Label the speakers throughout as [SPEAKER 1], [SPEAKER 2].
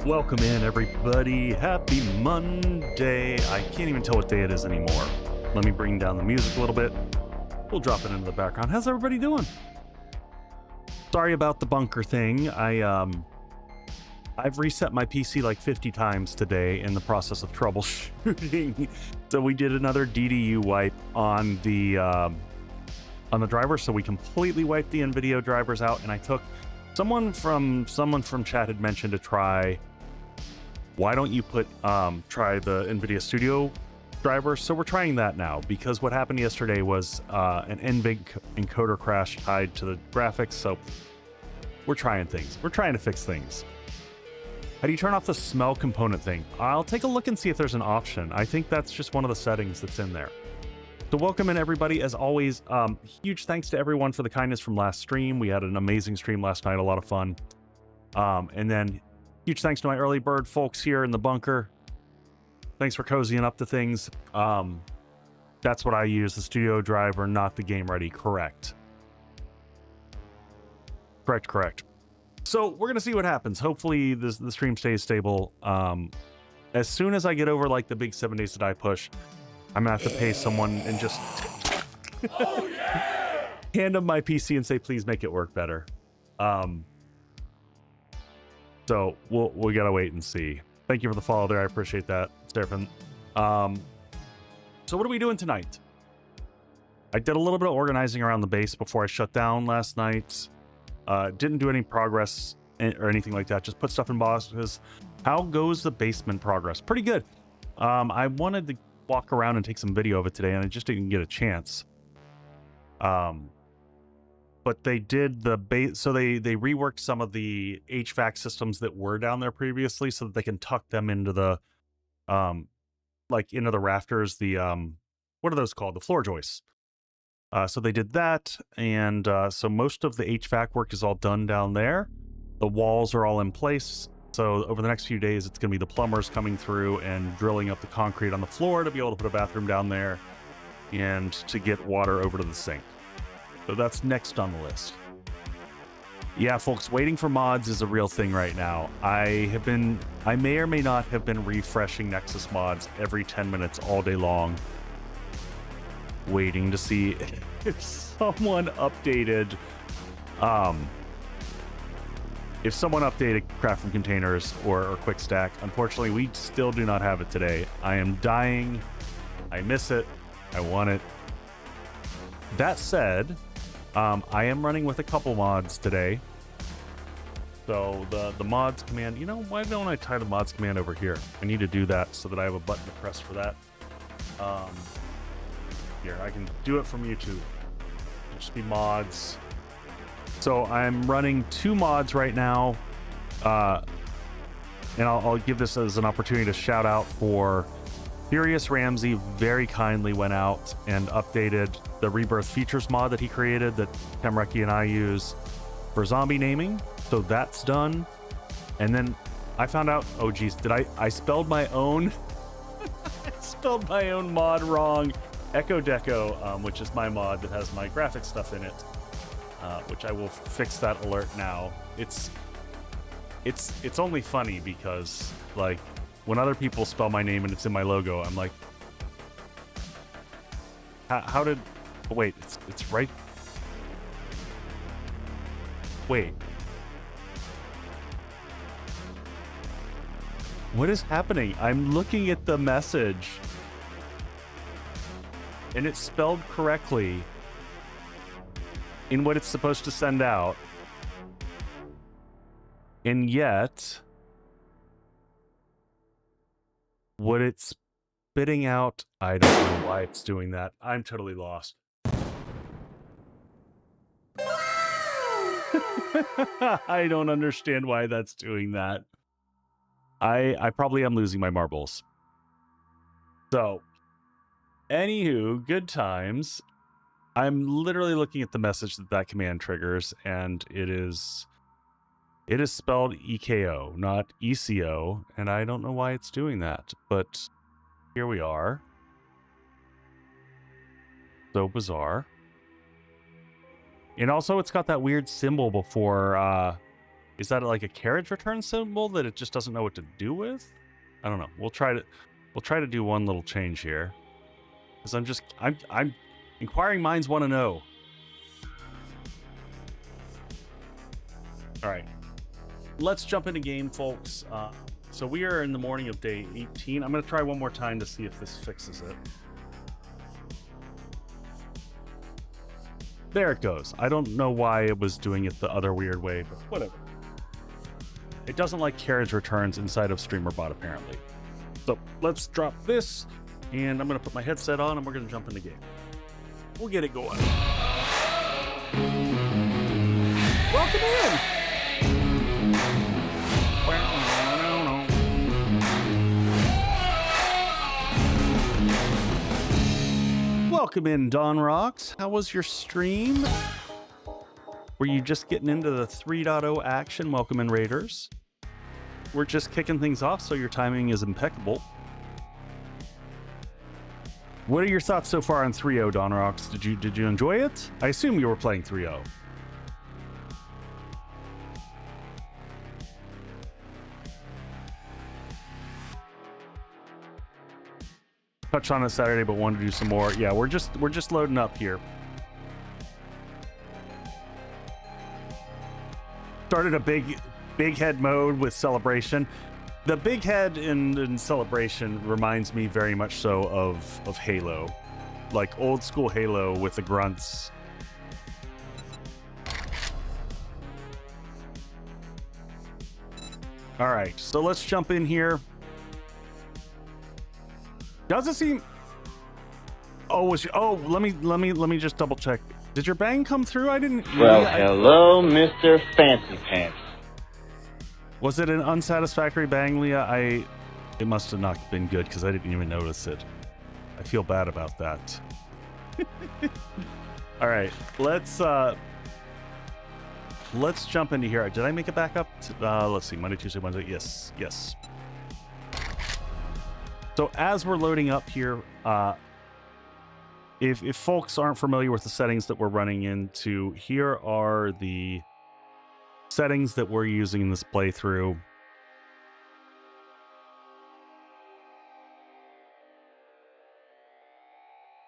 [SPEAKER 1] Welcome in, everybody. Happy Monday. I can't even tell what day it is anymore. Let me bring down the music a little bit. We'll drop it into the background. How's everybody doing? Sorry about the bunker thing. I've reset my PC like 50 times today in the process of troubleshooting. So we did another DDU wipe on the driver. So we completely wiped the NVIDIA drivers out, and I took someone from chat had mentioned to try. Why don't you try the NVIDIA Studio driver? So we're trying that now, because what happened yesterday was an NVIG encoder crash tied to the graphics. So we're trying things. We're trying to fix things. How do you turn off the smell component thing? I'll take a look and see if there's an option. I think that's just one of the settings that's in there. So welcome in, everybody. As always, huge thanks to everyone for the kindness from last stream. We had an amazing stream last night, a lot of fun. And then huge thanks to my early bird folks here in the bunker. Thanks for cozying up to things. That's what I use, the studio driver, not the game ready. Correct. Correct. So we're going to see what happens. Hopefully the stream stays stable. As soon as I get over like the big 7 days to die push, I'm going to have to pay someone and just
[SPEAKER 2] oh, yeah!
[SPEAKER 1] hand them my PC and say, please make it work better. So we got to wait and see. Thank you for the follow there. I appreciate that, Stefan. So what are we doing tonight? I did a little bit of organizing around the base before I shut down last night. Didn't do any progress or anything like that. Just put stuff in boxes. How goes the basement progress? Pretty good. I wanted to walk around and take some video of it today, and I just didn't get a chance. But they did the base, so they reworked some of the HVAC systems that were down there previously, so that they can tuck them into the into the rafters. The what are those called? The floor joists. So they did that, and so most of the HVAC work is all done down there. The walls are all in place. So over the next few days, it's going to be the plumbers coming through and drilling up the concrete on the floor to be able to put a bathroom down there and to get water over to the sink. So that's next on the list. Yeah, folks, waiting for mods is a real thing right now. I may or may not have been refreshing Nexus mods every 10 minutes all day long, waiting to see if someone updated, craft from containers or quick stack. Unfortunately, we still do not have it today. I am dying. I miss it. I want it. That said, I am running with a couple mods today. So the mods command, you know, why don't I tie the mods command over here? I need to do that so that I have a button to press for that. Here, I can do it from YouTube. It'll just be mods. So I'm running 2 mods right now. And I'll give this as an opportunity to shout out for Furious Ramsey. Very kindly went out and updated the Rebirth Features mod that he created that Temreki and I use for zombie naming. So that's done. And then I found out, oh geez, I spelled my own I spelled my own mod wrong. Echo Deco, which is my mod that has my graphic stuff in it, which I will fix that alert now. It's only funny because, like, when other people spell my name and it's in my logo, I'm like, how did, oh, wait, it's right. Wait. What is happening? I'm looking at the message and it's spelled correctly in what it's supposed to send out. And yet, what it's spitting out, I don't know why it's doing that. I'm totally lost. I don't understand why that's doing that. I probably am losing my marbles. So, anywho, good times. I'm literally looking at the message that command triggers, and it is spelled EKO, not ECO, and I don't know why it's doing that, but here we are. So bizarre. And also it's got that weird symbol before, is that like a carriage return symbol that it just doesn't know what to do with? I don't know. We'll try to do one little change here. Because I'm inquiring minds want to know. All right. Let's jump into game, folks. So we are in the morning of day 18. I'm going to try one more time to see if this fixes it. There it goes. I don't know why it was doing it the other weird way, but whatever. It doesn't like carriage returns inside of StreamerBot, apparently. So let's drop this, and I'm going to put my headset on, and we're going to jump in the game. We'll get it going. Welcome in! Welcome in, Dawn Rocks. How was your stream? Were you just getting into the 3.0 action? Welcome in, Raiders. We're just kicking things off, so your timing is impeccable. What are your thoughts so far on 3.0, Dawn Rocks? Did you enjoy it? I assume you were playing 3.0. Touched on it Saturday, but wanted to do some more. Yeah, we're just loading up here. Started a big head mode with Celebration. The big head in Celebration reminds me very much so of Halo, like old school Halo with the grunts. All right, so let's jump in here. Does it seem? Oh, let me just double check. Did your bang come through? I didn't.
[SPEAKER 3] Well, hello, Mr. Fancy Pants.
[SPEAKER 1] Was it an unsatisfactory bang, Leah? It must have not been good because I didn't even notice it. I feel bad about that. All right, let's jump into here. Did I make it back up? Let's see, Monday, Tuesday, Wednesday. Yes. So as we're loading up here, if folks aren't familiar with the settings that we're running into, here are the settings that we're using in this playthrough.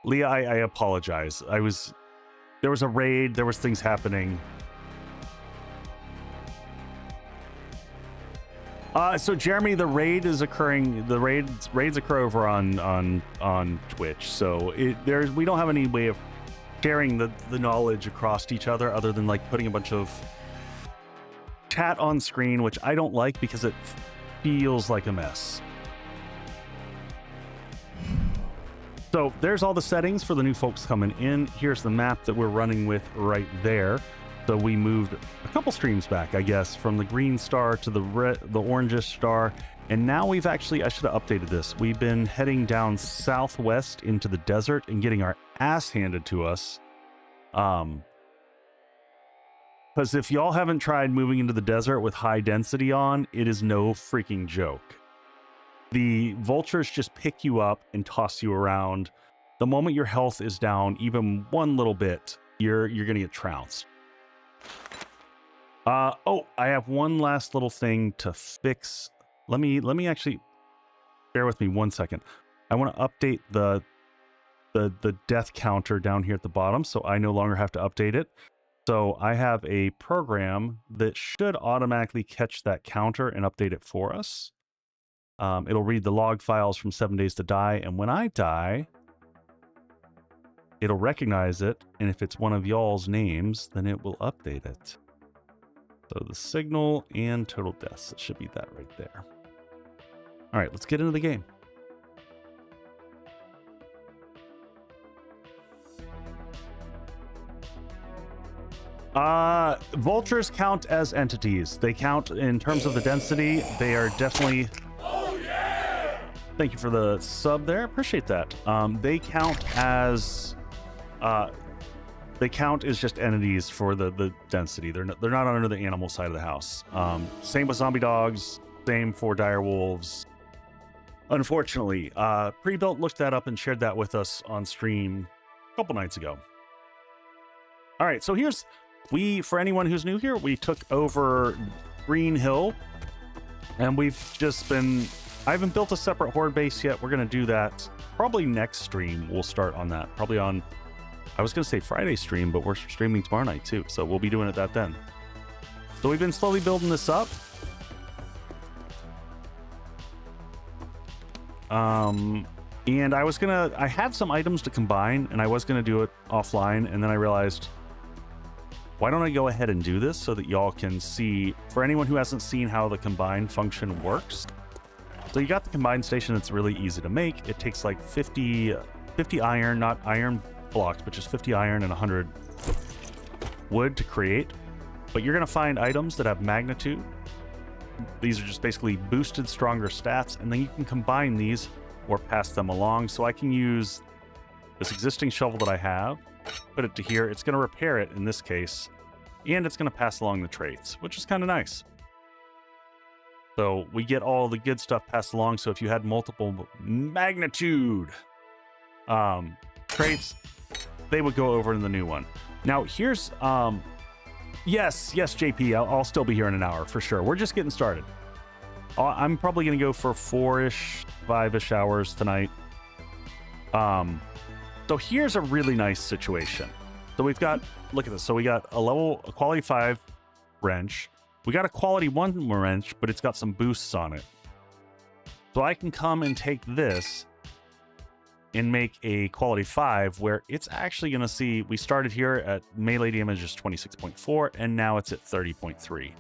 [SPEAKER 1] Leah, I apologize. There was a raid, there was things happening. So Jeremy, the raid is occurring. The raids occur over on Twitch. So we don't have any way of sharing the knowledge across each other, other than like putting a bunch of chat on screen, which I don't like because it feels like a mess. So there's all the settings for the new folks coming in. Here's the map that we're running with right there. So we moved a couple streams back, I guess, from the green star to the orangish star. And now we've actually, I should have updated this. We've been heading down southwest into the desert and getting our ass handed to us. Because if y'all haven't tried moving into the desert with high density on, it is no freaking joke. The vultures just pick you up and toss you around. The moment your health is down even one little bit, you're gonna get trounced. Oh, I have one last little thing to fix. Let me actually bear with me 1 second. I want to update the death counter down here at the bottom, so I no longer have to update it. So I have a program that should automatically catch that counter and update it for us. It'll read the log files from 7 days to die, and when I die, it'll recognize it, and if it's one of y'all's names, then it will update it. So the signal and total deaths, it should be that right there. All right, let's get into the game. Vultures count as entities. They count in terms of the density. They are definitely...
[SPEAKER 2] Oh yeah!
[SPEAKER 1] Thank you for the sub there. Appreciate that. They count as... They count as just entities for the density. They're not under the animal side of the house. Same with zombie dogs. Same for dire wolves. Unfortunately, Pre-Built looked that up and shared that with us on stream a couple nights ago. All right, so for anyone who's new here, we took over Green Hill, and I haven't built a separate horde base yet. We're gonna do that probably next stream. We'll start on that, probably on, I was gonna say Friday stream, but we're streaming tomorrow night too, so we'll be doing it then. So we've been slowly building this up. And I had some items to combine, and I was gonna do it offline, and then I realized, why don't I go ahead and do this so that y'all can see, for anyone who hasn't seen how the combine function works. So you got the combine station. It's really easy to make. It takes like 50 iron, not iron blocks, but just 50 iron and 100 wood to create. But you're gonna find items that have magnitude. These are just basically boosted, stronger stats, and then you can combine these or pass them along. So I can use this existing shovel that I have, put it to here. It's going to repair it in this case, and it's going to pass along the traits, which is kind of nice. So we get all the good stuff passed along. So if you had multiple magnitude traits, they would go over in the new one. Now here's yes JP, I'll still be here in an hour for sure. We're just getting started. I'm probably going to go for 5-ish hours tonight. So here's a really nice situation. So we've got, look at this. So we got a quality 5 wrench. We got a quality 1 wrench, but it's got some boosts on it. So I can come and take this and make a quality 5 where it's actually going to see, we started here at melee damage is 26.4, and now it's at 30.3.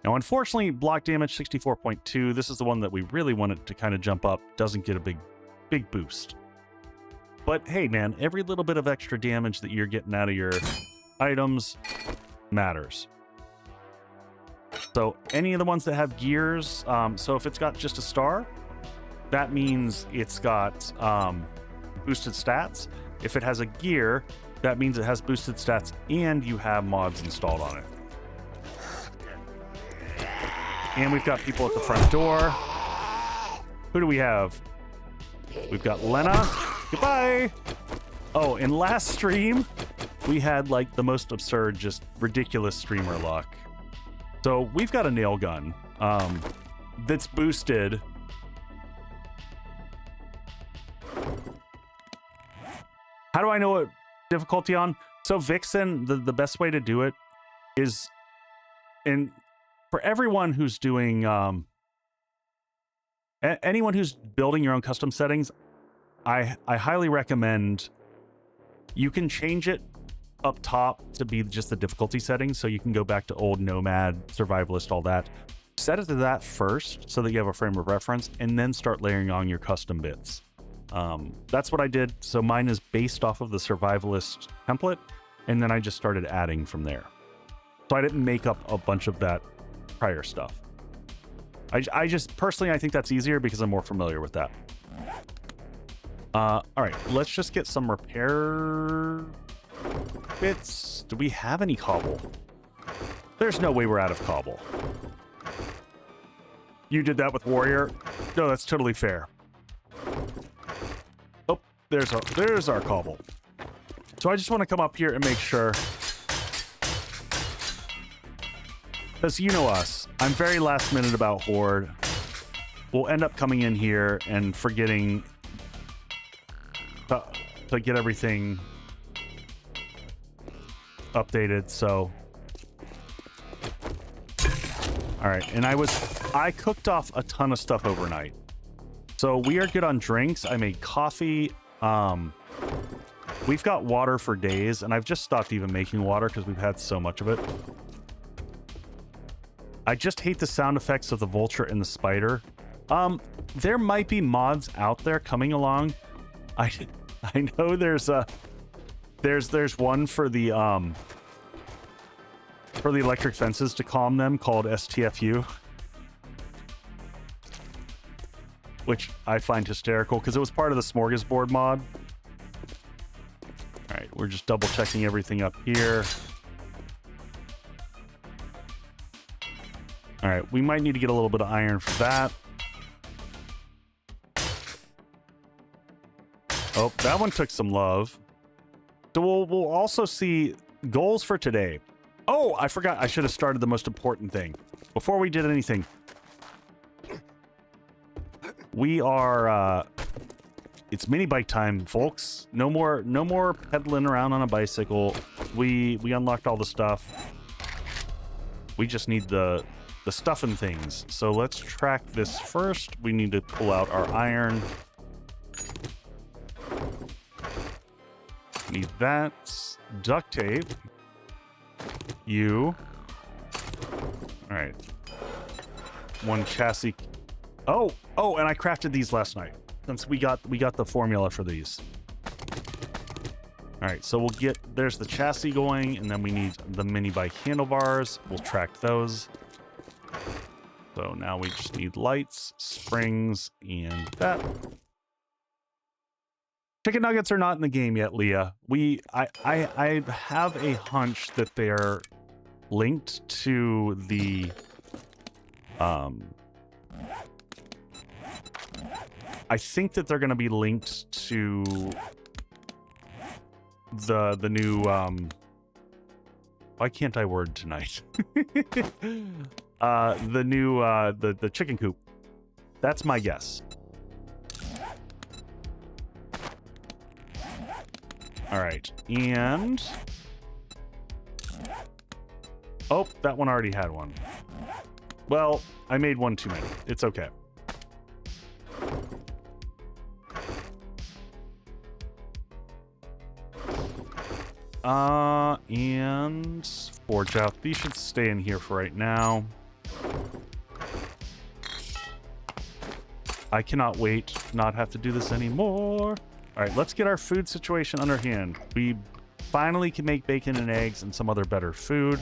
[SPEAKER 1] Now, unfortunately, block damage 64.2. This is the one that we really wanted to kind of jump up. Doesn't get a big boost. But hey, man, every little bit of extra damage that you're getting out of your items matters. So any of the ones that have gears, so if it's got just a star, that means it's got boosted stats. If it has a gear, that means it has boosted stats and you have mods installed on it. And we've got people at the front door. Who do we have? We've got Lena. Goodbye. Oh, in last stream, we had like the most absurd, just ridiculous streamer luck. So we've got a nail gun that's boosted. How do I know what difficulty on? So Vixen, the best way to do it is, and for everyone who's doing, anyone who's building your own custom settings, I highly recommend you can change it up top to be just the difficulty settings. So you can go back to old Nomad, Survivalist, all that. Set it to that first so that you have a frame of reference, and then start layering on your custom bits. That's what I did. So mine is based off of the Survivalist template, and then I just started adding from there. So I didn't make up a bunch of that prior stuff. I just personally, I think that's easier because I'm more familiar with that. All right, let's just get some repair bits. Do we have any cobble? There's no way we're out of cobble. You did that with Warrior? No, that's totally fair. Oh, there's our cobble. So I just want to come up here and make sure. Because you know us, I'm very last minute about Horde. We'll end up coming in here and forgetting to get everything updated, so. All right, and I cooked off a ton of stuff overnight. So we are good on drinks. I made coffee. We've got water for days, and I've just stopped even making water because we've had so much of it. I just hate the sound effects of the vulture and the spider. There might be mods out there coming along. I know there's one for the electric fences to calm them called STFU, which I find hysterical because it was part of the smorgasbord mod. All right, we're just double checking everything up here. All right, we might need to get a little bit of iron for that. Oh, that one took some love. So we'll also see goals for today. Oh, I forgot. I should have started the most important thing. Before we did anything, we are, it's mini bike time, folks. No more pedaling around on a bicycle. We unlocked all the stuff. We just need the stuff and things. So let's track this first. We need to pull out our iron. Need that. Duct tape. You. All right. One chassis. Oh, and I crafted these last night. Since we got the formula for these. All right, so we'll get, there's the chassis going, and then we need the mini bike handlebars. We'll track those. So now we just need lights, springs, and that. Chicken nuggets are not in the game yet, Leah. I have a hunch that they're linked to the I think that they're going to be linked to the new why can't I word tonight? The new the chicken coop. That's my guess. All right, and oh, that one already had one. Well, I made one too many. It's okay. And forge out. These should stay in here for right now. I cannot wait to not have to do this anymore. All right, let's get our food situation under hand. We finally can make bacon and eggs and some other better food.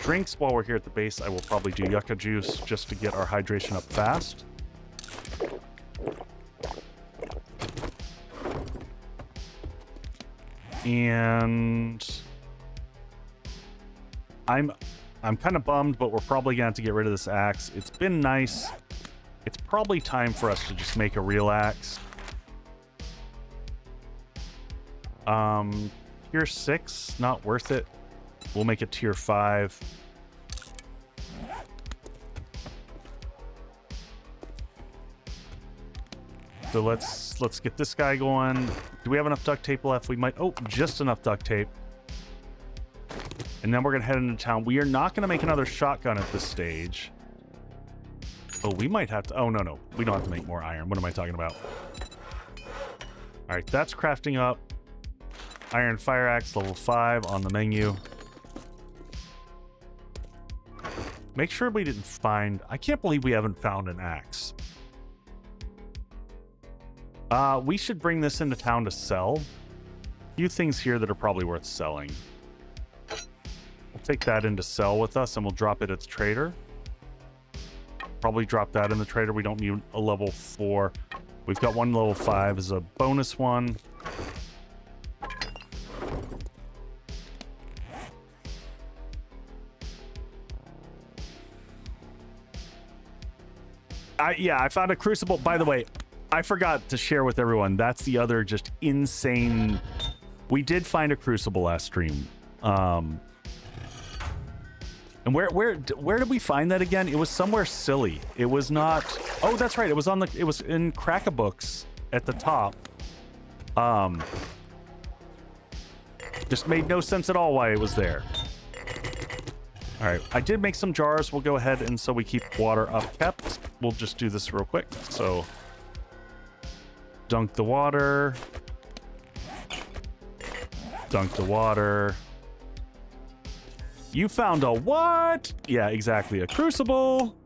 [SPEAKER 1] Drinks, while we're here at the base, I will probably do yucca juice just to get our hydration up fast. And I'm kind of bummed, but we're probably gonna have to get rid of this axe. It's been nice. It's probably time for us to just make a real axe. Tier 6, not worth it. We'll make it tier 5. So let's get this guy going. Do we have enough duct tape left? We might. Oh, just enough duct tape. And then we're gonna head into town. We are not gonna make another shotgun at this stage. Oh, we might have to. Oh, no. We don't have to make more iron. What am I talking about? All right, that's crafting up. Iron fire axe, level 5 on the menu. Make sure we didn't find... I can't believe we haven't found an axe. We should bring this into town to sell. A few things here that are probably worth selling. We'll take that into sell with us, and we'll drop it at the trader. Probably drop that in the trader. We don't need a level 4. We've got one level 5 as a bonus one. I found a crucible. By the way, I forgot to share with everyone. That's the other just insane. We did find a crucible last stream. And where did we find that again? It was somewhere silly. It was not. Oh, that's right. It was in Crack-a-Books at the top. Just made no sense at all why it was there. All right, I did make some jars. We'll go ahead and so we keep water upkept. We'll just do this real quick. So dunk the water. Dunk the water. You found a what? Yeah, exactly. A crucible.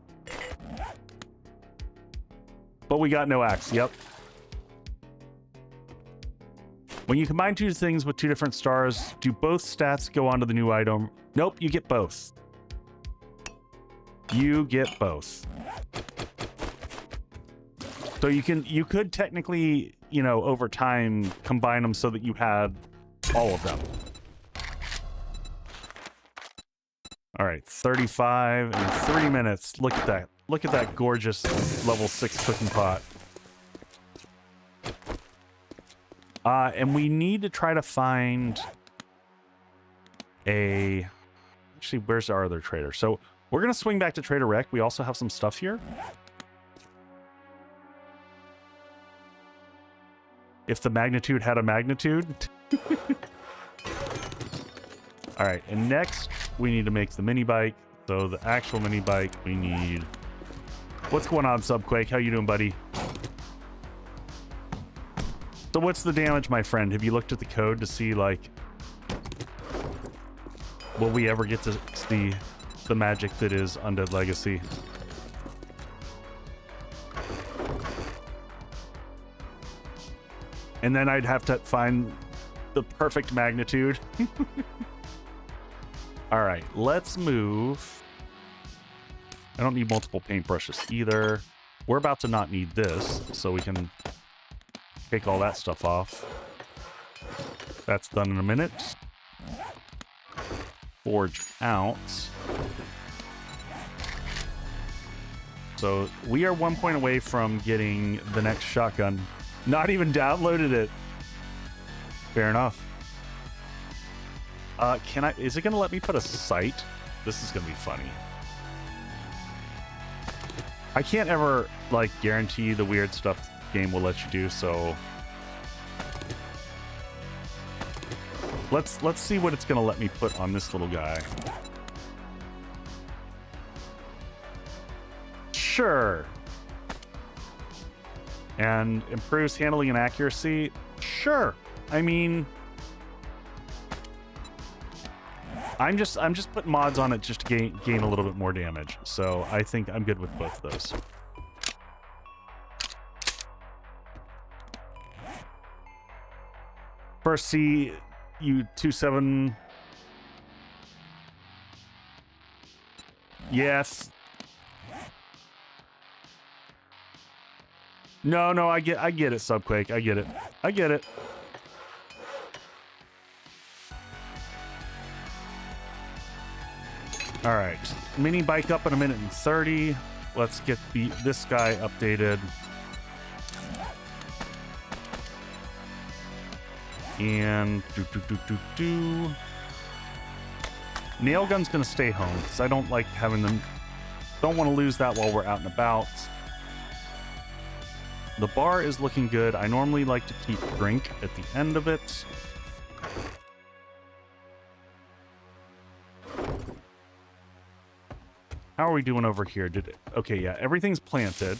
[SPEAKER 1] But we got no axe. Yep. When you combine two things with two different stars, do both stats go onto the new item? Nope, you get both. You get both. So you could technically, you know, over time combine them so that you had all of them. All right, 35 in 3 minutes. Look at that. Look at that gorgeous level 6 cooking pot. And we need to try to find a... Actually, where's our other trader? So we're going to swing back to Trader Rec. We also have some stuff here. If the magnitude had a magnitude. All right, and next we need to make the mini bike. So the actual mini bike, we need... What's going on, Subquake? How you doing, buddy? So what's the damage, my friend? Have you looked at the code to see, like... Will we ever get to see the magic that is Undead Legacy? And then I'd have to find the perfect magnitude. All right, let's move. I don't need multiple paintbrushes either. We're about to not need this, so we can take all that stuff off. That's done in a minute. Forge out. So we are 1 point away from getting the next shotgun. Not even downloaded it. Fair enough. Is it gonna let me put a sight? This is gonna be funny. I can't ever, like, guarantee the weird stuff the game will let you do, so... Let's see what it's gonna let me put on this little guy. Sure. And improves handling and accuracy. Sure. I mean, I'm just putting mods on it just to gain a little bit more damage. So I think I'm good with both of those. First, see you 27. Yes. No, I get it, Subquake. I get it. All right, mini bike up in 1 minute and 30. Let's get this guy updated. And nail gun's gonna stay home because I don't like having them. Don't want to lose that while we're out and about. The bar is looking good. I normally like to keep drink at the end of it. How are we doing over here? Okay, yeah, everything's planted.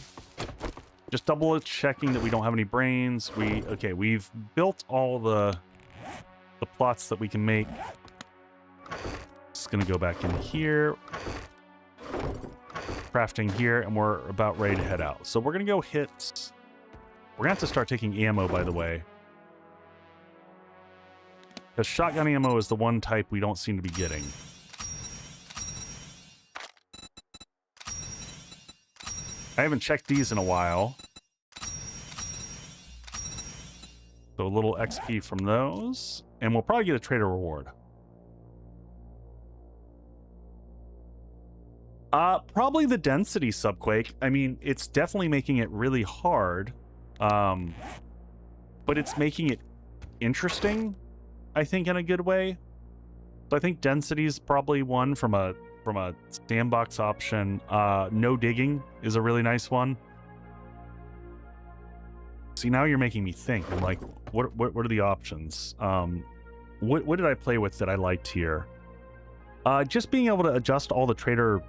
[SPEAKER 1] Just double checking that we don't have any brains. We've built all the plots that we can make. Just gonna go back in here. Crafting here, and we're about ready to head out. So we're gonna go hit... We're gonna have to start taking ammo, by the way. Because shotgun ammo is the one type we don't seem to be getting. I haven't checked these in a while. So a little XP from those. And we'll probably get a trader reward. Probably the density subquake. I mean, it's definitely making it really hard. But it's making it interesting, I think, in a good way. So I think density is probably one from a sandbox option. No digging is a really nice one. See, now you're making me think. I'm like, what are the options? What did I play with that I liked here? Just being able to adjust all the trader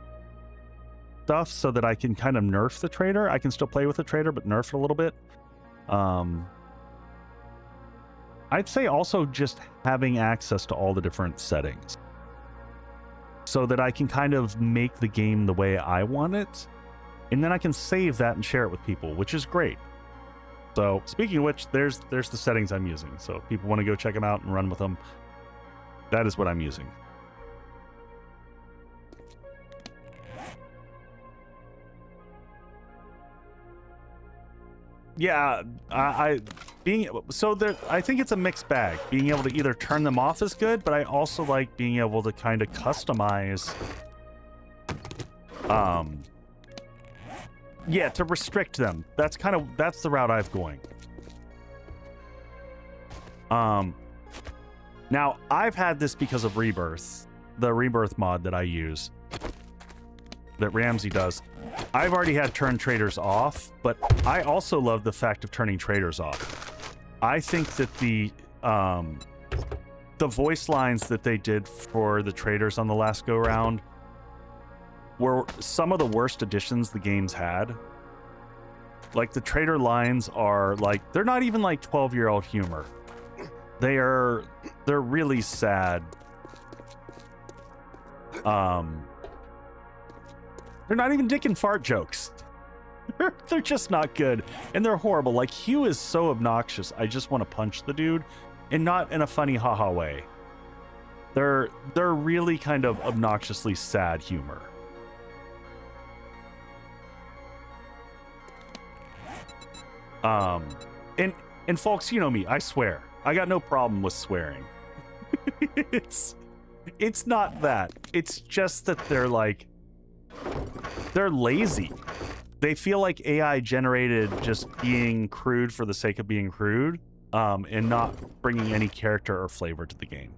[SPEAKER 1] stuff so that I can kind of nerf the trader. I can still play with the trader, but nerf it a little bit. I'd say also just having access to all the different settings so that I can kind of make the game the way I want it, and then I can save that and share it with people, which is great. So speaking of which, there's the settings I'm using. So if people want to go check them out and run with them, that is what I'm using. Yeah, I think it's a mixed bag. Being able to either turn them off is good, but I also like being able to kind of customize, yeah, to restrict them. That's the route I've going. Now I've had this because of Rebirth, the Rebirth mod that I use, that Ramsey does. I've already had turn traders off, but I also love the fact of turning traders off. I think that the voice lines that they did for the traders on the last go round were some of the worst additions the game's had. Like, the trader lines are like, they're not even like 12-year-old humor. They're really sad. They're not even dick and fart jokes. They're just not good. And they're horrible. Like, Hugh is so obnoxious, I just want to punch the dude. And not in a funny haha way. They're really kind of obnoxiously sad humor. And folks, you know me, I swear. I got no problem with swearing. It's not that. It's just that they're lazy. They feel like AI generated just being crude for the sake of being crude, and not bringing any character or flavor to the game.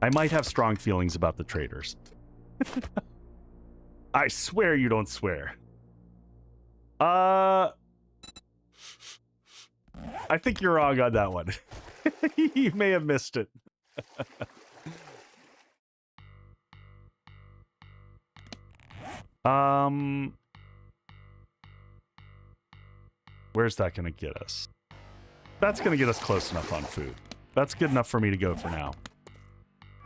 [SPEAKER 1] I might have strong feelings about the traders. I swear you don't swear. I think you're wrong on that one. You may have missed it. Where's that gonna get us? That's gonna get us close enough on food. That's good enough for me to go for now.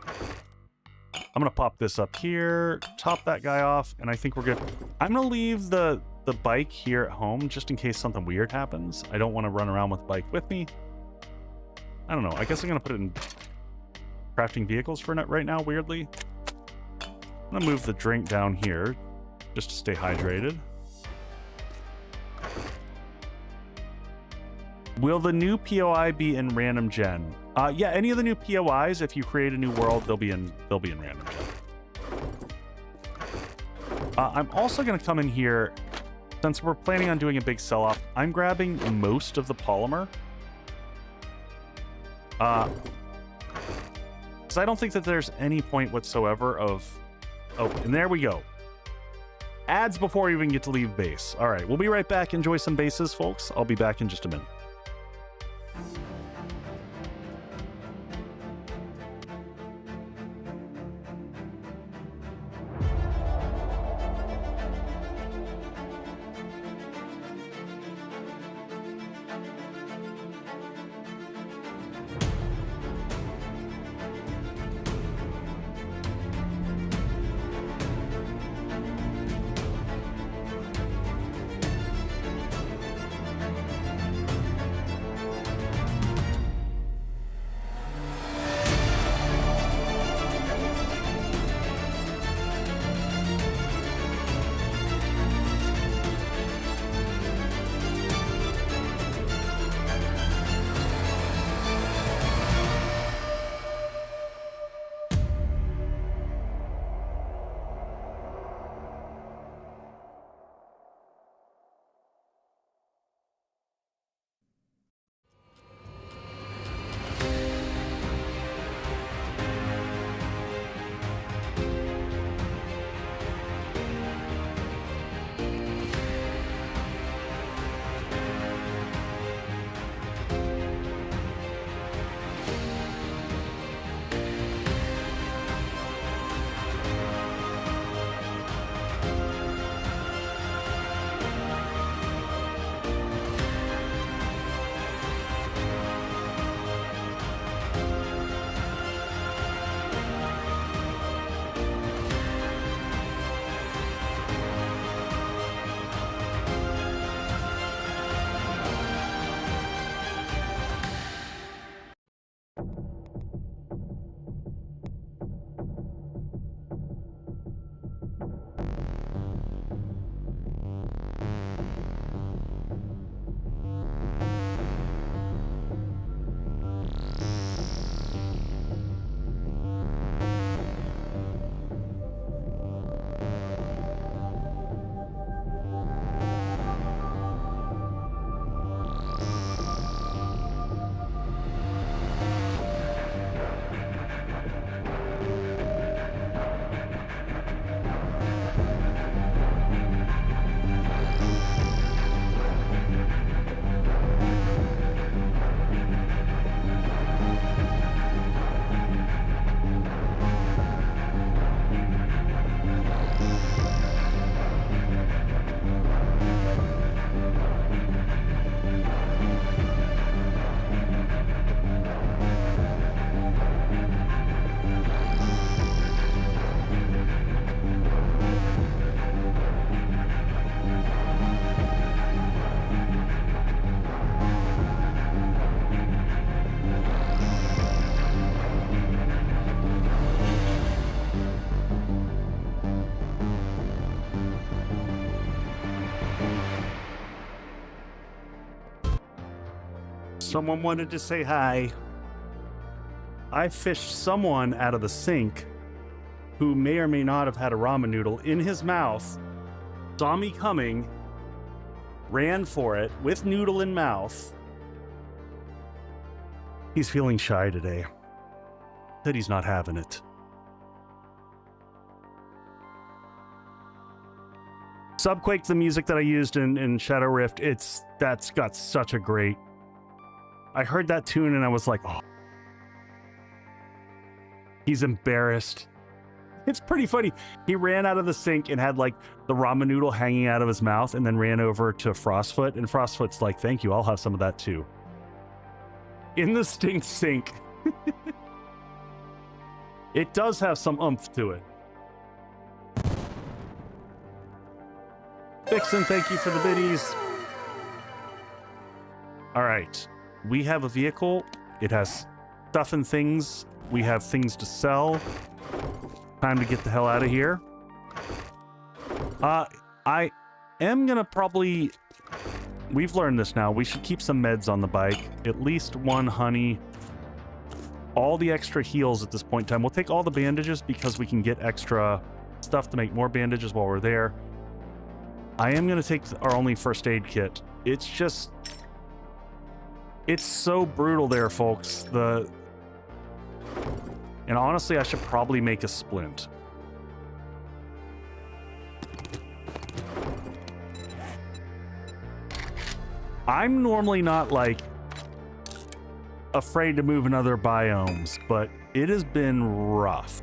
[SPEAKER 1] I'm gonna pop this up here, top that guy off, and I think we're good. I'm gonna leave the bike here at home just in case something weird happens. I don't want to run around with the bike with me. I don't know. I guess I'm gonna put it in crafting vehicles for right now, weirdly. I'm gonna move the drink down here just to stay hydrated. Will the new POI be in random gen? Yeah, any of the new POIs, if you create a new world, they'll be in random gen. I'm also going to come in here, since we're planning on doing a big sell-off. I'm grabbing most of the polymer. Because I don't think that there's any point whatsoever of... Oh, and there we go. Ads before we even get to leave base. All right, we'll be right back. Enjoy some bases, folks. I'll be back in just a minute. Someone wanted to say hi. I fished someone out of the sink who may or may not have had a ramen noodle in his mouth, saw me coming, ran for it with noodle in mouth. He's feeling shy today. Said he's not having it. Subquake, the music that I used in Shadow Rift, that's got such a great... I heard that tune and I was like, oh. He's embarrassed. It's pretty funny. He ran out of the sink and had like the ramen noodle hanging out of his mouth and then ran over to Frostfoot, and Frostfoot's like, thank you, I'll have some of that too. In the stink sink. It does have some oomph to it. Vixen, thank you for the biddies. All right. We have a vehicle. It has stuff and things. We have things to sell. Time to get the hell out of here. I am gonna probably... We've learned this now. We should keep some meds on the bike. At least one honey. All the extra heals at this point in time. We'll take all the bandages because we can get extra stuff to make more bandages while we're there. I am gonna take our only first aid kit. It's just... It's so brutal there, folks. And honestly, I should probably make a splint. I'm normally not like afraid to move in other biomes, but it has been rough.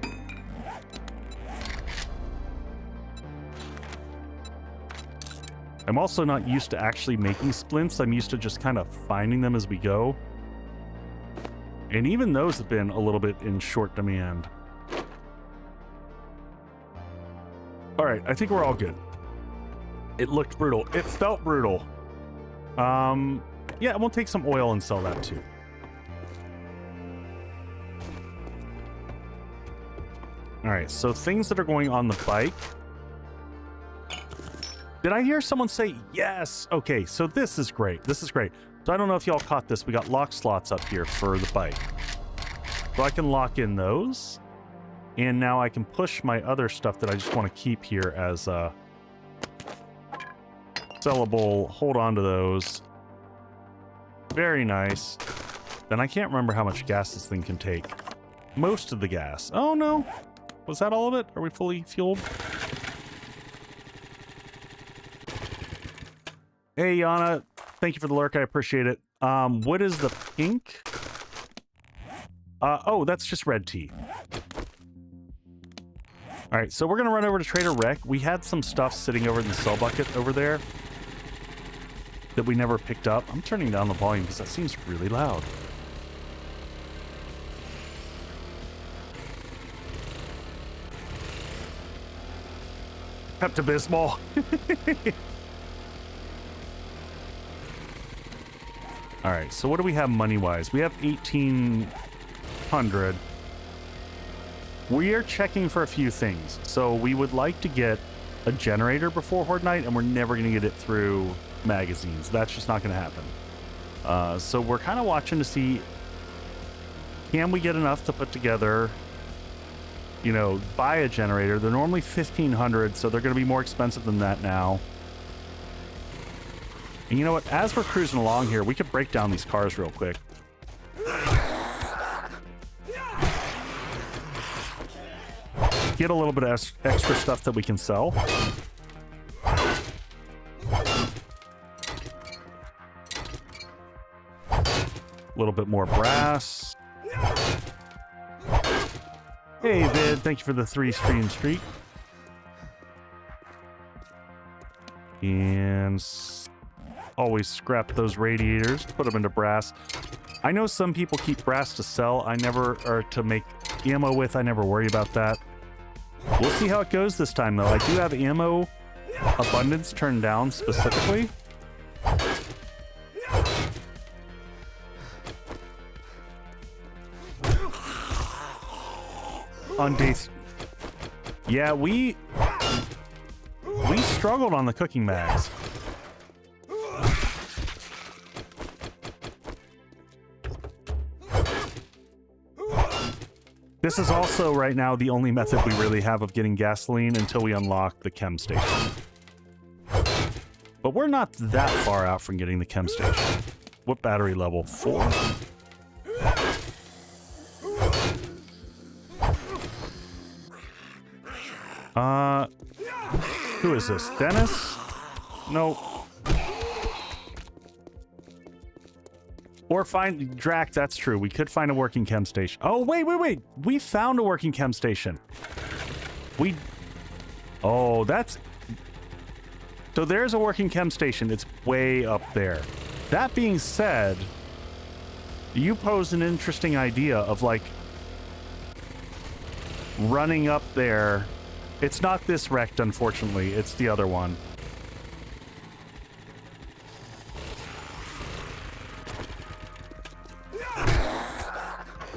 [SPEAKER 1] I'm also not used to actually making splints. I'm used to just kind of finding them as we go. And even those have been a little bit in short demand. All right, I think we're all good. It looked brutal. It felt brutal. Yeah, we'll take some oil and sell that too. All right, so things that are going on the bike. Did I hear someone say yes? Okay, so this is great. This is great. So I don't know if y'all caught this. We got lock slots up here for the bike. So I can lock in those. And now I can push my other stuff that I just want to keep here as sellable. Hold on to those. Very nice. Then I can't remember how much gas this thing can take. Most of the gas. Oh no. Was that all of it? Are we fully fueled? Hey, Yana. Thank you for the lurk. I appreciate it. What is the pink? Oh, that's just red tea. All right, so we're going to run over to Trader Rec. We had some stuff sitting over in the sell bucket over there that we never picked up. I'm turning down the volume because that seems really loud. Pepto-Bismol. All right, so what do we have money-wise? We have 1,800. We are checking for a few things. So we would like to get a generator before Horde Night, and we're never going to get it through magazines. That's just not going to happen. So we're kind of watching to see, can we get enough to put together, you know, buy a generator? They're normally 1,500, so they're going to be more expensive than that now. And you know what? As we're cruising along here, we could break down these cars real quick. Get a little bit of extra stuff that we can sell. A little bit more brass. Hey, Vid. Thank you for the 3-stream streak. And always scrap those radiators, put them into brass. I know some people keep brass to sell. Or to make ammo with. I never worry about that. We'll see how it goes this time, though. I do have ammo abundance turned down specifically. On days. Yeah, we struggled on the cooking mags. This is also right now the only method we really have of getting gasoline until we unlock the chem station. But we're not that far out from getting the chem station. What battery level? 4? Who is this? Dennis? No. Or find Drac, that's true. We could find a working chem station. Oh, wait. We found a working chem station. Oh, that's... So there's a working chem station. It's way up there. That being said, you posed an interesting idea of, like, running up there. It's not this wrecked, unfortunately. It's the other one.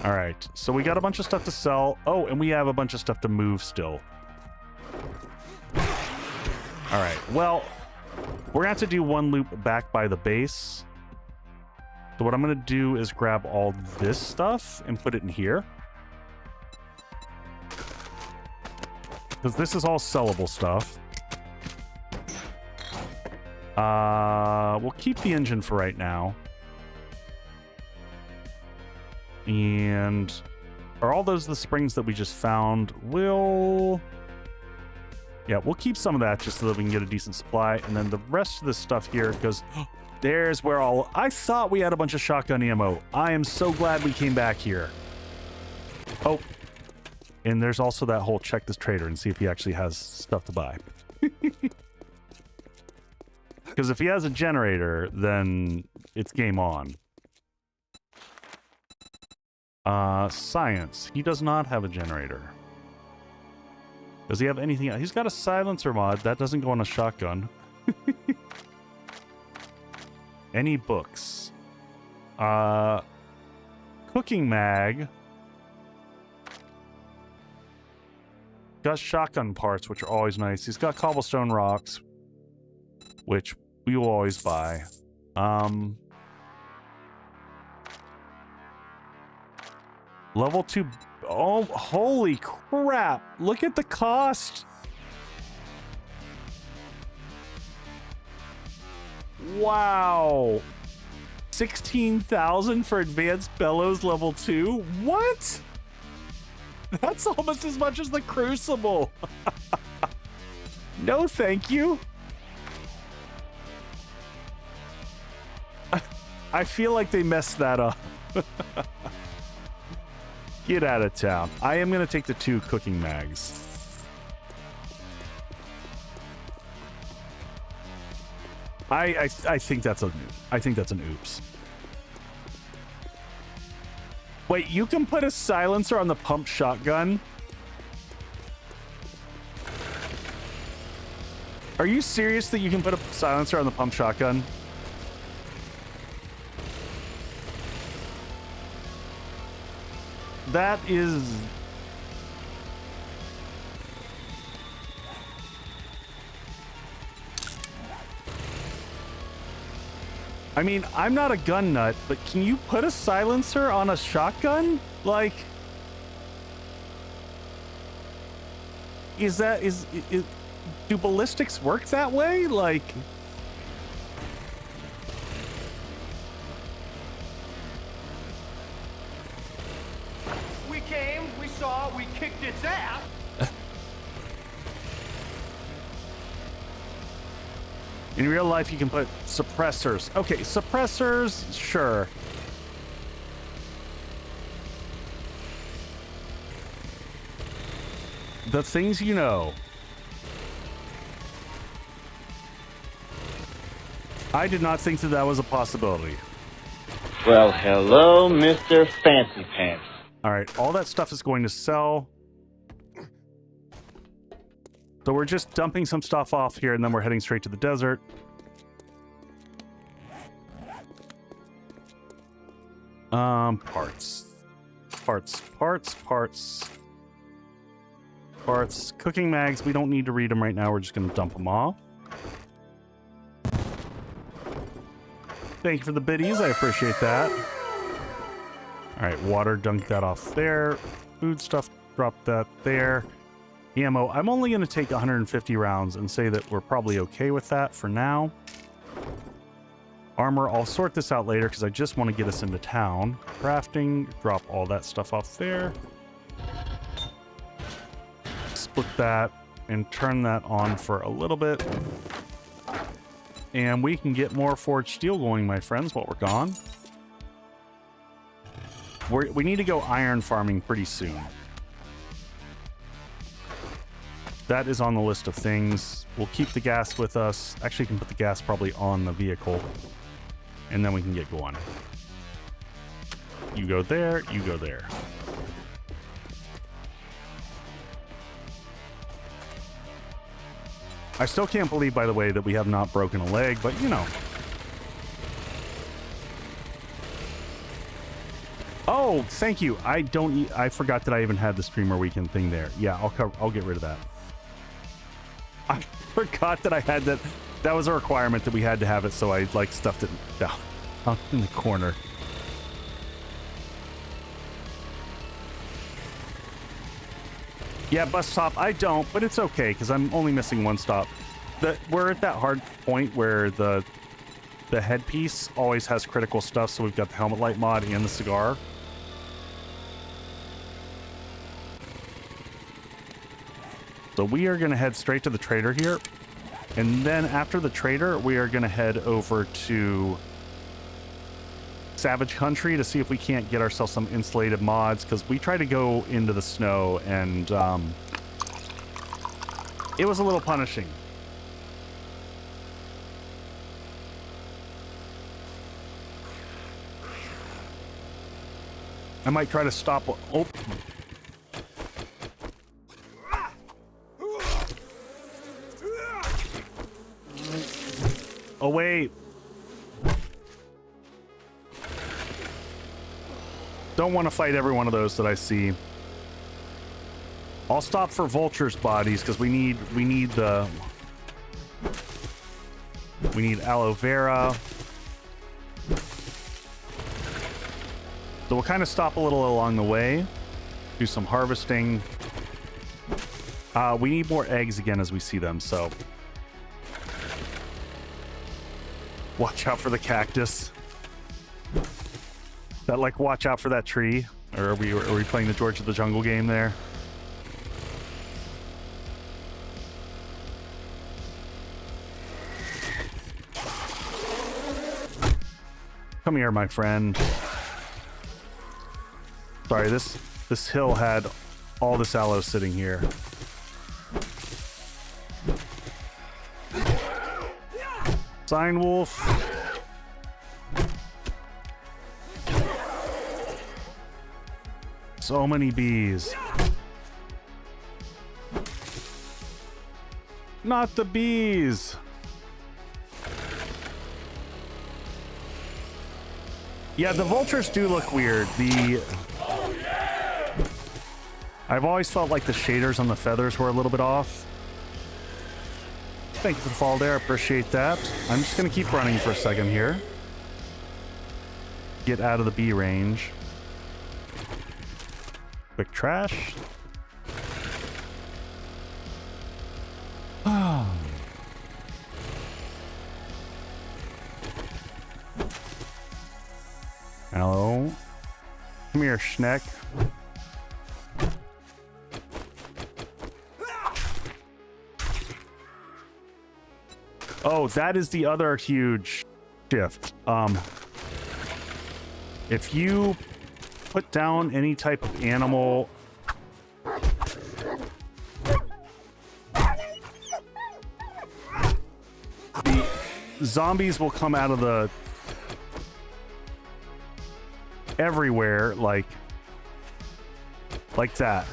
[SPEAKER 1] All right, so we got a bunch of stuff to sell. Oh, and we have a bunch of stuff to move still. All right, well, we're gonna have to do one loop back by the base. So what I'm gonna do is grab all this stuff and put it in here. Because this is all sellable stuff. We'll keep the engine for right now. And are all those the springs that we just found? We'll keep some of that just so that we can get a decent supply. And then the rest of this stuff here goes... There's where all... I thought we had a bunch of shotgun ammo. I am so glad we came back here. Oh. And there's also that whole check this trader and see if he actually has stuff to buy. Because if he has a generator, then it's game on. Science. He does not have a generator. Does he have anything else? He's got a silencer mod. That doesn't go on a shotgun. Any books? Cooking mag. Got shotgun parts, which are always nice. He's got cobblestone rocks, which we will always buy. Level 2. Oh, holy crap. Look at the cost. Wow. 16,000 for advanced bellows level 2? What? That's almost as much as the Crucible. No, thank you. I feel like they messed that up. Get out of town. I am going to take the 2 cooking mags. I think that's a... I think that's an oops. Wait, you can put a silencer on the pump shotgun? Are you serious that you can put a silencer on the pump shotgun? That is... I mean, I'm not a gun nut, but can you put a silencer on a shotgun? Like... do ballistics work that way? Like...
[SPEAKER 2] We came, we saw, we kicked its ass.
[SPEAKER 1] In real life, you can put suppressors. Okay, suppressors, sure. The things you know. I did not think that that was a possibility.
[SPEAKER 3] Well, hello, Mr. Fancy Pants.
[SPEAKER 1] All right, all that stuff is going to sell. So we're just dumping some stuff off here, and then we're heading straight to the desert. Parts. Cooking mags, we don't need to read them right now. We're just going to dump them off. Thank you for the biddies. I appreciate that. All right, water, dunk that off there. Food stuff, drop that there. Ammo, I'm only going to take 150 rounds and say that we're probably okay with that for now. Armor, I'll sort this out later because I just want to get us into town. Crafting, drop all that stuff off there. Split that and turn that on for a little bit. And we can get more forged steel going, my friends, while we're gone. We need to go iron farming pretty soon. That is on the list of things. We'll keep the gas with us. Actually, you can put the gas probably on the vehicle. And then we can get going. You go there, you go there. I still can't believe, by the way, that we have not broken a leg, but you know. Oh, thank you. I forgot that I even had the streamer weekend thing there. Yeah, I'll get rid of that. I forgot that I had that. That was a requirement that we had to have it, so I like stuffed it down out in the corner. Yeah, bus stop, I don't, but it's okay because I'm only missing one stop. We're at that hard point where the headpiece always has critical stuff, so we've got the helmet light mod and the cigar. So we are going to head straight to the trader here. And then after the trader, we are going to head over to Savage Country to see if we can't get ourselves some insulated mods, because we tried to go into the snow and it was a little punishing. I might try to stop. Oh. Oh, wait. Don't want to fight every one of those that I see. I'll stop for vultures' bodies because we need aloe vera. So we'll kind of stop a little along the way, do some harvesting. We need more eggs again as we see them, so watch out for the cactus. That like watch out for that tree, or are we playing the George of the Jungle game there? Come here, my friend. Sorry, this hill had all this aloe sitting here. Sign wolf. So many bees. Not the bees. Yeah, the vultures do look weird. I've always felt like the shaders on the feathers were a little bit off. Thank you for the follow there. Appreciate that. I'm just going to keep running for a second here. Get out of the bee range. Quick trash. Hello. Come here, Schneck. Oh, that is the other huge shift. If you put down any type of animal, the zombies will come out of the everywhere, like that.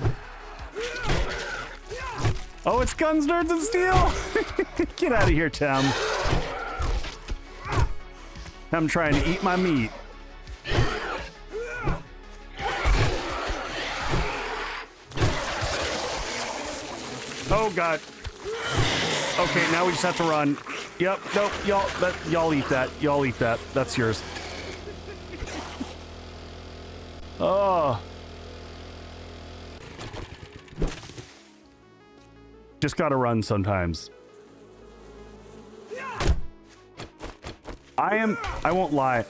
[SPEAKER 1] Oh, it's Guns, Nerds, and Steel! Get out of here, Tim. I'm trying to eat my meat. Oh, God. Okay, now we just have to run. Yep, nope, y'all eat that. Y'all eat that. That's yours. Oh. Just gotta run sometimes. I won't lie.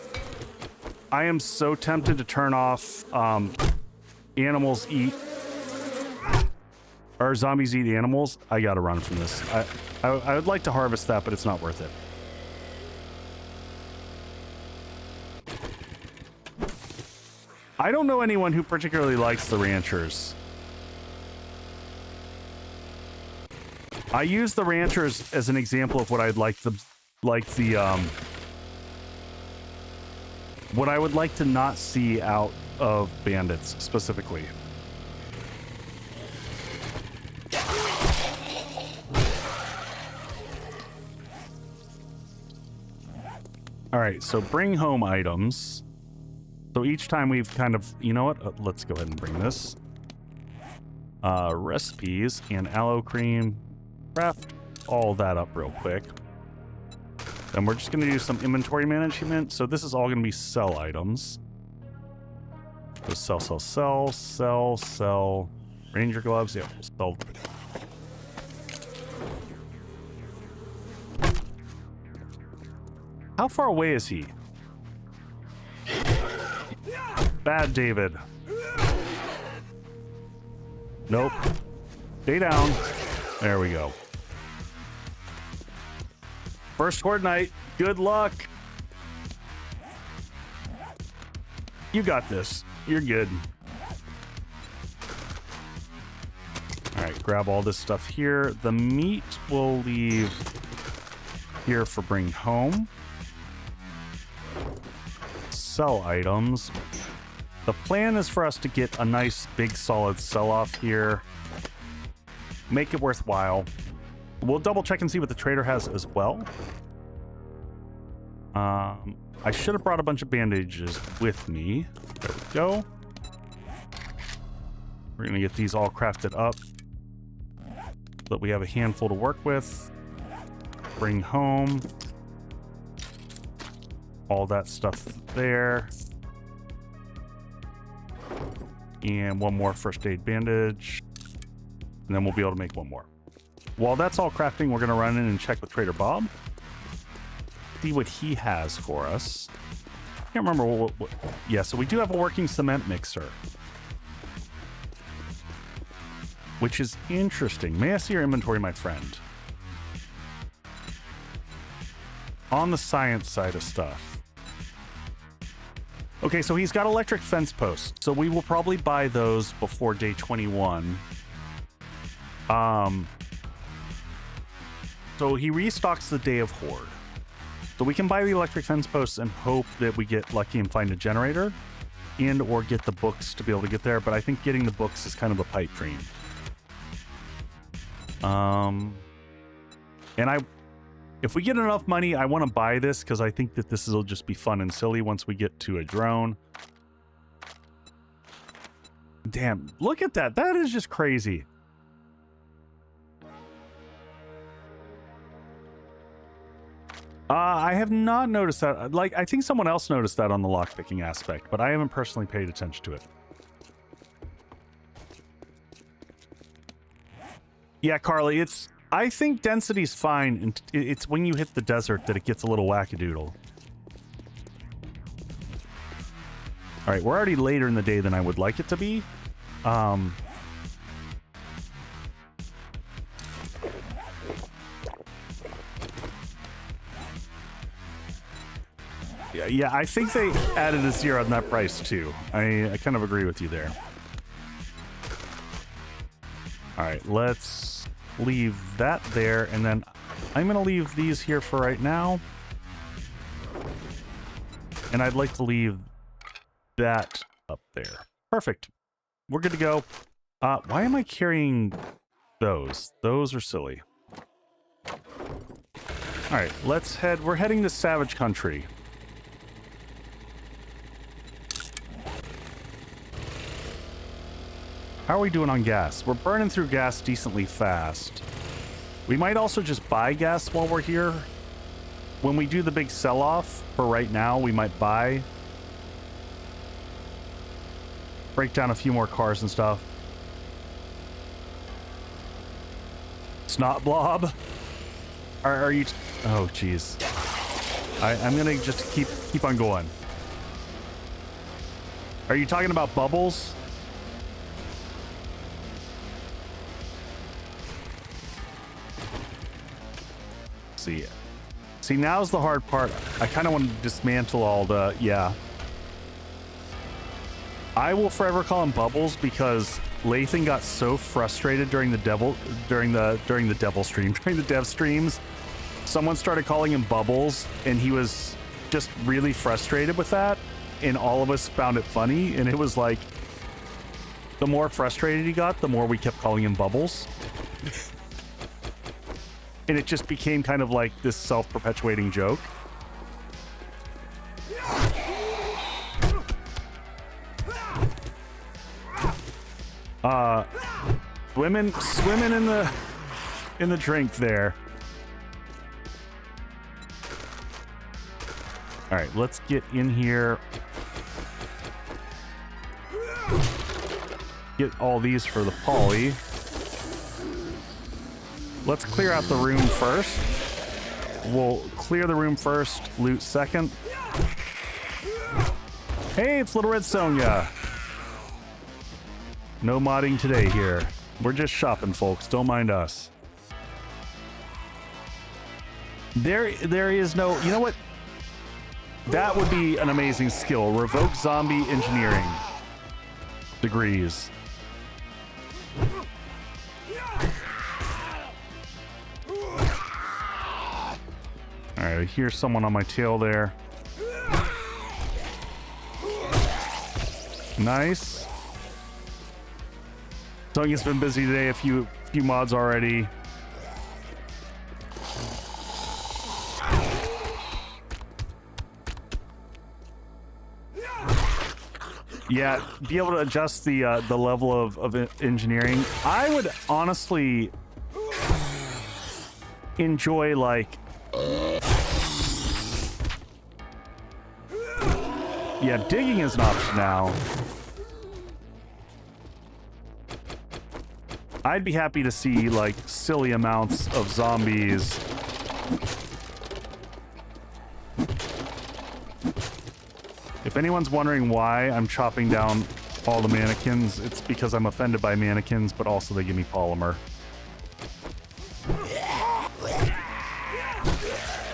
[SPEAKER 1] I am so tempted to turn off animals eat, or zombies eat animals. I gotta run from this. I would like to harvest that, but it's not worth it. I don't know anyone who particularly likes the ranchers. I use the ranchers as an example of what I'd like what I would like to not see out of bandits specifically. All right, so bring home items. So each time we've kind of, you know what? Let's go ahead and bring this. Recipes and aloe cream. Craft all that up real quick. Then we're just going to do some inventory management. So this is all going to be sell items. So sell. Ranger gloves, yeah, we'll sell. How far away is he? Bad David. Nope. Stay down. There we go. First horde night. Good luck. You got this. You're good. All right, grab all this stuff here. The meat we'll leave here for bring home. Sell items. The plan is for us to get a nice big solid sell-off here. Make it worthwhile. We'll double check and see what the trader has as well. I should have brought a bunch of bandages with me. There we go. We're gonna get these all crafted up so that we have a handful to work with. Bring home. All that stuff there. And one more first aid bandage. And then we'll be able to make one more. While that's all crafting, we're gonna run in and check with Trader Bob. See what he has for us. Can't remember what. Yeah, so we do have a working cement mixer, which is interesting. May I see your inventory, my friend? On the science side of stuff. Okay, so he's got electric fence posts, so we will probably buy those before day 21. So he restocks the Day of Horde. So we can buy the electric fence posts and hope that we get lucky and find a generator and or get the books to be able to get there. But I think getting the books is kind of a pipe dream. And if we get enough money, I want to buy this because I think that this will just be fun and silly once we get to a drone. Damn, look at that. That is just crazy. I have not noticed that. Like, I think someone else noticed that on the lockpicking aspect, but I haven't personally paid attention to it. Yeah, Carly, I think density's fine, and it's when you hit the desert that it gets a little wackadoodle. All right, we're already later in the day than I would like it to be. Yeah, I think they added a 0 on that price too. I kind of agree with you there. All right, let's leave that there, and then I'm gonna leave these here for right now. And I'd like to leave that up there. Perfect. We're good to go. Why am I carrying those? Those are silly. All right, let's head. We're heading to Savage Country. How are we doing on gas? We're burning through gas decently fast. We might also just buy gas while we're here. When we do the big sell-off, for right now, we might buy. Break down a few more cars and stuff. Snot blob? Are you... Oh, jeez. I'm gonna just keep on going. Are you talking about bubbles? See, now's the hard part. I kind of want to dismantle all the... Yeah. I will forever call him Bubbles because Lathan got so frustrated during the dev streams. Someone started calling him Bubbles, and he was just really frustrated with that, and all of us found it funny, and it was like, the more frustrated he got, the more we kept calling him Bubbles. And it just became kind of like this self-perpetuating joke. Swimming in the drink there. All right, let's get in here. Get all these for the poly. Let's clear out the room first. We'll clear the room first, loot second. Hey, it's Little Red Sonia. No modding today here. We're just shopping, folks. Don't mind us. There is no... You know what? That would be an amazing skill. Revoke zombie engineering degrees. Alright, I hear someone on my tail there. Nice. Tongue's been busy today, a few mods already. Yeah, be able to adjust the level of engineering. I would honestly enjoy, like... Yeah, digging is an option now. I'd be happy to see, like, silly amounts of zombies. If anyone's wondering why I'm chopping down all the mannequins, it's because I'm offended by mannequins, but also they give me polymer.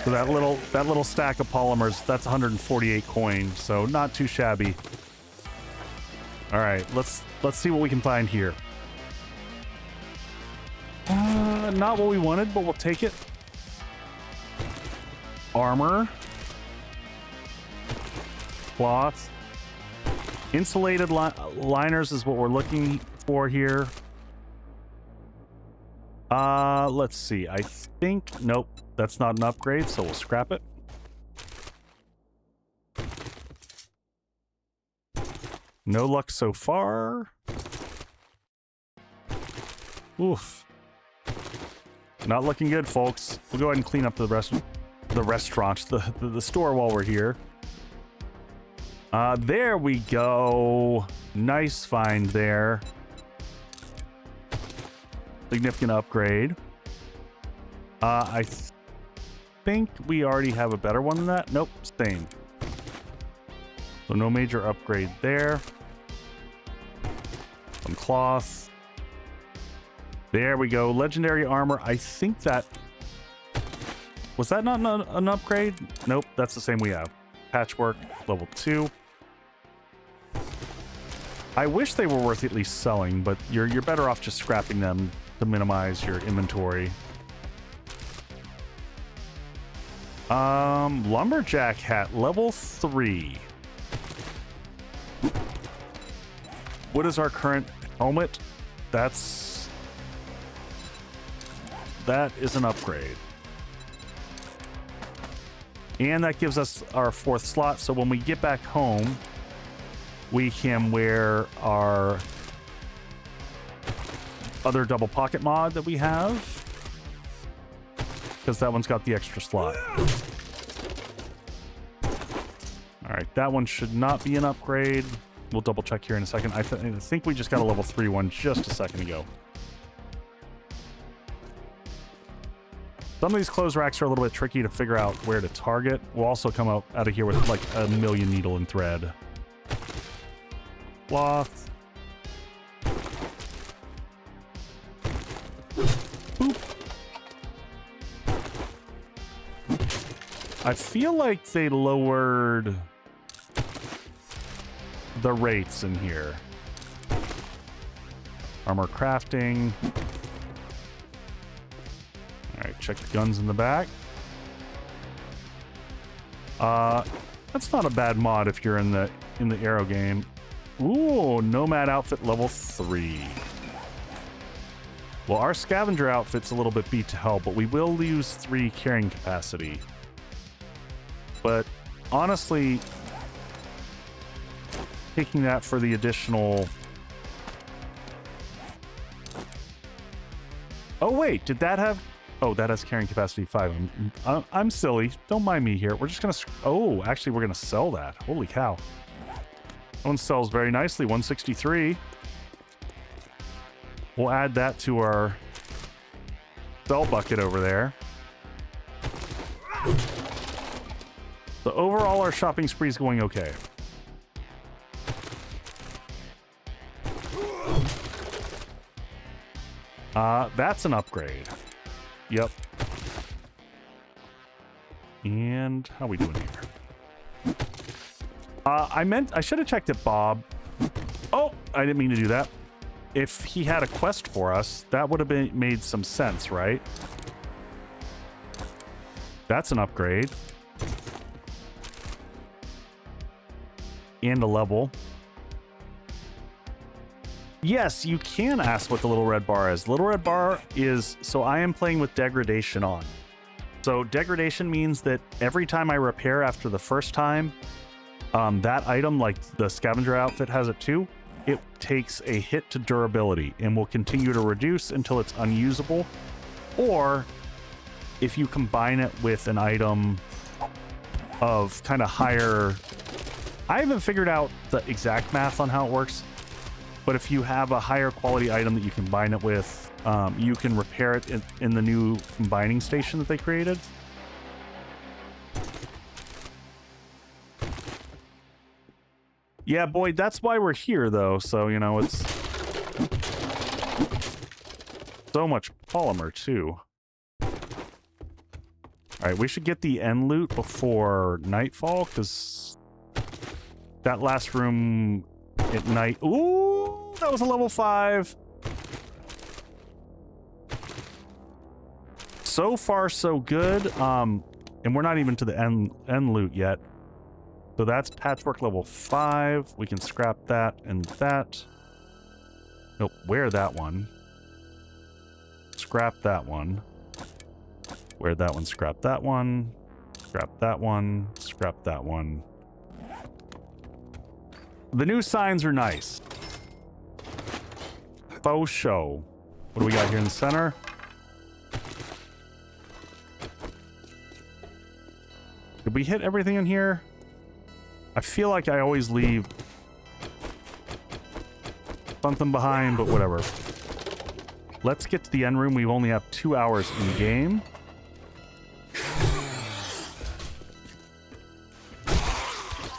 [SPEAKER 1] So that little stack of polymers, that's 148 coins, so not too shabby. All right, let's see what we can find here. Not what we wanted, but we'll take it. Armor. Cloth. Insulated liners is what we're looking for here. Let's see. I think... Nope, that's not an upgrade, so we'll scrap it. No luck so far. Oof. Not looking good, folks. We'll go ahead and clean up the restaurant, the store while we're here. There we go. Nice find there. Significant upgrade. I think we already have a better one than that. Nope, same. So no major upgrade there. Some cloth. There we go. Legendary armor. I think that... Was that not an upgrade? Nope, that's the same we have. Patchwork, level 2. I wish they were worth at least selling, but you're better off just scrapping them to minimize your inventory. Lumberjack hat, level 3. What is our current helmet? That is an upgrade. And that gives us our 4th slot, so when we get back home, we can wear our other double pocket mod that we have, because that one's got the extra slot. Alright, that one should not be an upgrade. We'll double check here in a second. I think we just got a level 3 one just a second ago. Some of these clothes racks are a little bit tricky to figure out where to target. We'll also come out of here with like a million needle and thread. Cloth. Boop. I feel like they lowered the rates in here. Armor crafting. Alright, check the guns in the back. That's not a bad mod if you're in the arrow game. Ooh, Nomad outfit level 3. Well, our scavenger outfit's a little bit beat to hell, but we will lose 3 carrying capacity. But honestly, taking that for the additional... Oh wait, did that have... Oh, that has carrying capacity 5. I'm silly. Don't mind me here. We're just gonna... Oh, actually, we're gonna sell that. Holy cow. That one sells very nicely. 163. We'll add that to our sell bucket over there. So overall, our shopping spree is going okay. That's an upgrade. Yep. And how we doing here? I should have checked it, Bob. Oh, I didn't mean to do that. If he had a quest for us, that would have made some sense, right? That's an upgrade. And a level. Yes, you can ask what the little red bar is. Little red bar is, so I am playing with degradation on. So degradation means that every time I repair after the first time, that item, like the scavenger outfit has it too, it takes a hit to durability and will continue to reduce until it's unusable. Or if you combine it with an item of kind of higher... I haven't figured out the exact math on how it works, but if you have a higher quality item that you combine it with, you can repair it in the new combining station that they created. Yeah, Boyd, that's why we're here, though. So, you know, it's so much polymer, too. All right, we should get the end loot before nightfall, because that last room at night... Ooh, that was a level 5. So far, so good. And we're not even to the end loot yet. So that's patchwork level 5. We can scrap that and that. Nope, wear that one. Scrap that one. Wear that one, scrap that one. Scrap that one, scrap that one. The new signs are nice. Faux show. What do we got here in the center? Did we hit everything in here? I feel like I always leave something behind, but whatever. Let's get to the end room. We only have 2 hours in game.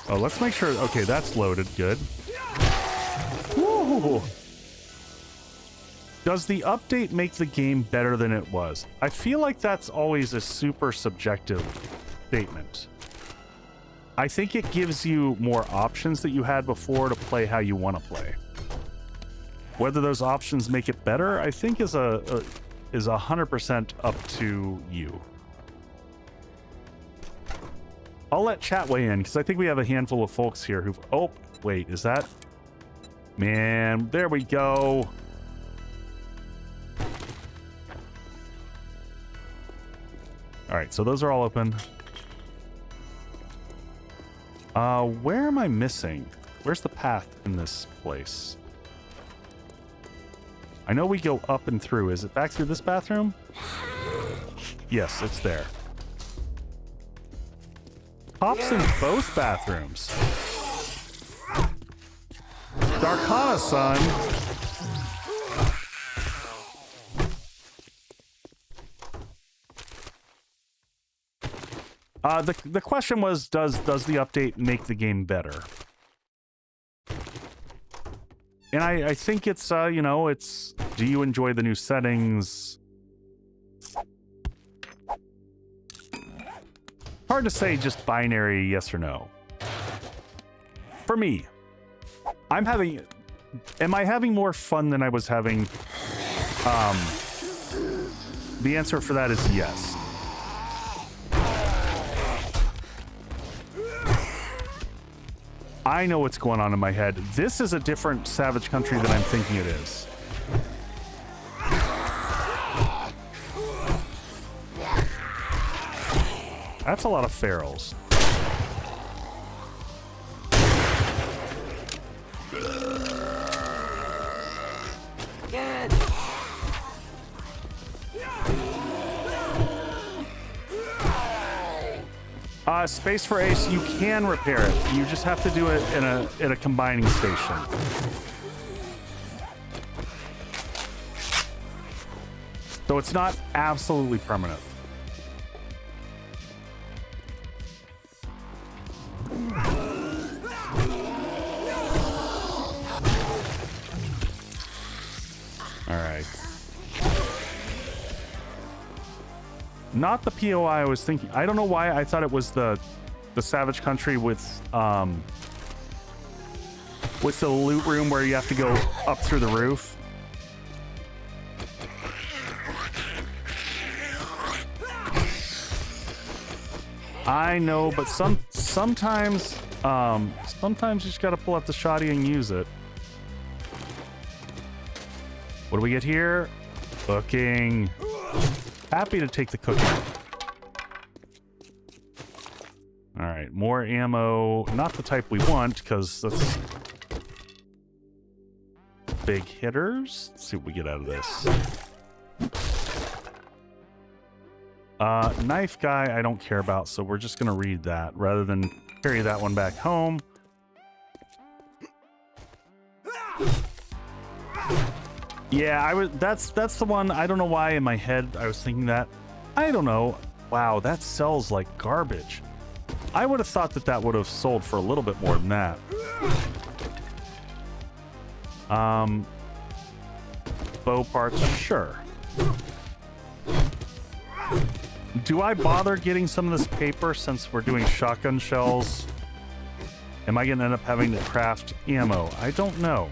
[SPEAKER 1] Oh, let's make sure. Okay, that's loaded. Good. Woo! Does the update make the game better than it was? I feel like that's always a super subjective statement. I think it gives you more options that you had before to play how you want to play. Whether those options make it better, I think is 100% up to you. I'll let chat weigh in, because I think we have a handful of folks here who've... Oh, wait, is that... Man, there we go. Alright, so those are all open. Where am I missing? Where's the path in this place? I know we go up and through. Is it back through this bathroom? Yes, it's there. Cops in both bathrooms. Darkana, son. The question was, does the update make the game better? And I think it's, you know, it's, do you enjoy the new settings? Hard to say just binary yes or no. For me, am I having more fun than I was having? The answer for that is yes. I know what's going on in my head. This is a different Savage Country than I'm thinking it is. That's a lot of ferals. Space for Ace, you can repair it. You just have to do it in a combining station. So it's not absolutely permanent. All right. Not the POI I was thinking. I don't know why I thought it was the Savage Country with the loot room where you have to go up through the roof. I know, but sometimes you just gotta pull out the shotty and use it. What do we get here? Cooking. Happy to take the cooking. All right, more ammo. Not the type we want, because that's big hitters. Let's see what we get out of this. Knife guy I don't care about, so we're just gonna read that rather than carry that one back home. Yeah, that's the one. I don't know why in my head I was thinking that. I don't know. Wow, that sells like garbage. I would have thought that would have sold for a little bit more than that. Bow parts, sure. Do I bother getting some of this paper since we're doing shotgun shells? Am I going to end up having to craft ammo? I don't know.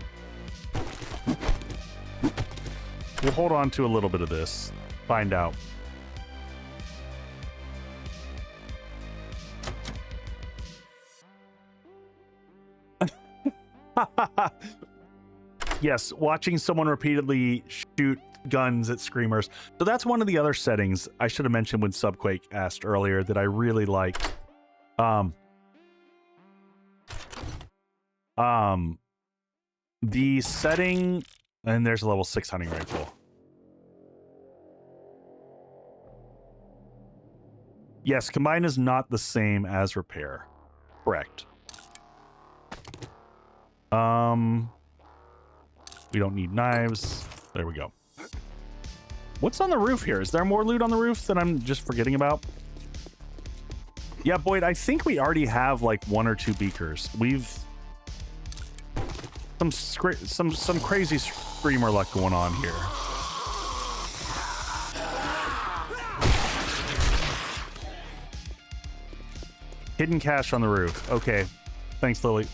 [SPEAKER 1] We'll hold on to a little bit of this. Find out. Yes, watching someone repeatedly shoot guns at screamers. So that's one of the other settings I should have mentioned when Subquake asked earlier that I really liked. The setting, and there's a level 6 hunting rifle. Yes, combine is not the same as repair. Correct. We don't need knives. There we go. What's on the roof here? Is there more loot on the roof that I'm just forgetting about? Yeah, Boyd, I think we already have like 1 or 2 beakers. We've some crazy screamer luck going on here. Hidden cache on the roof. Okay. Thanks, Lily.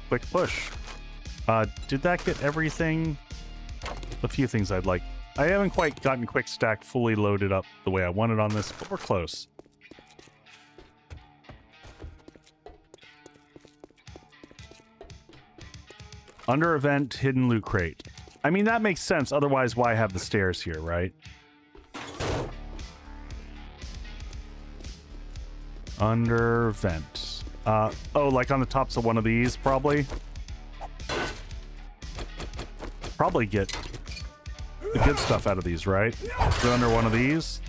[SPEAKER 1] Quick push. Did that get everything? A few things I'd like. I haven't quite gotten quick stack fully loaded up the way I wanted on this, but we're close. Under event, hidden loot crate. I mean, that makes sense. Otherwise, why have the stairs here, right? Under vent. Oh, like on the tops of one of these, probably. Probably get the good stuff out of these, right? Is it under one of these?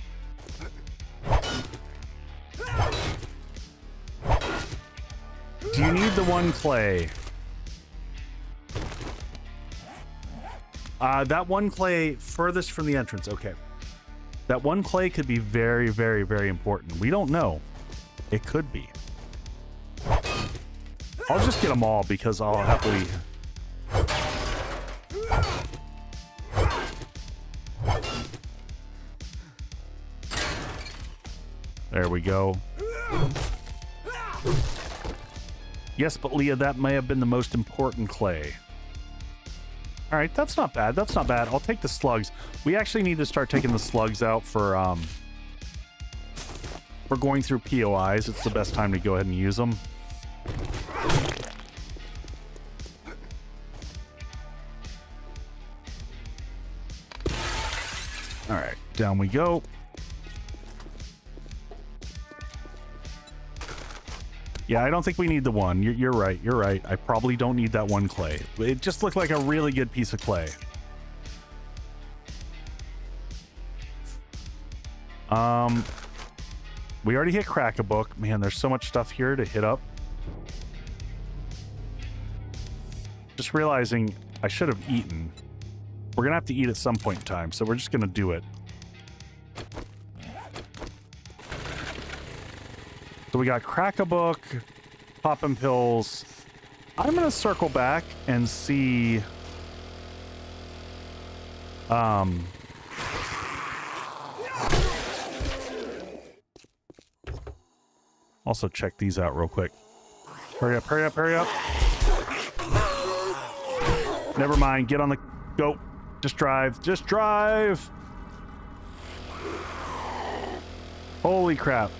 [SPEAKER 1] Do you need the 1 clay? That 1 clay furthest from the entrance. Okay. That 1 clay could be very, very, very important. We don't know. It could be. I'll just get them all because I'll happily... There we go. Yes, but Leah, that may have been the most important clay. All right, that's not bad. That's not bad. I'll take the slugs. We actually need to start taking the slugs out for going through POIs. It's the best time to go ahead and use them. All right, down we go. Yeah, I don't think we need the 1. You're right. You're right. I probably don't need that 1 clay. It just looked like a really good piece of clay. We already hit Crack-a-Book. Man, there's so much stuff here to hit up. Just realizing I should have eaten. We're gonna have to eat at some point in time, so we're just gonna do it. So we got Crack-a-Book, poppin' pills. I'm gonna circle back and see Also check these out real quick. Hurry up, hurry up, hurry up. Never mind, get on the... Go. Just drive. Just drive. Holy crap.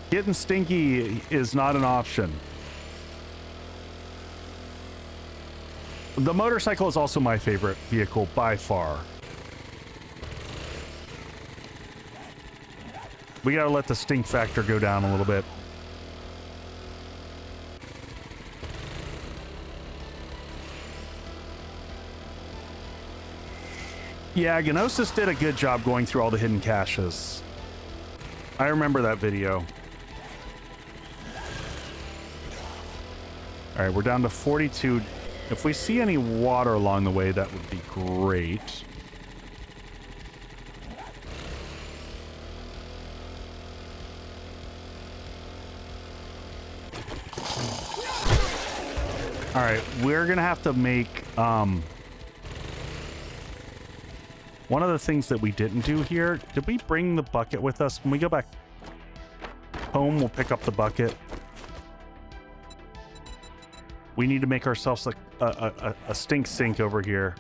[SPEAKER 1] Getting stinky is not an option. The motorcycle is also my favorite vehicle by far. We gotta let the stink factor go down a little bit. Yeah, Gnosis did a good job going through all the hidden caches. I remember that video. All right, we're down to 42. If we see any water along the way, that would be great. All right, we're gonna have to make one of the things that we didn't do here. Did we bring the bucket with us? When we go back home, we'll pick up the bucket. We need to make ourselves a stink sink over here.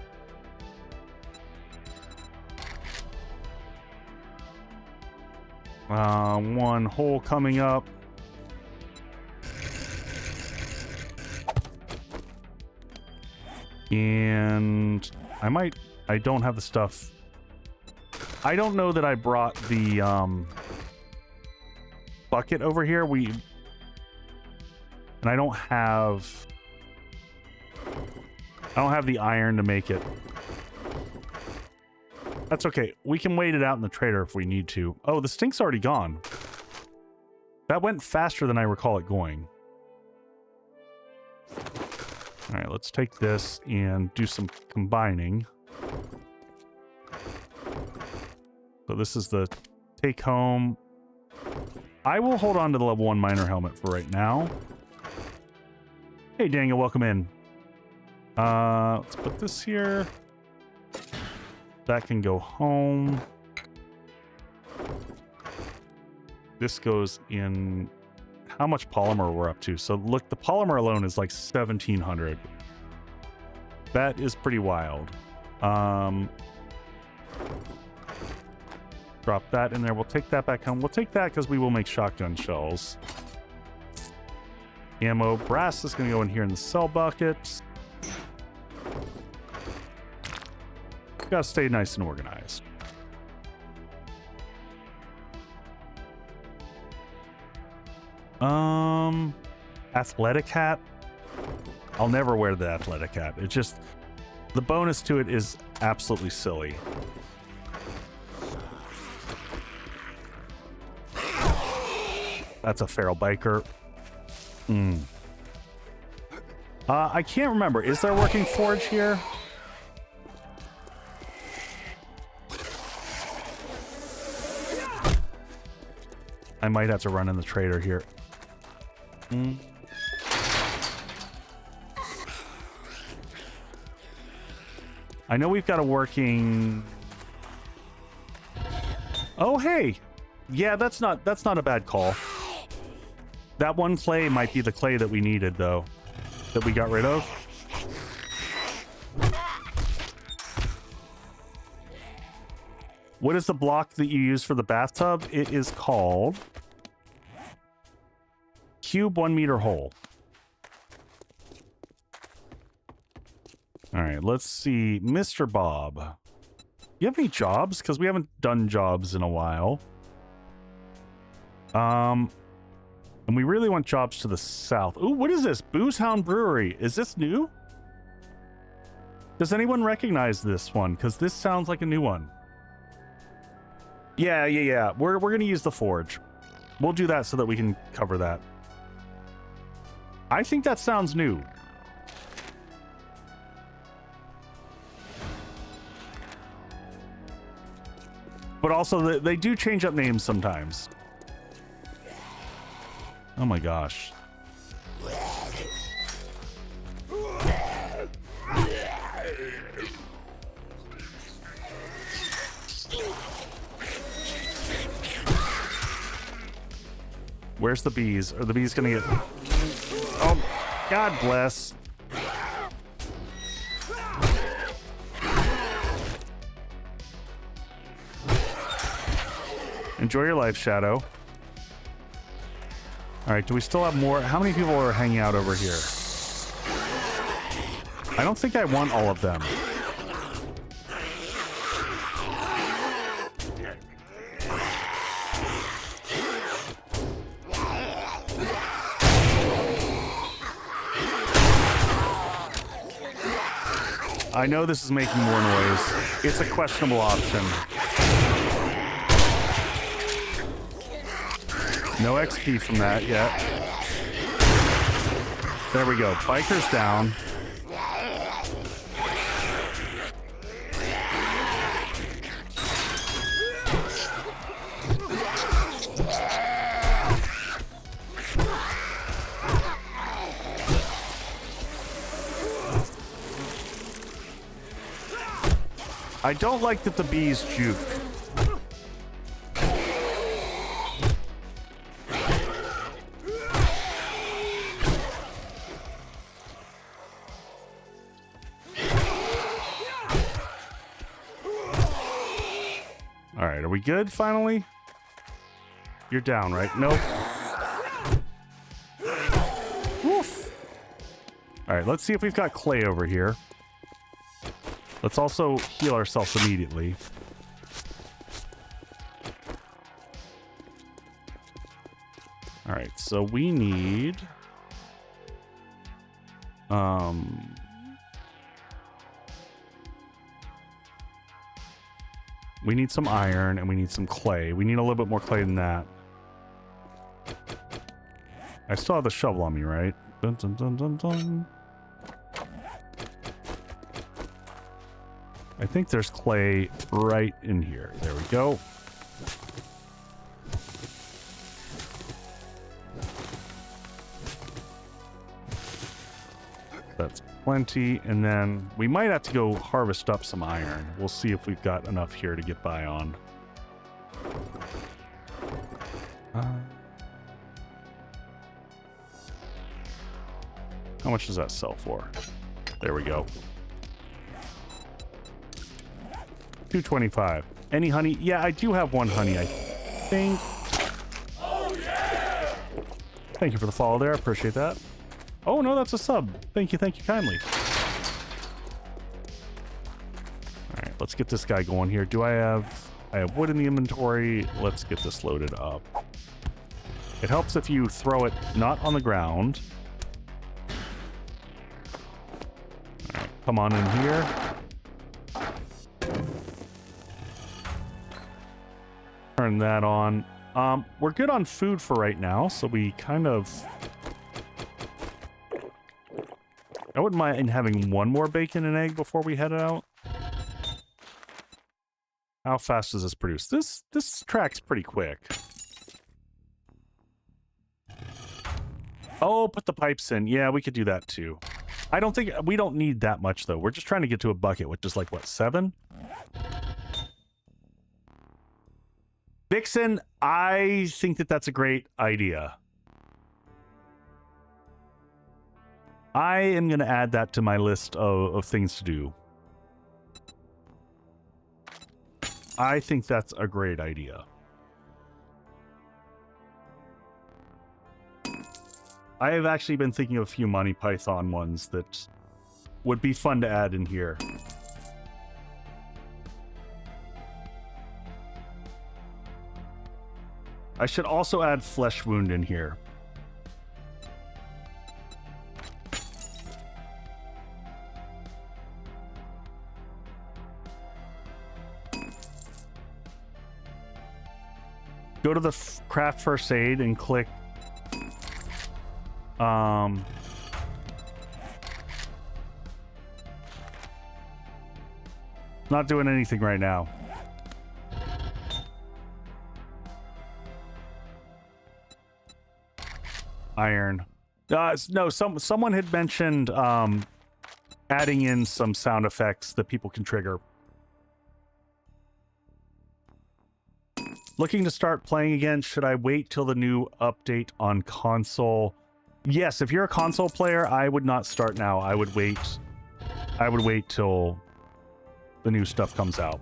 [SPEAKER 1] One hole coming up. And I don't have the stuff. I don't know that I brought the bucket over here. And I don't have the iron to make it. That's okay. We can wait it out in the trader if we need to. Oh, the stink's already gone. That went faster than I recall it going. All right, let's take this and do some combining. So this is the take home. I will hold on to the level 1 miner helmet for right now. Hey, Daniel, welcome in. Let's put this here. That can go home. This goes in... How much polymer we're up to? So look, the polymer alone is like 1,700. That is pretty wild. Drop that in there. We'll take that back home. We'll take that because we will make shotgun shells. Ammo. Brass is going to go in here in the cell buckets. Gotta stay nice and organized. Athletic hat. I'll never wear the athletic hat. It just, the bonus to it is absolutely silly. That's a feral biker. I can't remember. Is there a working forge here? I might have to run in the trader here. I know we've got a working... Oh, hey! Yeah, that's not a bad call. That one clay might be the clay that we needed, though. That we got rid of. What is the block that you use for the bathtub? It is called... Cube 1 meter hole. All right, let's see. Mr. Bob. You have any jobs? Because we haven't done jobs in a while. And we really want jobs to the south. Ooh, what is this? Booze Hound Brewery. Is this new? Does anyone recognize this one? Because this sounds like a new one. Yeah. We're going to use the forge. We'll do that so that we can cover that. I think that sounds new. But also, they do change up names sometimes. Oh my gosh. Where's the bees? Are the bees gonna get... Oh, God bless. Enjoy your life, Shadow. All right, do we still have more? How many people are hanging out over here? I don't think I want all of them. I know this is making more noise. It's a questionable option. No XP from that yet. There we go. Biker's down. I don't like that the bees juke. All right, are we good finally? You're down, right? Nope. Woof. All right, let's see if we've got clay over here. Let's also heal ourselves immediately. All right, so we need... we need some iron and we need some clay. We need a little bit more clay than that. I still have the shovel on me, right? Dun, dun, dun, dun, dun. I think there's clay right in here. There we go. That's plenty. And then we might have to go harvest up some iron. We'll see if we've got enough here to get by on. How much does that sell for? There we go. 225. Any honey? Yeah, I do have one honey, I think. Oh, yeah! Thank you for the follow there. I appreciate that. Oh, no, that's a sub. Thank you kindly. All right, let's get this guy going here. I have wood in the inventory. Let's get this loaded up. It helps if you throw it not on the ground. All right, come on in here. Turn that on. We're good on food for right now, so we kind of... I wouldn't mind having one more bacon and egg before we head out. How fast does this produce? This track's pretty quick. Oh, put the pipes in. Yeah, we could do that too. I don't think... we don't need that much, though. We're just trying to get to a bucket, which is like, what, 7? Vixen, I think that that's a great idea. I am going to add that to my list of things to do. I think that's a great idea. I have actually been thinking of a few Monty Python ones that would be fun to add in here. I should also add flesh wound in here. Go to the craft first aid and click not doing anything right now. Iron. No, someone had mentioned adding in some sound effects that people can trigger. Looking to start playing again. Should I wait till the new update on console? Yes, if you're a console player, I would not start now. I would wait. I would wait till the new stuff comes out.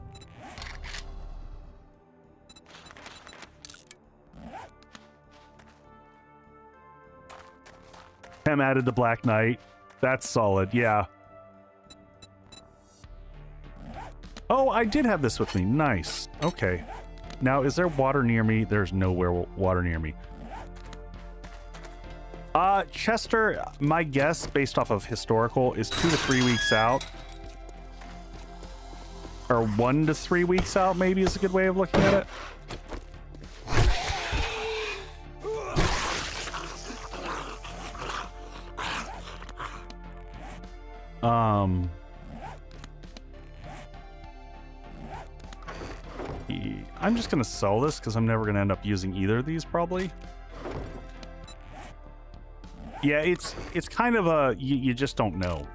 [SPEAKER 1] Pam added the Black Knight. That's solid, yeah. Oh, I did have this with me. Nice. Okay. Now, is there water near me? There's nowhere water near me. Chester, my guess, based off of historical, is 2 to 3 weeks out. Or 1 to 3 weeks out, maybe, is a good way of looking at it. I'm just gonna sell this because I'm never gonna end up using either of these, probably. Yeah, it's kind of a you just don't know.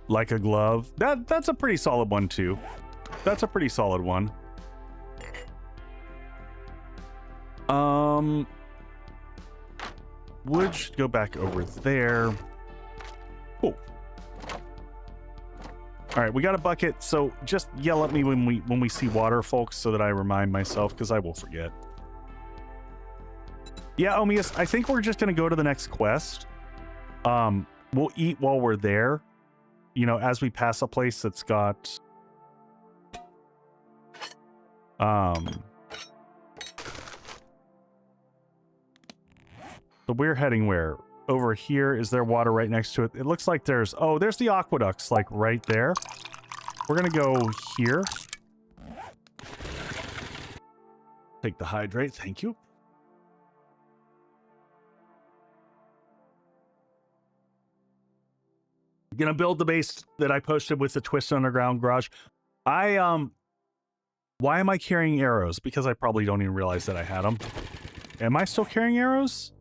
[SPEAKER 1] Like a glove. That's a pretty solid one too. That's a pretty solid one. Wood should go back over there. Cool. All right, we got a bucket, so just yell at me when we see water, folks, so that I remind myself, because I will forget. Yeah, Omius, I think we're just gonna go to the next quest. We'll eat while we're there. You know, as we pass a place that's got so we're heading where? Over here. Is there water right next to it? It looks like there's... Oh, there's the aqueducts, like, right there. We're gonna go here. Take the hydrate. Thank you. Gonna build the base that I posted with the Twist Underground Garage. Why am I carrying arrows? Because I probably don't even realize that I had them. Am I still carrying arrows?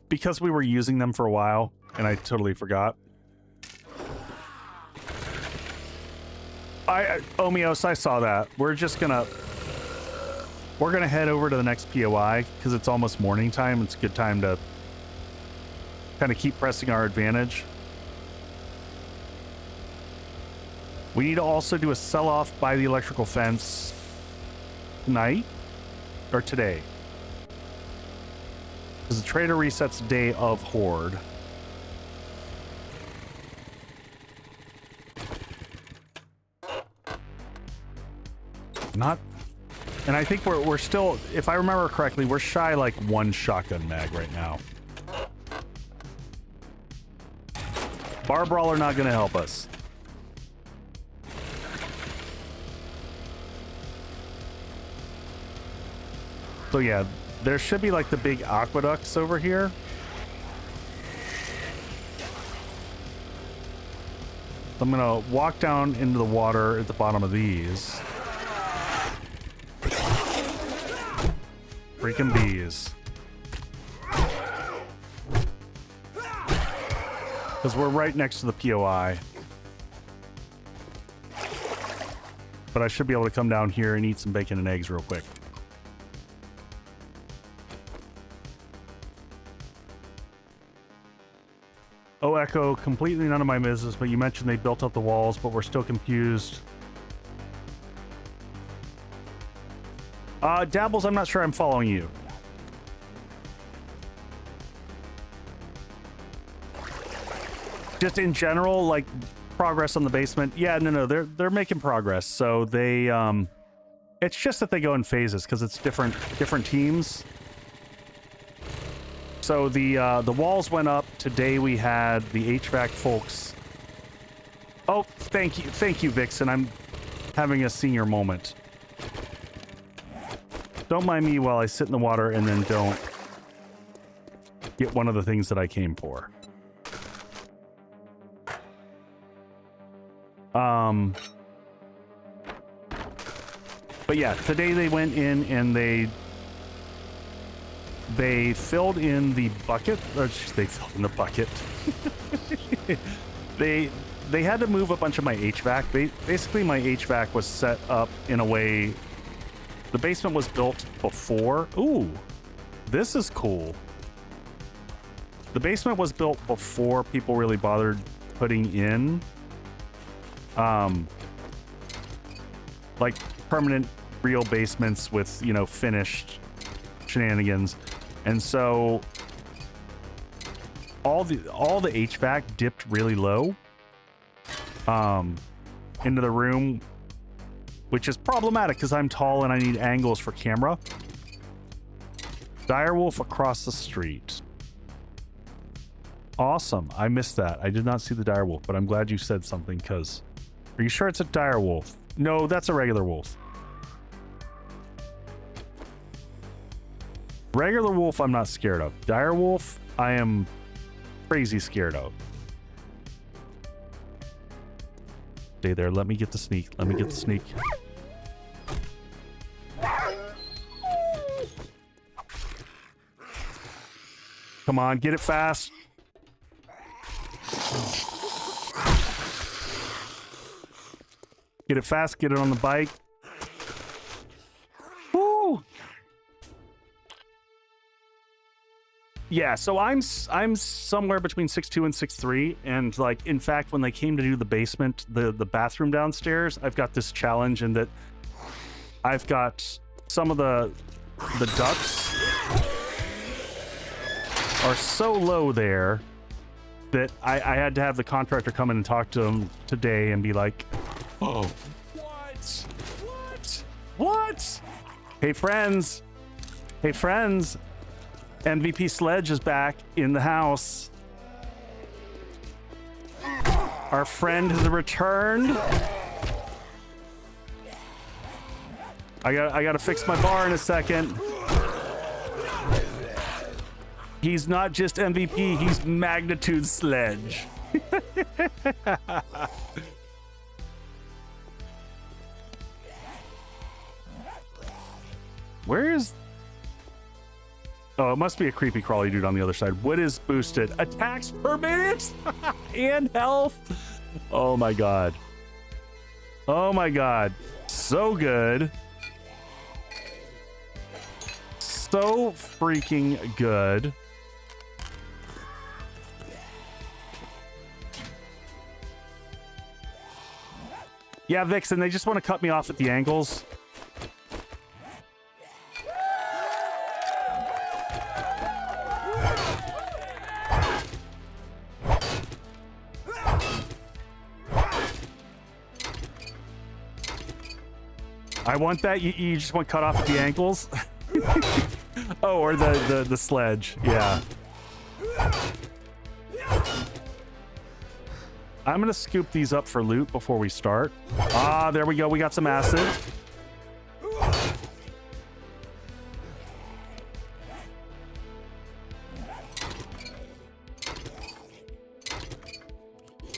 [SPEAKER 1] Because we were using them for a while, and I totally forgot. Omios, I saw that. We're gonna head over to the next POI, because it's almost morning time. It's a good time to kind of keep pressing our advantage. We need to also do a sell-off by the electrical fence tonight, or today. Because the trader resets day of Horde. Not... And I think we're still, if I remember correctly, we're shy like 1 shotgun mag right now. Bar Brawler not going to help us. So yeah, there should be like the big aqueducts over here. I'm gonna walk down into the water at the bottom of these. Freaking bees. Because we're right next to the POI. But I should be able to come down here and eat some bacon and eggs real quick. Oh, Echo, completely none of my business, but you mentioned they built up the walls, but we're still confused. Dabbles, I'm not sure I'm following you. Just in general, like, progress on the basement. Yeah, no, they're making progress. So they, it's just that they go in phases, because it's different teams. So the walls went up. Today we had the HVAC folks. Oh, thank you, Vixen. I'm having a senior moment. Don't mind me while I sit in the water and then don't get one of the things that I came for. But yeah, today they went in and they filled in the bucket, or they filled in the bucket. they had to move a bunch of my HVAC. Basically, my HVAC was set up in a way. The basement was built before. Ooh, this is cool. The basement was built before people really bothered putting in, like permanent real basements with, you know, finished shenanigans. And so all the HVAC dipped really low into the room, which is problematic because I'm tall and I need angles for camera. Direwolf across the street. Awesome. I missed that. I did not see the direwolf, but I'm glad you said something, because are you sure it's a direwolf? No, that's a regular wolf. Regular wolf I'm not scared of. Direwolf I am crazy scared of. Stay there. Let me get the sneak. Let me get the sneak. Come on, get it fast. Get it fast, get it on the bike. Woo! Yeah, so I'm somewhere between 6'2" and 6'3", and like, in fact, when they came to do the basement, the bathroom downstairs, I've got this challenge in that I've got some of the ducts are so low there that I had to have the contractor come in and talk to them today and be like, oh, what? Hey friends, MVP Sledge is back in the house. Our friend has returned. I gotta fix my bar in a second. He's not just MVP, he's Magnitude Sledge. Where is... Oh, it must be a creepy crawly dude on the other side. What is boosted? Attacks per minute and health. Oh my god. Oh my god. So good. So freaking good. Yeah, Vixen, they just want to cut me off at the ankles. I want that. You just want cut off at the ankles. Oh, or the sledge. Yeah. I'm gonna scoop these up for loot before we start. Ah, there we go. We got some acid.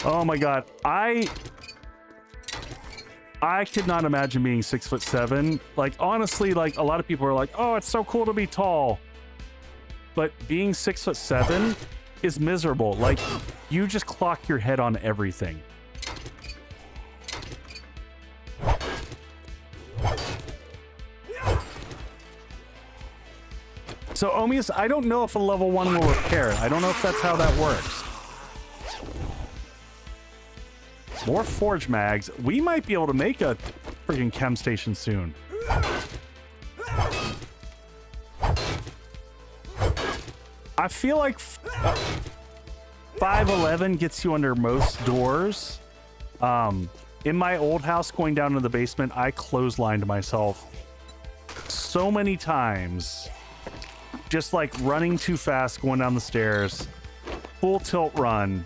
[SPEAKER 1] Oh my god. I could not imagine being 6'7". Like, honestly, like, a lot of people are like, oh, it's so cool to be tall. But being 6'7" is miserable. Like, you just clock your head on everything. So, Omius, I don't know if a level 1 will repair it. I don't know if that's how that works. More forge mags. We might be able to make a freaking chem station soon. I feel like 511 gets you under most doors. In my old house, going down to the basement, I clotheslined myself so many times. Just like running too fast, going down the stairs. Full tilt run.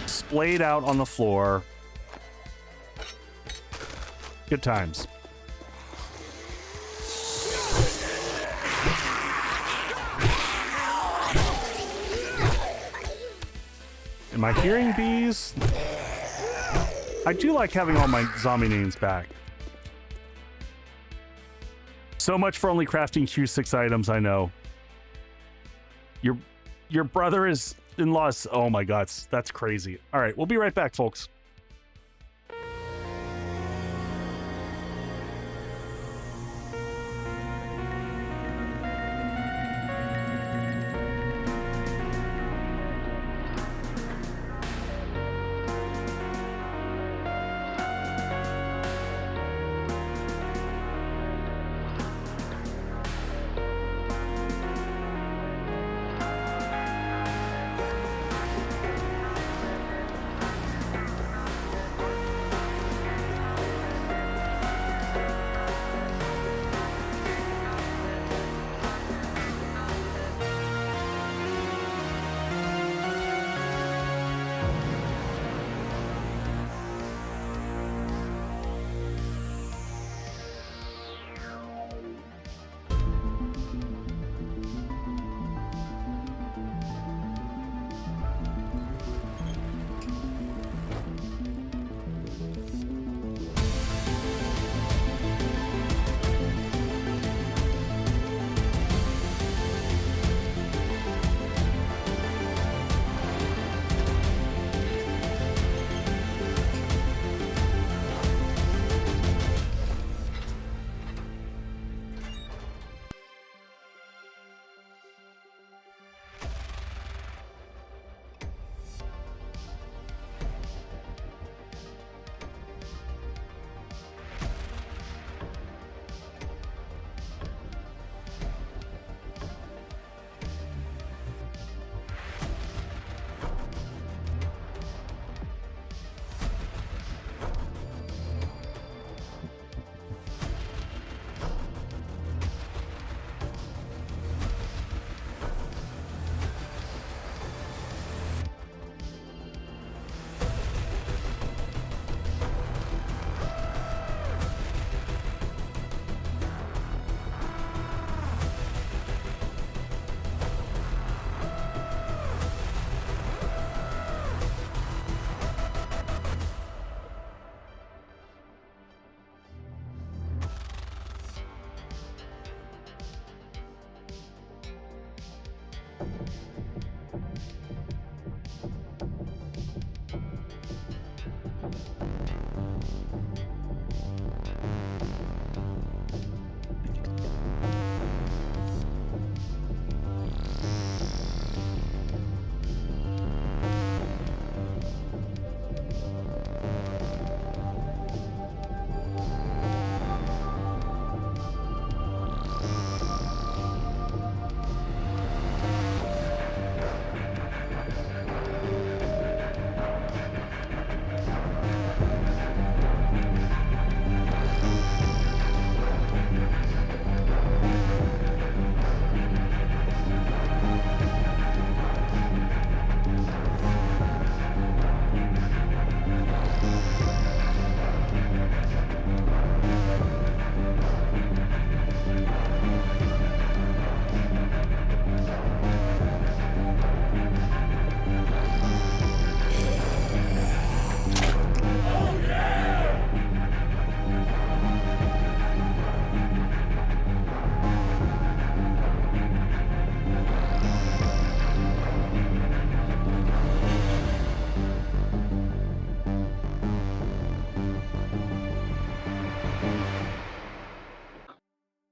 [SPEAKER 1] Splayed out on the floor. Good times. Am I hearing bees? I do like having all my zombie names back. So much for only crafting Q6 items, I know. Your brother is in-laws. Oh my God, that's crazy. All right, we'll be right back, folks.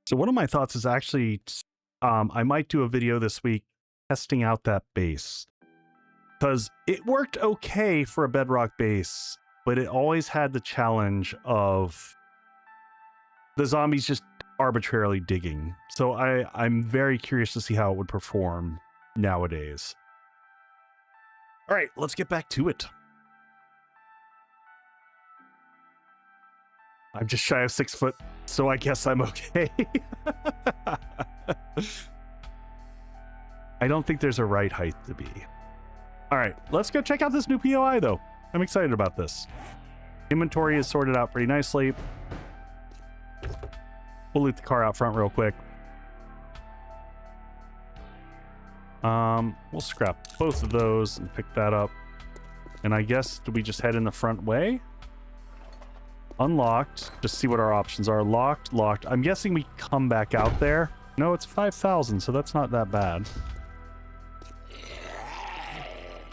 [SPEAKER 1] So one of my thoughts is actually, I might do a video this week testing out that base, because it worked okay for a bedrock base, but it always had the challenge of the zombies just arbitrarily digging. So I'm very curious to see how it would perform nowadays. All right, let's get back to it. I'm just shy of 6 foot, so I guess I'm okay. I don't think there's a right height to be. All right, let's go check out this new POI, though. I'm excited about this. Inventory is sorted out pretty nicely. We'll loot the car out front real quick. We'll scrap both of those and pick that up. And I guess, do we just head in the front way? Unlocked. Just see what our options are. Locked, locked. I'm guessing we come back out there. No, it's 5,000, so that's not that bad.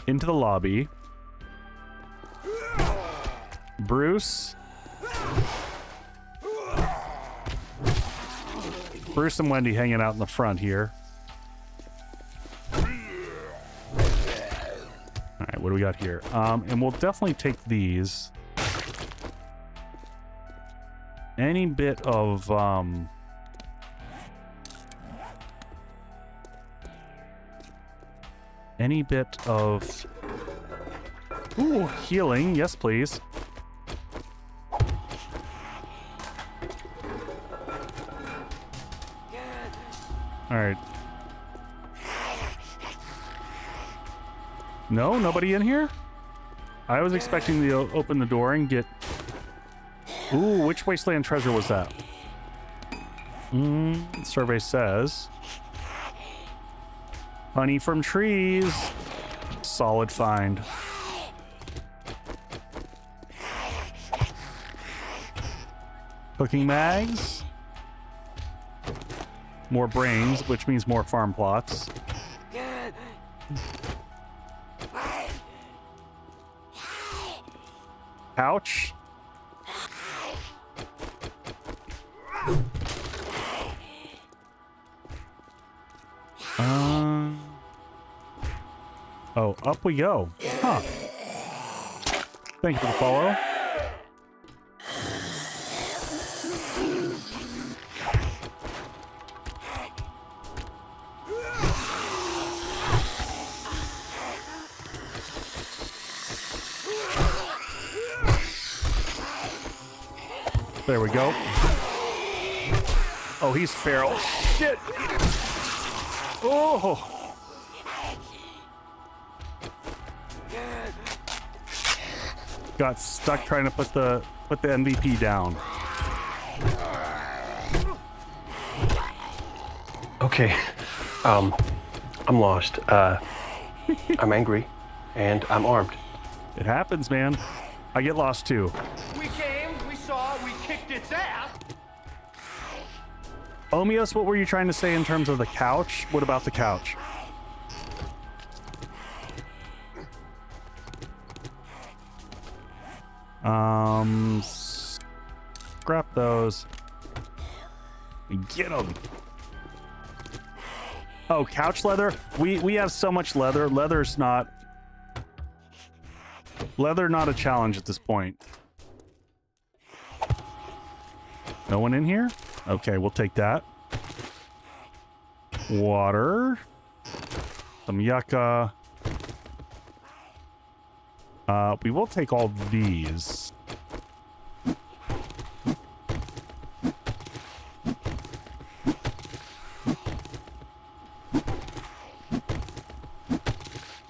[SPEAKER 1] into the lobby. Bruce. Bruce and Wendy hanging out in the front here. Alright, what do we got here? And we'll definitely take these. Any bit of, any bit of... Ooh, healing. Yes, please. Alright. No? Nobody in here? I was expecting to open the door and get... Ooh, which wasteland treasure was that? Survey says... Honey from trees. Solid find. Cooking mags. More brains, which means more farm plots. Couch. Oh, up we go. Huh. Thank you for the follow. There we go. Oh, he's feral. Shit! Oh! Got stuck trying to put the MVP down.
[SPEAKER 4] Okay. I'm lost. I'm angry, and I'm armed.
[SPEAKER 1] It happens, man. I get lost too.
[SPEAKER 2] We came, we saw, we kicked its ass.
[SPEAKER 1] Omios, what were you trying to say in terms of the couch? What about the couch? Scrap those. Get them. Oh, couch leather? We have so much leather. Leather not a challenge at this point. No one in here? Okay, we'll take that. Water. Some yucca. We will take all these.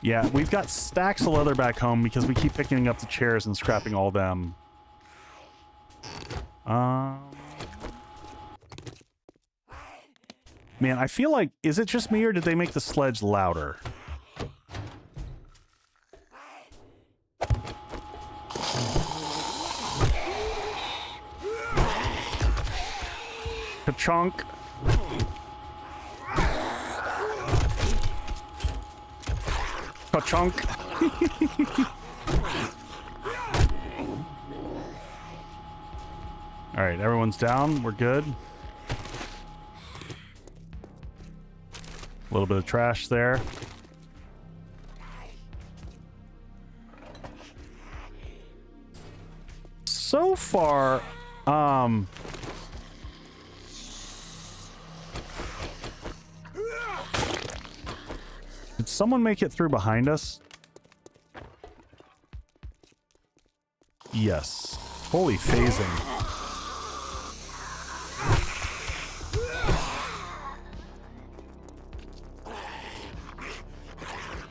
[SPEAKER 1] Yeah, we've got stacks of leather back home because we keep picking up the chairs and scrapping all them. Man, I feel like, is it just me or did they make the sledge louder? Ka-chunk. Ka-chunk. All right, everyone's down. We're good. A little bit of trash there. So far, did someone make it through behind us? Yes. Holy phasing.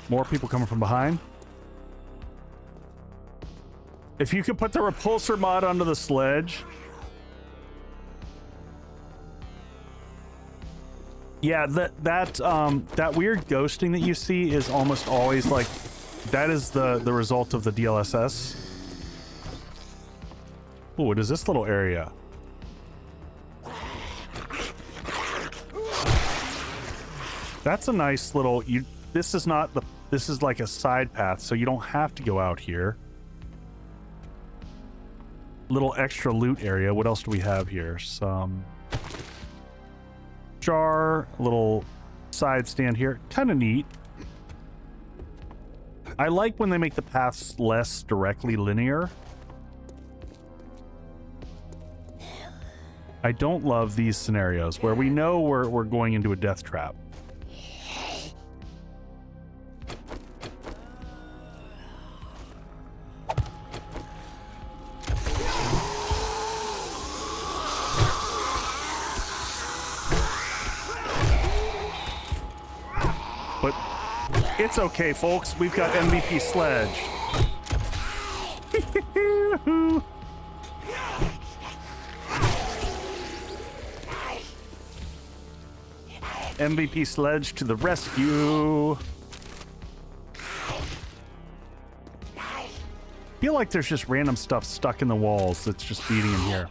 [SPEAKER 1] More people coming from behind. If you could put the repulsor mod onto the sledge. Yeah, that weird ghosting that you see is almost always like, that is the result of the DLSS. Oh, what is this little area? That's a nice little, this is not This is like a side path, so you don't have to go out here. Little extra loot area. What else do we have here? Some jar, a little side stand here. Kind of neat. I like when they make the paths less directly linear. I don't love these scenarios where we know we're going into a death trap. But it's okay, folks. We've got MVP Sledge. MVP Sledge to the rescue. Feel like there's just random stuff stuck in the walls that's just beating in here.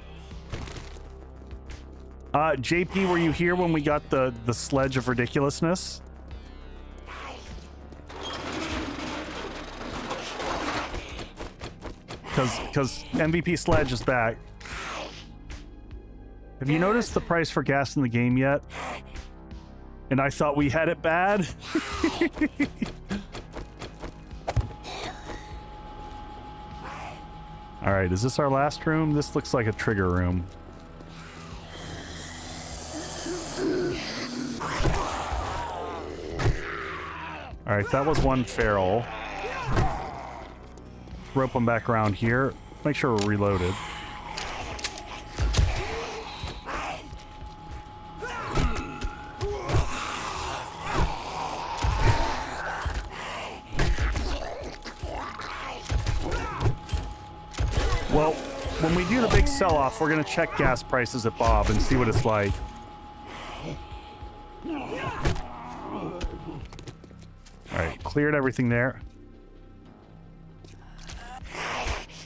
[SPEAKER 1] JP, were you here when we got the sledge of ridiculousness? Because MVP Sledge is back. Have you noticed the price for gas in the game yet? And I thought we had it bad. All right, is this our last room? This looks like a trigger room. All right, that was one feral. Rope them back around here. Make sure we're reloaded. Well, when we do the big sell-off, we're going to check gas prices at Bob and see what it's like. All right, cleared everything there.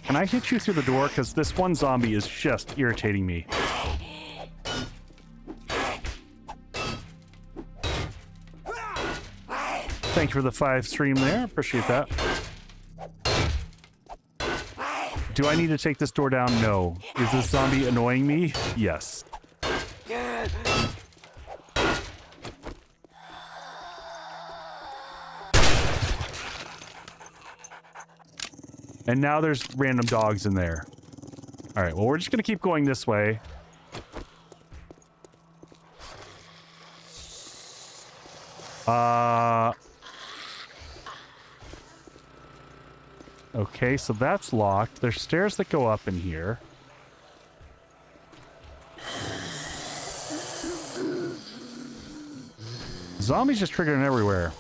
[SPEAKER 1] Can I hit you through the door? Because this one zombie is just irritating me. Thank you for the 5 stream there. Appreciate that. Do I need to take this door down? No. Is this zombie annoying me? Yes. And now there's random dogs in there. All right, well, we're just going to keep going this way. Okay, so that's locked. There's stairs that go up in here. Zombies just triggering everywhere.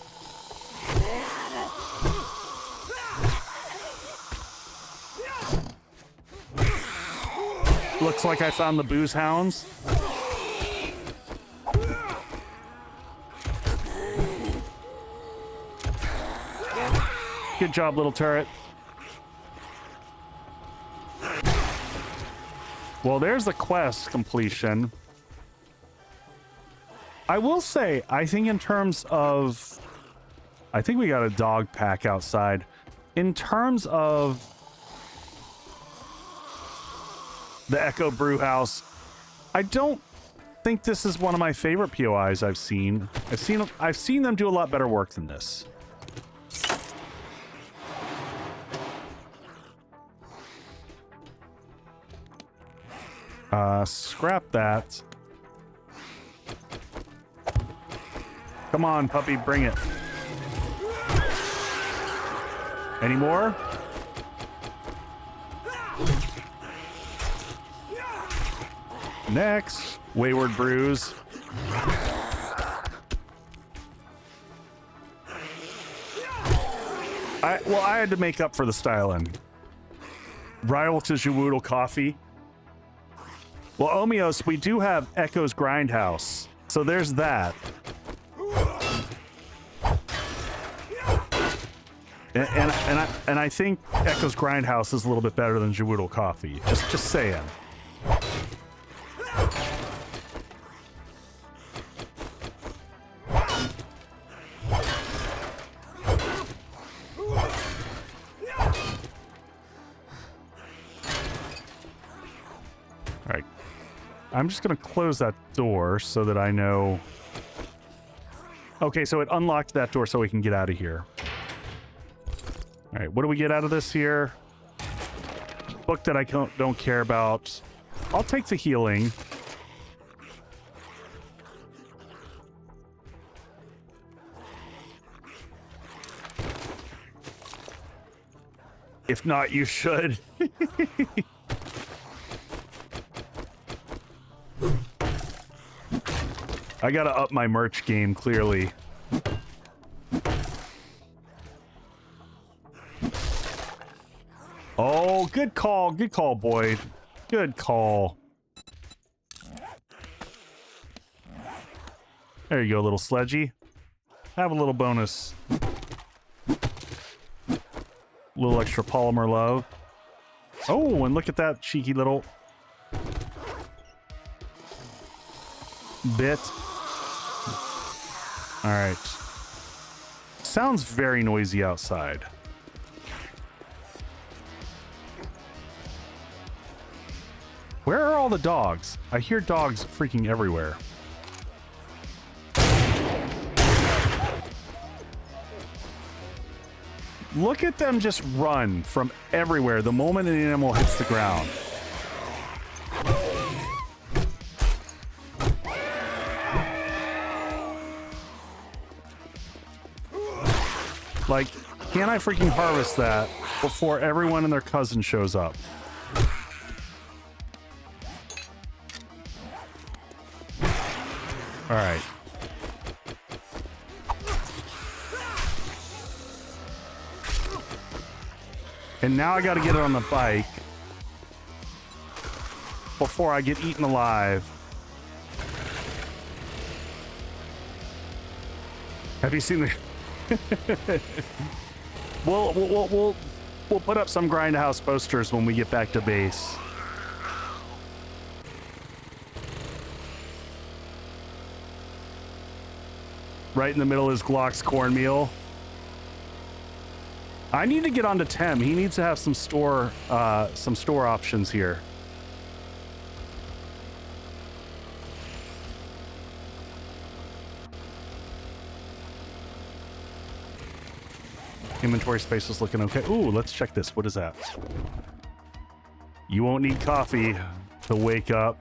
[SPEAKER 1] Looks like I found the booze hounds. Good job, little turret. Well, there's the quest completion. I will say, I think in terms of... I think we got a dog pack outside. In terms of the Echo Brew House, I don't think this is one of my favorite POIs I've seen. I've seen them do a lot better work than this. Scrap that. Come on, puppy, bring it. Any more? Next, Wayward Brews. I had to make up for the styling. Rival to Jawoodle Coffee. Well, Omios, we do have Echo's Grindhouse, so there's that. And I think Echo's Grindhouse is a little bit better than Jawoodle Coffee. Just saying. I'm just going to close that door so that I know... Okay, so it unlocked that door so we can get out of here. All right, what do we get out of this here? Book that I don't care about. I'll take the healing. If not, you should. I gotta up my merch game, clearly. Oh, good call, Boyd. Good call. There you go, little sledgy. Have a little bonus. Little extra polymer love. Oh, and look at that cheeky little bit. All right. Sounds very noisy outside. Where are all the dogs? I hear dogs freaking everywhere. Look at them just run from everywhere the moment an animal hits the ground. Like, can I freaking harvest that before everyone and their cousin shows up? All right. And now I got to get it on the bike before I get eaten alive. Have you seen the... We'll put up some Grindhouse posters when we get back to base. Right in the middle is Glock's cornmeal. I need to get onto Tem. He needs to have some store options here. Inventory space is looking okay. Ooh, let's check this. What is that? You won't need coffee to wake up.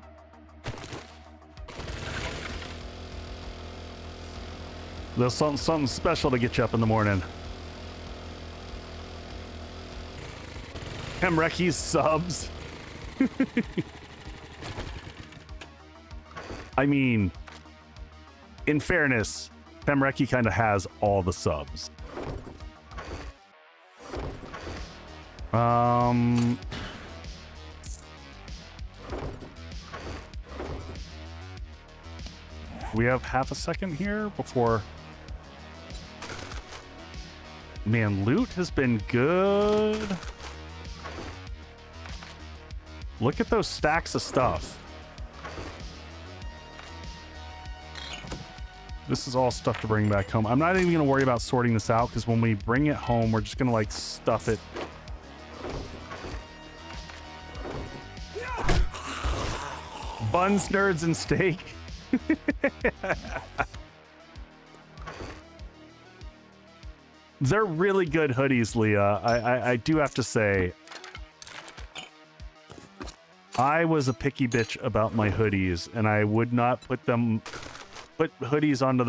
[SPEAKER 1] There's something special to get you up in the morning. Hemreki's subs. I mean, in fairness, Hemreki kind of has all the subs. We have half a second here before... Man, loot has been good. Look at those stacks of stuff. This is all stuff to bring back home. I'm not even going to worry about sorting this out because when we bring it home, we're just going to like stuff it. Buns, nerds, and steak. They're really good hoodies, Leah. I do have to say, I was a picky bitch about my hoodies, and I would not put hoodies onto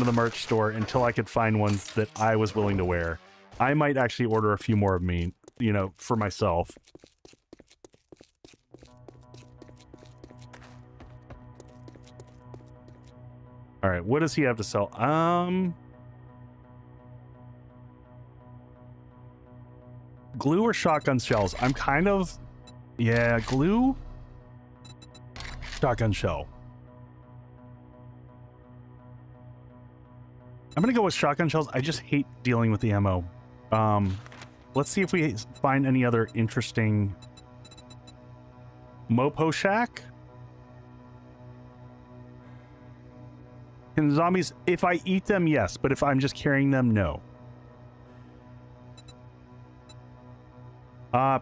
[SPEAKER 1] the merch store until I could find ones that I was willing to wear. I might actually order a few more of me, you know, for myself. All right, what does he have to sell? Glue or shotgun shells? I'm kind of... Yeah, glue? Shotgun shell. I'm gonna go with shotgun shells. I just hate dealing with the ammo. Let's see if we find any other interesting... Mopo Shack? Can zombies... If I eat them, yes. But if I'm just carrying them, no.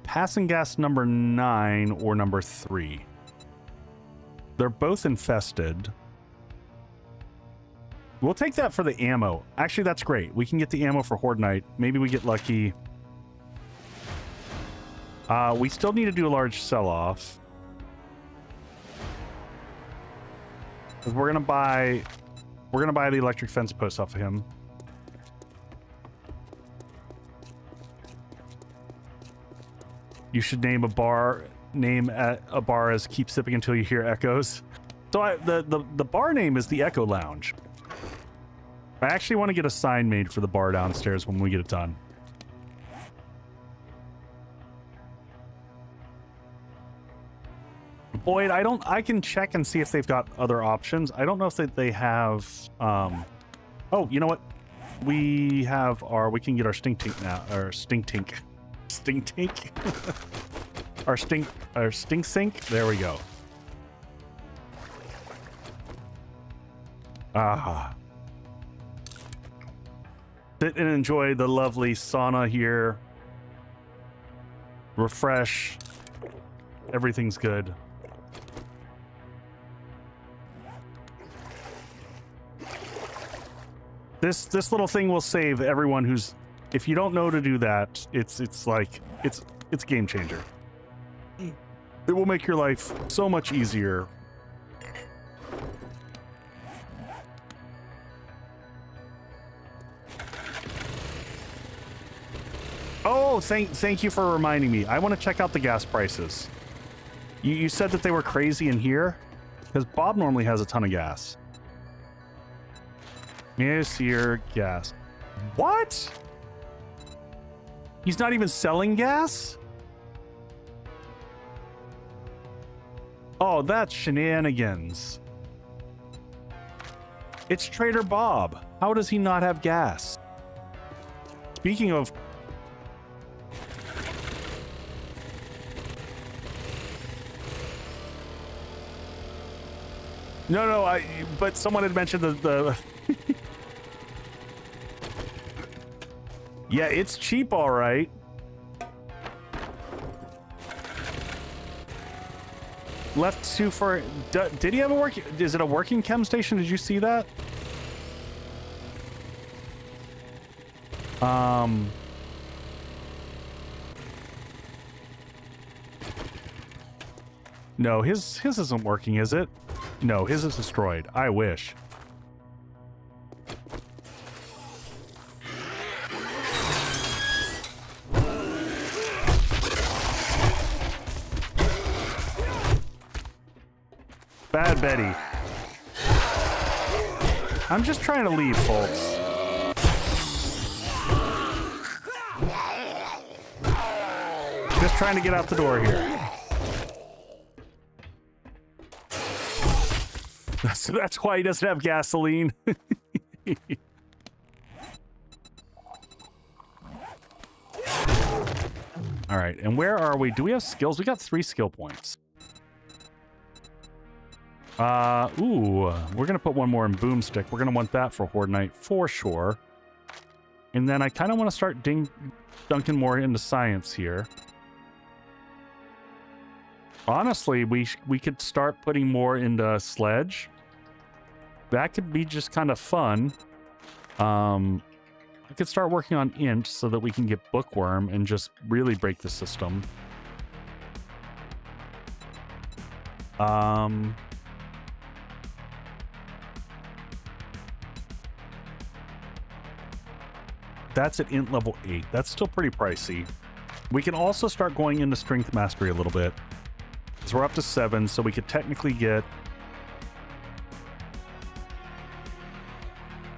[SPEAKER 1] Passing gas number 9 or number 3. They're both infested. We'll take that for the ammo. Actually, that's great. We can get the ammo for Horde Night. Maybe we get lucky. We still need to do a large sell-off. Because we're gonna buy the electric fence post off of him. You should name a bar as Keep Sipping Until You Hear Echoes. So the bar name is the Echo Lounge. I actually want to get a sign made for the bar downstairs when we get it done. Boyd, I can check and see if they've got other options. I don't know if they have, oh, you know what? We can get our stink tank now, our stink tank. our stink sink. There we go. Sit and enjoy the lovely sauna here. Refresh. Everything's good. This little thing will save everyone who's, if you don't know to do that, it's a game changer. It will make your life so much easier. Oh, thank you for reminding me. I want to check out the gas prices. You said that they were crazy in here? Because Bob normally has a ton of gas. Yes, here, gas. What? He's not even selling gas? Oh, that's shenanigans. It's Trader Bob. How does he not have gas? Speaking of... No, but someone had mentioned the Yeah, it's cheap, all right. Left 2 for... Did he have a working... Is it a working chem station? Did you see that? No, his isn't working, is it? No, his is destroyed. I wish. Bad Betty. I'm just trying to leave, folks. Just trying to get out the door here. That's why he doesn't have gasoline. All right, and where are we? Do we have skills? We got 3 skill points. Ooh, we're gonna put one more in Boomstick. We're gonna want that for Horde Night for sure. And then I kind of want to start dunking more into science here. Honestly, we could start putting more into Sledge. That could be just kind of fun. I could start working on Int so that we can get Bookworm and just really break the system. That's at Int level 8. That's still pretty pricey. We can also start going into Strength Mastery a little bit. So we're up to 7, so we could technically get...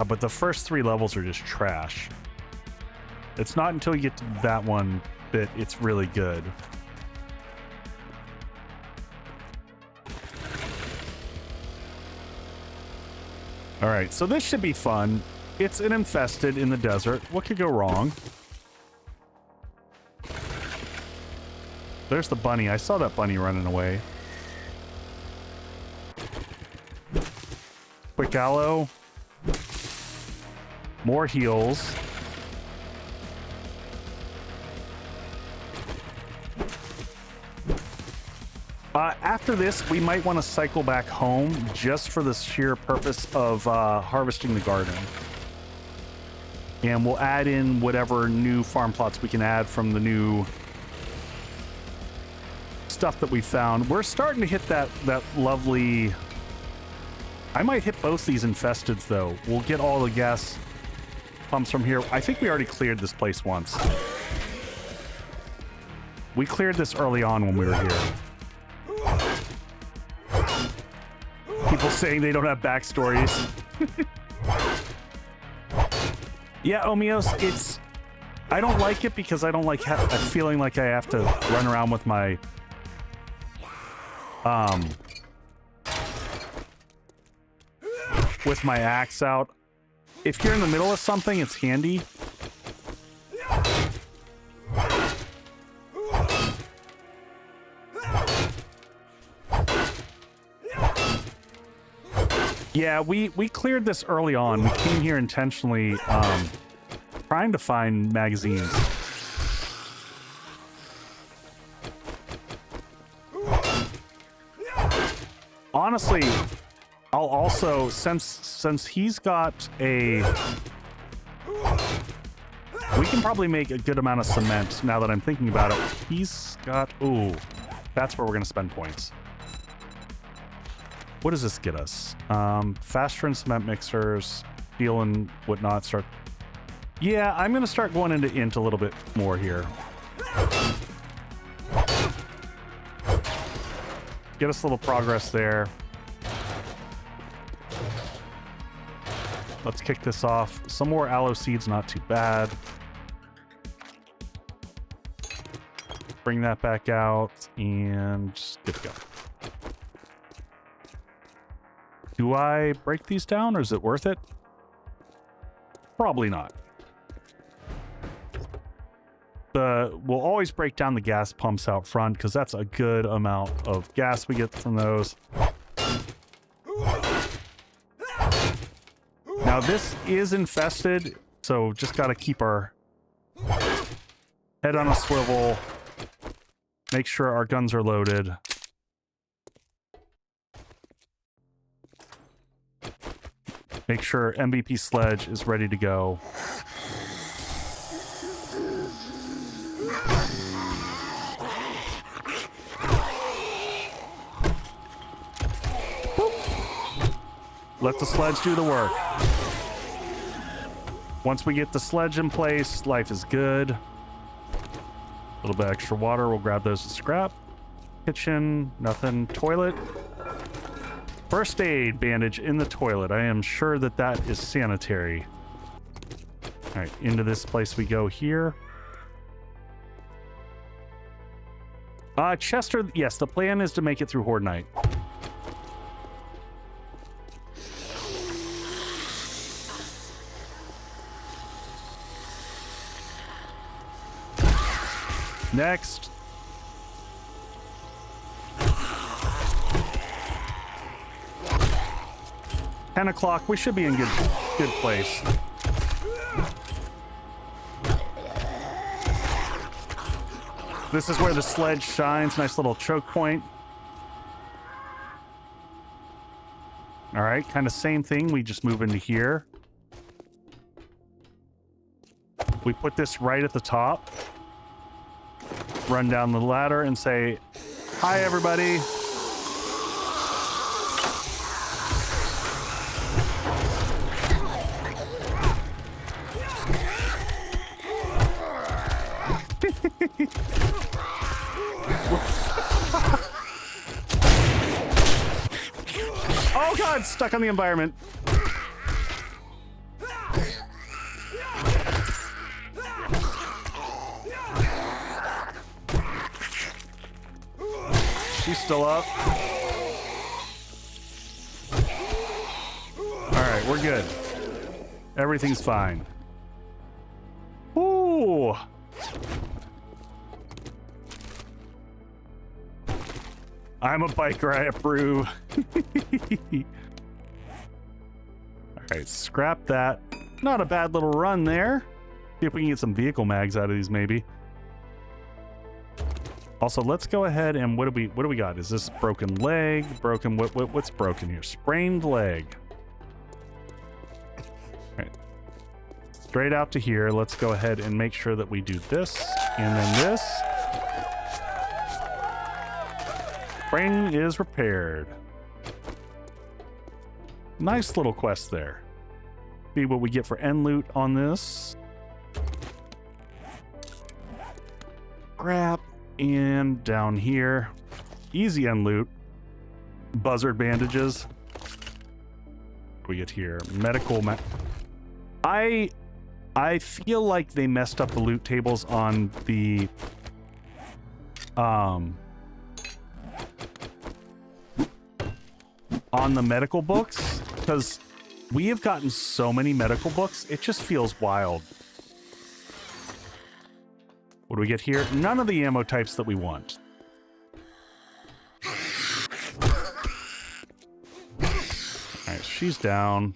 [SPEAKER 1] but the first 3 levels are just trash. It's not until you get to that one that it's really good. Alright, so this should be fun. It's an infested in the desert. What could go wrong? There's the bunny. I saw that bunny running away. Quick aloe. More heals. After this, we might want to cycle back home just for the sheer purpose of harvesting the garden. And we'll add in whatever new farm plots we can add from the new stuff that we found. We're starting to hit that lovely... I might hit both these infesteds, though. We'll get all the gas pumps from here. I think we already cleared this place once. We cleared this early on when we were here. People saying they don't have backstories. Yeah, Omios, it's... I don't like it because I don't like feeling like I have to run around with my... with my axe out. If you're in the middle of something, it's handy. Yeah, we cleared this early on. We came here intentionally trying to find magazines. Honestly, I'll also, since he's got a... We can probably make a good amount of cement now that I'm thinking about it. He's got... Ooh, that's where we're going to spend points. What does this get us? Faster and cement mixers, steel and whatnot. Start. Yeah, I'm going to start going into int a little bit more here. Get us a little progress there. Let's kick this off. Some more aloe seeds, not too bad. Bring that back out and get to go. Do I break these down or is it worth it? Probably not. We'll always break down the gas pumps out front because that's a good amount of gas we get from those. Now this is infested, so just got to keep our head on a swivel. Make sure our guns are loaded. Make sure MVP Sledge is ready to go. Let the sledge do the work. Once we get the sledge in place, life is good. A little bit extra water, we'll grab those to scrap. Kitchen, nothing. Toilet. First aid bandage in the toilet. I am sure that that is sanitary. All right, into this place we go here. Chester, yes, the plan is to make it through Horde Night. Next. $10 o'clock. We should be in good place. This is where the sledge shines. Nice little choke point. All right, kind of same thing. We just move into here. We put this right at the top. Run down the ladder and say, "Hi, everybody." Oh God, stuck on the environment. She's still up. All right, we're good. Everything's fine. Ooh. I'm a biker, I approve. Alright, scrap that. Not a bad little run there. See if we can get some vehicle mags out of these, maybe. Also, let's go ahead and what do we got? Is this broken leg? Broken what's broken here? Sprained leg. All right. Straight out to here. Let's go ahead and make sure that we do this and then this. Sprain is repaired. Nice little quest there. See what we get for end loot on this. Grab. And down here, easy end loot. Buzzard bandages. What do we get here? Medical. I feel like they messed up the loot tables on the medical books, because we have gotten so many medical books. It just feels wild. What do we get here? None of the ammo types that we want. Alright, she's down.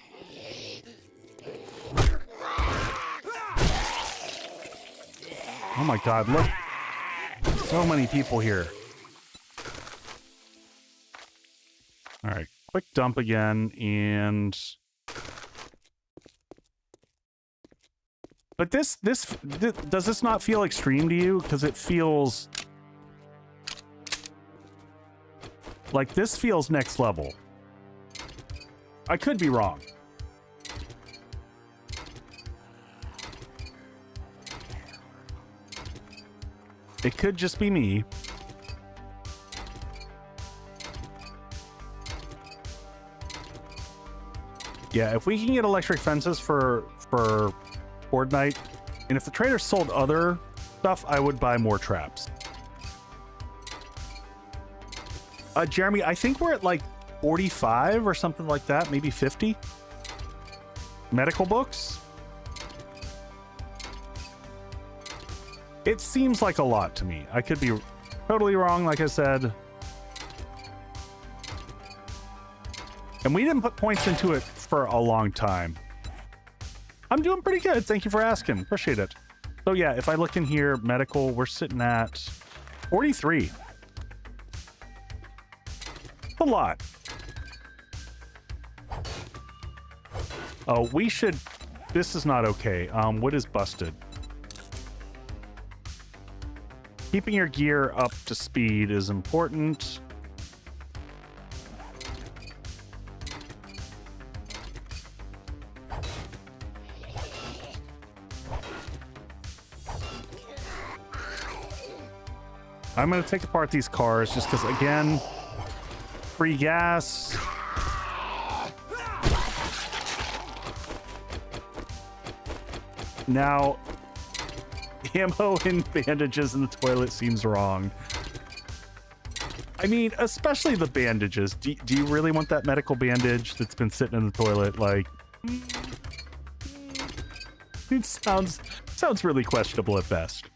[SPEAKER 1] Oh my god, look. So many people here. Alright, quick dump again, and... But this does this not feel extreme to you? Because it feels like this feels next level. I could be wrong. It could just be me. Yeah, if we can get electric fences for Fortnite, and if the trader sold other stuff, I would buy more traps. Jeremy, I think we're at like 45 or something like that, maybe 50 medical books. It seems like a lot to me. I could be totally wrong, like I said. And we didn't put points into it for a long time. I'm doing pretty good. Thank you for asking. Appreciate it. So yeah, if I look in here, medical, we're sitting at 43. A lot. Oh, we should... This is not okay. What is busted? Keeping your gear up to speed is important. I'm going to take apart these cars just because, again, free gas. Now, ammo and bandages in the toilet seems wrong. I mean, especially the bandages. Do you really want that medical bandage that's been sitting in the toilet? Like, it sounds really questionable at best.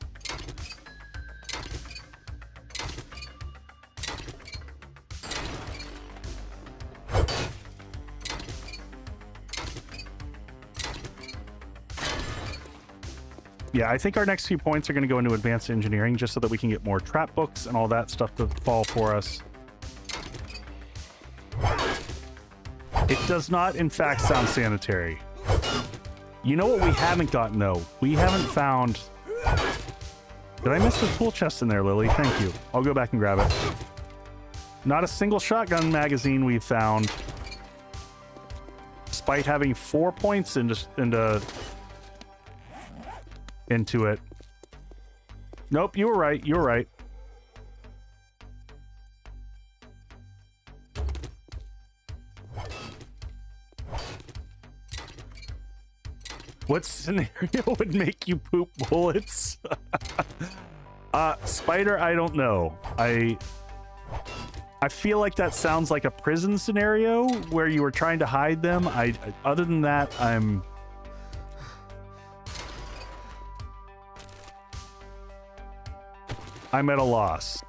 [SPEAKER 1] Yeah, I think our next few points are going to go into advanced engineering just so that we can get more trap books and all that stuff to fall for us. It does not, in fact, sound sanitary. You know what we haven't gotten, though? We haven't found... Did I miss the tool chest in there, Lily? Thank you. I'll go back and grab it. Not a single shotgun magazine we've found. Despite having 4 points into it. Nope, you were right. You were right. What scenario would make you poop bullets? Spider, I don't know. I feel like that sounds like a prison scenario where you were trying to hide them. Other than that, I'm at a loss.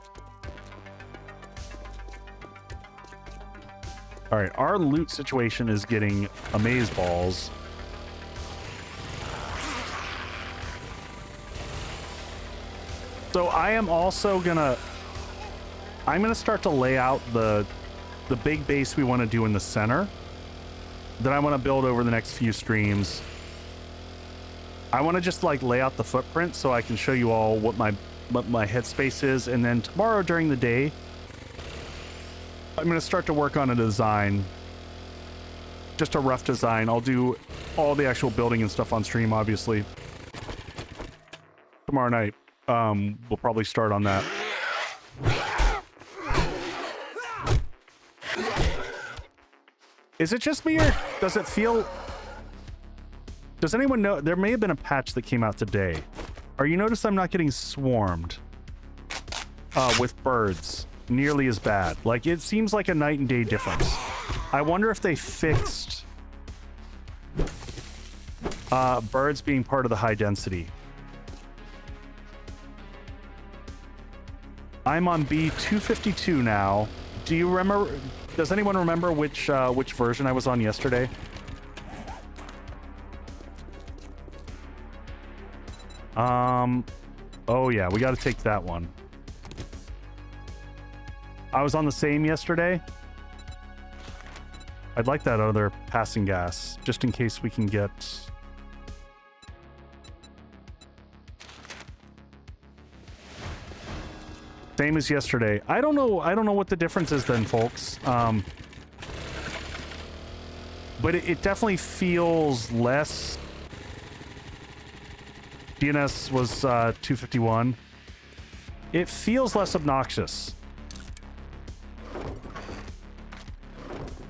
[SPEAKER 1] All right, our loot situation is getting amazeballs. So I am also gonna... I'm gonna start to lay out the big base we want to do in the center that I want to build over the next few streams. I want to just like lay out the footprint so I can show you all what my headspace is, and then tomorrow during the day I'm going to start to work on a design, just a rough design. I'll do all the actual building and stuff on stream, obviously. Tomorrow night, we'll probably start on that. Is it just me, or does it feel... Does anyone know? There may have been a patch that came out today. Are you notice I'm not getting swarmed with birds nearly as bad? Like, it seems like a night and day difference. I wonder if they fixed birds being part of the high density. I'm on B252 now. Do you remember? Does anyone remember which version I was on yesterday? Oh yeah, we got to take that one. I was on the same yesterday. I'd like that other passing gas, just in case we can get... Same as yesterday. I don't know what the difference is then, folks. But it definitely feels less... DNS was 251. It feels less obnoxious.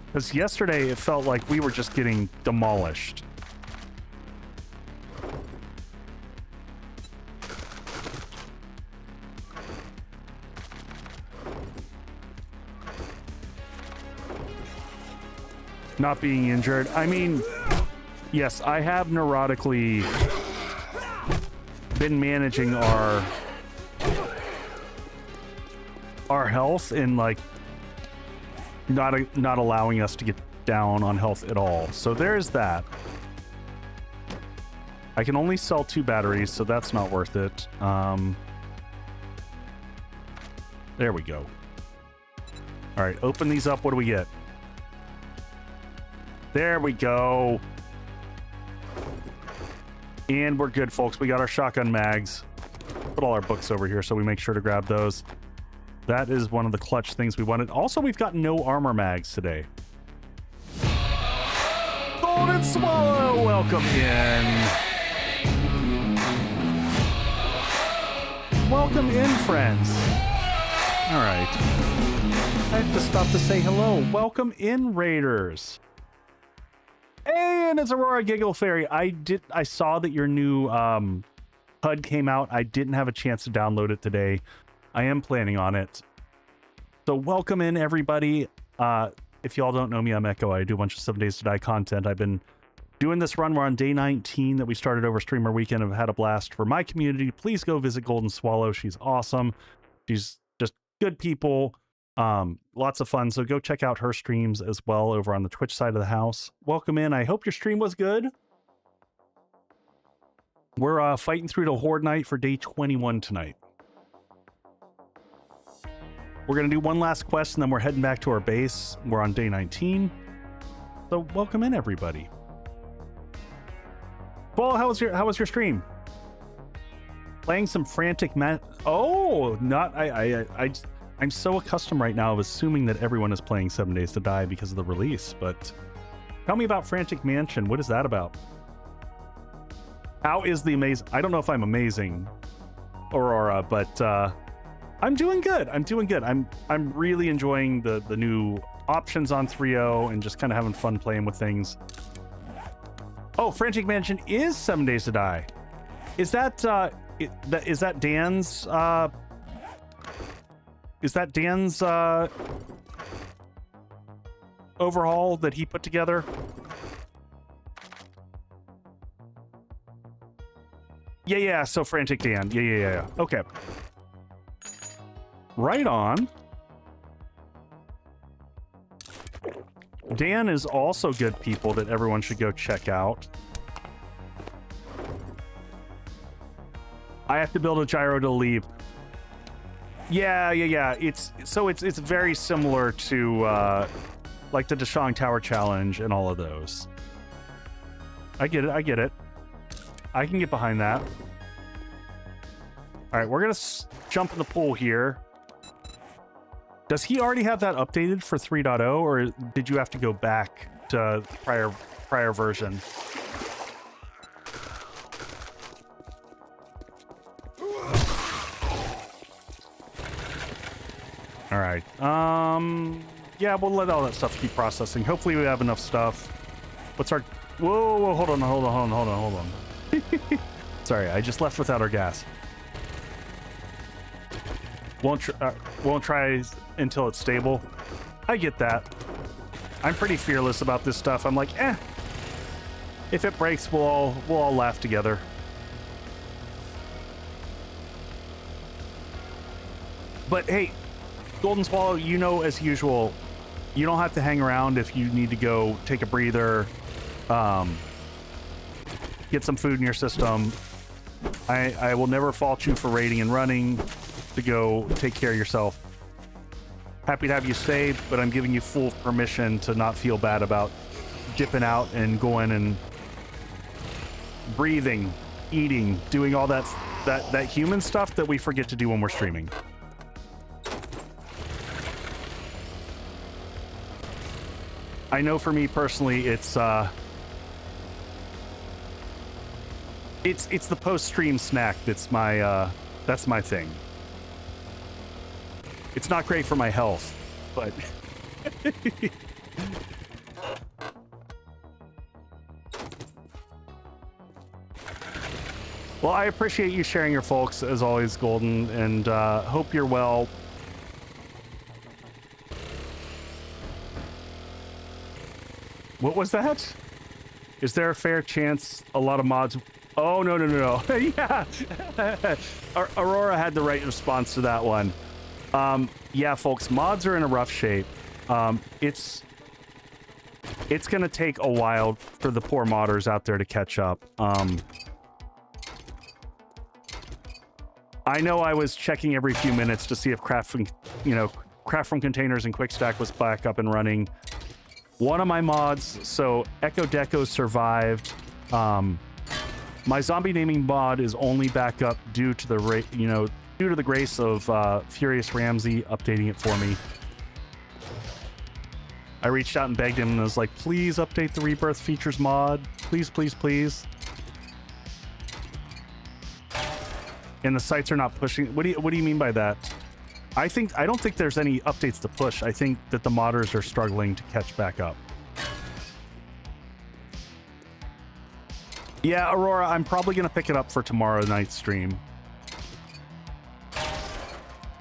[SPEAKER 1] Because yesterday it felt like we were just getting demolished. Not being injured. I mean, yes, I have neurotically been managing our health and like not allowing us to get down on health at all. So there's that. I can only sell 2 batteries, so that's not worth it. There we go. All right, open these up. What do we get? There we go. And we're good, folks. We got our shotgun mags. Put all our books over here so we make sure to grab those. That is one of the clutch things we wanted. Also, we've got no armor mags today. Golden Swallow, welcome in. Welcome in, friends. All right. I have to stop to say hello. Welcome in, Raiders. And it's Aurora Giggle Fairy. I saw that your new HUD came out. I didn't have a chance to download it today. I am planning on it. So welcome in, everybody. If y'all don't know me, I'm Echo. I do a bunch of 7 Days to Die content. I've been doing this run. We're on day 19 that we started over Streamer Weekend. I've had a blast for my community. Please go visit Golden Swallow. She's awesome. She's just good people. Lots of fun. So go check out her streams as well over on the Twitch side of the house. Welcome in. I hope your stream was good. We're fighting through to Horde Night for day 21 tonight. We're gonna do one last quest and then we're heading back to our base. We're on day 19. So welcome in, everybody. Well, how was your stream? Playing some frantic Oh, not I'm so accustomed right now of assuming that everyone is playing 7 Days to Die because of the release, but tell me about Frantic Mansion. What is that about? How is the amazing... I don't know if I'm amazing, Aurora, but I'm doing good. I'm doing good. I'm really enjoying the new options on 3.0 and just kind of having fun playing with things. Oh, Frantic Mansion is 7 Days to Die. Is that Dan's... Is that Dan's overhaul that he put together? Yeah, so Frantic Dan. Yeah. Okay. Right on. Dan is also good people that everyone should go check out. I have to build a gyro to leap. Yeah. It's very similar to like the Dashang Tower Challenge and all of those. I get it. I can get behind that. All right, we're gonna jump in the pool here. Does he already have that updated for 3.0, or did you have to go back to prior version? All right. Yeah, we'll let all that stuff keep processing. Hopefully we have enough stuff. What's our... Whoa, hold on. Sorry, I just left without our gas. Won't try until it's stable. I get that. I'm pretty fearless about this stuff. I'm like, if it breaks, we'll all laugh together. But hey, Golden Swallow, you know, as usual, you don't have to hang around if you need to go take a breather, get some food in your system. I will never fault you for raiding and running to go take care of yourself. Happy to have you stay, but I'm giving you full permission to not feel bad about dipping out and going and breathing, eating, doing all that human stuff that we forget to do when we're streaming. I know for me personally, it's the post-stream snack that's my thing. It's not great for my health, but well, I appreciate you sharing your folks as always, Golden, and hope you're well. What was that? Is there a fair chance a lot of mods... Oh, no. Yeah. Aurora had the right response to that one. Yeah, folks, mods are in a rough shape. It's gonna take a while for the poor modders out there to catch up. I know I was checking every few minutes to see if craft from containers and quick stack was back up and running. One of my mods, so Echo Deco, survived. My zombie naming mod is only back up due to the due to the grace of Furious Ramsey updating it for me. I reached out and begged him and was like, please update the Rebirth Features mod. Please. And the sites are not pushing. What do you mean by that? I don't think there's any updates to push. I think that the modders are struggling to catch back up. Yeah, Aurora, I'm probably going to pick it up for tomorrow night's stream.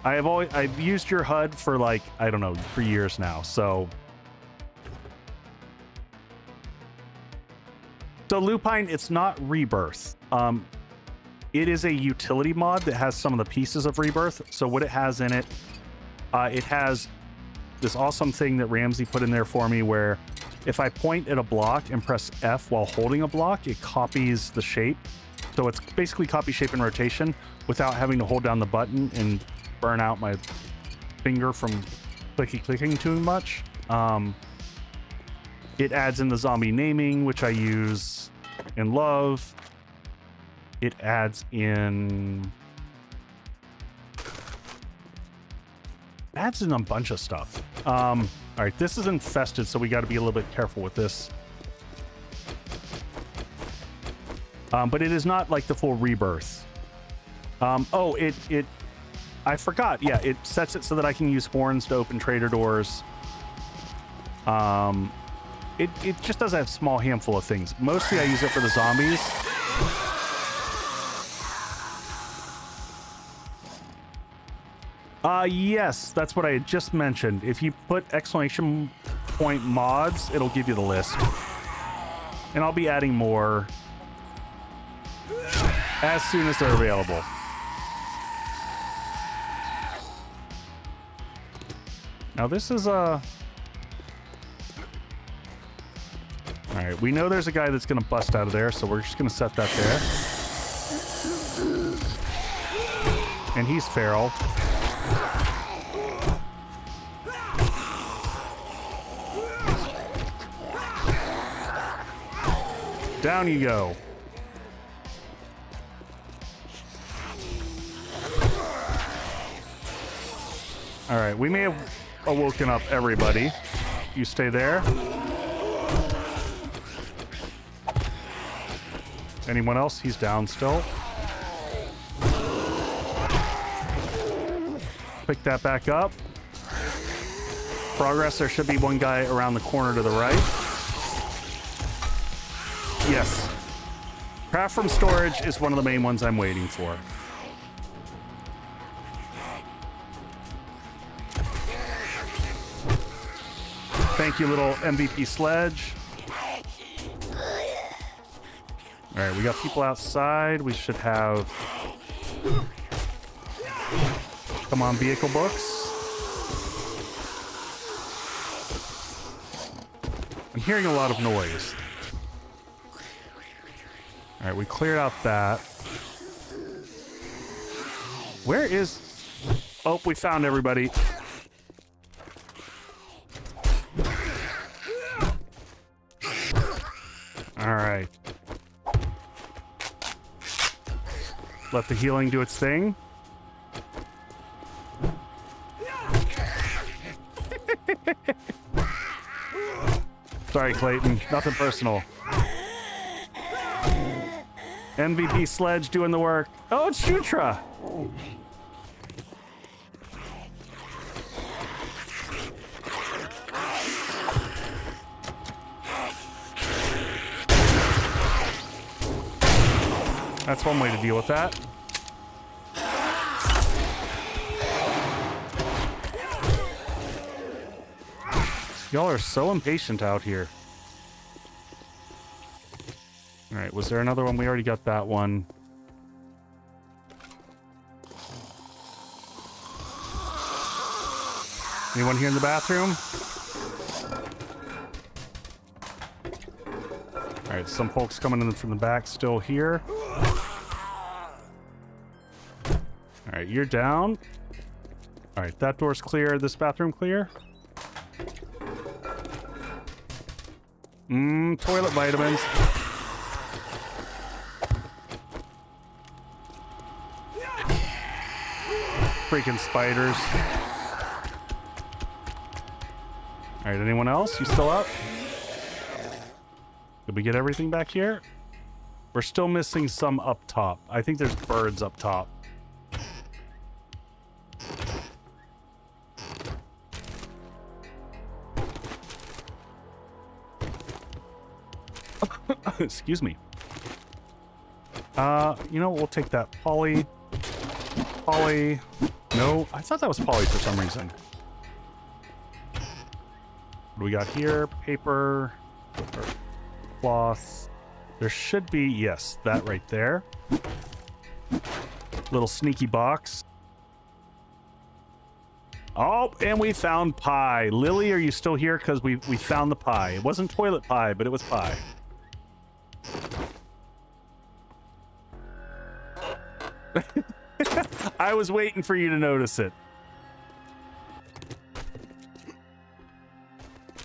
[SPEAKER 1] I've used your HUD for like, I don't know, for years now, so. So Lupine, it's not Rebirth. It is a utility mod that has some of the pieces of Rebirth. So what it has in it, it has this awesome thing that Ramsey put in there for me where if I point at a block and press F while holding a block, it copies the shape. So it's basically copy, shape, and rotation without having to hold down the button and burn out my finger from clicking too much. It adds in the zombie naming, which I use and love. It adds in a bunch of stuff. All right, this is infested, so we got to be a little bit careful with this. But it is not like the full Rebirth. I forgot. Yeah, it sets it so that I can use horns to open trader doors. It just does a small handful of things. Mostly I use it for the zombies. Yes, that's what I had just mentioned. If you put exclamation point mods, it'll give you the list. And I'll be adding more as soon as they're available. Now this is All right, we know there's a guy that's gonna bust out of there, so we're just gonna set that there. And he's feral. Down you go. All right, we may have awoken up everybody. You stay there. Anyone else? He's down still. Pick that back up. Progress, there should be one guy around the corner to the right. Yes. Craft from storage is one of the main ones I'm waiting for. Thank you, little MVP sledge. All right, we got people outside. We should have... Come on, vehicle books. I'm hearing a lot of noise. All right, we cleared out that. Where is... Oh, we found everybody. All right. Let the healing do its thing. Sorry, Clayton. Nothing personal. MVP Sledge doing the work. Oh, it's Shutra. That's one way to deal with that. Y'all are so impatient out here. All right, was there another one? We already got that one. Anyone here in the bathroom? All right, some folks coming in from the back still here. All right, you're down. All right, that door's clear. This bathroom clear? Toilet vitamins. Freaking spiders. All right, anyone else? You still up? Did we get everything back here? We're still missing some up top. I think there's birds up top. Excuse me. You know, we'll take that Polly. Polly. No, I thought that was Polly for some reason. What do we got here? Paper. Cloth. There should be, yes, that right there. Little sneaky box. Oh, and we found pie. Lily, are you still here? Because we found the pie. It wasn't toilet pie, but it was pie. I was waiting for you to notice it.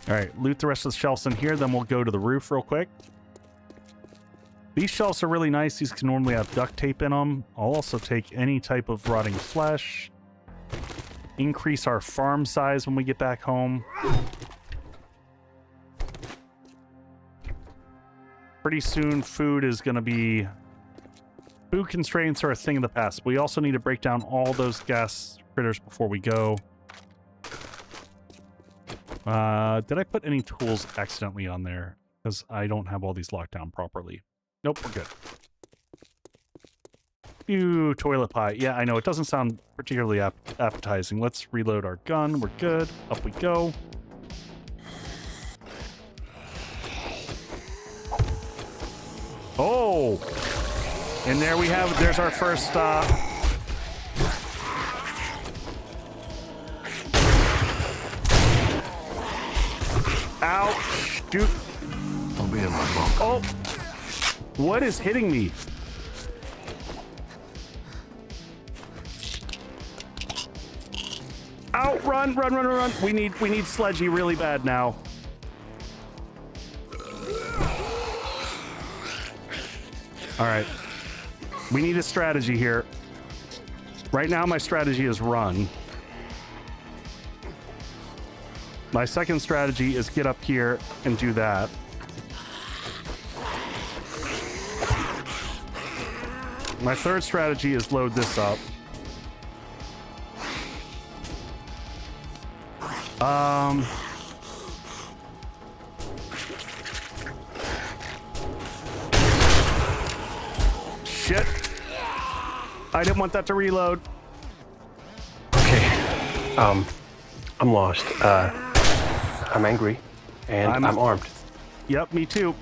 [SPEAKER 1] All right, loot the rest of the shelves in here, then we'll go to the roof real quick. These shelves are really nice. These can normally have duct tape in them. I'll also take any type of rotting flesh. Increase our farm size when we get back home. Pretty soon, food is going to be... Food constraints are a thing of the past. We also need to break down all those gas critters before we go. Did I put any tools accidentally on there? Because I don't have all these locked down properly. Nope, we're good. Ew, toilet pie. Yeah, I know. It doesn't sound particularly appetizing. Let's reload our gun. We're good. Up we go. Oh! And there we have it. There's our first stop. Ouch! Dude.
[SPEAKER 5] I'll be in my bunk.
[SPEAKER 1] Oh! What is hitting me? Out! Run! Run! Run! Run! We need Sledgy really bad now. All right. We need a strategy here. Right now, my strategy is run. My second strategy is get up here and do that. My third strategy is load this up. Shit. I didn't want that to reload.
[SPEAKER 4] Okay. I'm lost. I'm angry, and I'm armed.
[SPEAKER 1] Yep, me too.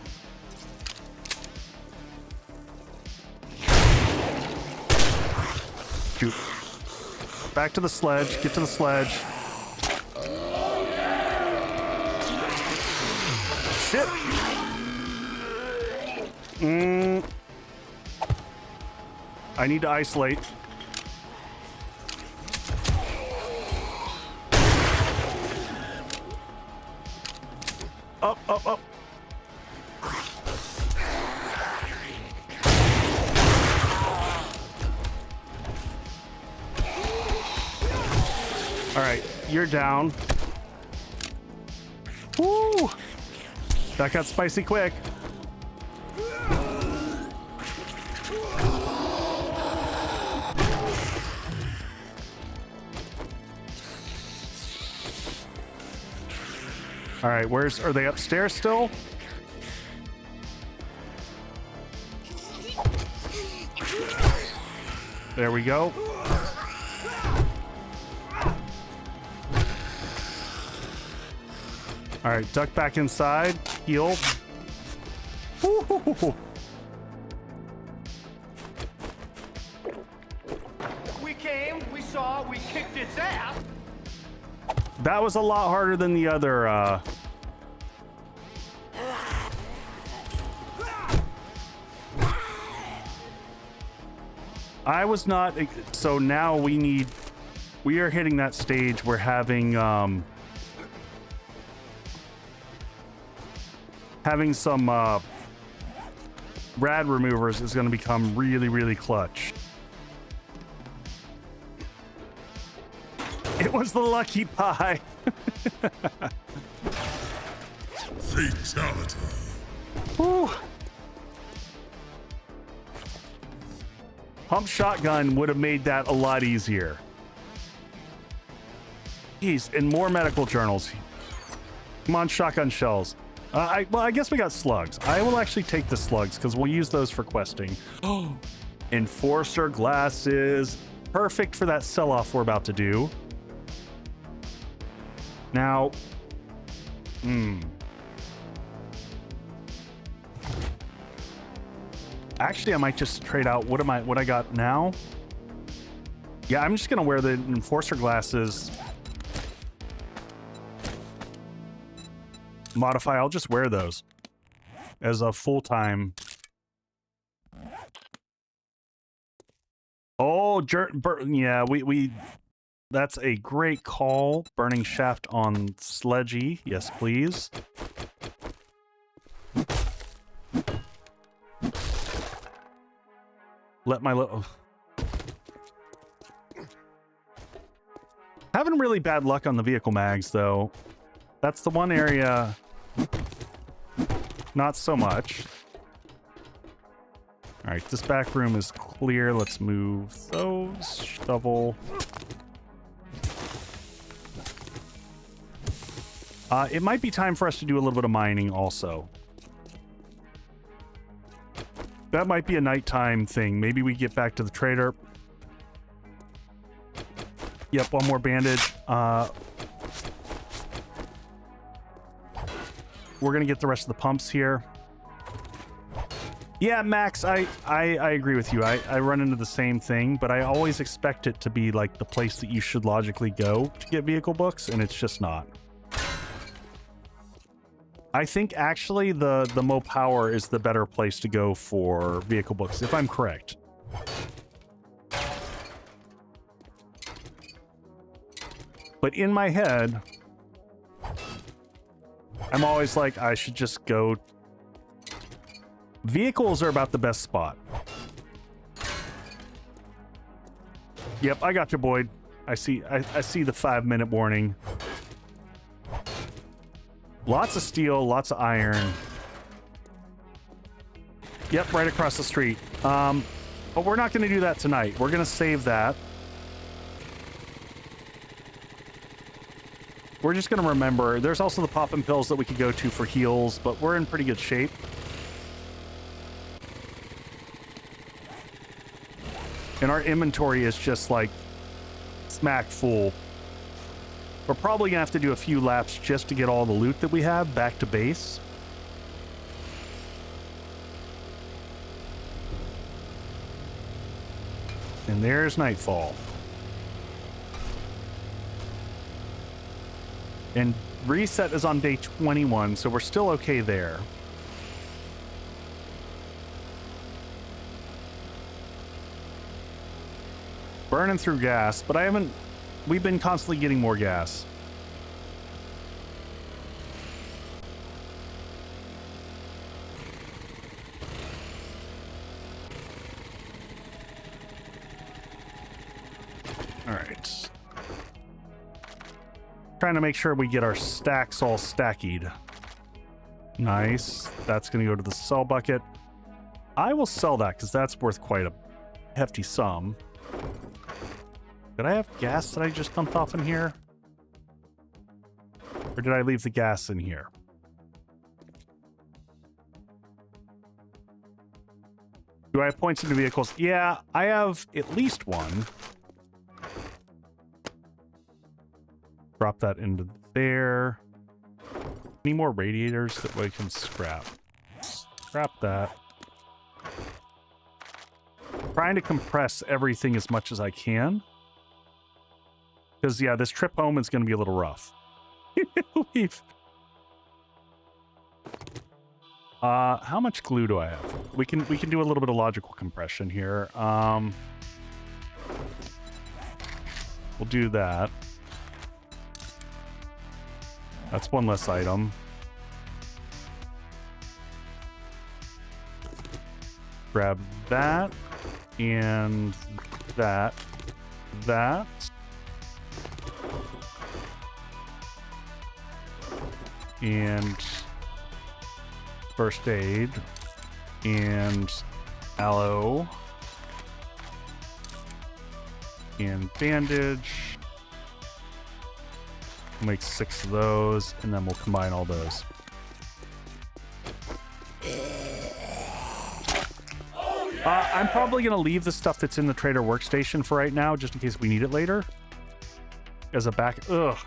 [SPEAKER 1] Shoot. Back to the sledge. Get to the sledge. Shit. I need to isolate. Up, up, up. All right, you're down. Woo! That got spicy quick. All right, are they upstairs still? There we go. All right, duck back inside, heal. Woo-hoo-hoo-hoo.
[SPEAKER 2] We came, we saw, we kicked its ass.
[SPEAKER 1] That was a lot harder than the other, I was not, so now we are hitting that stage where having some, rad removers is going to become really, really clutch. It was the lucky pie.
[SPEAKER 5] Fatality.
[SPEAKER 1] Whew. Pump shotgun would have made that a lot easier. Jeez, and more medical journals. Come on, shotgun shells. Well, I guess we got slugs. I will actually take the slugs because we'll use those for questing. Oh, enforcer glasses. Perfect for that sell-off we're about to do. Now, actually, I might just trade out what I got now. Yeah, I'm just gonna wear the enforcer glasses. Modify, I'll just wear those as a full-time. Oh, yeah, we that's a great call. Burning shaft on Sledgy. Yes, please. Let my having really bad luck on the vehicle mags, though. That's the one area. Not so much. All right, this back room is clear. Let's move those. Shovel. It might be time for us to do a little bit of mining also. That might be a nighttime thing. Maybe we get back to the trader. Yep, one more bandage. We're gonna get the rest of the pumps here. Yeah, Max, I agree with you. I run into the same thing, but I always expect it to be like the place that you should logically go to get vehicle books, and it's just not. I think actually the Mo Power is the better place to go for vehicle books, if I'm correct. But in my head, I'm always like, I should just go. Vehicles are about the best spot. Yep, I got you, Boyd. I see the 5-minute warning. Lots of steel, lots of iron. Yep, right across the street. But we're not going to do that tonight. We're going to save that. We're just going to remember. There's also the poppin' pills that we could go to for heals, but we're in pretty good shape. And our inventory is just like smack full. We're probably going to have to do a few laps just to get all the loot that we have back to base. And there's nightfall. And reset is on day 21, so we're still okay there. Burning through gas, but we've been constantly getting more gas. All right. Trying to make sure we get our stacks all stackied. Nice. That's going to go to the sell bucket. I will sell that because that's worth quite a hefty sum. Did I have gas that I just dumped off in here? Or did I leave the gas in here? Do I have points in the vehicles? Yeah, I have at least one. Drop that into there. Any more radiators that we can scrap? Scrap that. Trying to compress everything as much as I can. Because, yeah, this trip home is going to be a little rough. How much glue do I have? We can do a little bit of logical compression here. We'll do that. That's one less item. Grab that and that. And first aid and aloe and bandage. We'll make 6 of those, and then we'll combine all those. I'm probably going to leave the stuff that's in the trader workstation for right now, just in case we need it later. As a back... Ugh.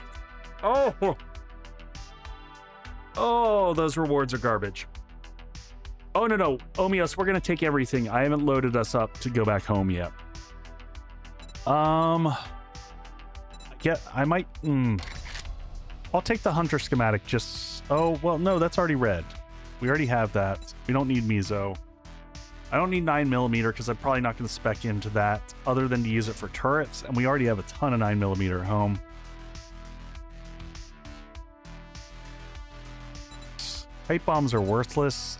[SPEAKER 1] Oh, those rewards are garbage. Oh, no. Omios, we're going to take everything. I haven't loaded us up to go back home yet. Yeah, I might... I'll take the hunter schematic just... Oh, well, no, that's already red. We already have that. We don't need Mizo. I don't need 9mm because I'm probably not going to spec into that other than to use it for turrets, and we already have a ton of 9mm at home. Pipe bombs are worthless.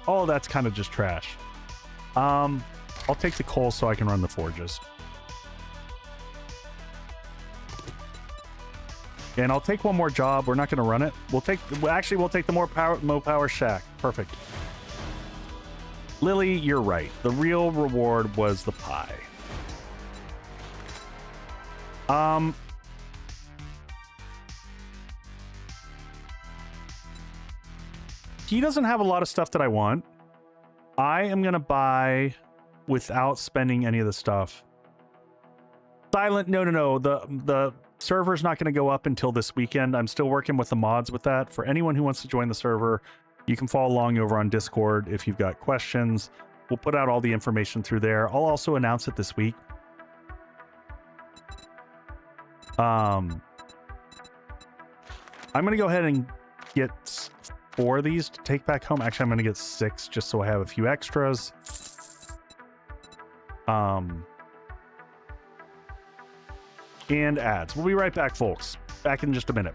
[SPEAKER 1] Oh, that's kind of just trash. I'll take the coal so I can run the forges. And I'll take one more job. We're not going to run it. We'll take the Mo Power Shack. Perfect. Lily, you're right. The real reward was the pie. He doesn't have a lot of stuff that I want. I am going to buy without spending any of the stuff. Silent, no. The server's not going to go up until this weekend. I'm still working with the mods with that. For anyone who wants to join the server, you can follow along over on Discord if you've got questions. We'll put out all the information through there. I'll also announce it this week. I'm going to go ahead and get 4 of these to take back home. Actually, I'm going to get 6 just so I have a few extras. and ads. We'll be right back, folks. Back in just a minute.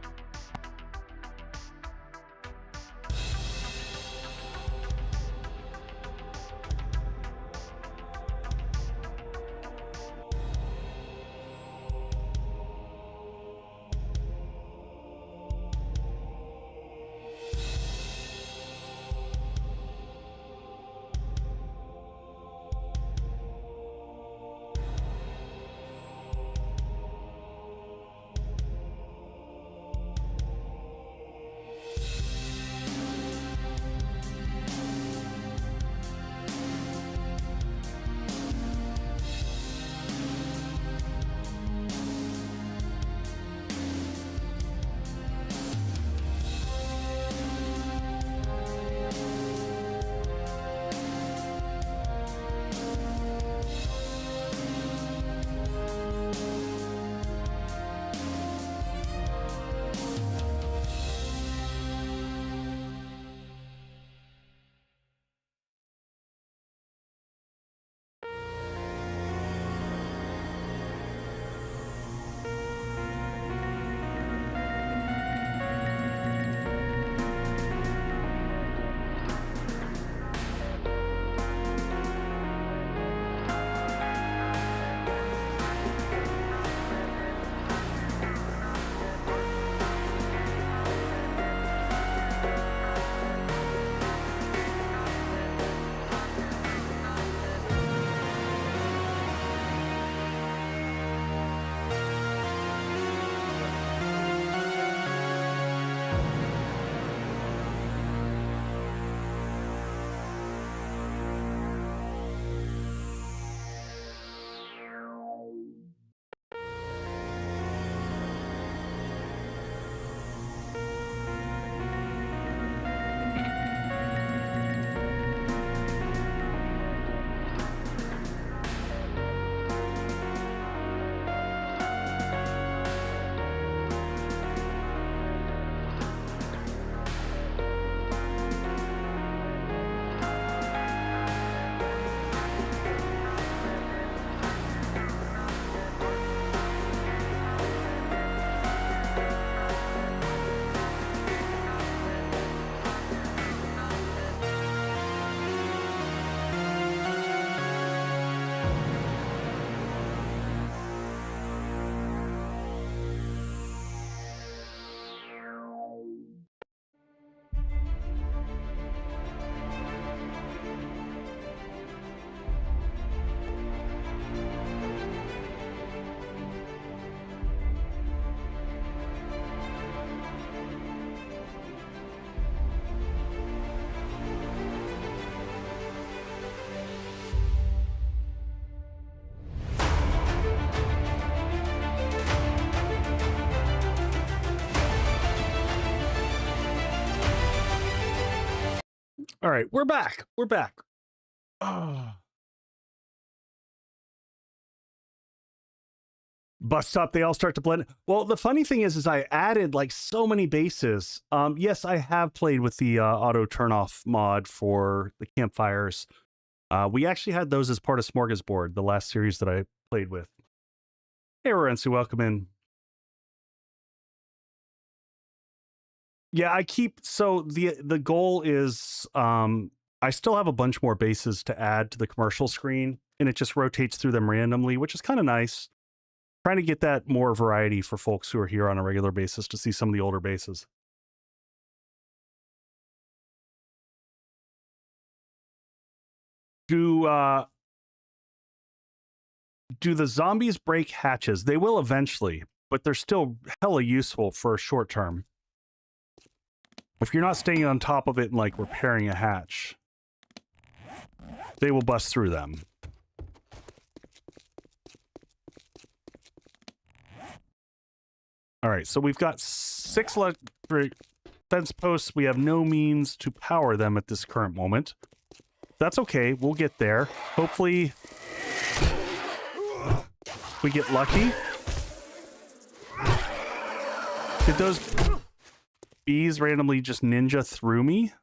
[SPEAKER 1] All right, we're back. We're back. Oh. Bus stop, they all start to blend. Well, the funny thing is I added like so many bases. Yes, I have played with the auto turn off mod for the campfires. We actually had those as part of Smorgasbord, the last series that I played with. Hey, Rensu, welcome in. Yeah, I keep, so the goal is I still have a bunch more bases to add to the commercial screen, and it just rotates through them randomly, which is kind of nice. Trying to get that more variety for folks who are here on a regular basis to see some of the older bases. Do the zombies break hatches? They will eventually, but they're still hella useful for short term. If you're not staying on top of it and like repairing a hatch, they will bust through them. All right, so we've got 6 electric fence posts. We have no means to power them at this current moment. That's okay, we'll get there. Hopefully we get lucky. Did those bees randomly just ninja through me?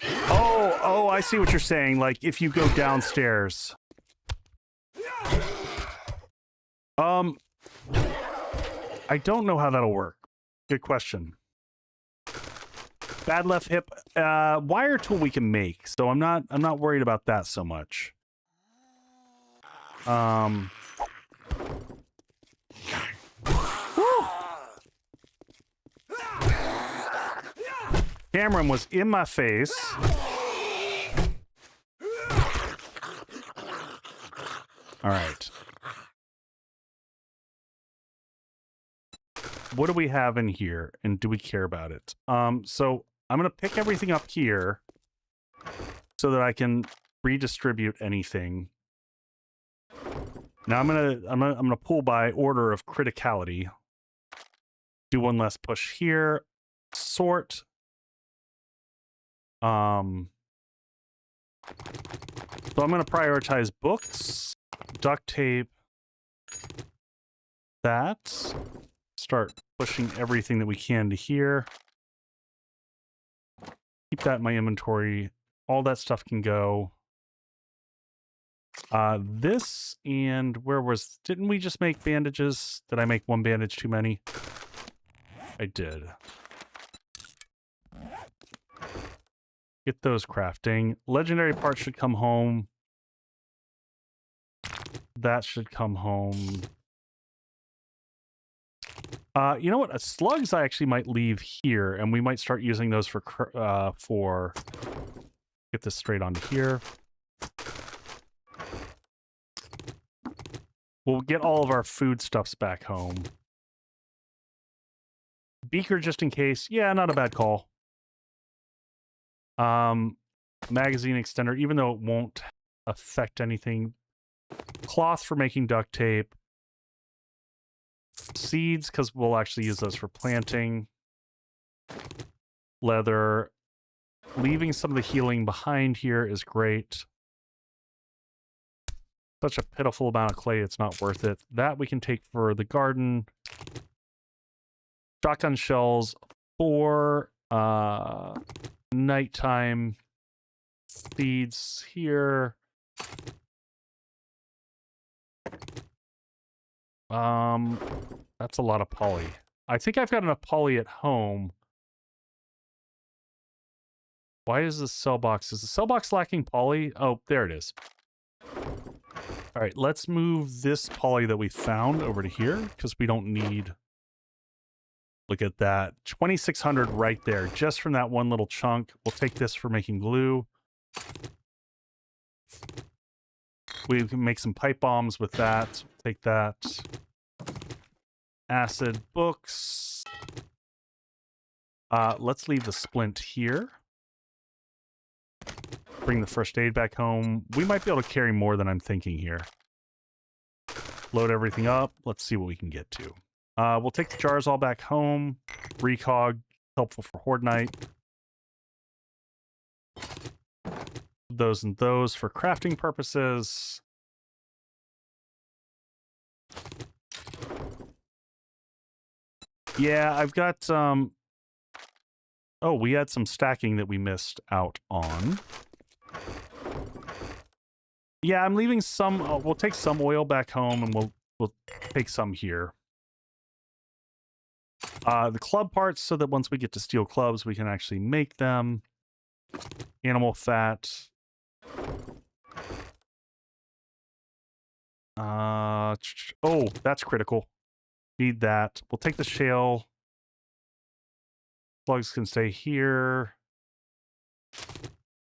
[SPEAKER 1] Oh, I see what you're saying. Like, if you go downstairs. I don't know how that'll work. Good question. Bad left hip. Wire tool we can make, so I'm not worried about that so much. Whew. Cameron was in my face. All right. What do we have in here, and do we care about it? So I'm gonna pick everything up here so that I can redistribute anything. Now I'm gonna pull by order of criticality. Do one less push here. Sort. So I'm gonna prioritize books, duct tape, that. Start pushing everything that we can to here. Keep that in my inventory. All that stuff can go. This and didn't we just make bandages? Did I make one bandage too many? I did. Get those crafting. Legendary parts should come home. That should come home. You know what? Slugs I actually might leave here, and we might start using those for get this straight onto here. We'll get all of our foodstuffs back home. Beaker just in case. Yeah, not a bad call. Magazine extender, even though it won't affect anything. Cloth for making duct tape. Seeds, because we'll actually use those for planting. Leather. Leaving some of the healing behind here is great. Such a pitiful amount of clay, it's not worth it. That we can take for the garden. Shotgun shells for nighttime. Seeds here. That's a lot of poly. I think I've got enough poly at home. Why is this cell box? Is the cell box lacking poly? Oh, there it is. All right, let's move this poly that we found over to here because we don't need... Look at that. 2,600 right there, just from that one little chunk. We'll take this for making glue. We can make some pipe bombs with that. Take that. Acid books. Let's leave the splint here. Bring the first aid back home. We might be able to carry more than I'm thinking here. Load everything up. Let's see what we can get to. We'll take the jars all back home. Recog, helpful for Horde Night. Those and those for crafting purposes. Yeah, I've got oh, we had some stacking that we missed out on. Yeah, I'm leaving some. We'll take some oil back home, and we'll take some here. The club parts, so that once we get to steel clubs, we can actually make them. Animal fat. Oh, that's critical. Need that. We'll take the shale. Plugs can stay here.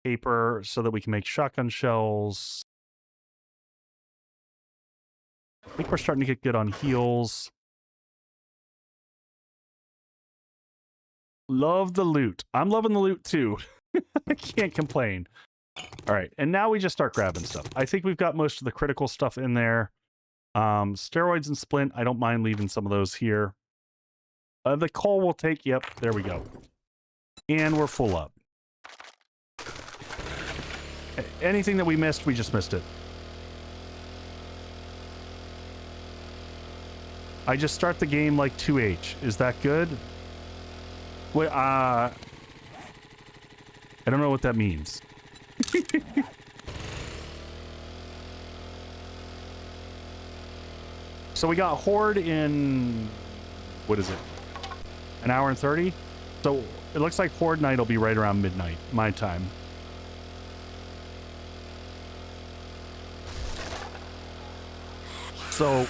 [SPEAKER 1] Paper, so that we can make shotgun shells. I think we're starting to get good on heals. Love the loot. I'm loving the loot too. I can't complain. All right, and now we just start grabbing stuff. I think we've got most of the critical stuff in there. Steroids and splint, I don't mind leaving some of those here. The coal we'll take, yep, there we go. And we're full up. Anything that we missed, we just missed it. I just start the game like 2H. Is that good? Wait, I don't know what that means. So we got Horde in, what is it? An hour and 30? So it looks like Horde night will be right around midnight, my time. So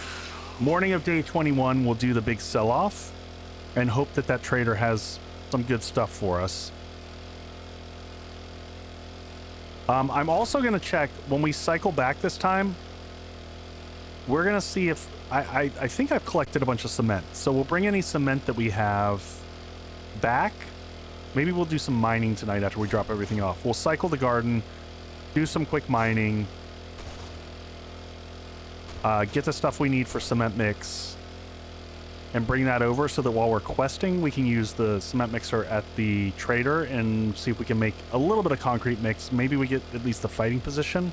[SPEAKER 1] morning of day 21, we'll do the big sell-off and hope that that trader has some good stuff for us. I'm also going to check when we cycle back this time. We're going to see if I think I've collected a bunch of cement. So we'll bring any cement that we have back. Maybe we'll do some mining tonight after we drop everything off. We'll cycle the garden, do some quick mining, get the stuff we need for cement mix, and bring that over so that while we're questing, we can use the cement mixer at the trader and see if we can make a little bit of concrete mix. Maybe we get at least the fighting position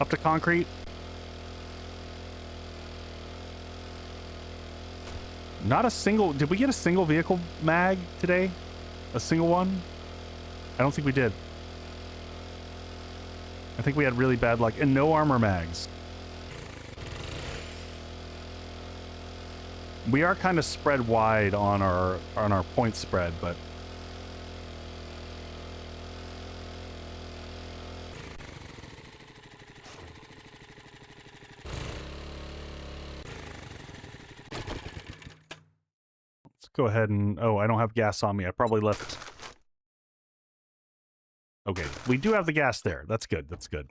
[SPEAKER 1] up to concrete. Not a single... Did we get a single vehicle mag today? A single one? I don't think we did. I think we had really bad luck. And no armor mags. We are kind of spread wide on our point spread, but... Go ahead and... Oh, I don't have gas on me. I probably left... Okay, we do have the gas there. That's good. That's good.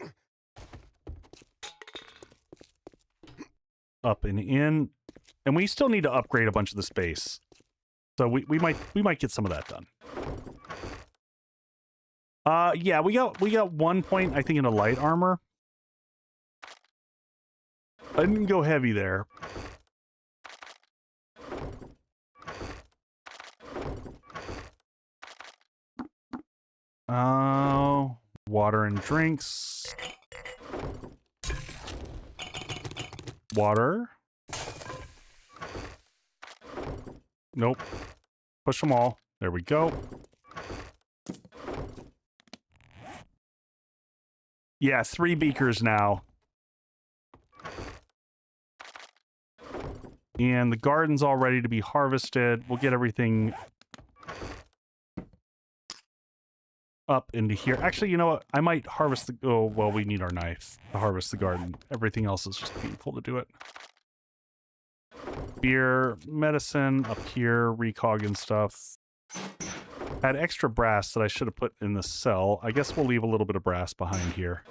[SPEAKER 1] Up and in. And we still need to upgrade a bunch of the space. So we might get some of that done. Yeah, we got 1 point, I think, in a light armor. I didn't go heavy there. Water and drinks. Water. Nope. Push them all. There we go. Yeah, 3 beakers now. And the garden's all ready to be harvested. We'll get everything up into here. Actually, you know what? I might harvest the... Oh, well, we need our knife to harvest the garden. Everything else is just painful to do it. Beer, medicine, up here, recog and stuff. Had extra brass that I should have put in the cell. I guess we'll leave a little bit of brass behind here.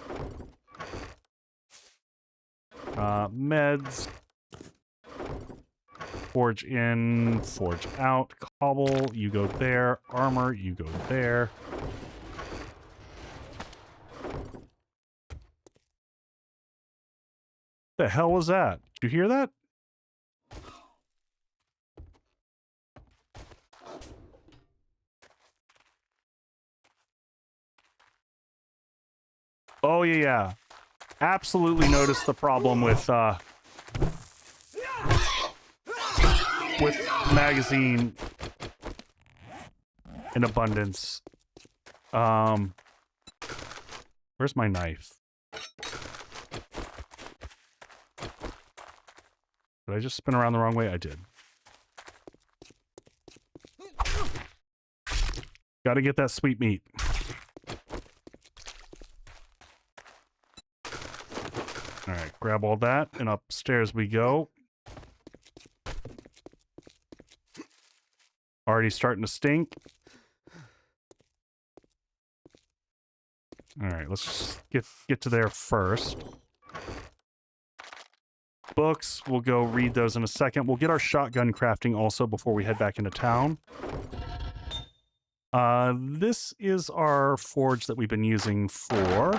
[SPEAKER 1] Meds. Forge in, forge out. Cobble, you go there. Armor, you go there. The hell was that? Did you hear that? Oh yeah. Absolutely noticed the problem with magazine in abundance. Where's my knife? Did I just spin around the wrong way? I did. Gotta get that sweet meat. Alright, grab all that, and upstairs we go. Already starting to stink. Alright, let's just get to there first. Books, we'll go read those in a second. We'll get our shotgun crafting also before we head back into town. This is our forge that we've been using for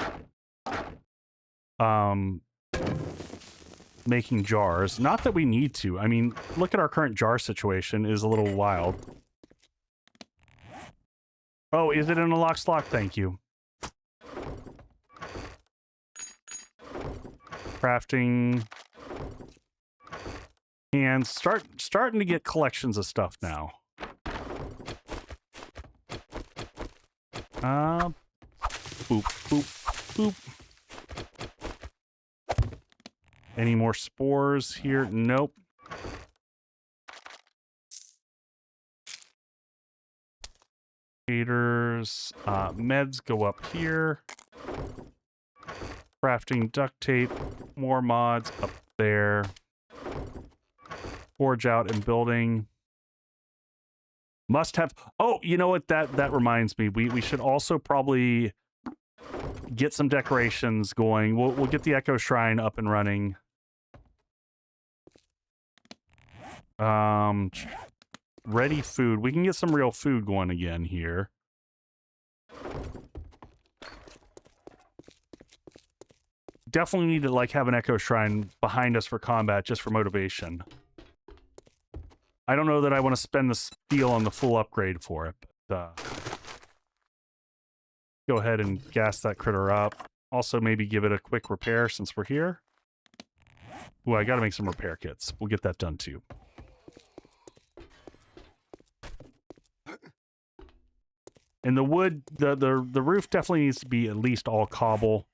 [SPEAKER 1] making jars. Not that we need to. I mean, look at our current jar situation. It is a little wild. Oh, is it in a lock slot? Thank you. Crafting. And starting to get collections of stuff now. Boop, boop, boop. Any more spores here? Nope. Meds go up here. Crafting duct tape. More mods up there. Forge out and building. Must have. Oh, you know what? That reminds me. We should also probably get some decorations going. We'll get the Echo Shrine up and running. Ready food. We can get some real food going again here. Definitely need to like have an Echo Shrine behind us for combat, just for motivation. I don't know that I want to spend the steel on the full upgrade for it, but go ahead and gas that critter up. Also, maybe give it a quick repair since we're here. Ooh, I gotta make some repair kits. We'll get that done too. And the wood, the roof definitely needs to be at least all cobble.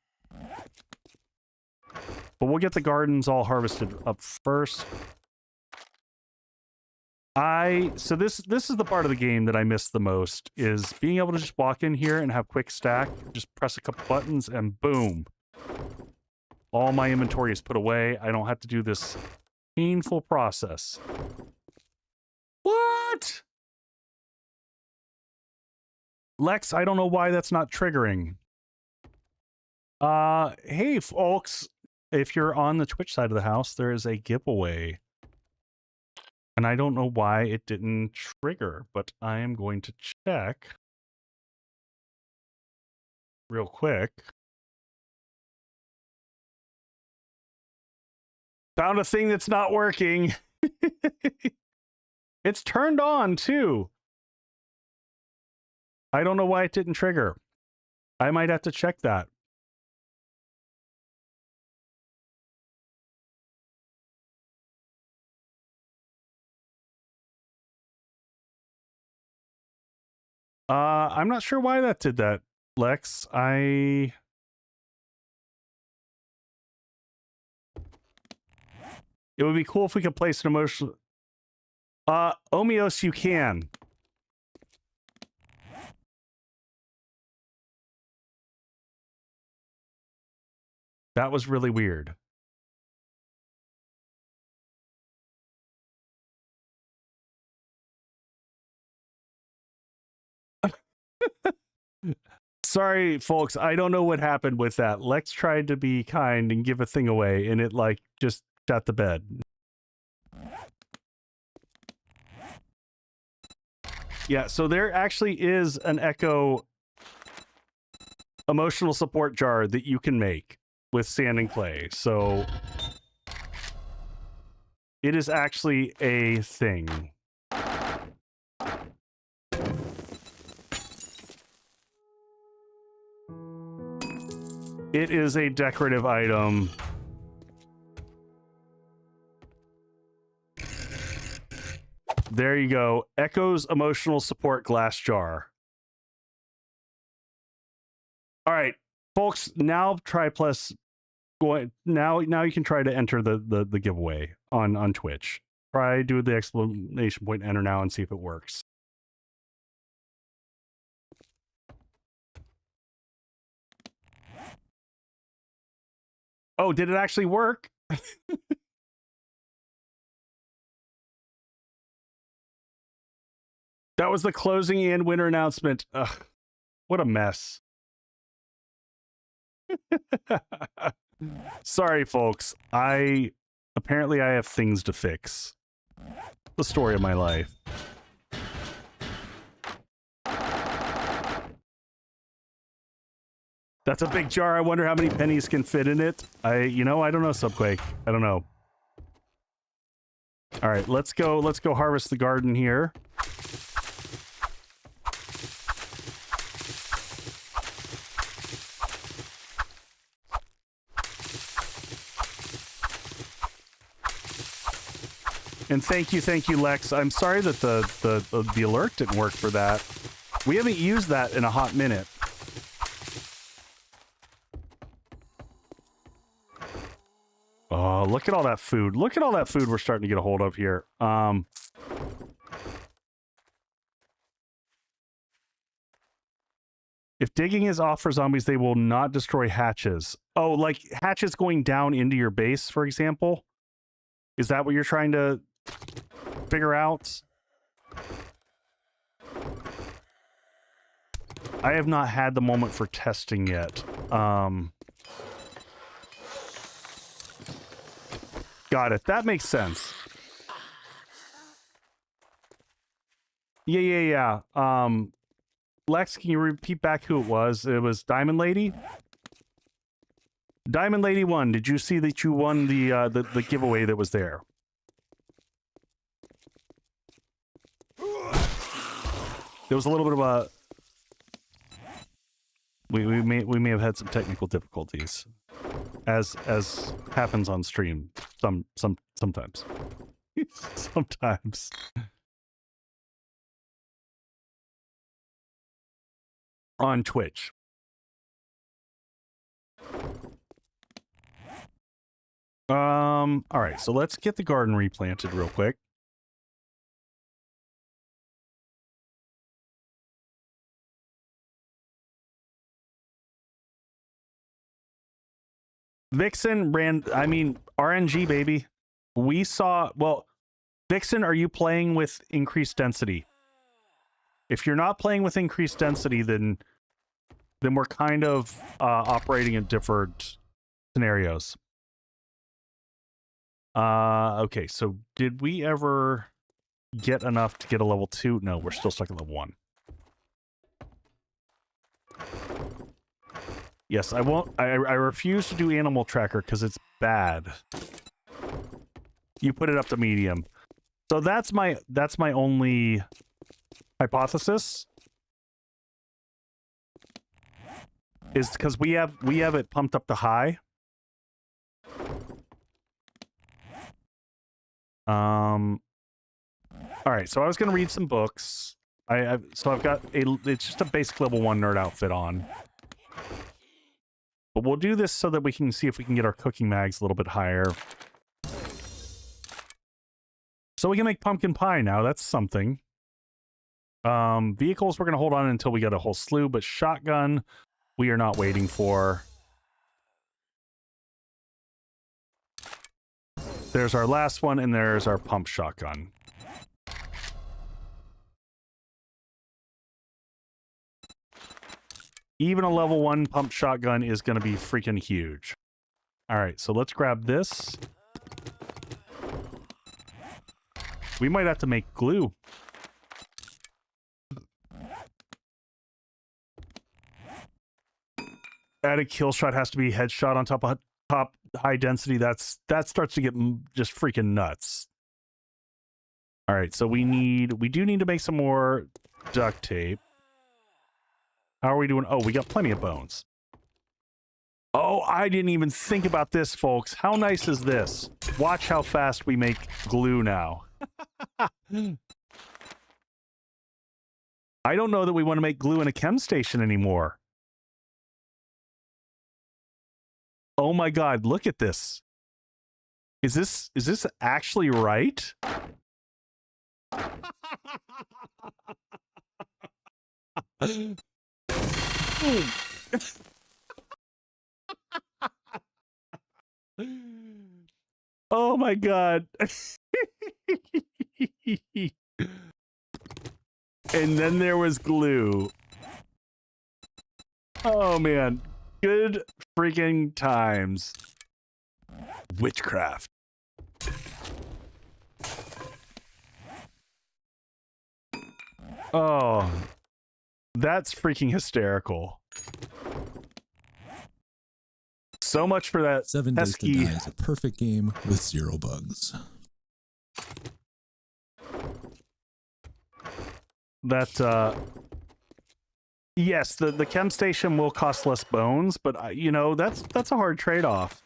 [SPEAKER 1] But we'll get the gardens all harvested up first. So this is the part of the game that I miss the most, is being able to just walk in here and have quick stack, just press a couple buttons and boom. All my inventory is put away. I don't have to do this painful process. What? Lex, I don't know why that's not triggering. Hey folks, if you're on the Twitch side of the house, there is a giveaway. And I don't know why it didn't trigger, but I am going to check real quick. Found a thing that's not working. It's turned on too. I don't know why it didn't trigger. I might have to check that. I'm not sure why that did that, Lex. It would be cool if we could place an emotional... Omios, you can. That was really weird. Sorry, folks. I don't know what happened with that. Lex tried to be kind and give a thing away, and it, like, just shut the bed. Yeah, so there actually is an Echo emotional support jar that you can make with sand and clay. So it is actually a thing. It is a decorative item. There you go. Echo's emotional support glass jar. All right, folks, now try plus now you can try to enter the giveaway on Twitch. Try do the exclamation point enter now and see if it works. Oh, did it actually work? That was the closing and winner announcement. Ugh, what a mess. Sorry, folks. Apparently I have things to fix. The story of my life. That's a big jar. I wonder how many pennies can fit in it. I don't know, Subquake. I don't know. All right, let's go harvest the garden here. And thank you, Lex. I'm sorry that the alert didn't work for that. We haven't used that in a hot minute. Oh, look at all that food. Look at all that food we're starting to get a hold of here. If digging is off for zombies, they will not destroy hatches. Oh, like hatches going down into your base, for example? Is that what you're trying to figure out? I have not had the moment for testing yet. Got it. That makes sense. Yeah. Lex, can you repeat back who it was? It was Diamond Lady? Diamond Lady 1, did you see that you won the giveaway that was there? There was a little bit of a... We may have had some technical difficulties, as happens on stream sometimes. Sometimes. On Twitch. All right, so let's get the garden replanted real quick. Vixen ran, I mean, RNG, baby. We saw, well, Vixen, are you playing with increased density? If you're not playing with increased density, then we're kind of operating in different scenarios. Okay, so did we ever get enough to get a level 2? No, we're still stuck at level 1. Yes, I won't. I refuse to do animal tracker because it's bad. You put it up to medium. So that's my only hypothesis. Is because we have it pumped up to high. All right, so I was gonna read some books. So I've got it's just a basic level 1 nerd outfit on. But we'll do this so that we can see if we can get our cooking mags a little bit higher. So we can make pumpkin pie now. That's something. Vehicles we're going to hold on until we get a whole slew, but shotgun we are not waiting for. There's our last one, and there's our pump shotgun. Even a level 1 pump shotgun is going to be freaking huge. All right, so let's grab this. We might have to make glue. Added kill shot has to be headshot on top high density. That starts to get just freaking nuts. All right, so we do need to make some more duct tape. How are we doing? Oh, we got plenty of bones. Oh, I didn't even think about this, folks. How nice is this? Watch how fast we make glue now. I don't know that we want to make glue in a chem station anymore. Oh my God, look at this. Is this actually right? Oh my God. And then there was glue. Oh man. Good freaking times. Witchcraft. Oh. That's freaking hysterical. So much for that
[SPEAKER 6] 7 Days to
[SPEAKER 1] pesky...
[SPEAKER 6] Die is a perfect game with 0 bugs.
[SPEAKER 1] That, yes, the chem station will cost less bones, but, you know, that's a hard trade-off.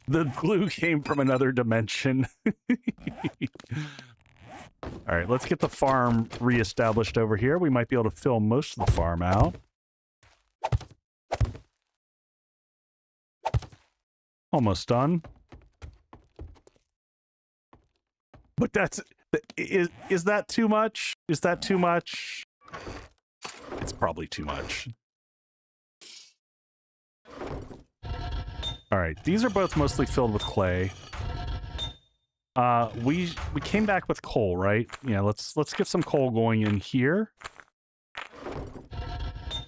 [SPEAKER 1] The glue came from another dimension. All right, let's get the farm reestablished over here. We might be able to fill most of the farm out. Almost done. But that's... Is that too much? Is that too much? It's probably too much. All right, these are both mostly filled with clay. We came back with coal, right? Yeah, let's get some coal going in here.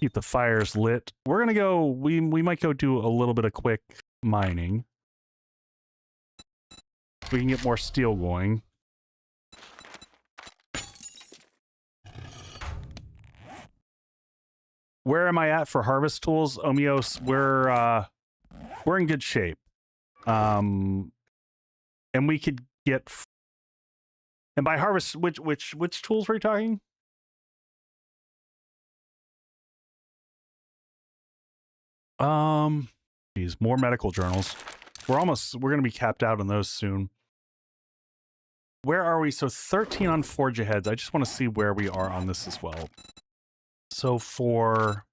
[SPEAKER 1] Keep the fires lit. We're gonna go. We might go do a little bit of quick mining. We can get more steel going. Where am I at for harvest tools, Omios? We're in good shape. And we could get. And by harvest, which tools were you talking? Geez, more medical journals. We're gonna be capped out on those soon. Where are we? So 13 on forge aheads. I just want to see where we are on this as well. So for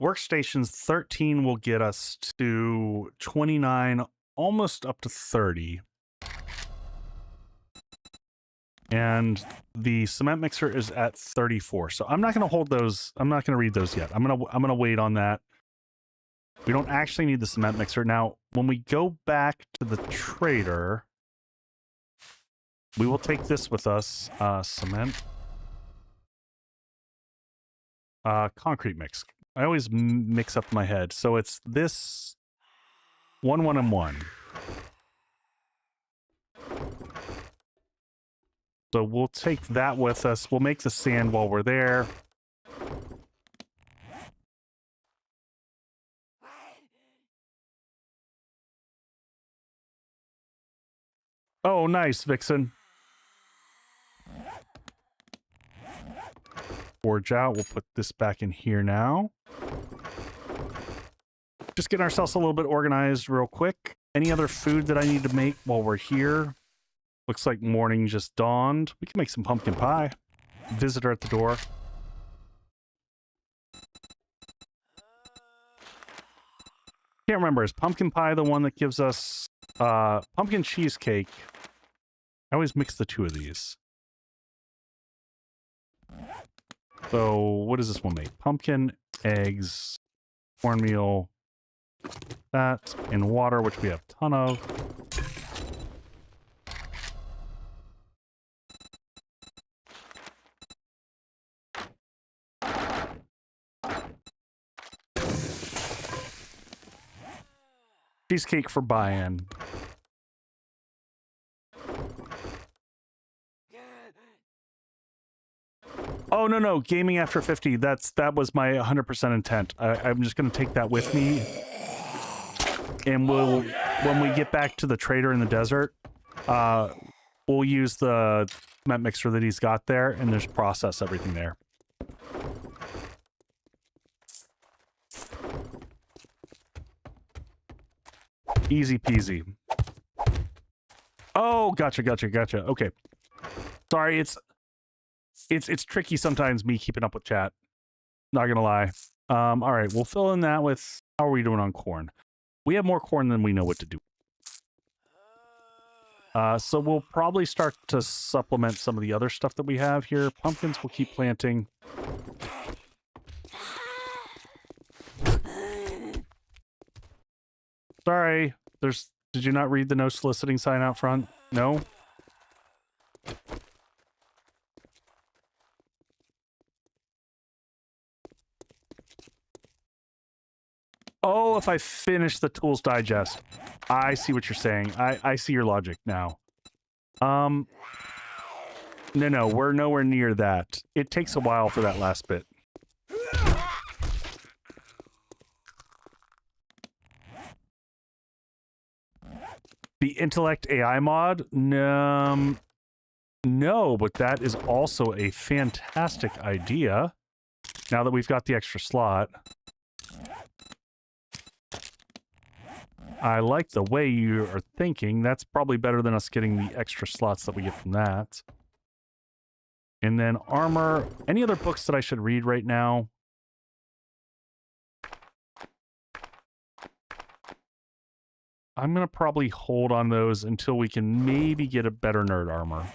[SPEAKER 1] workstations, 13 will get us to 29, almost up to 30. And the cement mixer is at 34. So I'm not going to hold those. I'm not going to read those yet. I'm going to wait on that. We don't actually need the cement mixer. Now, when we go back to the trader, we will take this with us. Cement. Concrete mix. I always mix up my head. So it's this 1, 1, and 1. So we'll take that with us. We'll make the sand while we're there. Oh, nice, Vixen. Forge out. We'll put this back in here now. Just getting ourselves a little bit organized real quick. Any other food that I need to make while we're here? Looks like morning just dawned. We can make some pumpkin pie. Visitor at the door. Can't remember. Is pumpkin pie the one that gives us pumpkin cheesecake? I always mix the two of these. So what does this one make? Pumpkin, eggs, cornmeal, that, and water, which we have a ton of. Cheesecake for buy-in. Oh, no. Gaming after 50. That was my 100% intent. I'm just going to take that with me. And when we get back to the trader in the desert, we'll use the cement mixer that he's got there and just process everything there. Easy peasy. Oh, gotcha. Okay. Sorry, it's tricky sometimes me keeping up with chat. Not gonna lie. All right, we'll fill in that with how are we doing on corn? We have more corn than we know what to do. So we'll probably start to supplement some of the other stuff that we have here. Pumpkins we'll keep planting. Sorry, did you not read the no soliciting sign out front? No? Oh, if I finish the Tools Digest. I see what you're saying. I see your logic now. No, we're nowhere near that. It takes a while for that last bit. The Intellect AI mod? No, but that is also a fantastic idea. Now that we've got the extra slot. I like the way you are thinking. That's probably better than us getting the extra slots that we get from that. And then armor. Any other books that I should read right now? I'm going to probably hold on those until we can maybe get a better nerd armor.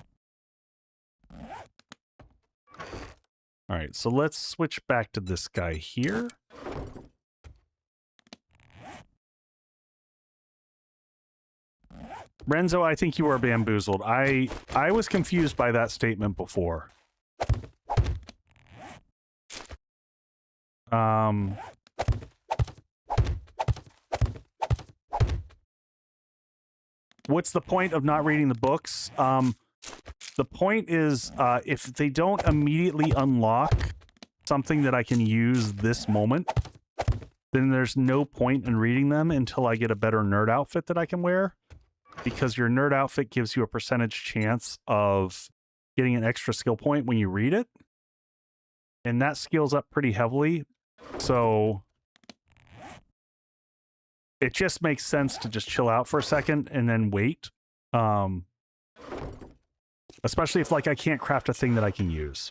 [SPEAKER 1] All right, so let's switch back to this guy here. Renzo, I think you are bamboozled. I was confused by that statement before. What's the point of not reading the books? The point is, if they don't immediately unlock something that I can use this moment, then there's no point in reading them until I get a better nerd outfit that I can wear. Because your nerd outfit gives you a percentage chance of getting an extra skill point when you read it. And that scales up pretty heavily. So it just makes sense to just chill out for a second and then wait. Especially if, like, I can't craft a thing that I can use.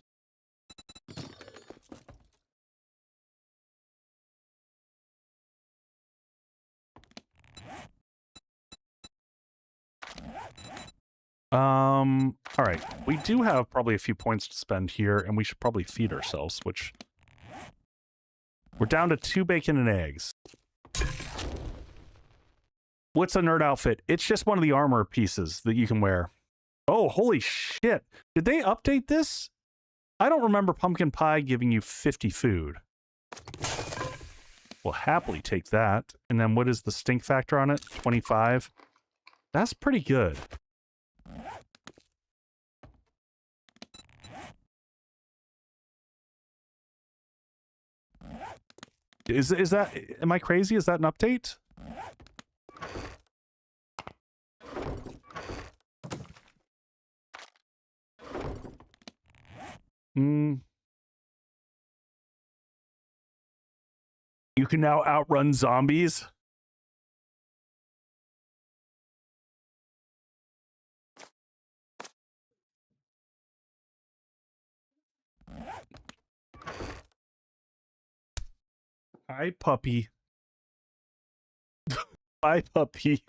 [SPEAKER 1] All right. We do have probably a few points to spend here, and we should probably feed ourselves, which... We're down to 2 bacon and eggs. What's a nerd outfit? It's just one of the armor pieces that you can wear. Oh, holy shit. Did they update this? I don't remember pumpkin pie giving you 50 food. We'll happily take that. And then what is the stink factor on it? 25. That's pretty good. Is that, am I crazy? Is that an update? You can now outrun zombies. Hi, puppy. Bye, puppy.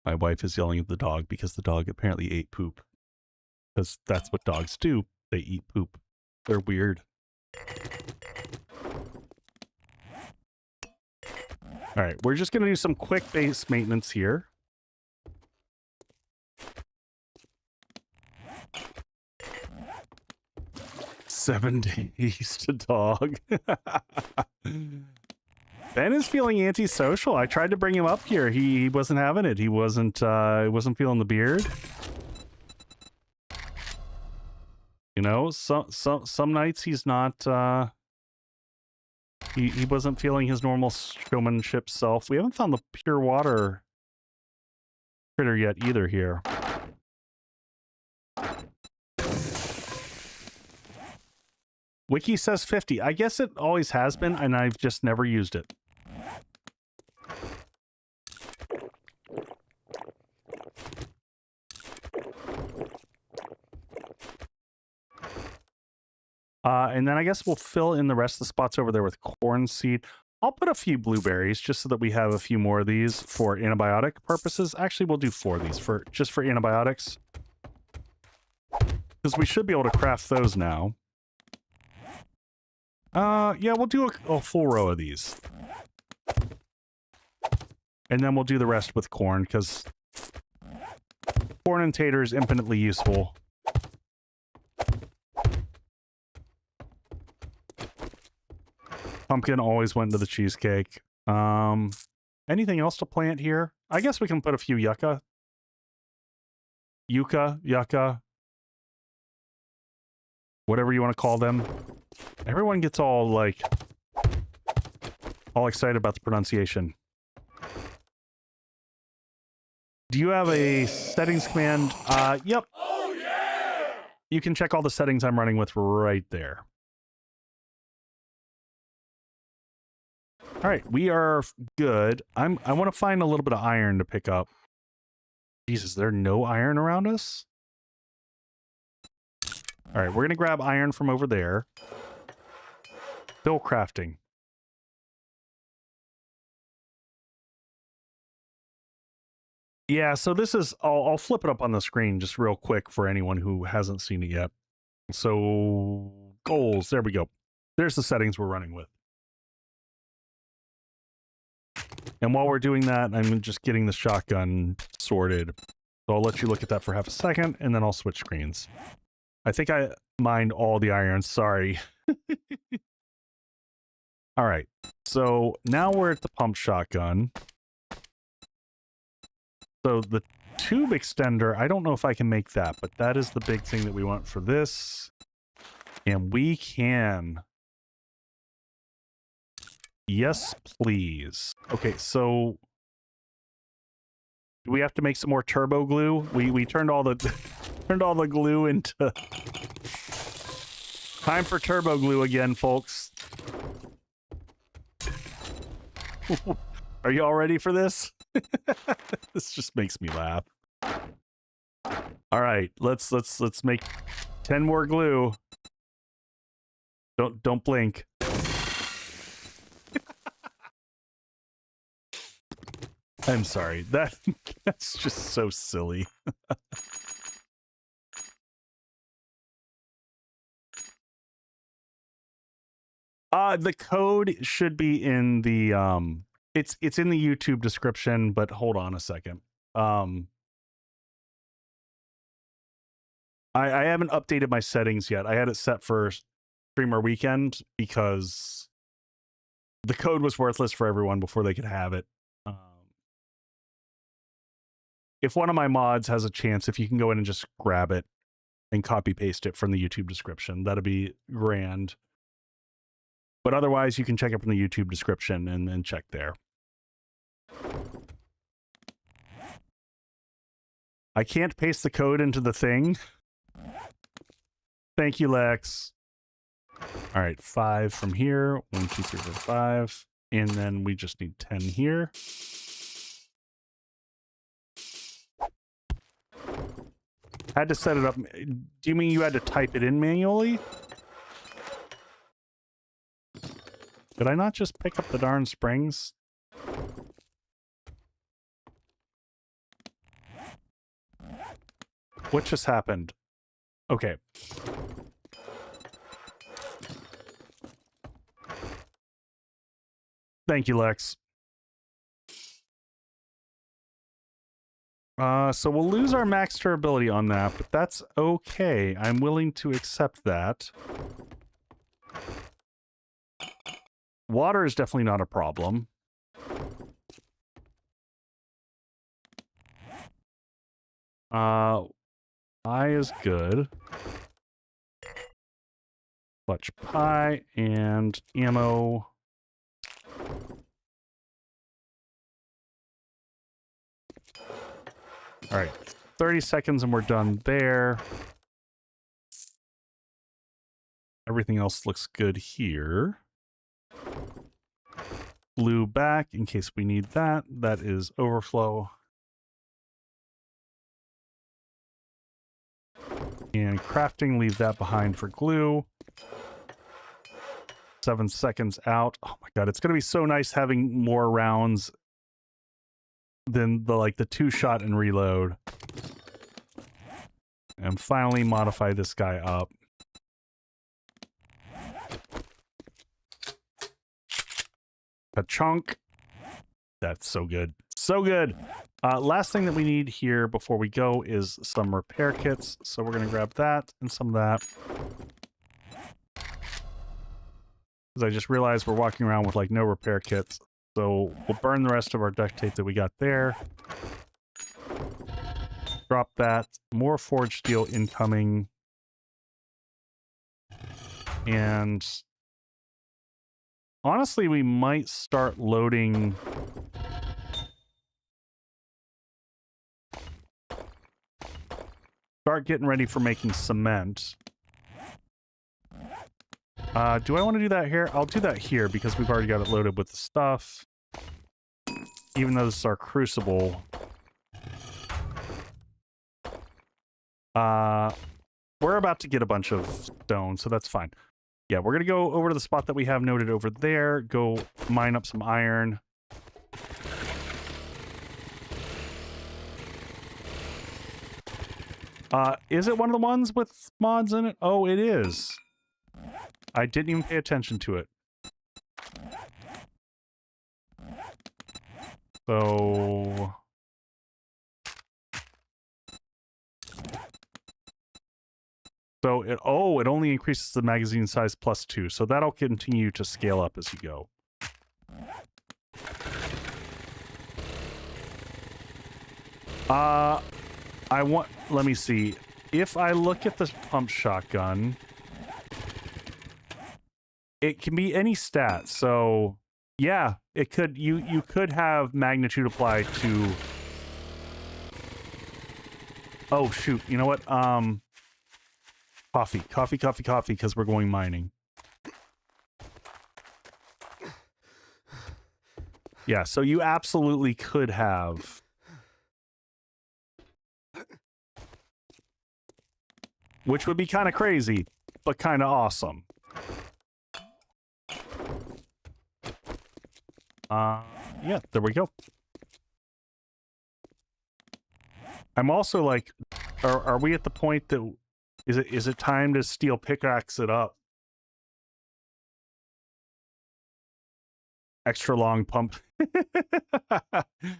[SPEAKER 1] My wife is yelling at the dog because the dog apparently ate poop. Because that's what dogs do. They eat poop. They're weird. All right, we're just going to do some quick base maintenance here. Seven days to dog. Ben is feeling antisocial. I tried to bring him up here. He wasn't having it. He wasn't feeling the beard. You know, some nights he's not he wasn't feeling his normal showmanship self. We haven't found the pure water critter yet either here. Wiki says 50. I guess it always has been, and I've just never used it. And then I guess we'll fill in the rest of the spots over there with corn seed. I'll put a few blueberries just so that we have a few more of these for antibiotic purposes. Actually, we'll do 4 of these just for antibiotics. Because we should be able to craft those now. Yeah, we'll do a full row of these. And then we'll do the rest with corn, because corn and tater is infinitely useful. Pumpkin always went to the cheesecake. Anything else to plant here? I guess we can put a few yucca. Yucca. Whatever you want to call them. Everyone gets all, like, all excited about the pronunciation. Do you have a settings command? Yep. Oh, yeah! You can check all the settings I'm running with right there. All right, we are good. I want to find a little bit of iron to pick up. Jesus, is there no iron around us? All right, we're going to grab iron from over there. Still crafting. Yeah, so this is, I'll flip it up on the screen just real quick for anyone who hasn't seen it yet. So goals, there we go. There's the settings we're running with. And while we're doing that, I'm just getting the shotgun sorted. So I'll let you look at that for half a second, and then I'll switch screens. I think I mined all the iron, sorry. All right, so now we're at the pump shotgun. So the tube extender, I don't know if I can make that, but that is the big thing that we want for this. And we can. Yes, please. Okay, so do we have to make some more turbo glue? We turned all the turned all the glue into time for turbo glue again, folks. Are you all ready for this? This just makes me laugh. All right, let's make 10 more glue. Don't blink. I'm sorry. That's just so silly. The code should be in the it's in the YouTube description, but hold on a second. I haven't updated my settings yet. I had it set for streamer weekend because the code was worthless for everyone before they could have it. If one of my mods has a chance, if you can go in and just grab it and copy paste it from the YouTube description, that'd be grand. But otherwise, you can check it from the YouTube description and check there. I can't paste the code into the thing. Thank you, Lex. All right, 5 from here. 1, 2, 3, 4, 5. And then we just need 10 here. Had to set it up. Do you mean you had to type it in manually? Did I not just pick up the darn springs? What just happened? Okay. Thank you, Lex. So we'll lose our max durability on that, but that's okay. I'm willing to accept that. Water is definitely not a problem. Pie is good. Clutch pie and ammo. All right, 30 seconds and we're done there. Everything else looks good here. Glue back in case we need that. That is overflow. And crafting, leave that behind for glue. 7 seconds out. Oh my god, it's going to be so nice having more rounds than the 2-shot and reload. And finally modify this guy up. A chunk. That's so good. So good. Last thing that we need here before we go is some repair kits. So we're going to grab that and some of that. Because I just realized we're walking around with no repair kits. So we'll burn the rest of our duct tape that we got there. Drop that. More forged steel incoming. And honestly, we might start loading... Start getting ready for making cement. Do I want to do that here? I'll do that here because we've already got it loaded with the stuff. Even though this is our crucible. We're about to get a bunch of stone, so that's fine. Yeah, we're going to go over to the spot that we have noted over there, go mine up some iron. Is it one of the ones with mods in it? Oh, it is. I didn't even pay attention to it. So... So it only increases the magazine size +2, so that'll continue to scale up as you go. Let me see. If I look at this pump shotgun, it can be any stat. So yeah, it could, you could have magnitude applied to, oh shoot, you know what? Coffee, because we're going mining. Yeah, so you absolutely could have. Which would be kind of crazy, but kind of awesome. Yeah, there we go. I'm also like, are we at the point that, is it time to steel pickaxe it up? Extra long pump.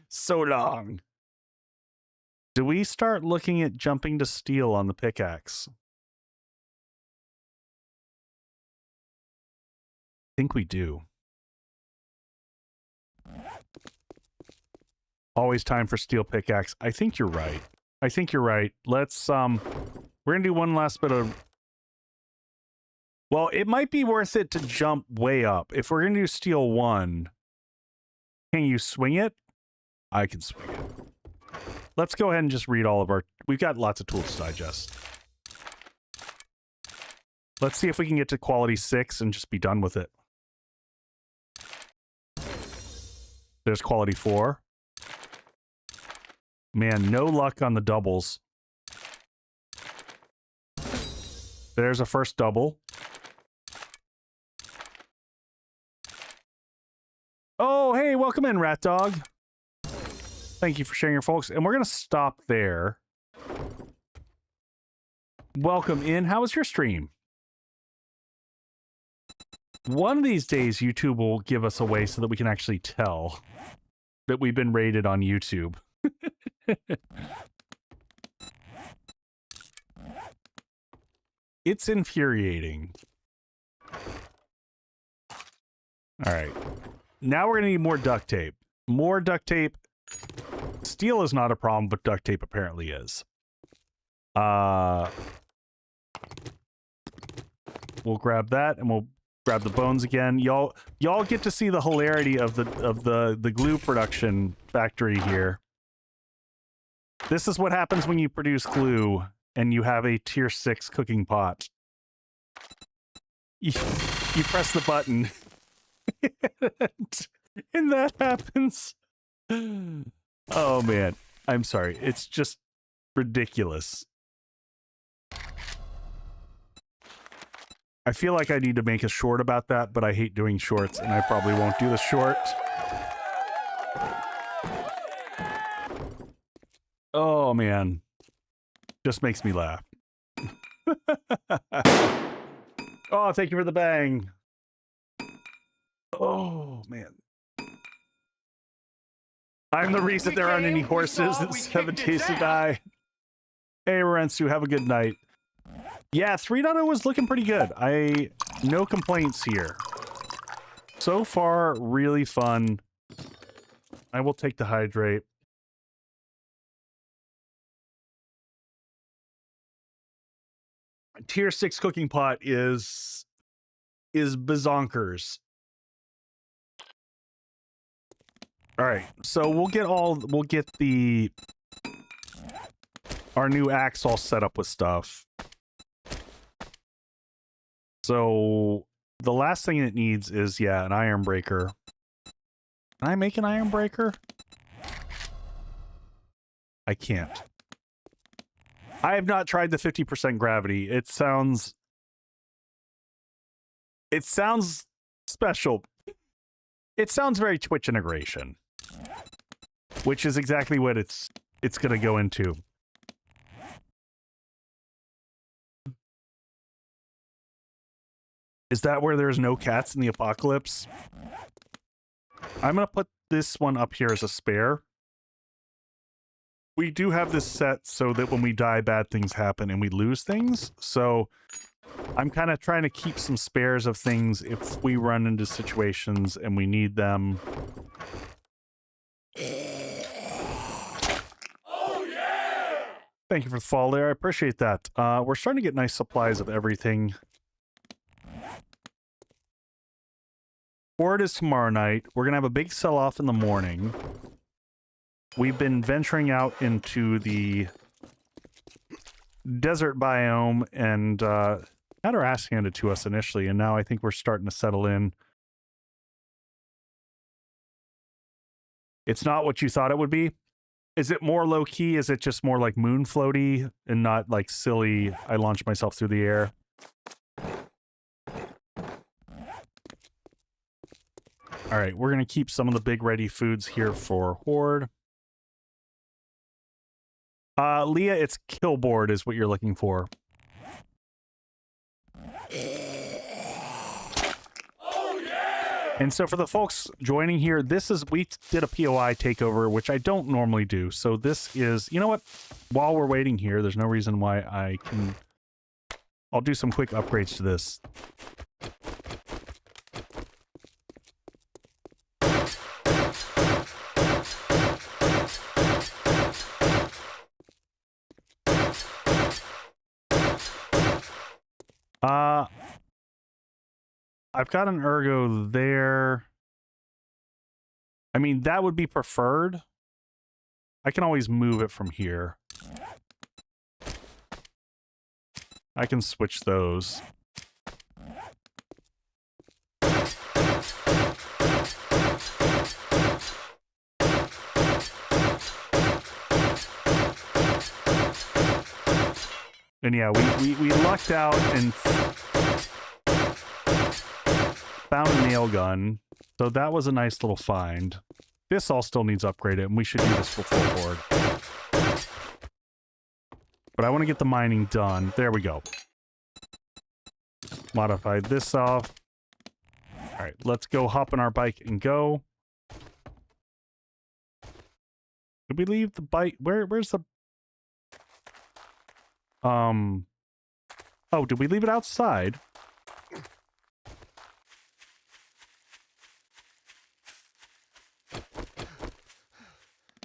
[SPEAKER 1] So long. Do we start looking at jumping to steel on the pickaxe? I think we do. Always time for steel pickaxe. I think you're right. I think you're right. Let's, we're gonna do one last bit of... Well, it might be worth it to jump way up. If we're gonna do steel 1, can you swing it? I can swing it. Let's go ahead and just read all of our... We've got lots of tools to digest. Let's see if we can get to quality 6 and just be done with it. There's quality 4. Man, no luck on the doubles. There's a first double. Oh, hey, welcome in, Rat Dog. Thank you for sharing your folks. And we're going to stop there. Welcome in. How was your stream? One of these days, YouTube will give us a way so that we can actually tell that we've been rated on YouTube. It's infuriating. All right. Now we're going to need more duct tape. More duct tape. Steel is not a problem, but duct tape apparently is. We'll grab that and we'll grab the bones again. Y'all get to see the hilarity of the glue production factory here. This is what happens when you produce glue and you have a tier 6 cooking pot. You press the button and that happens. Oh man, I'm sorry. It's just ridiculous. I feel like I need to make a short about that, but I hate doing shorts and I probably won't do the short. Oh man, just makes me laugh. Oh, thank you for the bang. Oh man. I'm the reason there aren't any horses in 7 Days to Die. Hey, Rensu, have a good night. Yeah, 3.0 was looking pretty good. No complaints here. So far, really fun. I will take the hydrate. Tier 6 cooking pot is bazonkers. All right, so we'll get our new axe all set up with stuff. So the last thing it needs is, yeah, an iron breaker. Can I make an iron breaker? I can't. I have not tried the 50% gravity. It sounds It sounds special. It sounds very Twitch integration, which is exactly what it's going to go into. Is that where there's no cats in the apocalypse? I'm going to put this one up here as a spare. We do have this set so that when we die, bad things happen and we lose things. So I'm kind of trying to keep some spares of things if we run into situations and we need them. Oh, yeah! Thank you for the follow there. I appreciate that. We're starting to get nice supplies of everything. Horde is tomorrow night. We're going to have a big sell-off in the morning. We've been venturing out into the desert biome and had our ass handed to us initially, and now I think we're starting to settle in. It's not what you thought it would be. Is it more low-key? Is it just more like moon floaty and not like silly, I launch myself through the air? All right, we're going to keep some of the big ready foods here for Horde. Leah, it's killboard is what you're looking for. Oh, yeah! And so for the folks joining here, we did a POI takeover, which I don't normally do. So this is, you know what? While we're waiting here, there's no reason why I'll do some quick upgrades to this. I've got an ergo there. I mean, that would be preferred. I can always move it from here. I can switch those. And yeah, we lucked out and found a nail gun. So that was a nice little find. This all still needs upgraded, and we should do this before Horde. But I want to get the mining done. There we go. Modify this off. All right, let's go hop on our bike and go. Did we leave the bike? Where's the... Oh, did we leave it outside?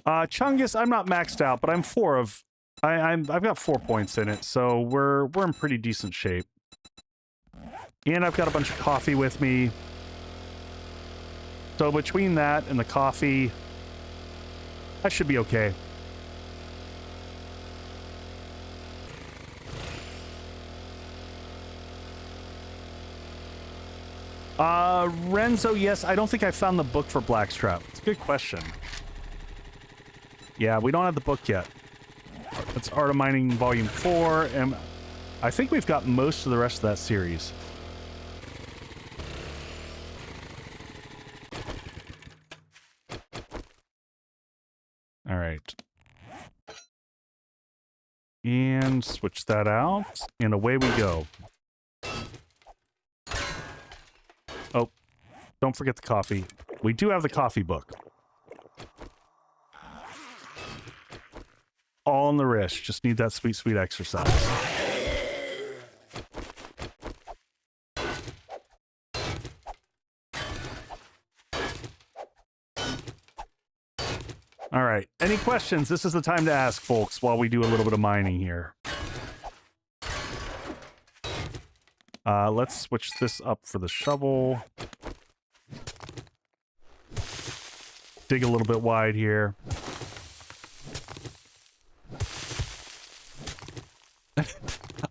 [SPEAKER 1] Chungus, I'm not maxed out, but I'm I've got 4 points in it, so we're in pretty decent shape. And I've got a bunch of coffee with me. So between that and the coffee, I should be okay. Renzo, yes, I don't think I found the book for Blackstrap. It's a good question. Yeah, we don't have the book yet. It's Art of Mining Volume 4, and I think we've got most of the rest of that series. All right. And switch that out, and away we go. Oh, don't forget the coffee. We do have the coffee book. All on the wrist. Just need that sweet, sweet exercise. All right. Any questions? This is the time to ask, folks, while we do a little bit of mining here. Let's switch this up for the shovel. Dig a little bit wide here.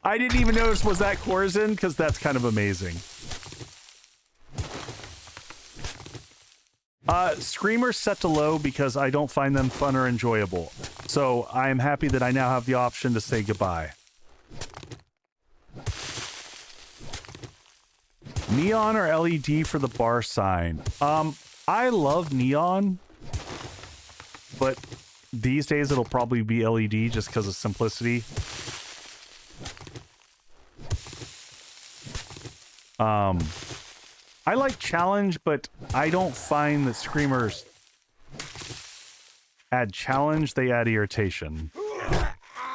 [SPEAKER 1] I didn't even notice was that Corzin, because that's kind of amazing. Screamers set to low because I don't find them fun or enjoyable. So I am happy that I now have the option to say goodbye. Neon or LED for the bar sign? I love neon, but these days it'll probably be LED just because of simplicity. I like challenge, but I don't find that screamers add challenge, they add irritation.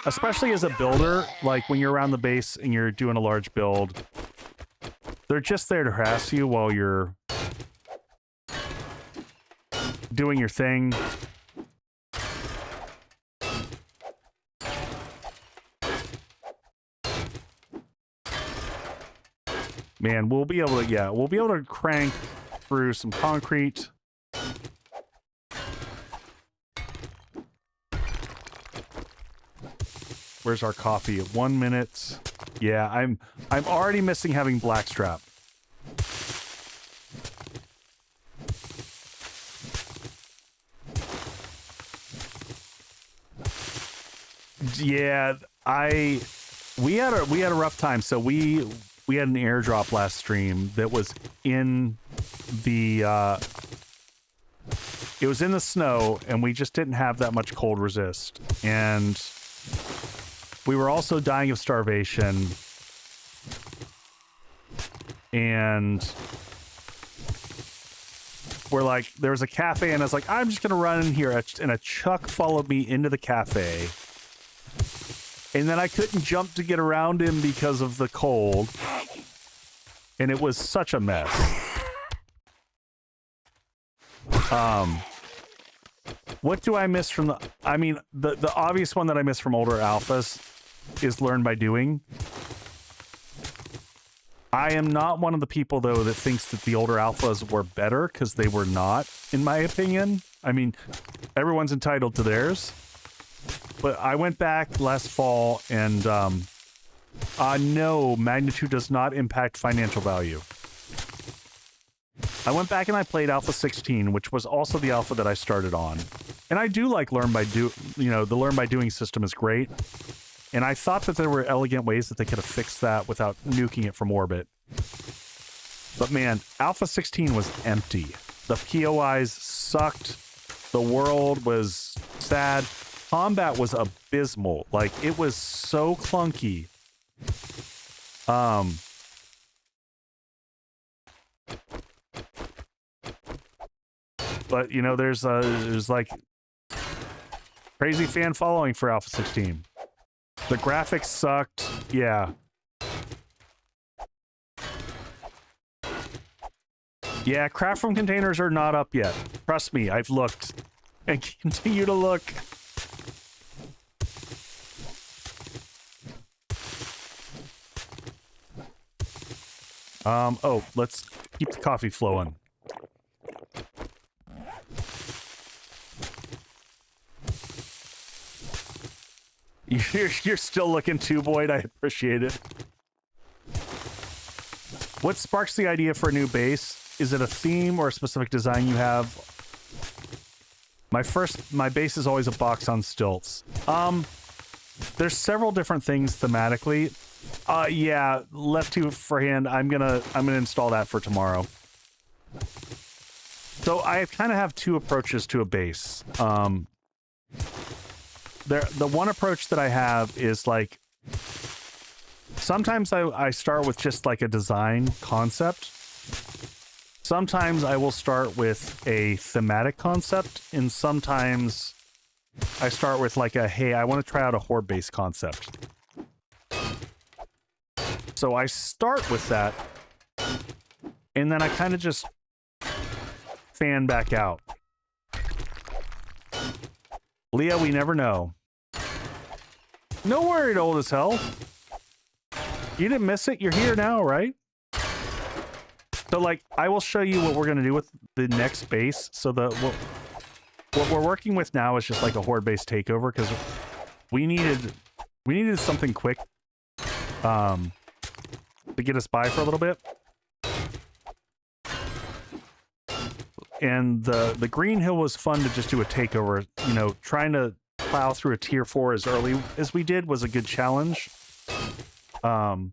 [SPEAKER 1] Especially as a builder, like when you're around the base and you're doing a large build, they're just there to harass you while you're doing your thing. Man, we'll be able to, yeah, we'll be able to crank through some concrete. Where's our coffee? 1 minute. Yeah, I'm already missing having blackstrap. Yeah, we had a rough time. So we had an airdrop last stream that was in the it was in the snow, and we just didn't have that much cold resist, and we were also dying of starvation, and we're like, there was a cafe, and I was like, I'm just gonna run in here, and a Chuck followed me into the cafe, and then I couldn't jump to get around him because of the cold, and it was such a mess. What do I miss from the... I mean, the obvious one that I miss from older alphas is learn by doing. I am not one of the people, though, that thinks that the older alphas were better, because they were not, in my opinion. I mean, everyone's entitled to theirs. But I went back last fall, and no, magnitude does not impact financial value. I went back and I played Alpha 16, which was also the alpha that I started on. And I do like learn by do, you know, the learn by doing system is great. And I thought that there were elegant ways that they could have fixed that without nuking it from orbit. But man, Alpha 16 was empty. The POIs sucked. The world was sad. Combat was abysmal. Like, it was so clunky. But, you know, there's like crazy fan following for Alpha 16. The graphics sucked. Yeah. Yeah, craft from containers are not up yet. Trust me, I've looked. And continue to look. Oh, let's keep the coffee flowing. You're still looking too, Boyd. I appreciate it. What sparks the idea for a new base? Is it a theme or a specific design you have? My base is always a box on stilts. There's several different things thematically. Yeah, left to for hand. I'm gonna install that for tomorrow. So I kind of have two approaches to a base. The one approach that I have is like, sometimes I start with just like a design concept. Sometimes I will start with a thematic concept, and sometimes I start with like a, hey, I want to try out a horde-based concept. So I start with that, and then I kind of just fan back out. Leah, we never know. No worried, old as hell. You didn't miss it. You're here now, right? So, like, I will show you what we're going to do with the next base. So what we're working with now is just like a horde-based takeover, because we needed something quick to get us by for a little bit. And the Green Hill was fun to just do a takeover. You know, trying to plow through a tier 4 as early as we did was a good challenge. But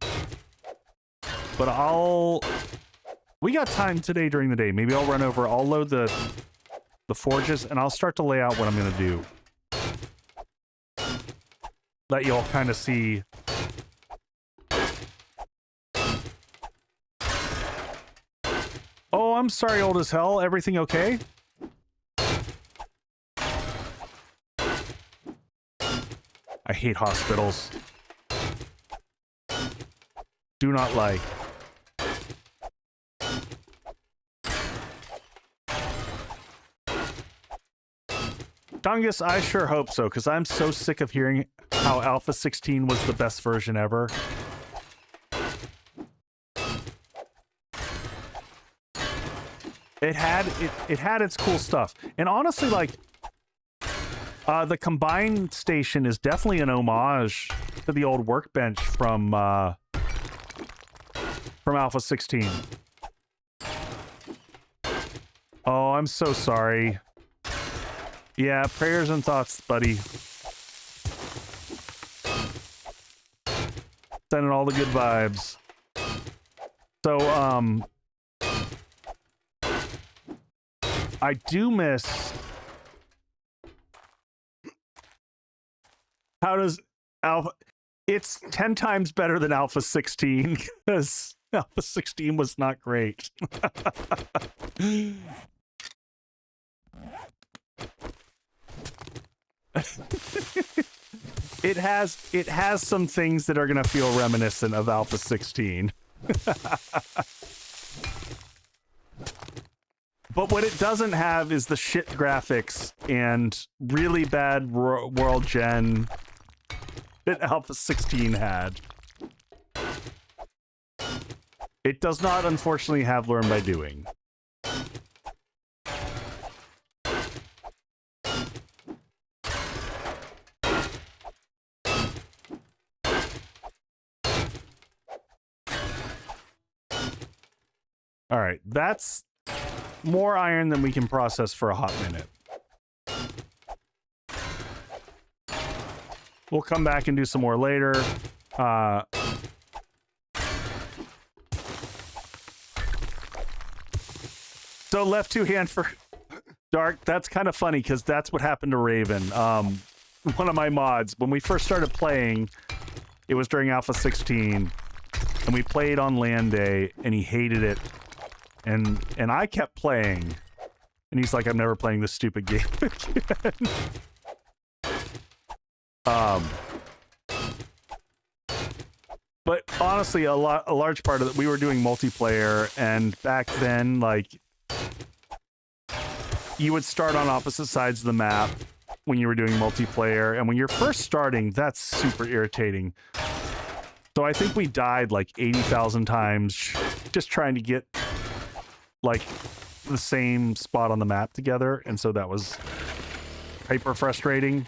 [SPEAKER 1] We got time today during the day. Maybe I'll run over. I'll load the forges, and I'll start to lay out what I'm going to do. Let you all kind of see. Oh, I'm sorry, old as hell. Everything okay? I hate hospitals. Do not like. Dungus, I sure hope so, because I'm so sick of hearing how Alpha 16 was the best version ever. It had its cool stuff. And honestly, like, the combined station is definitely an homage to the old workbench from Alpha 16. Oh, I'm so sorry. Yeah, prayers and thoughts, buddy. Sending all the good vibes. So, I do miss... How does Alpha... It's 10 times better than Alpha 16, because Alpha 16 was not great. It has some things that are gonna feel reminiscent of Alpha 16. But what it doesn't have is the shit graphics and really bad world gen that Alpha 16 had. It does not, unfortunately, have Learn by Doing. All right, that's more iron than we can process for a hot minute. We'll come back and do some more later. So left two hand for Dark. That's kind of funny because that's what happened to Raven. One of my mods, when we first started playing, it was during Alpha 16, and we played on LAN day, and he hated it. And I kept playing, and he's like, I'm never playing this stupid game again. But honestly, a large part of it, we were doing multiplayer, and back then, like, you would start on opposite sides of the map when you were doing multiplayer, and when you're first starting, that's super irritating. So I think we died like 80,000 times just trying to get like the same spot on the map together, and so that was hyper frustrating.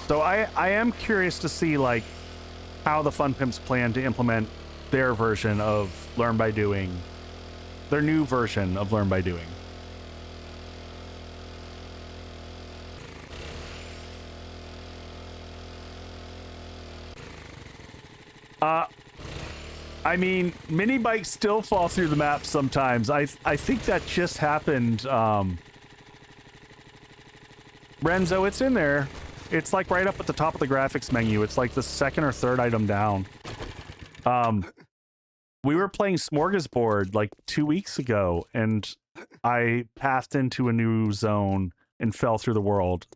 [SPEAKER 1] So I am curious to see like how the Fun Pimps plan to implement their version of Learn by Doing, their new version of Learn by Doing. I mean, mini bikes still fall through the map sometimes. I think that just happened. Renzo, it's in there. It's like right up at the top of the graphics menu. It's like the second or third item down. We were playing Smorgasbord like 2 weeks ago, and I passed into a new zone and fell through the world.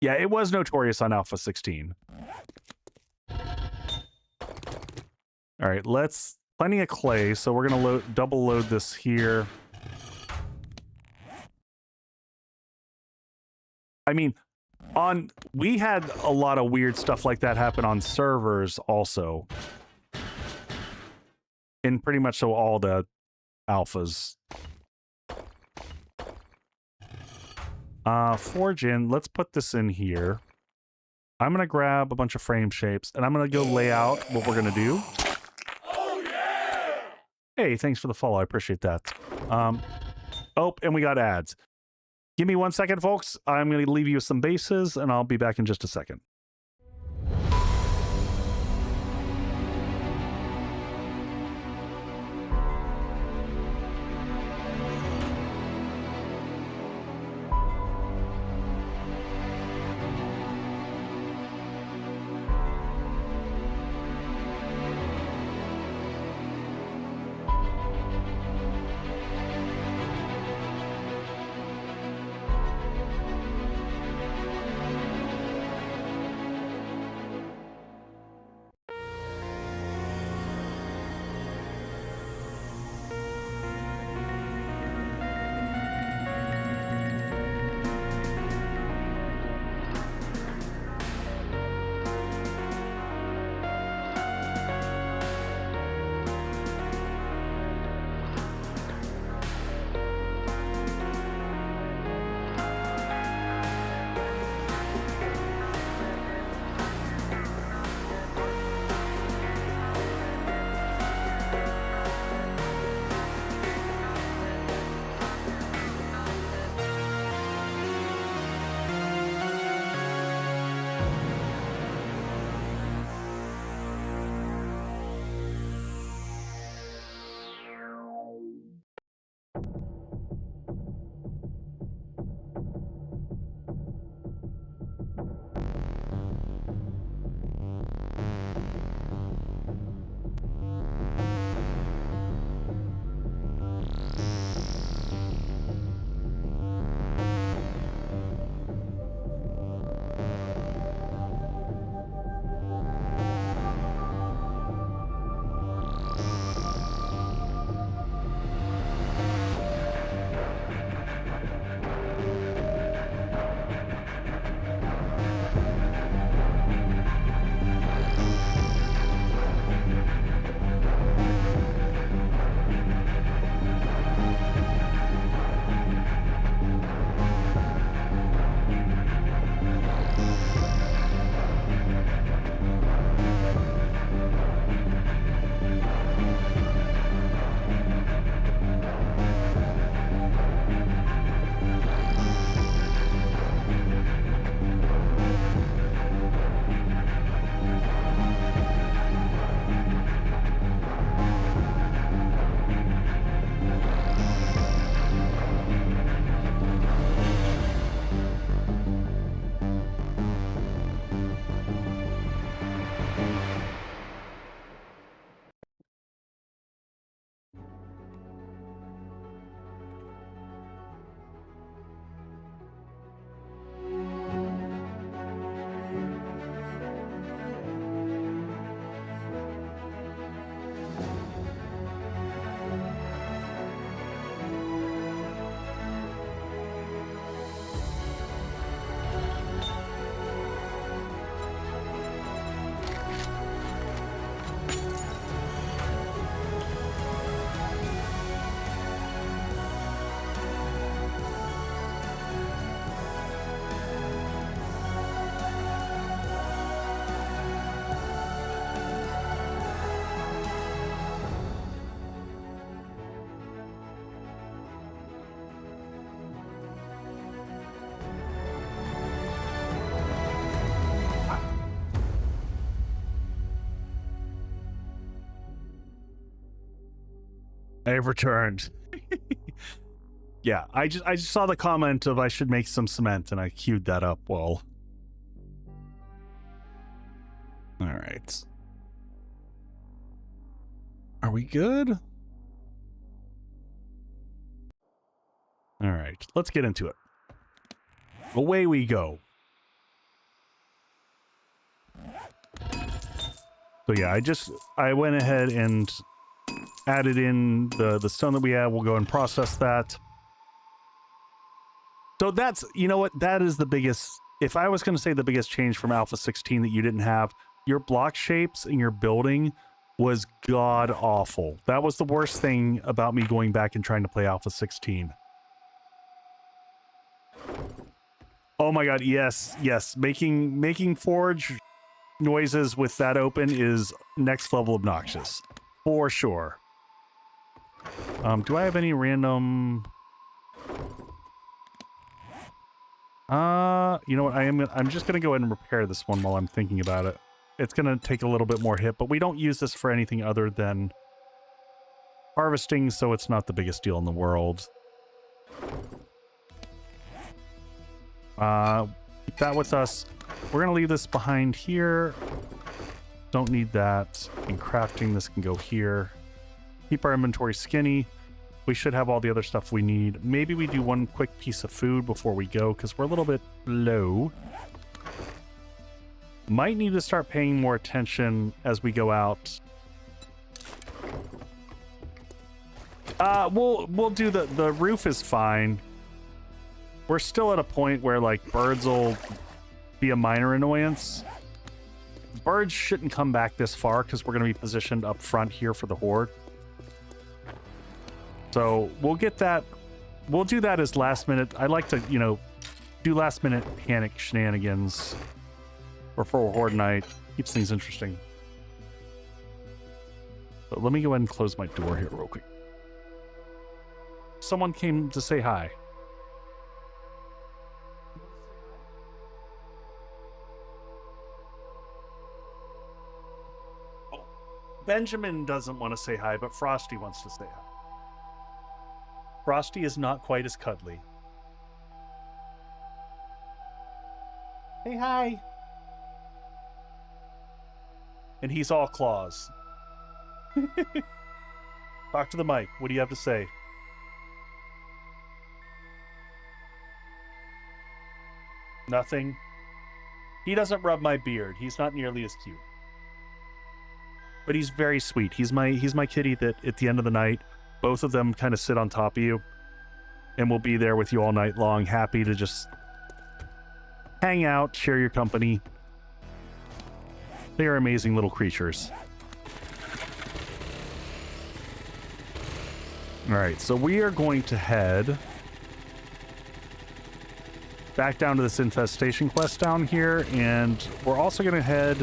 [SPEAKER 1] Yeah, it was notorious on Alpha 16. All right, plenty of clay, so we're gonna double load this here. I mean, we had a lot of weird stuff like that happen on servers also. In pretty much so all the alphas. Forge in, let's put this in here. I'm gonna grab a bunch of frame shapes and I'm gonna go lay out what we're gonna do. Oh, yeah! Hey, thanks for the follow, I appreciate that. Oh, and we got ads. Give me 1 second, folks. I'm going to leave you some bases, and I'll be back in just a second. I have returned. Yeah, I just saw the comment of I should make some cement, and I queued that up. Well, all right. Are we good? All right, let's get into it. Away we go. So yeah, I went ahead and added in the stone that we have. We'll go and process that. So that's, you know what, that is the biggest, if I was going to say the biggest change from Alpha 16 that you didn't have, your block shapes in your building was god awful. That was the worst thing about me going back and trying to play Alpha 16. Oh my god, yes, yes. Making forge noises with that open is next level obnoxious. For sure. Do I have any random... You know what? I'm just gonna go ahead and repair this one while I'm thinking about it. It's gonna take a little bit more hit, but we don't use this for anything other than harvesting, so it's not the biggest deal in the world. Keep that with us. We're gonna leave this behind here. Don't need that. In crafting, this can go here. Keep our inventory skinny. We should have all the other stuff we need. Maybe we do one quick piece of food before we go, because we're a little bit low. Might need to start paying more attention as we go out. We'll do the roof is fine. We're still at a point where like birds will be a minor annoyance. Birds shouldn't come back this far because we're going to be positioned up front here for the horde. So we'll get that. We'll do that as last minute. I like to, you know, do last minute panic shenanigans for horde night. Keeps things interesting. But let me go ahead and close my door here real quick. Someone came to say hi. Benjamin doesn't want to say hi, but Frosty wants to say hi. Frosty is not quite as cuddly. Hey, hi. And he's all claws. Talk to the mic. What do you have to say? Nothing. He doesn't rub my beard. He's not nearly as cute. But he's very sweet. He's my kitty that at the end of the night, both of them kind of sit on top of you and will be there with you all night long, happy to just hang out, share your company. They are amazing little creatures. All right, so we are going to head back down to this infestation quest down here, and we're also going to head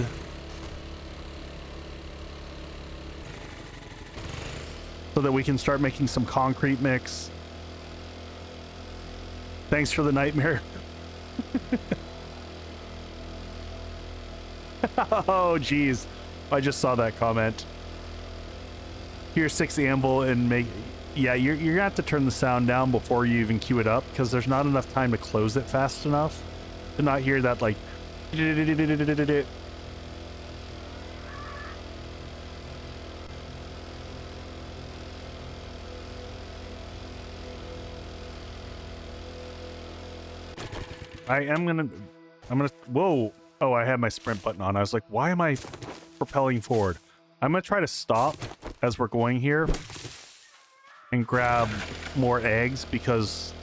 [SPEAKER 1] so that we can start making some concrete mix. Thanks for the nightmare. Oh, geez. I just saw that comment. Here's 6 amble and make... Yeah, you're going to have to turn the sound down before you even cue it up, because there's not enough time to close it fast enough to not hear that, like... I'm gonna, whoa. Oh, I had my sprint button on. I was like, why am I propelling forward? I'm gonna try to stop as we're going here and grab more eggs, because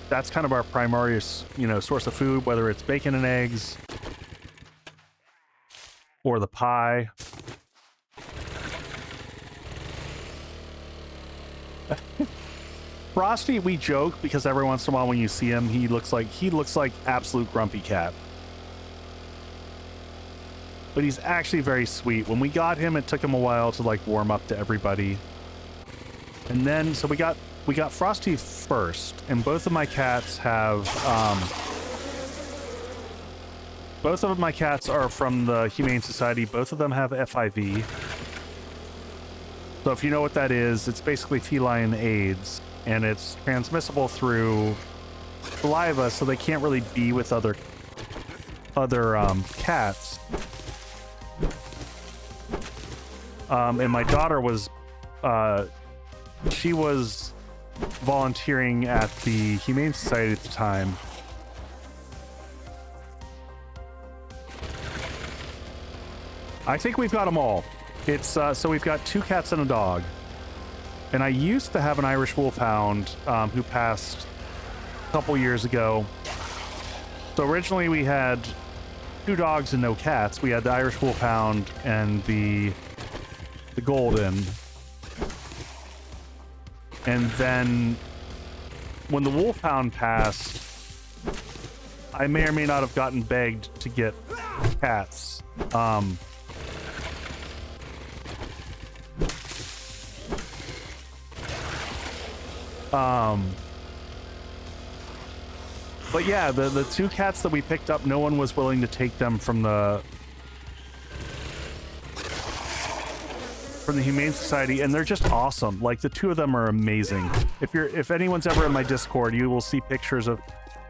[SPEAKER 1] that's kind of our primary, you know, source of food, whether it's bacon and eggs or the pie. Frosty, we joke because every once in a while when you see him, he looks like absolute grumpy cat. But he's actually very sweet. When we got him, it took him a while to like warm up to everybody. And then so we got Frosty first, and both of my cats have both of my cats are from the Humane Society. Both of them have FIV. So if you know what that is, it's basically feline AIDS. And it's transmissible through saliva, so they can't really be with other cats. And my daughter was, she was volunteering at the Humane Society at the time. I think we've got them all. It's so we've got 2 cats and a dog. And I used to have an Irish Wolfhound who passed a couple years ago. So originally we had 2 dogs and no cats. We had the Irish Wolfhound and the Golden. And then when the Wolfhound passed, I may or may not have gotten begged to get cats. But yeah, the two cats that we picked up, no one was willing to take them from the Humane Society, and they're just awesome. Like, the two of them are amazing. If anyone's ever in my Discord, you will see pictures of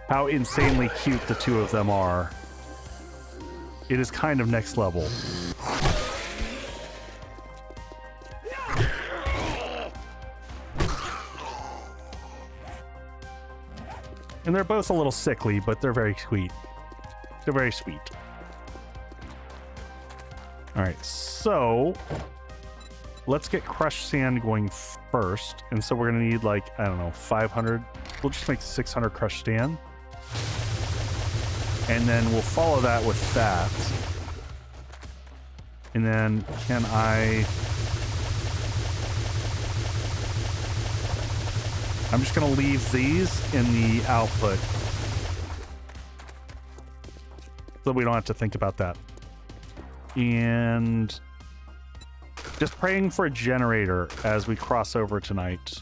[SPEAKER 1] how insanely cute the two of them are. It is kind of next level. And they're both a little sickly, but they're very sweet. They're very sweet. Alright, so let's get crushed sand going first. And so we're going to need, like, I don't know, 500. We'll just make 600 crushed sand. And then we'll follow that with that. And then can I'm just going to leave these in the output so we don't have to think about that. And just praying for a generator as we cross over tonight.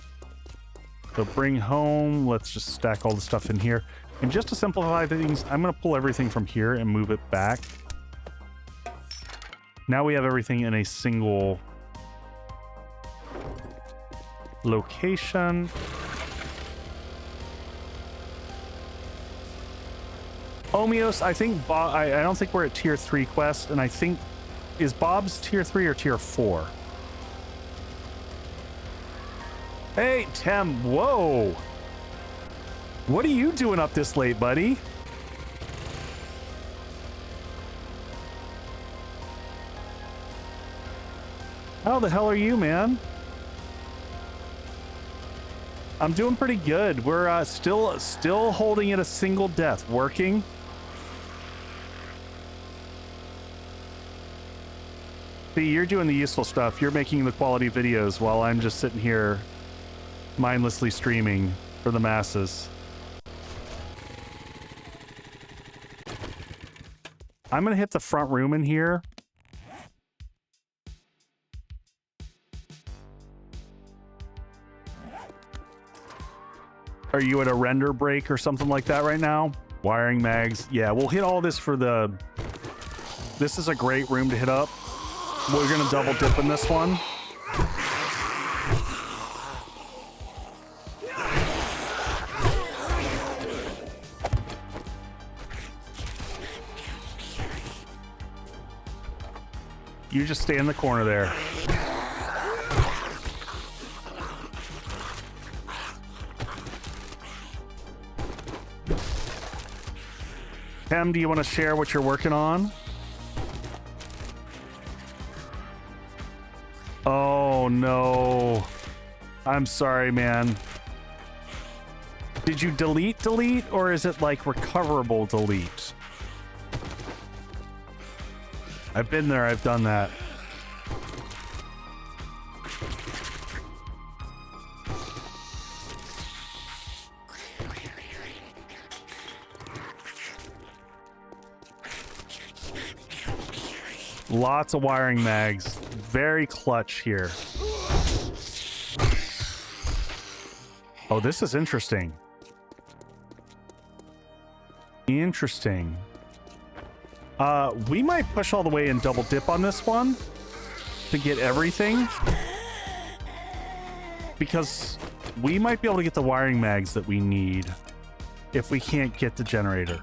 [SPEAKER 1] So bring home, let's just stack all the stuff in here. And just to simplify things, I'm going to pull everything from here and move it back. Now we have everything in a single location. Omios, I think Bob, I don't think we're at tier 3 quest, and I think, is Bob's tier 3 or tier 4? Hey, Tem, whoa! What are you doing up this late, buddy? How the hell are you, man? I'm doing pretty good. We're still holding it a single death, working. See, you're doing the useful stuff. You're making the quality videos while I'm just sitting here mindlessly streaming for the masses. I'm gonna hit the front room in here. Are you at a render break or something like that right now? Wiring mags. Yeah, we'll hit all this for the... This is a great room to hit up. We're gonna double dip in this one. You just stay in the corner there. Tem, do you want to share what you're working on? Oh no. I'm sorry, man. Did you delete, or is it like recoverable delete? I've been there, I've done that. Lots of wiring mags. Very clutch here. Oh, this is interesting. Interesting. We might push all the way and double dip on this one to get everything. Because we might be able to get the wiring mags that we need if we can't get the generator.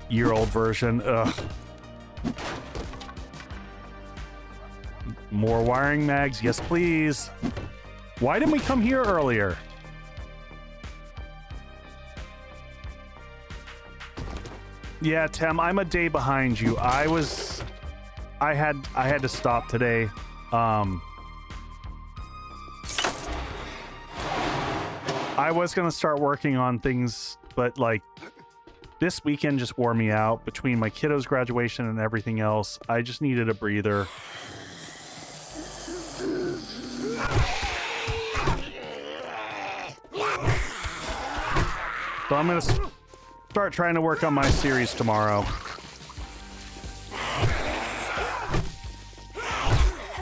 [SPEAKER 1] Year-old version. Ugh. More wiring mags. Yes, please. Why didn't we come here earlier? Yeah, Tem, I'm a day behind you. I had to stop today. I was gonna start working on things, but like this weekend just wore me out between my kiddo's graduation and everything else. I just needed a breather. So I'm gonna start trying to work on my series tomorrow.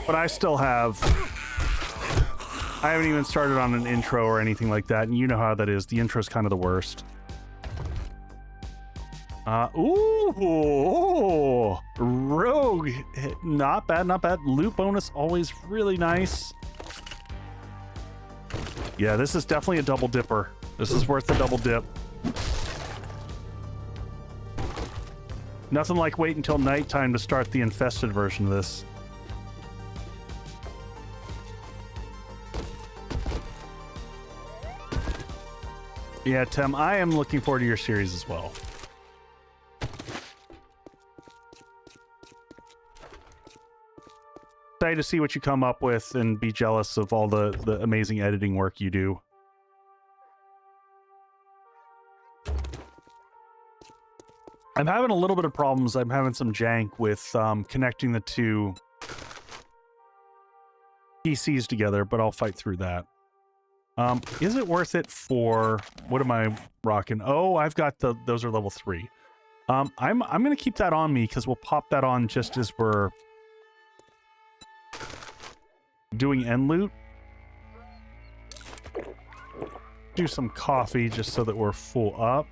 [SPEAKER 1] But I still have I haven't even started on an intro or anything like that, and you know how that is. The intro's kind of the worst. Ooh, rogue. Not bad, not bad. Loot bonus, always really nice. Yeah, this is definitely a double dipper. This is worth the double dip. Nothing like wait until nighttime to start the infested version of this. Yeah, Tim, I am looking forward to your series as well. Excited to see what you come up with and be jealous of all the amazing editing work you do. I'm having a little bit of problems. I'm having some jank with connecting the two PCs together, but I'll fight through that. Is it worth it for... What am I rocking? Oh, I've got those are level 3. I'm going to keep that on me because we'll pop that on just as we're doing end loot. Do some coffee just so that we're full up.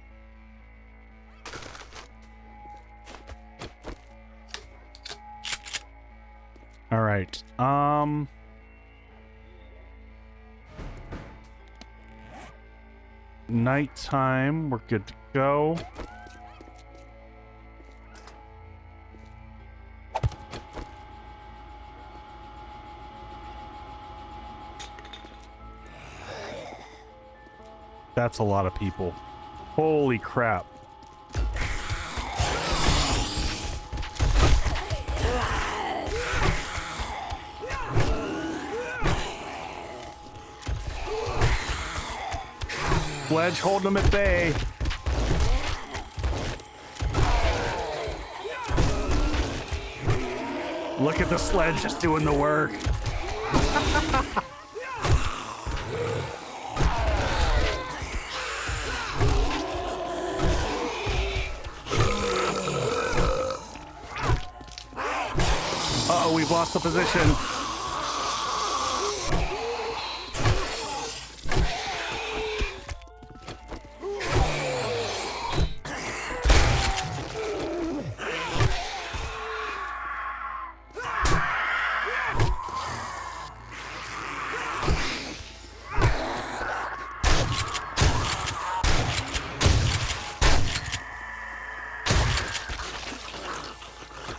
[SPEAKER 1] All right. Nighttime, we're good to go. That's a lot of people. Holy crap. Sledge holding them at bay. Look at the sledge just doing the work. Uh-oh, we've lost the position.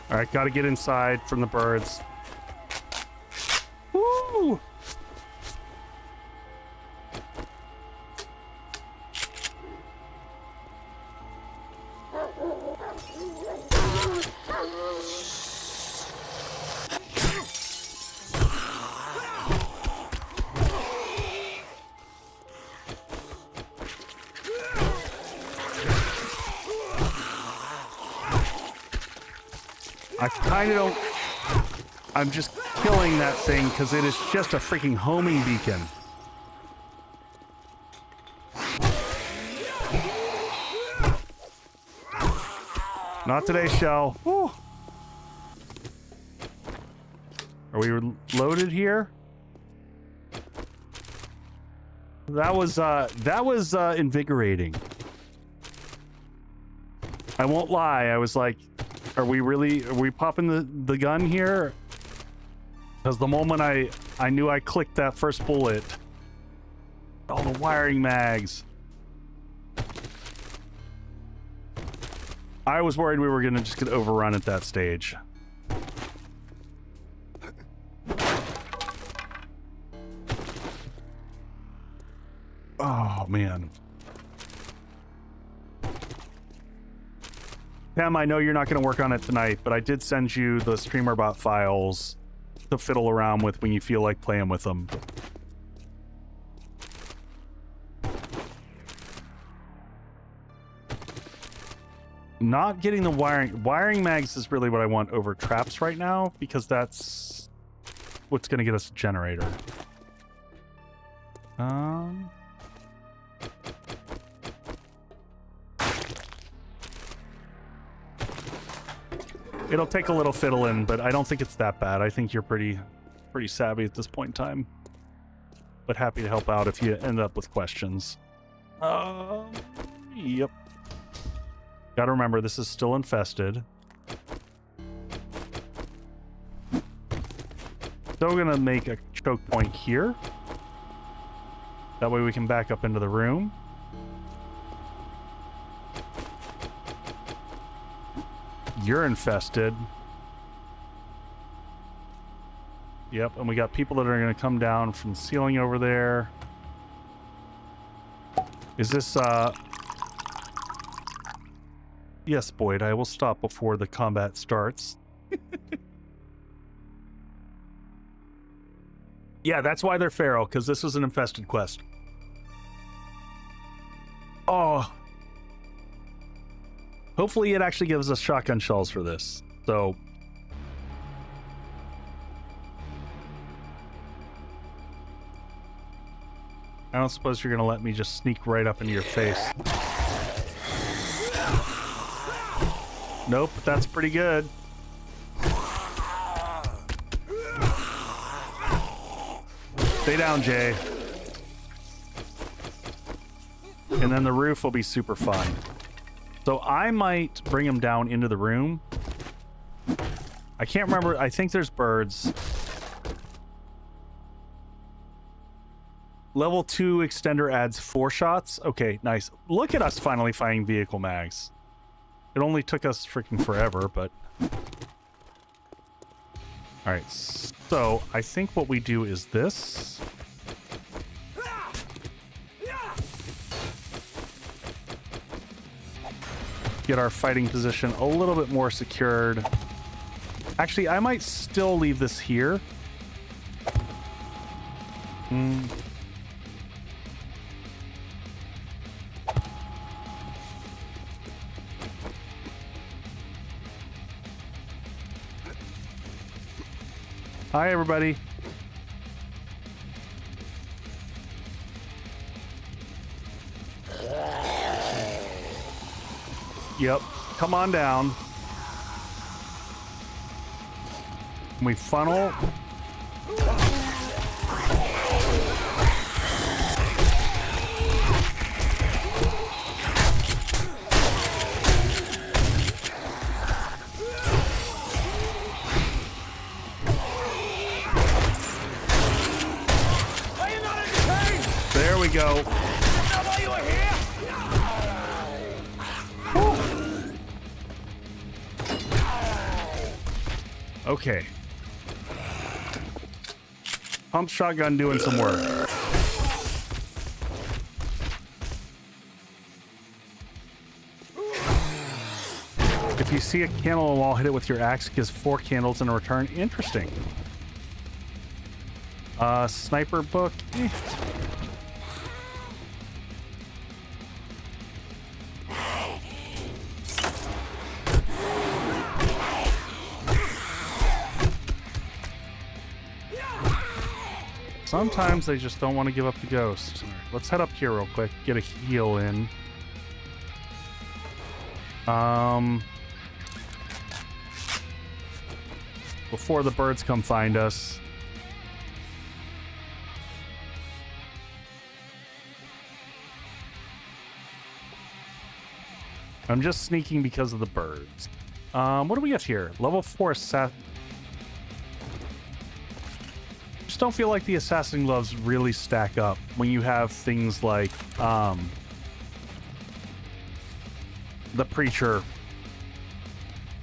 [SPEAKER 1] All right, gotta get inside from the birds. Woo! I kind of don't... I'm just killing that thing because it is just a freaking homing beacon. Not today, Shell. Woo. Are we loaded here? That was invigorating. I won't lie, I was like, are we popping the gun here? Because the moment I knew I clicked that first bullet, all the wiring mags. I was worried we were gonna just get overrun at that stage. Oh man. Pam, I know you're not going to work on it tonight, but I did send you the StreamerBot files to fiddle around with when you feel like playing with them. Not getting the wiring mags is really what I want over traps right now, because that's what's going to get us a generator. It'll take a little fiddling, but I don't think it's that bad. I think you're pretty savvy at this point in time. but happy to help out if you end up with questions. Yep. Gotta remember, this is still infested. So we're gonna make a choke point here. That way we can back up into the room. You're infested. Yep, and we got people that are gonna come down from the ceiling over there. Is this, Yes, Boyd, I will stop before the combat starts. Yeah, that's why they're feral, because this was an infested quest. Oh. Hopefully it actually gives us shotgun shells for this. So. I don't suppose you're going to let me just sneak right up into your face. Nope, that's pretty good. Stay down, Jay. And then the roof will be super fun. So I might bring him down into the room. I can't remember. I think there's birds. Level 2 extender adds 4 shots. Okay, nice. Look at us finally finding vehicle mags. It only took us freaking forever, but... Alright, so I think what we do is this. Get our fighting position a little bit more secured. Actually, I might still leave this here. Hi, everybody. Yep, come on down. We funnel. There we go. Okay. Pump shotgun doing some work. If you see a candle on the wall, hit it with your axe. Gives 4 candles in return. Interesting. Sniper book. Sometimes they just don't want to give up the ghost. All right, let's head up here real quick. Get a heal in. Before the birds come find us. I'm just sneaking because of the birds. What do we got here? Level 4 assassin. Just don't feel like the assassin gloves really stack up when you have things like the preacher.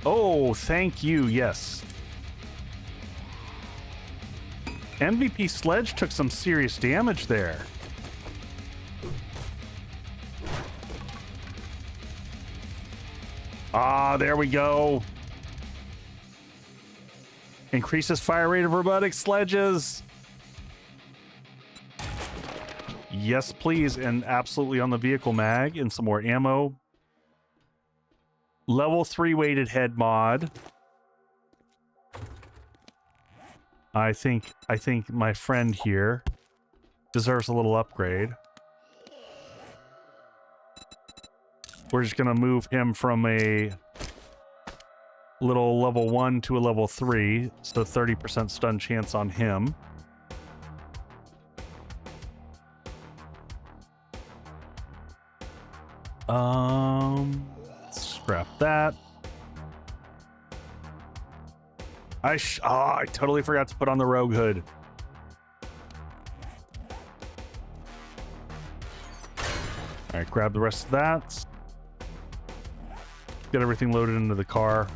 [SPEAKER 1] Oh, thank you. Yes. MVP Sledge took some serious damage there. Ah, there we go. Increases fire rate of robotic sledges. Yes, please. And absolutely on the vehicle mag and some more ammo. Level 3 weighted head mod. I think my friend here deserves a little upgrade. We're just gonna move him from a little level 1 to a level 3, so 30% stun chance on him. Scrap that. I totally forgot to put on the rogue hood. All right, grab the rest of that. Get everything loaded into the car.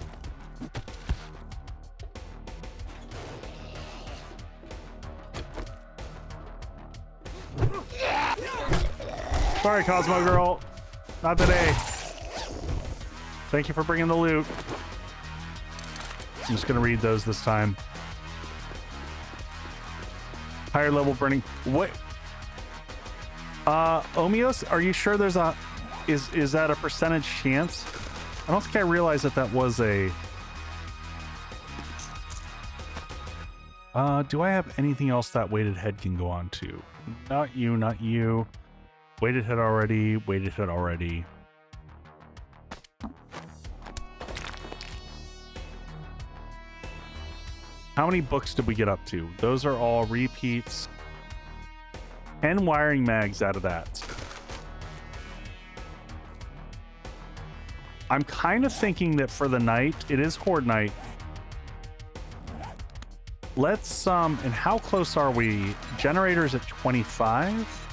[SPEAKER 1] Sorry, Cosmo Girl. Not today. Thank you for bringing the loot. I'm just going to read those this time. Higher level burning. What? Omios, are you sure there's a... Is that a percentage chance? I don't think I realized that was a... do I have anything else that weighted head can go on to? Not you, not you. Weighted head already, weighted head already. How many books did we get up to? Those are all repeats. 10 wiring mags out of that. I'm kind of thinking that for the night, it is Horde night. Let's, and how close are we? Generators at 25?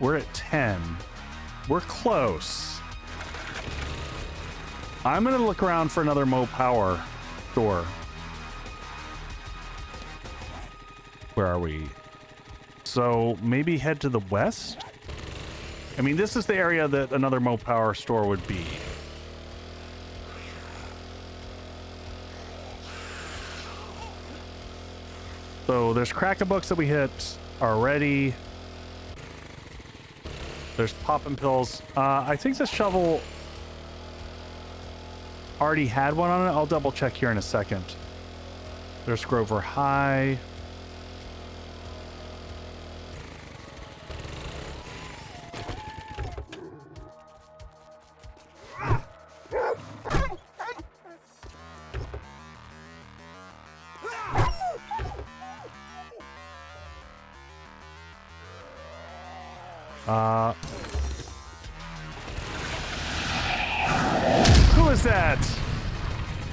[SPEAKER 1] We're at 10. We're close. I'm going to look around for another Mo Power store. Where are we? So maybe head to the west? I mean, this is the area that another Mo Power store would be. So there's Kraken books that we hit already. There's poppin' pills. I think the shovel already had one on it. I'll double check here in a second. There's Grover High. Who is that?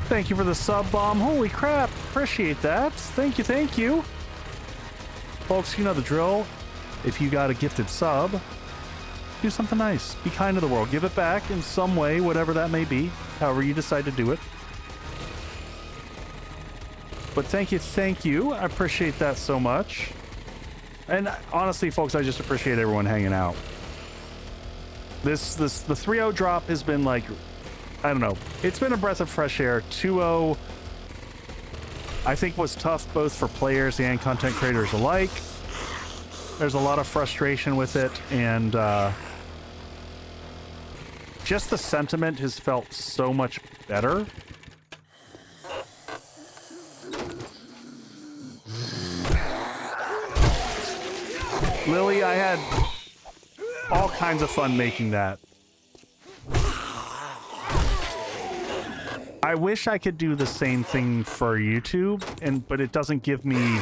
[SPEAKER 1] Thank you for the sub bomb. Holy crap. Appreciate that. Thank you, thank you. Folks, you know the drill. If you got a gifted sub, do something nice. Be kind to the world. Give it back in some way, whatever that may be. However you decide to do it. But thank you. I appreciate that so much. And honestly, folks, I just appreciate everyone hanging out. The 3-0 drop has been like, I don't know. It's been a breath of fresh air. 2-0, I think, was tough both for players and content creators alike. There's a lot of frustration with it, and just the sentiment has felt so much better. Lily, I had all kinds of fun making that. I wish I could do the same thing for YouTube, but it doesn't give me...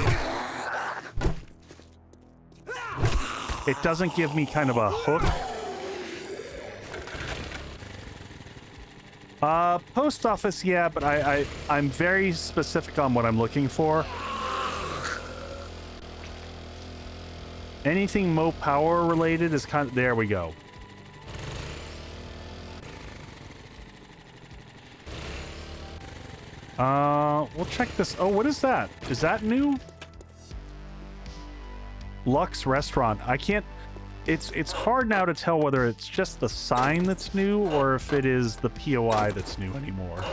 [SPEAKER 1] It doesn't give me kind of a hook. Post office, yeah, but I'm very specific on what I'm looking for. Anything Mo Power related is kind of... There we go. We'll check this. Oh, what is that? Is that new? Lux Restaurant. I can't... It's hard now to tell whether it's just the sign that's new or if it is the POI that's new anymore.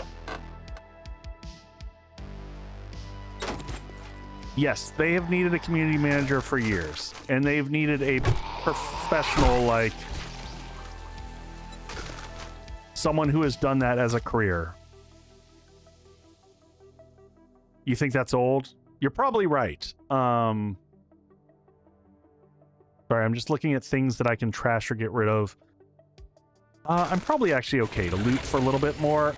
[SPEAKER 1] Yes, they have needed a community manager for years, and they've needed a professional, like, someone who has done that as a career. You think that's old? You're probably right. Sorry, I'm just looking at things that I can trash or get rid of. I'm probably actually okay to loot for a little bit more.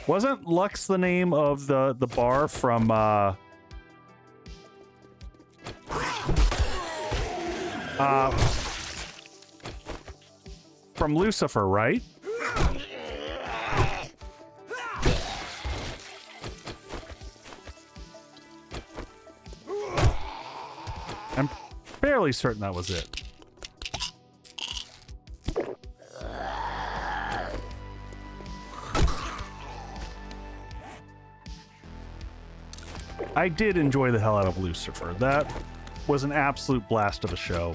[SPEAKER 1] Wasn't Lux the name of the bar from Lucifer, right? I'm fairly certain that was it. I did enjoy the hell out of Lucifer. That was an absolute blast of a show.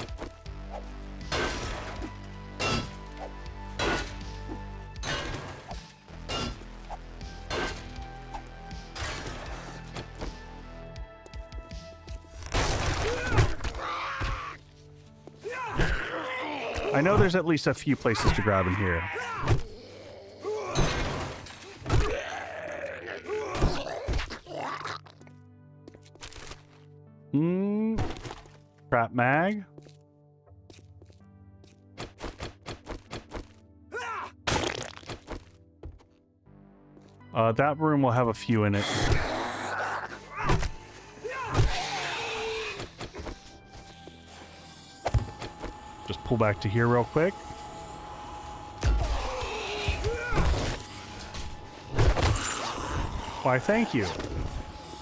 [SPEAKER 1] I know there's at least a few places to grab in here. Trap mag. That room will have a few in it. Just pull back to here real quick. Why, thank you.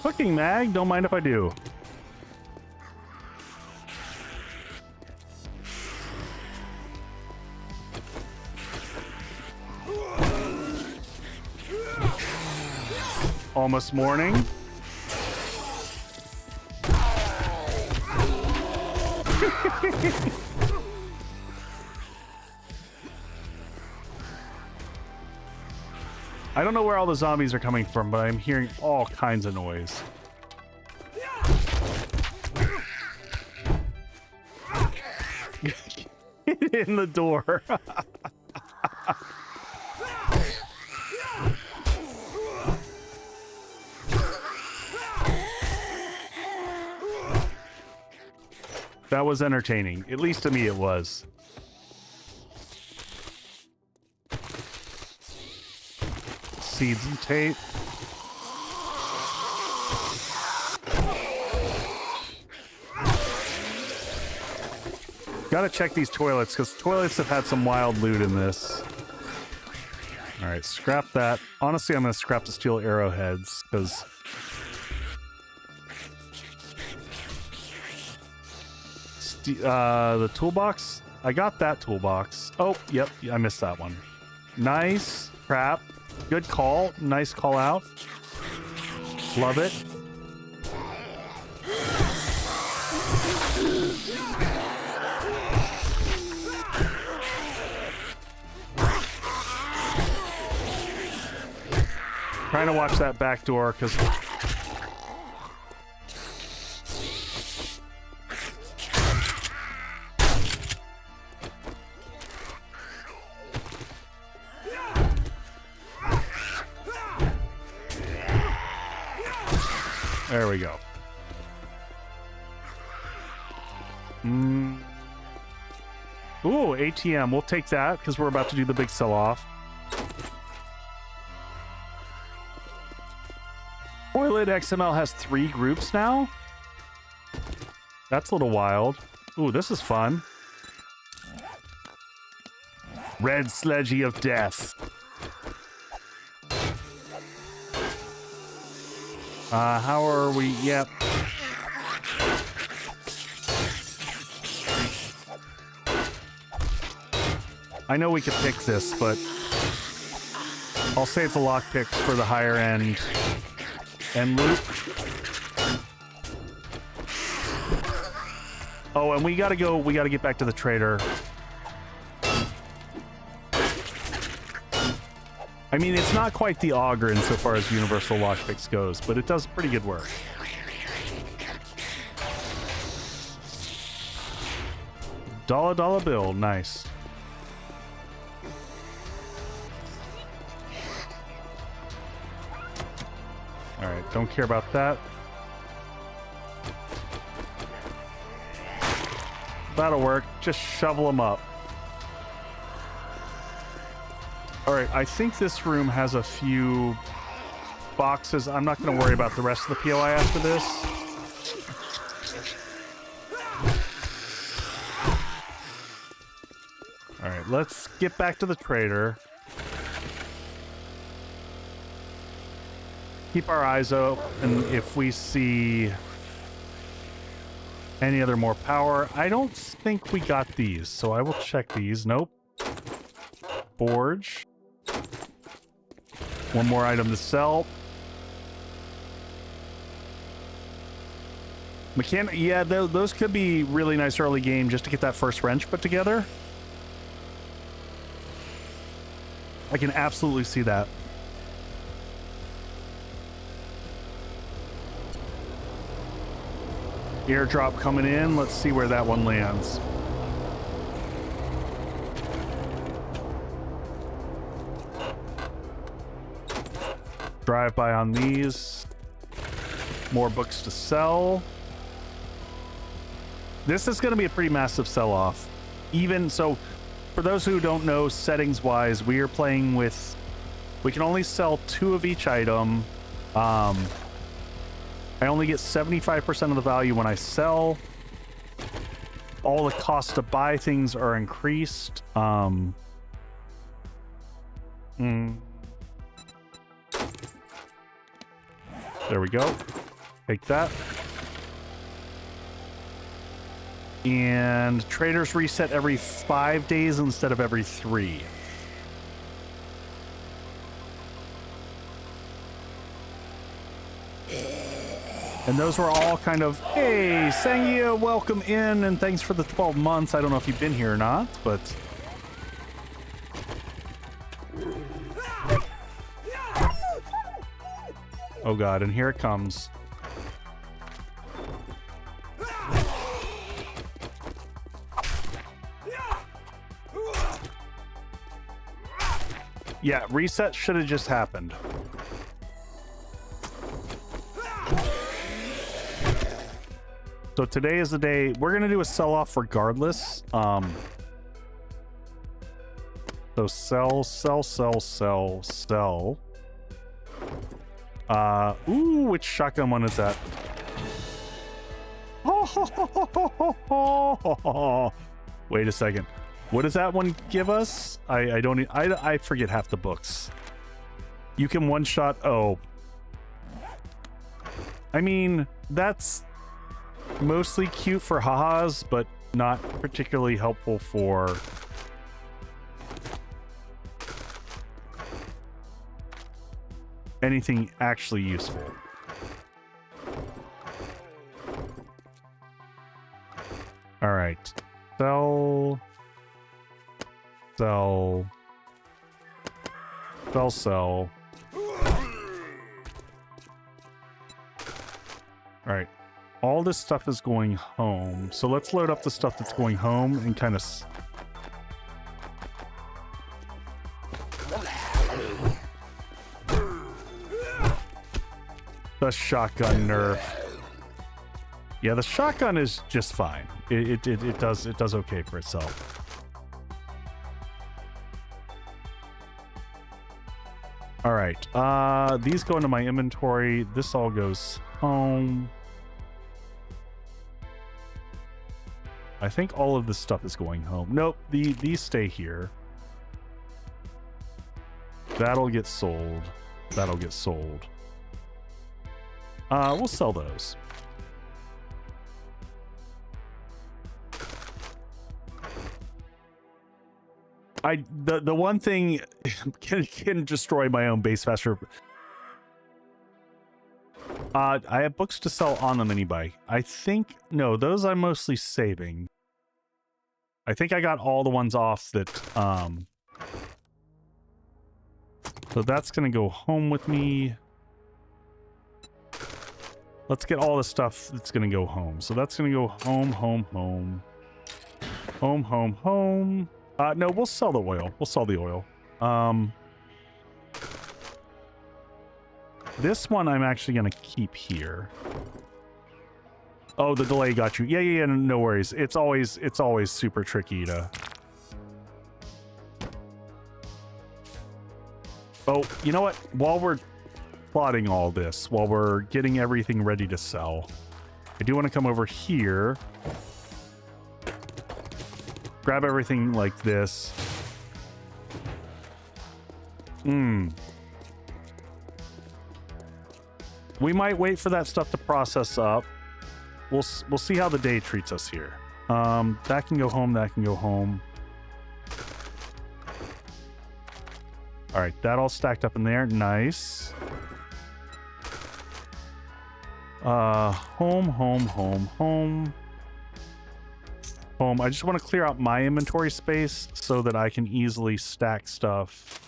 [SPEAKER 1] Cooking mag, don't mind if I do. Almost morning. I don't know where all the zombies are coming from, but I'm hearing all kinds of noise. Get in the door. That was entertaining. At least to me it was. Seeds and tape. Gotta check these toilets, because toilets have had some wild loot in this. Alright, scrap that. Honestly, I'm gonna scrap the steel arrowheads, because... the toolbox? I got that toolbox. Oh, yep, I missed that one. Nice. Crap. Good call. Nice call out. Love it. Trying to watch that back door, because... There we go. Ooh, ATM. We'll take that because we're about to do the big sell-off. Toilet XML has 3 groups now? That's a little wild. Ooh, this is fun. Red Sledgy of Death. How are we? Yep. I know we could pick this, but I'll save the lockpicks for the higher end loot. Oh, and we gotta get back to the trader. I mean, it's not quite the auger insofar as universal lockpicks goes, but it does pretty good work. Dollar bill, nice. Alright, don't care about that. That'll work. Just shovel them up. Alright, I think this room has a few boxes. I'm not going to worry about the rest of the POI after this. All right, let's get back to the trader. Keep our eyes open if we see any other more power. I don't think we got these, so I will check these. Nope. Forge. One more item to sell. Yeah, those could be really nice early game just to get that first wrench put together. I can absolutely see that. Airdrop coming in. Let's see where that one lands. Drive by on these. More books to sell. This is going to be a pretty massive sell-off. Even so, for those who don't know, settings-wise, we are playing with... We can only sell 2 of each item. I only get 75% of the value when I sell. All the costs to buy things are increased. There we go. Take that. And traders reset every 5 days instead of every 3. And those were all kind of, hey, Sangia, welcome in, and thanks for the 12 months. I don't know if you've been here or not, but... Oh god, and here it comes. Yeah, reset should have just happened. So today is the day we're gonna do a sell-off regardless. So sell. Ooh, which shotgun one is that? Wait a second. What does that one give us? I forget half the books. You can one-shot. Oh, I mean, that's mostly cute for ha-has, but not particularly helpful for anything actually useful. All right, sell. All right, all this stuff is going home, so let's load up the stuff that's going home and kind of the shotgun nerf. Yeah, the shotgun is just fine. It does okay for itself. All right, these go into my inventory. This all goes home. I think all of this stuff is going home. Nope, these stay here. That'll get sold. That'll get sold. We'll sell those. The one thing can destroy my own base faster. I have books to sell on the Minibike. I think no, those I'm mostly saving. I think I got all the ones off that so that's gonna go home with me. Let's get all the stuff that's gonna go home. So that's gonna go home. No, we'll sell the oil. We'll sell the oil. This one I'm actually gonna keep here. Oh, the delay got you. Yeah, no worries. It's always super tricky to... Oh, you know what? While we're plotting all this while we're getting everything ready to sell. I do want to come over here. Grab everything like this. We might wait for that stuff to process up. We'll see how the day treats us here. That can go home, that can go home. All right, that all stacked up in there. Nice. Home. I just want to clear out my inventory space so that I can easily stack stuff.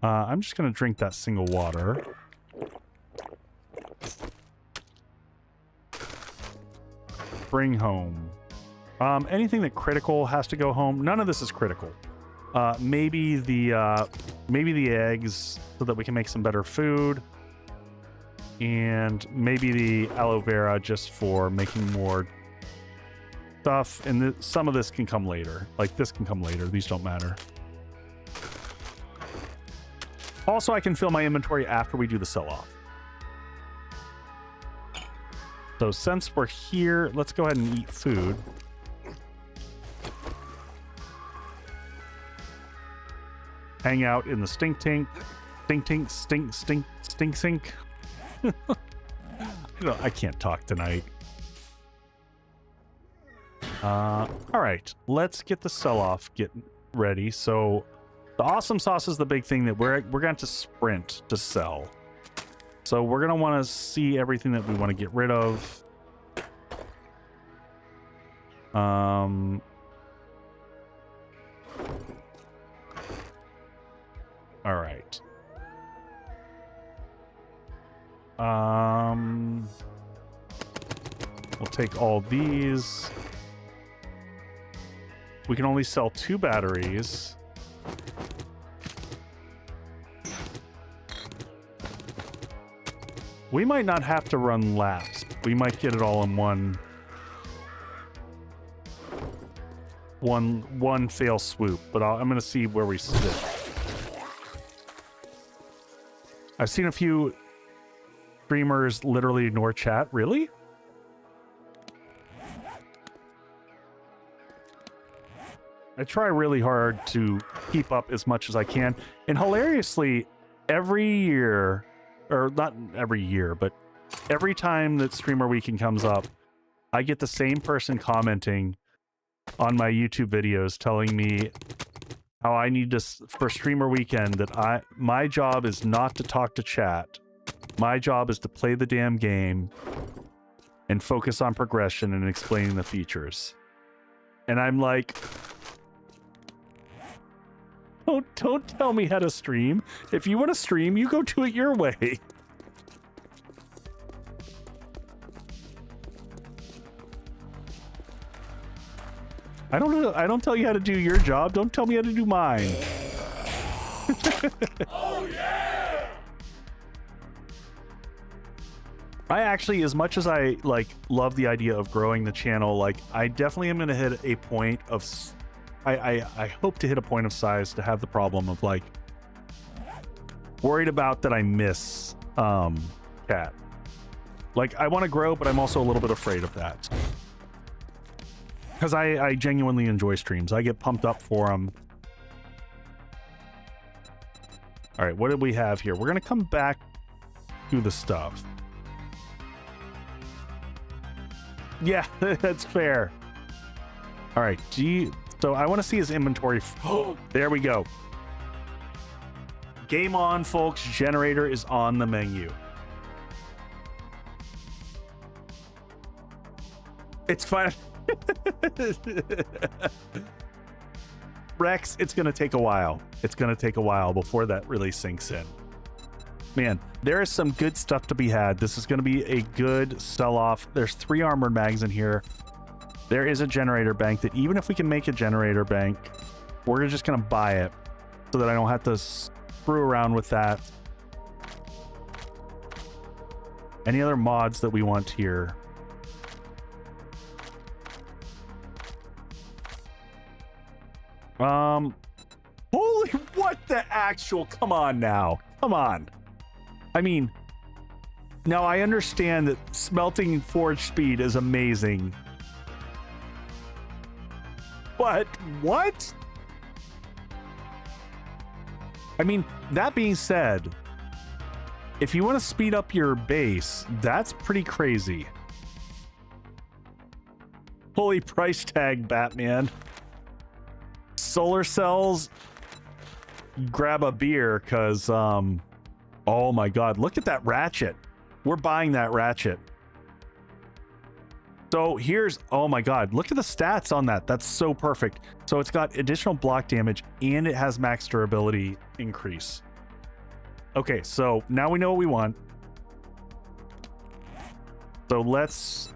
[SPEAKER 1] I'm just going to drink that single water. Bring home. Anything that critical has to go home. None of this is critical. Maybe the eggs so that we can make some better food. And maybe the aloe vera just for making more stuff. And some of this can come later. Like this can come later. These don't matter. Also, I can fill my inventory after we do the sell-off. So since we're here, let's go ahead and eat food. Hang out in the stink sink. I can't talk tonight. All right, let's get the sell-off getting ready. So the awesome sauce is the big thing that we're going to sprint to sell. So we're going to want to see everything that we want to get rid of. All right. We'll take all these. We can only sell 2 batteries. We might not have to run laps. We might get it all in one fail swoop, but I'm going to see where we sit. I've seen a few streamers literally ignore chat. Really? I try really hard to keep up as much as I can. And hilariously, every year, or not every year, but every time that Streamer Weekend comes up, I get the same person commenting on my YouTube videos telling me how I need to, for Streamer Weekend, that my job is not to talk to chat. My job is to play the damn game and focus on progression and explaining the features. And I'm like, don't tell me how to stream. If you want to stream, you go do it your way. I don't tell you how to do your job. Don't tell me how to do mine. Oh yeah! I actually, as much as I love the idea of growing the channel, I definitely am going to hit a point of I hope to hit a point of size to have the problem of worried about that I miss chat. I want to grow, but I'm also a little bit afraid of that. Because I genuinely enjoy streams. I get pumped up for them. All right, what did we have here? We're going to come back to the stuff. Yeah, that's fair. All right, so I want to see his inventory. Oh, there we go. Game on, folks. Generator is on the menu. It's fine. Rex, it's going to take a while. It's going to take a while before that really sinks in. Man, there is some good stuff to be had. This is going to be a good sell-off. There's 3 armored mags in here. There is a generator bank that even if we can make a generator bank, we're just going to buy it so that I don't have to screw around with that. Any other mods that we want here? Holy, what the actual, come on now. Come on. I mean, now I understand that smelting forge speed is amazing. But what? I mean, that being said, if you want to speed up your base, that's pretty crazy. Holy price tag, Batman. Solar cells. Grab a beer, because, oh my god, look at that ratchet. We're buying that ratchet. So here's, oh my god, look at the stats on that. That's so perfect. So it's got additional block damage and it has max durability increase. Okay, so now we know what we want. So let's,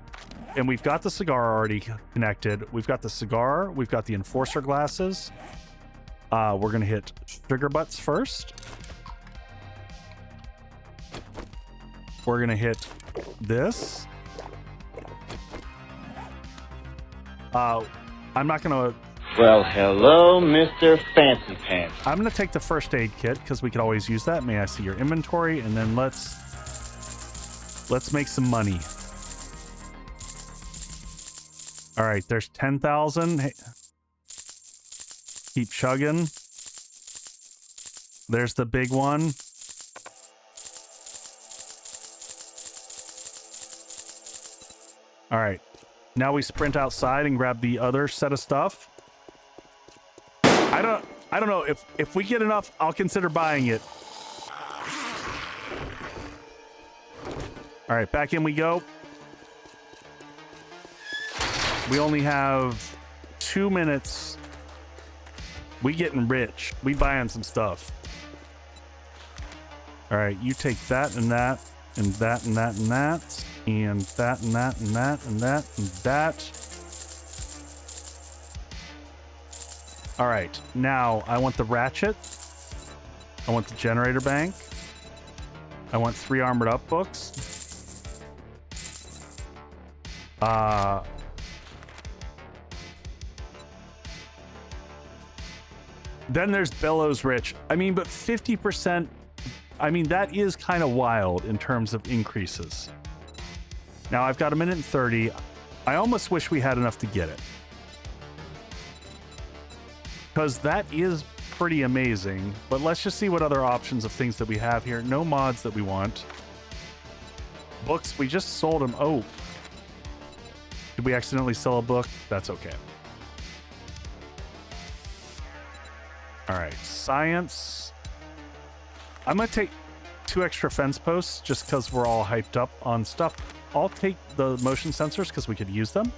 [SPEAKER 1] and we've got the cigar already connected. We've got the cigar, we've got the enforcer glasses. We're gonna hit sugar butts first. We're gonna hit this. I'm not gonna...
[SPEAKER 3] Well, hello, Mr. Fancy Pants.
[SPEAKER 1] I'm gonna take the first aid kit because we could always use that. May I see your inventory? And then let's make some money. All right, there's 10,000. Hey, keep chugging. There's the big one. All right. Now we sprint outside and grab the other set of stuff. I don't know if we get enough, I'll consider buying it. All right, back in we go. We only have 2 minutes. We getting rich. We buying some stuff. All right, you take that and that and that and that and that. And that and that and that and that and that. All right, now I want the ratchet. I want the generator bank. I want 3 armored up books. Then there's Bellows Rich. I mean, but 50%, I mean, that is kind of wild in terms of increases. Now I've got 1 minute and 30. I almost wish we had enough to get it. Because that is pretty amazing. But let's just see what other options of things that we have here. No mods that we want. Books, we just sold them. Oh. Did we accidentally sell a book? That's okay. All right, science. I'm going to take 2 extra fence posts just because we're all hyped up on stuff. I'll take the motion sensors because we could use them.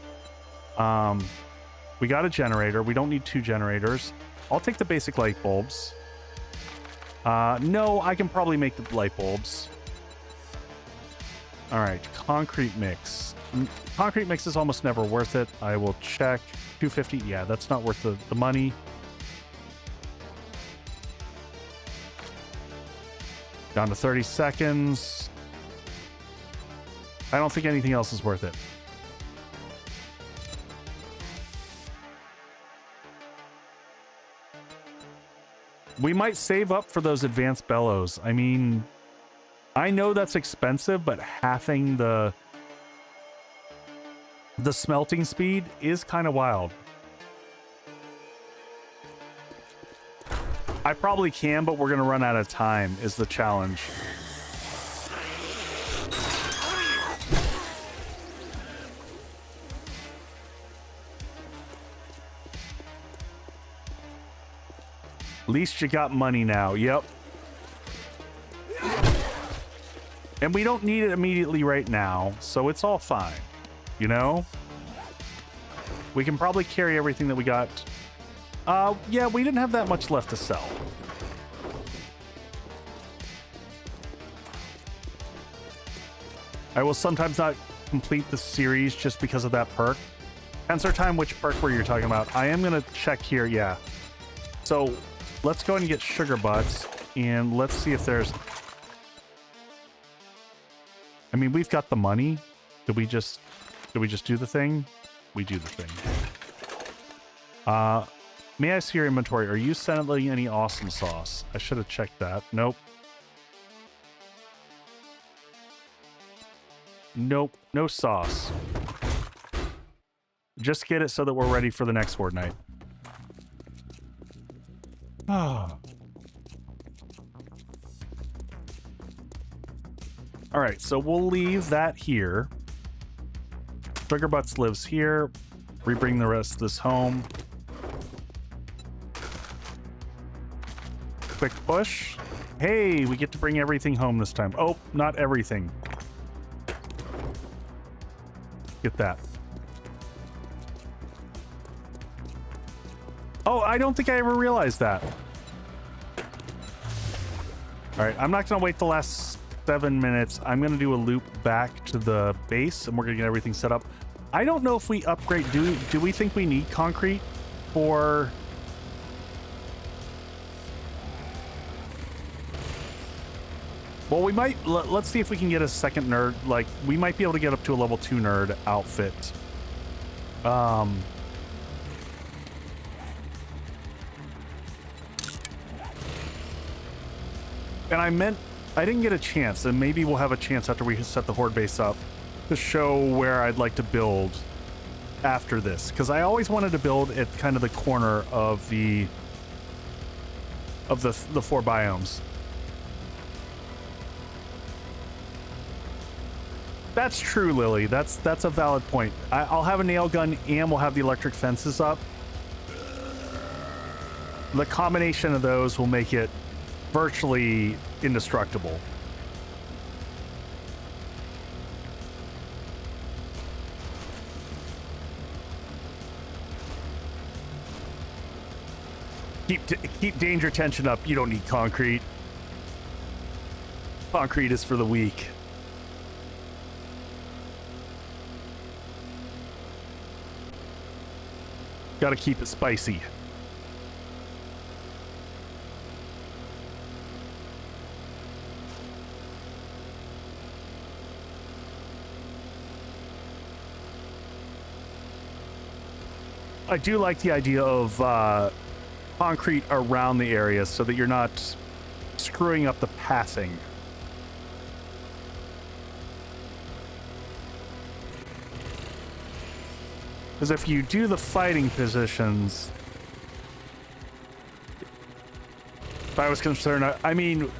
[SPEAKER 1] We got a generator. We don't need 2 generators. I'll take the basic light bulbs. No, I can probably make the light bulbs. All right, concrete mix. Concrete mix is almost never worth it. I will check. 250. Yeah, that's not worth the money. Down to 30 seconds. I don't think anything else is worth it. We might save up for those advanced bellows. I mean, I know that's expensive, but halving the smelting speed is kind of wild. I probably can, but we're going to run out of time is the challenge. At least you got money now. Yep. And we don't need it immediately right now, so it's all fine. You know? We can probably carry everything that we got. Yeah, we didn't have that much left to sell. I will sometimes not complete the series just because of that perk. Answer time, which perk were you talking about? I am going to check here, yeah. So let's go ahead and get sugar butts, and let's see if there's... I mean, we've got the money. Did we just do the thing? We do the thing. May I see your inventory? Are you selling any awesome sauce? I should have checked that. Nope. Nope, no sauce. Just get it so that we're ready for the next Horde night. Oh. All right, so we'll leave that here. Sugar Butts lives here. We bring the rest of this home. Quick push. Hey, we get to bring everything home this time. Oh, not everything. Get that. Oh, I don't think I ever realized that. All right, I'm not going to wait the last 7 minutes. I'm going to do a loop back to the base, and we're going to get everything set up. I don't know if we upgrade. Do we think we need concrete for... Well, we might... Let's see if we can get a second nerd. Like, we might be able to get up to a level 2 nerd outfit. And I didn't get a chance, and maybe we'll have a chance after we set the Horde base up to show where I'd like to build after this, because I always wanted to build at kind of the corner of the 4 biomes. That's true, Lily. That's a valid point. I'll have a nail gun and we'll have the electric fences up. The combination of those will make it virtually indestructible. Keep danger tension up. You don't need concrete. Concrete is for the weak. Gotta keep it spicy. I do like the idea of concrete around the area so that you're not screwing up the passing. Because if you do the fighting positions, if I was concerned, I mean,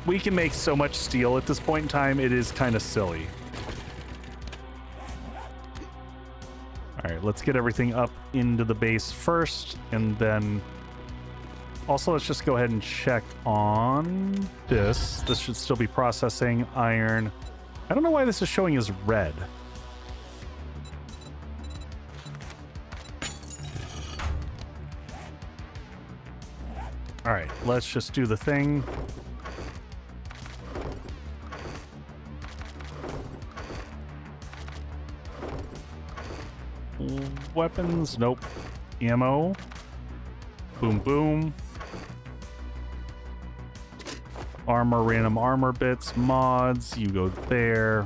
[SPEAKER 1] we can make so much steel at this point in time, it is kind of silly. All right, let's get everything up into the base first, and then also let's just go ahead and check on this. This should still be processing iron. I don't know why this is showing as red. All right, let's just do the thing. Weapons, nope. Ammo. Boom, boom. Armor, random armor bits, mods, you go there.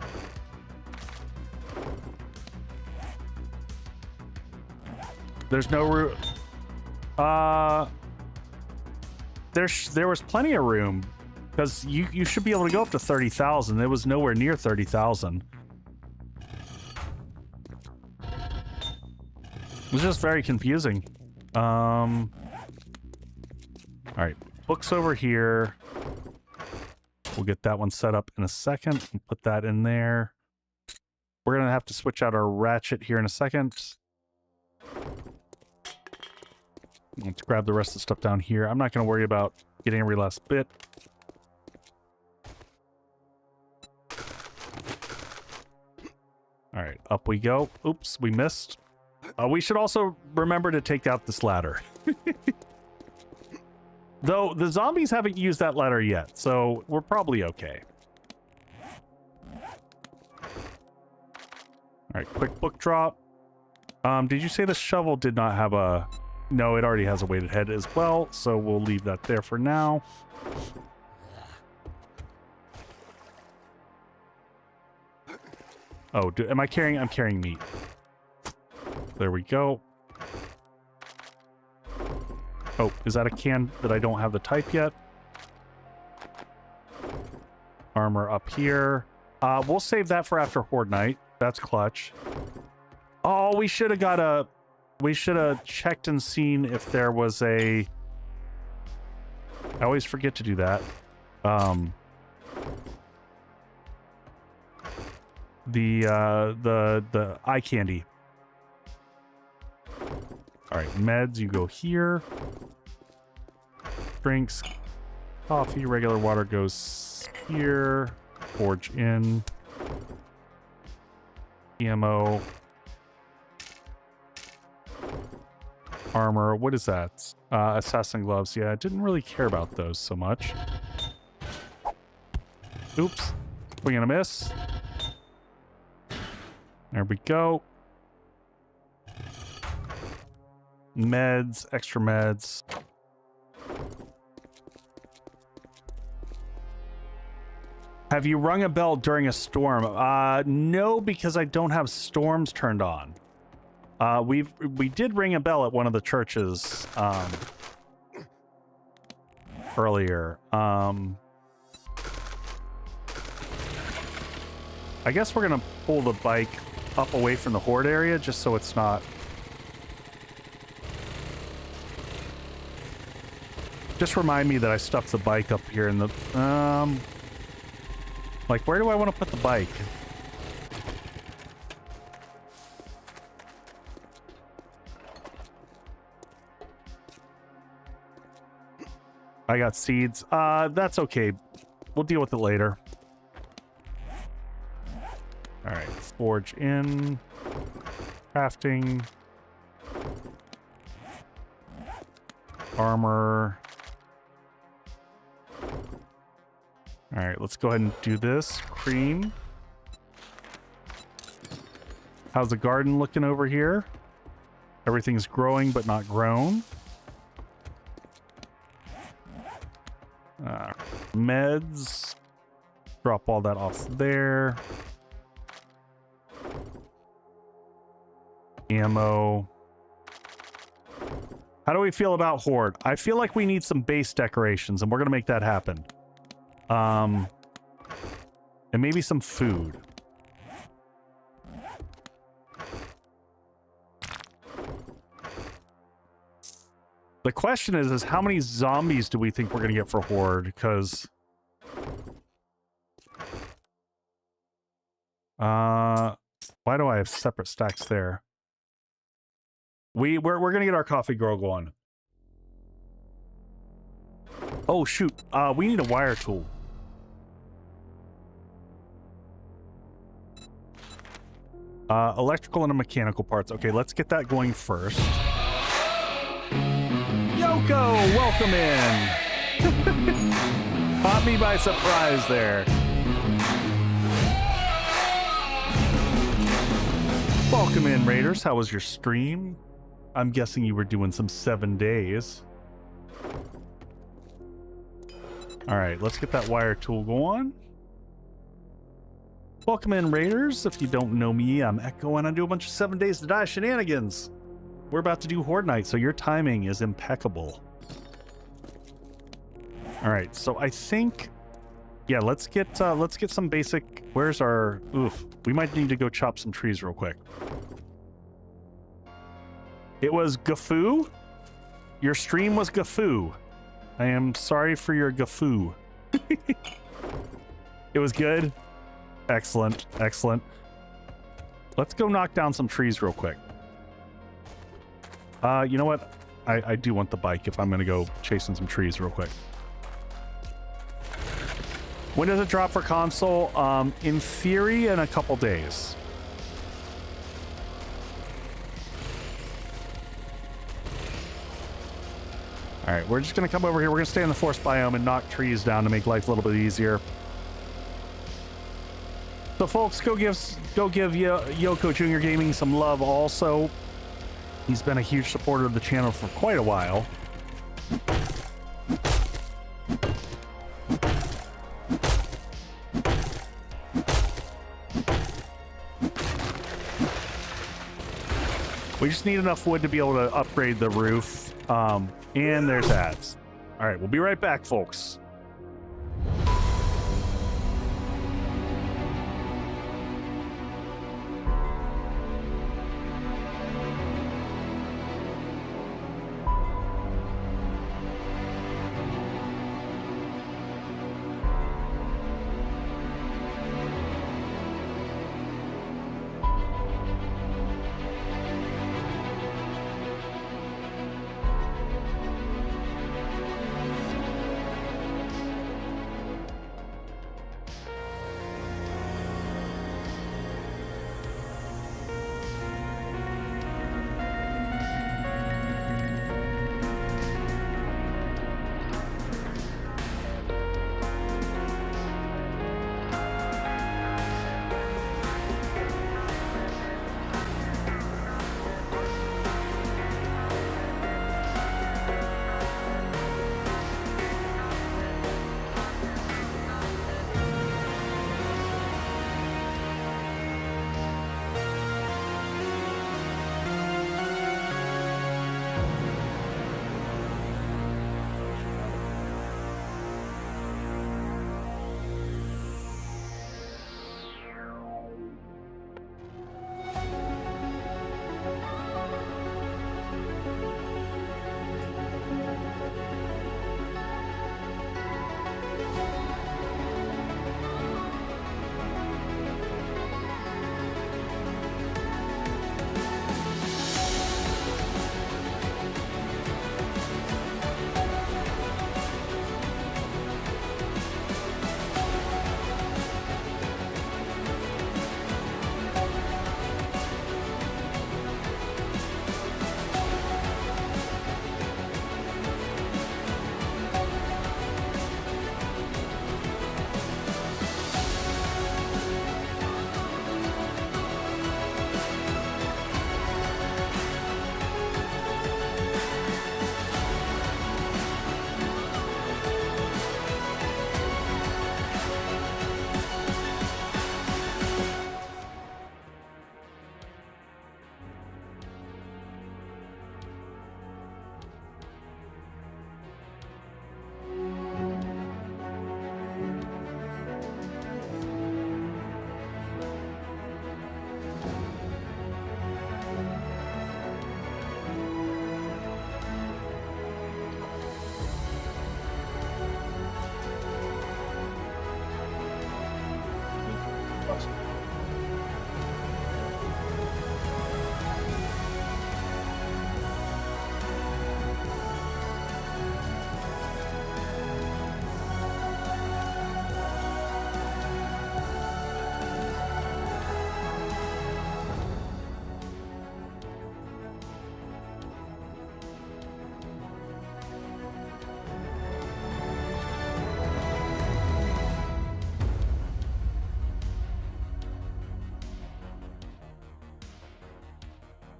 [SPEAKER 1] There's no room. There was plenty of room because you should be able to go up to 30,000. It was nowhere near 30,000. It was just very confusing. All right, books over here. We'll get that one set up in a second and put that in there. We're gonna have to switch out our ratchet here in a second. Let's grab the rest of the stuff down here. I'm not gonna worry about getting every last bit. All right, up we go. Oops, we missed. We should also remember to take out this ladder. Though the zombies haven't used that ladder yet, so we're probably okay. All right, quick book drop. Did you say the shovel did not have a... No, it already has a weighted head as well, so we'll leave that there for now. Oh, am I carrying... I'm carrying meat. There we go. Oh, is that a can that I don't have the type yet? Armor up here. We'll save that for after Horde Night. That's clutch. Oh, we should have got a... We should have checked and seen if there was a... I always forget to do that. The eye candy. All right, meds, you go here. Drinks, coffee, regular water goes here. Forge in. ammo. Armor, what is that? Assassin gloves. Yeah, I didn't really care about those so much. Oops. We're gonna miss. There we go. Meds, extra meds. Have you rung a bell during a storm? No, because I don't have storms turned on. We did ring a bell at one of the churches earlier. I guess we're gonna pull the bike up away from the horde area just so it's not. Just remind me that I stuffed the bike up here in the like, where do I want to put the bike? I got seeds. That's okay. We'll deal with it later. All right, forge in. Crafting. Armor. All right, let's go ahead and do this. Cream. How's the garden looking over here? Everything's growing but not grown. Meds. Drop all that off there. Ammo. How do we feel about Horde? I feel like we need some base decorations, and we're gonna make that happen. And maybe some food. The question is how many zombies do we think we're gonna get for Horde? Because why do I have separate stacks there? We're gonna get our coffee girl going. Oh shoot, we need a wire tool. Electrical and mechanical parts. Okay, let's get that going first. Yoko, welcome in. Caught me by surprise there. Welcome in, Raiders. How was your stream? I'm guessing you were doing some 7 days. All right, let's get that wire tool going. Welcome in, Raiders. If you don't know me, I'm Echo, and I do a bunch of 7 Days to Die shenanigans. We're about to do Horde Night, so your timing is impeccable. All right, so I think, yeah, let's get some basic. Where's our? Oof, we might need to go chop some trees real quick. It was Gafoo. Your stream was Gafoo. I am sorry for your Gafoo. It was good. Excellent, excellent. Let's go knock down some trees real quick. You know what? I do want the bike if I'm gonna go chasing some trees real quick. When does it drop for console? In theory, in a couple days. All right, we're just gonna come over here. We're gonna stay in the forest biome and knock trees down to make life a little bit easier. So folks, go give Yoko Junior Gaming some love also. He's been a huge supporter of the channel for quite a while. We just need enough wood to be able to upgrade the roof. And there's ads. All right, we'll be right back, folks.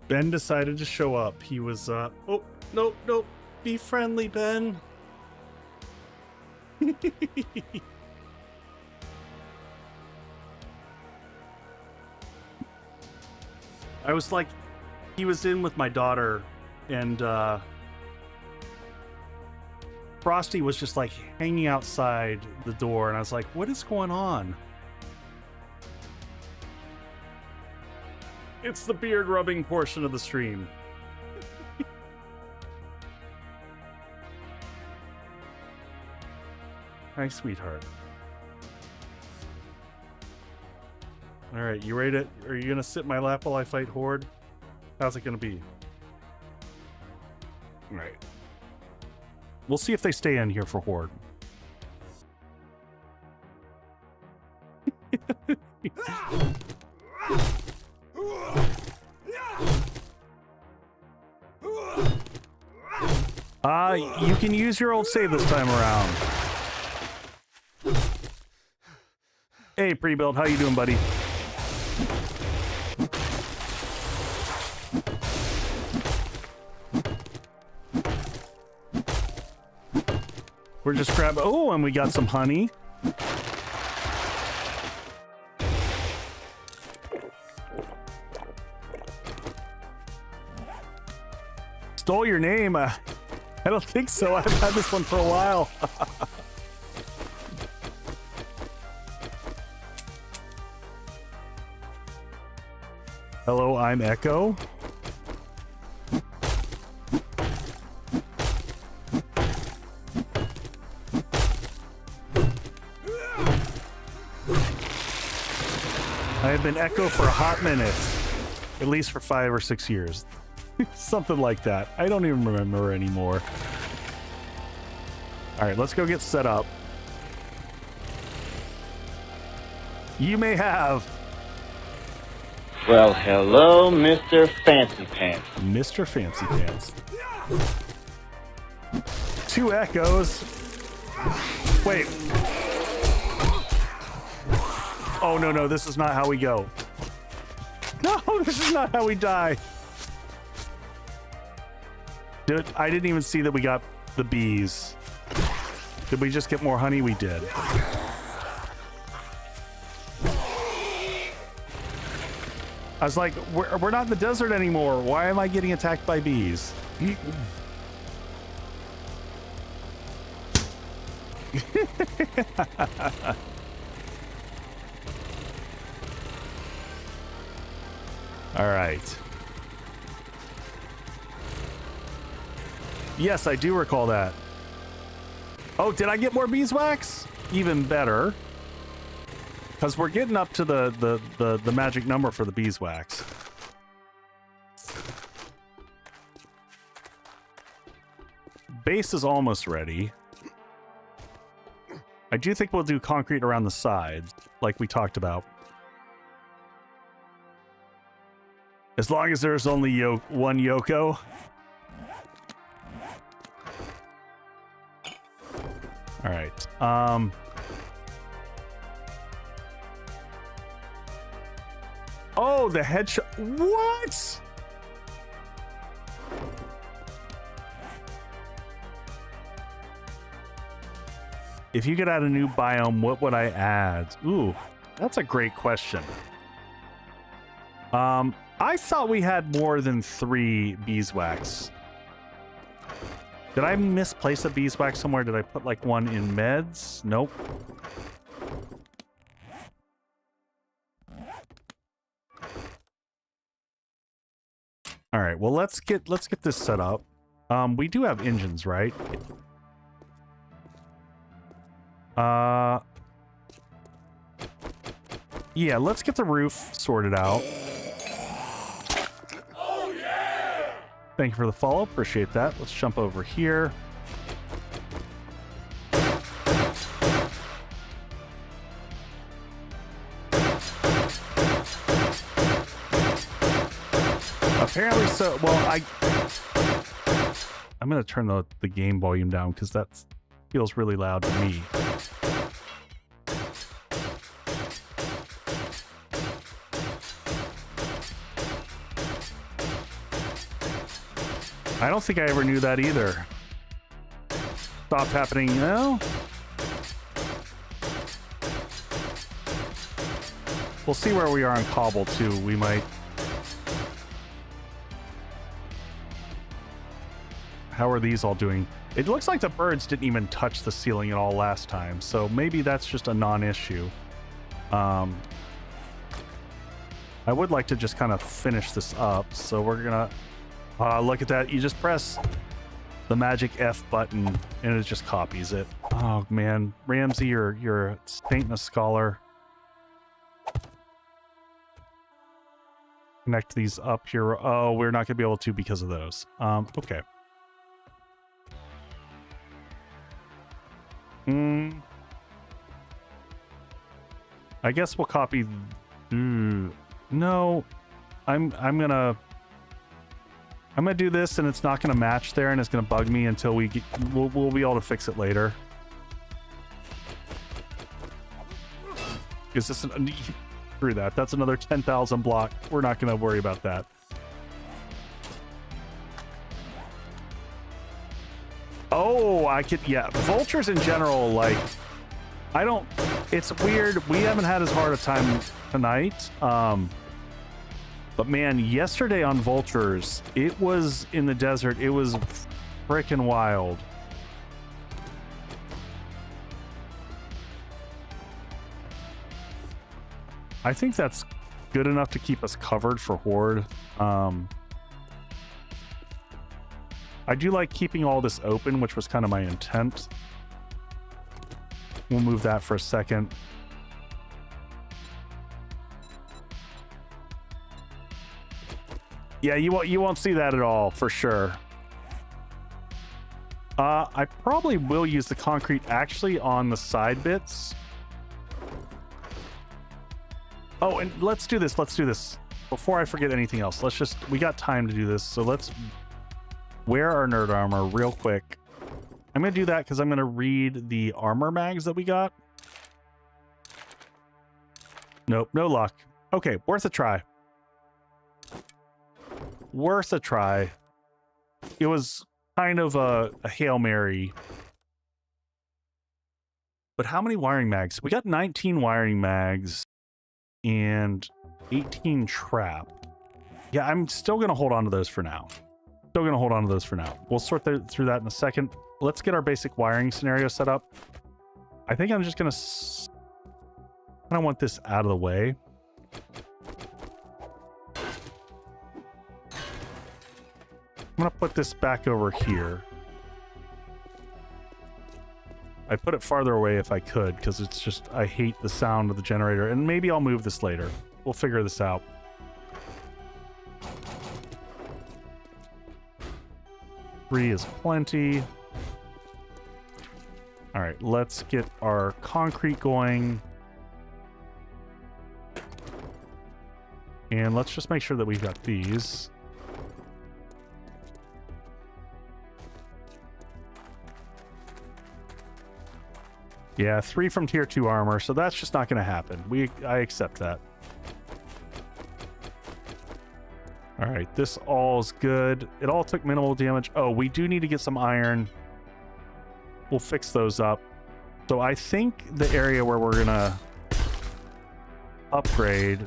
[SPEAKER 1] Ben decided to show up. He was, oh, nope, nope. Be friendly, Ben. I was like, he was in with my daughter, and Frosty was just like hanging outside the door, and I was like, what is going on? It's the beard rubbing portion of the stream. Hi, sweetheart. All right, you ready to? Are you gonna sit in my lap while I fight Horde? How's it gonna be? All right. We'll see if they stay in here for Horde. You can use your old save this time around. Hey, pre-build, how you doing, buddy? We're just grabbing. Oh, and we got some honey. Stole your name. I don't think so. I've had this one for a while. Hello, I'm Echo. I have been Echo for a hot minute. At least for 5 or 6 years. Something like that. I don't even remember anymore. Alright, let's go get set up. You may have.
[SPEAKER 3] Well, hello, Mr. Fancy Pants.
[SPEAKER 1] Mr. Fancy Pants. 2 echoes. Wait. Oh, no, no, this is not how we go. No, this is not how we die. Dude, I didn't even see that we got the bees. Did we just get more honey? We did. I was like, we're not in the desert anymore. Why am I getting attacked by bees? All right. Yes, I do recall that. Oh, did I get more beeswax? Even better. Because we're getting up to the magic number for the beeswax. Base is almost ready. I do think we'll do concrete around the sides, like we talked about. As long as there's only one Yoko. All right. Oh, the headshot. What? If you could add a new biome, what would I add? Ooh, that's a great question. I thought we had more than 3 beeswax. Did I misplace a beeswax somewhere? Did I put like one in meds? Nope. All right, well let's get this set up. We do have engines, right? Yeah, let's get the roof sorted out. Oh yeah! Thank you for the follow, appreciate that. Let's jump over here. Apparently so. Well, I'm gonna turn the game volume down because that feels really loud to me. I don't think I ever knew that either. Stopped happening, no? We'll see where we are on cobble too. We might. How are these all doing? It looks like the birds didn't even touch the ceiling at all last time, so maybe that's just a non-issue. I would like to just kind of finish this up, so we're gonna look at that. You just press the magic F button and it just copies it. Oh man, Ramsey, you're a saint and a scholar. Connect these up here. Oh, we're not gonna be able to because of those. Okay. I guess we'll copy. No, I'm gonna do this, and it's not gonna match there, and it's gonna bug me until we'll be able to fix it later. Is this screw that? That's another 10,000 block. We're not gonna worry about that. Oh, yeah, vultures in general, like, it's weird. We haven't had as hard a time tonight. But man, yesterday on vultures, it was in the desert. It was freaking wild. I think that's good enough to keep us covered for horde. I do like keeping all this open, which was kind of my intent. We'll move that for a second. Yeah, you won't see that at all, for sure. I probably will use the concrete actually on the side bits. Oh, and let's do this. Before I forget anything else, we got time to do this, so let's wear our nerd armor real quick. I'm gonna do that because I'm gonna read the armor mags that we got. Nope, no luck. Okay, worth a try. Worth a try. It was kind of a Hail Mary. But how many wiring mags? We got 19 wiring mags and 18 trap. Yeah, I'm still gonna hold on to those for now. We'll sort through that in a second. Let's get our basic wiring scenario set up. I think I'm just gonna kind of want this out of the way. I'm gonna put this back over here. I'd put it farther away if I could, because it's just, I hate the sound of the generator, and maybe I'll move this later. We'll figure this out. Three is plenty. All right, let's get our concrete going. And let's just make sure that we've got these. Yeah, 3 from tier 2 armor, so that's just not going to happen. I accept that. All right, this all's good. It all took minimal damage. Oh, we do need to get some iron. We'll fix those up. So I think the area where we're going to upgrade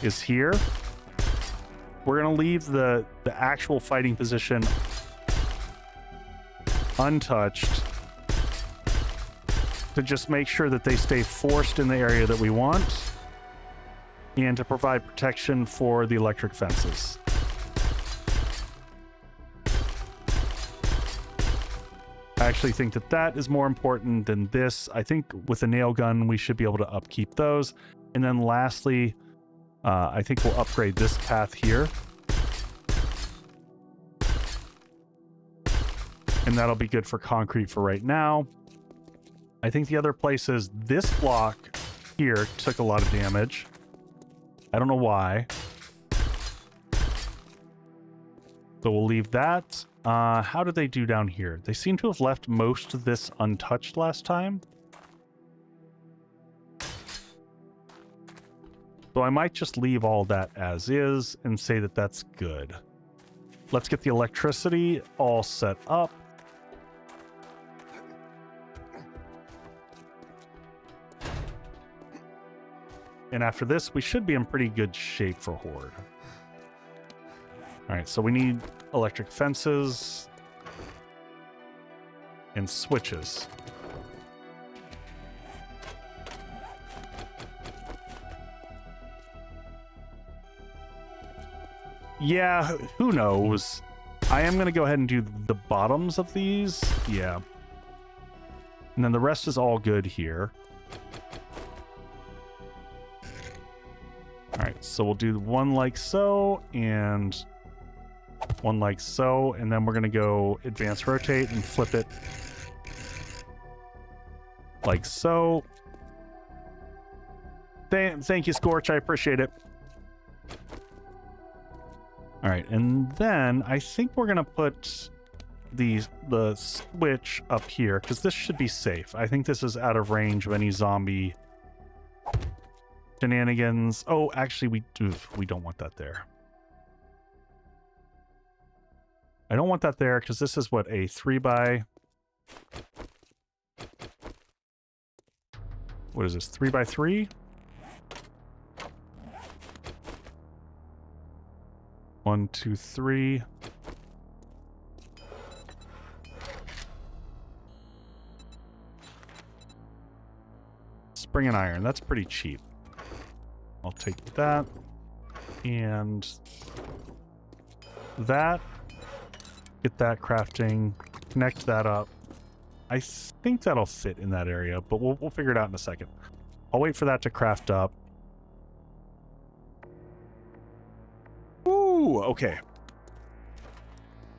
[SPEAKER 1] is here. We're going to leave the actual fighting position untouched to just make sure that they stay forced in the area that we want and to provide protection for the electric fences. I actually think that that is more important than this. I think with a nail gun, we should be able to upkeep those. And then lastly, I think we'll upgrade this path here. And that'll be good for concrete for right now. I think the other place is this block here took a lot of damage. I don't know why. So we'll leave that. How did they do down here? They seem to have left most of this untouched last time. So I might just leave all that as is and say that that's good. let's get the electricity all set up. And after this, we should be in pretty good shape for Horde. All right, so we need electric fences and switches. Yeah, who knows? I am going to go ahead and do the bottoms of these. Yeah. And then the rest is all good here. All right, so we'll do one like so and one like so, and then we're going to go advance rotate and flip it like so. Thank you, Scorch. I appreciate it. All right, and then I think we're going to put the switch up here because this should be safe. I think this is out of range of any zombie shenanigans. Oh, actually, we don't want that there. I don't want that there because this is what, a 3x... What is this, 3x3? 1, 2, 3. Spring and iron, that's pretty cheap. I'll take that and that. Get that crafting, connect that up. I think that'll fit in that area, but we'll figure it out in a second. I'll wait for that to craft up. Ooh, okay.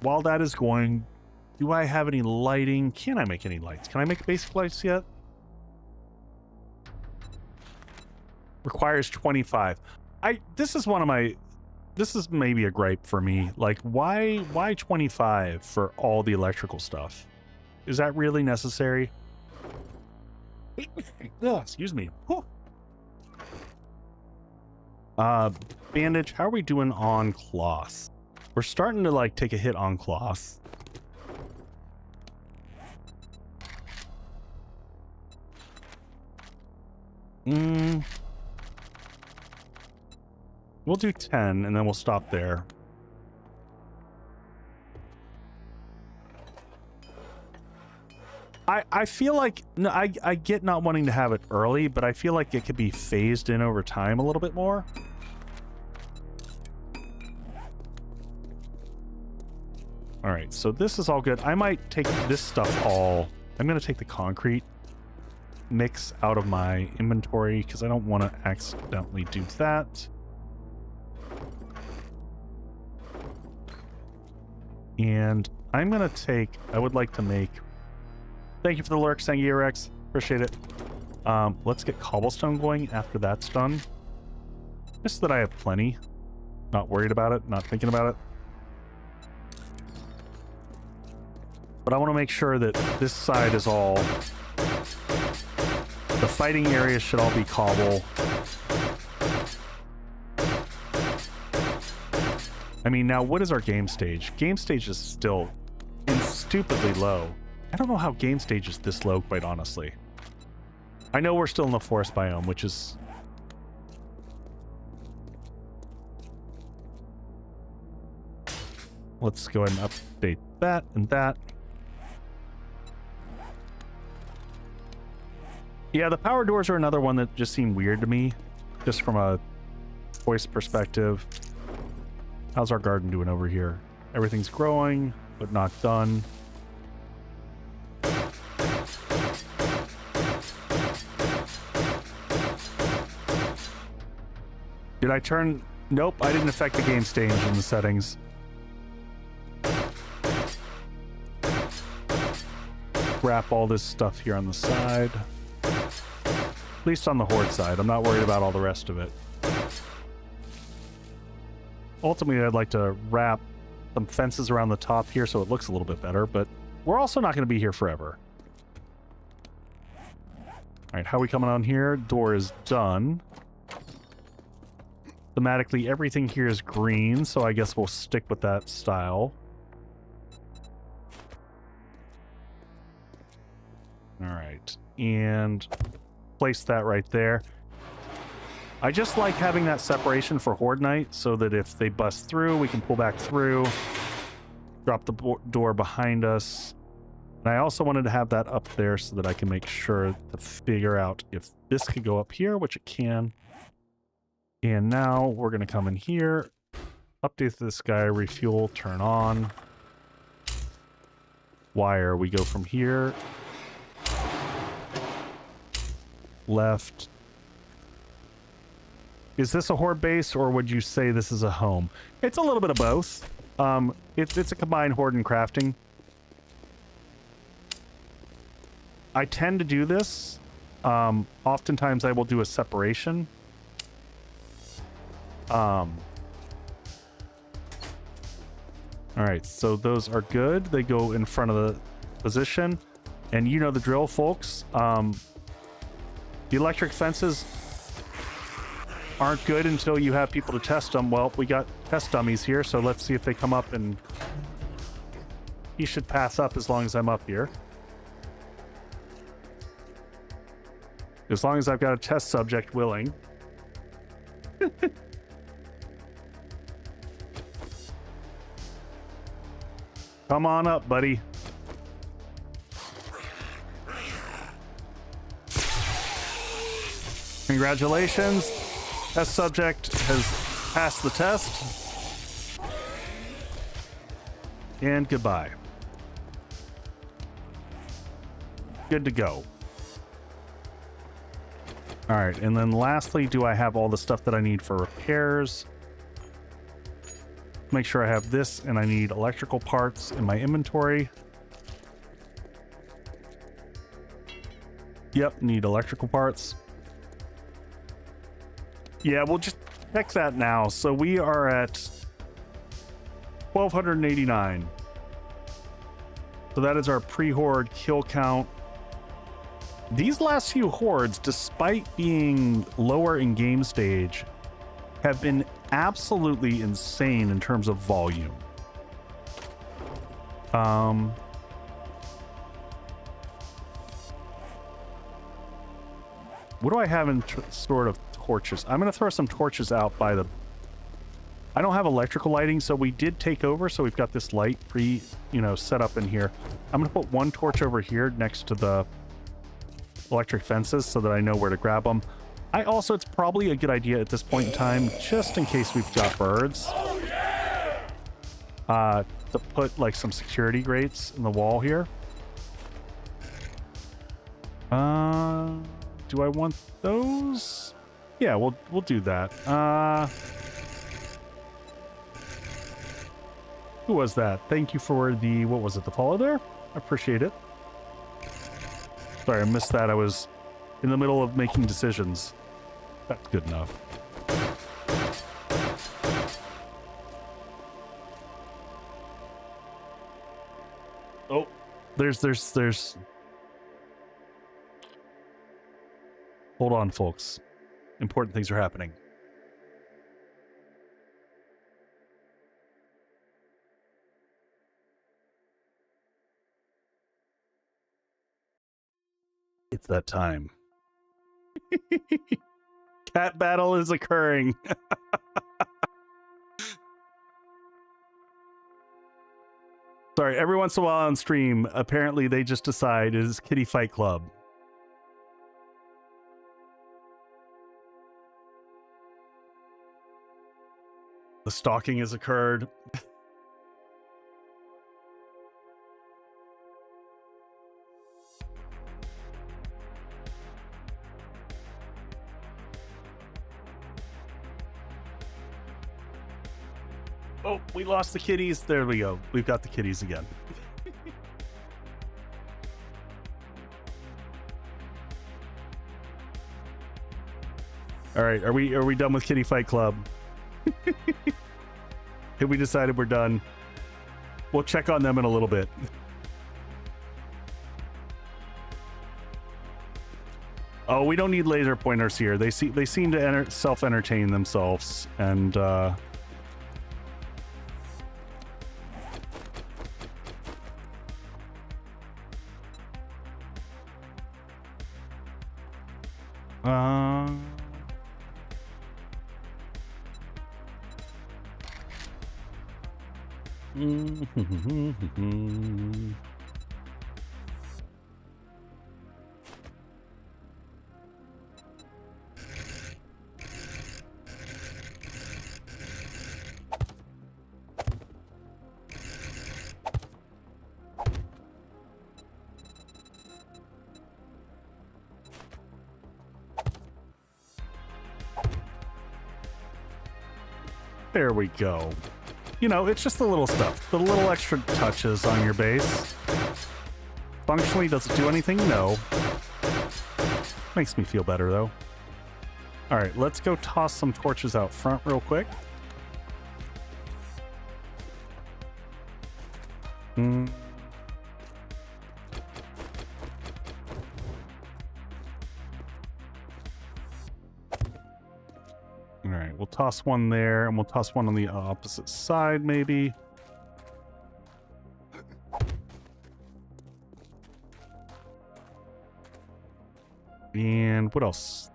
[SPEAKER 1] While that is going, do I have any lighting? Can I make any lights? Can I make basic lights yet? Requires 25. This is one of my... This is maybe a gripe for me. Like, why 25 for all the electrical stuff? Is that really necessary? Oh, excuse me. Whew. Bandage, how are we doing on cloth? We're starting to, like, take a hit on cloth. We'll do 10, and then we'll stop there. I feel like... No, I get not wanting to have it early, but I feel like it could be phased in over time a little bit more. All right, so this is all good. I might take this stuff all... I'm going to take the concrete mix out of my inventory because I don't want to accidentally do that. And I'm going to take... I would like to make... Thank you for the lurk, Sangirex. Appreciate it. Let's get cobblestone going after that's done. Just that I have plenty. Not worried about it, not thinking about it. But I want to make sure that this side is all... The fighting areas should all be cobble. I mean, now, what is our game stage? Game stage is still stupidly low. I don't know how game stage is this low, quite honestly. I know we're still in the forest biome, which is... Let's go ahead and update that and that. Yeah, the power doors are another one that just seemed weird to me, just from a voice perspective. How's our garden doing over here? Everything's growing, but not done. Did I turn... Nope, I didn't affect the game stage in the settings. Wrap all this stuff here on the side. At least on the Horde side. I'm not worried about all the rest of it. Ultimately, I'd like to wrap some fences around the top here so it looks a little bit better, but we're also not going to be here forever. All right, how are we coming on here? Door is done. thematically everything here is green, so I guess we'll stick with that style. All right, and place that right there. I just like having that separation for Horde Night so that if they bust through, we can pull back through, drop the door behind us. And I also wanted to have that up there so that I can make sure to figure out if this could go up here, which it can. And now we're going to come in here, update this guy, refuel, turn on. Wire, we go from here, left. Is this a Horde base, or would you say this is a home? It's a little bit of both. It's a combined Horde and crafting. I tend to do this. Oftentimes I will do a separation. All right, so those are good. They go in front of the position. And you know the drill, folks. The electric fences aren't good until you have people to test them. Well, we got test dummies here, so let's see if they come up, and he should pass up as long as I'm up here. As long as I've got a test subject willing. Come on up, buddy. Congratulations. Test subject has passed the test. And goodbye. Good to go. All right, and then lastly, do I have all the stuff that I need for repairs? Make sure I have this, and I need electrical parts in my inventory. Yep, need electrical parts. Yeah, we'll just check that now. So we are at 1,289. So that is our pre-horde kill count. These last few hordes, despite being lower in game stage, have been absolutely insane in terms of volume. What do I have in sort of torches? I'm going to throw some torches out by the... I don't have electrical lighting, so we did take over, so we've got this light set up in here. I'm going to put one torch over here next to the electric fences so that I know where to grab them. It's probably a good idea at this point in time, just in case we've got birds, to put like some security grates in the wall here. Do I want those? Yeah, we'll do that. Who was that? Thank you for the, what was it, the follow there? I appreciate it. Sorry, I missed that. I was in the middle of making decisions. That's good enough. Oh, there's... Hold on, folks. Important things are happening. It's that time. Cat battle is occurring. Sorry, every once in a while on stream, apparently they just decide it is Kitty Fight Club. The stalking has occurred. Oh, we lost the kitties. There we go. We've got the kitties again. All right, are we done with Kitty Fight Club? Have we decided we're done? We'll check on them in a little bit. Oh, we don't need laser pointers here. They seem to self-entertain themselves, and there we go. You know, it's just the little stuff, the little extra touches on your base. Functionally, does it do anything? No. Makes me feel better, though. All right, let's go toss some torches out front real quick. All right, we'll toss one there, and we'll toss one on the opposite side, maybe. And what else?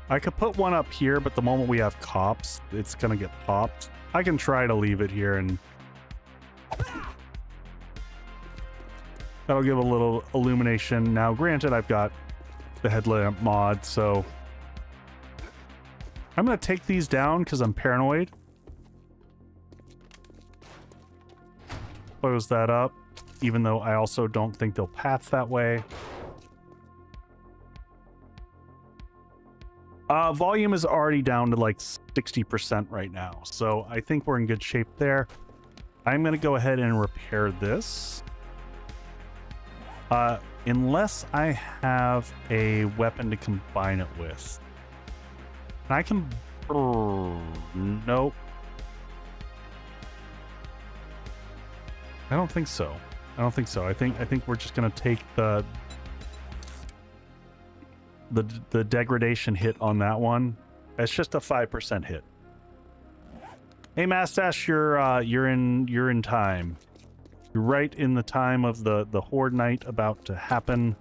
[SPEAKER 1] I could put one up here, but the moment we have cops, it's gonna get popped. I can try to leave it here, and that'll give a little illumination. Now, granted, I've got the headlamp mod, so I'm gonna take these down because I'm paranoid. Close that up, even though I also don't think they'll path that way. Volume is already down to like 60% right now, so I think we're in good shape there. I'm gonna go ahead and repair this. Unless I have a weapon to combine it with. And I can... nope. I don't think so. I don't think so. I think we're just gonna take the degradation hit on that one. It's just a 5% hit. Hey, Mastache, you're in time. You're right in the time of the Horde Night about to happen.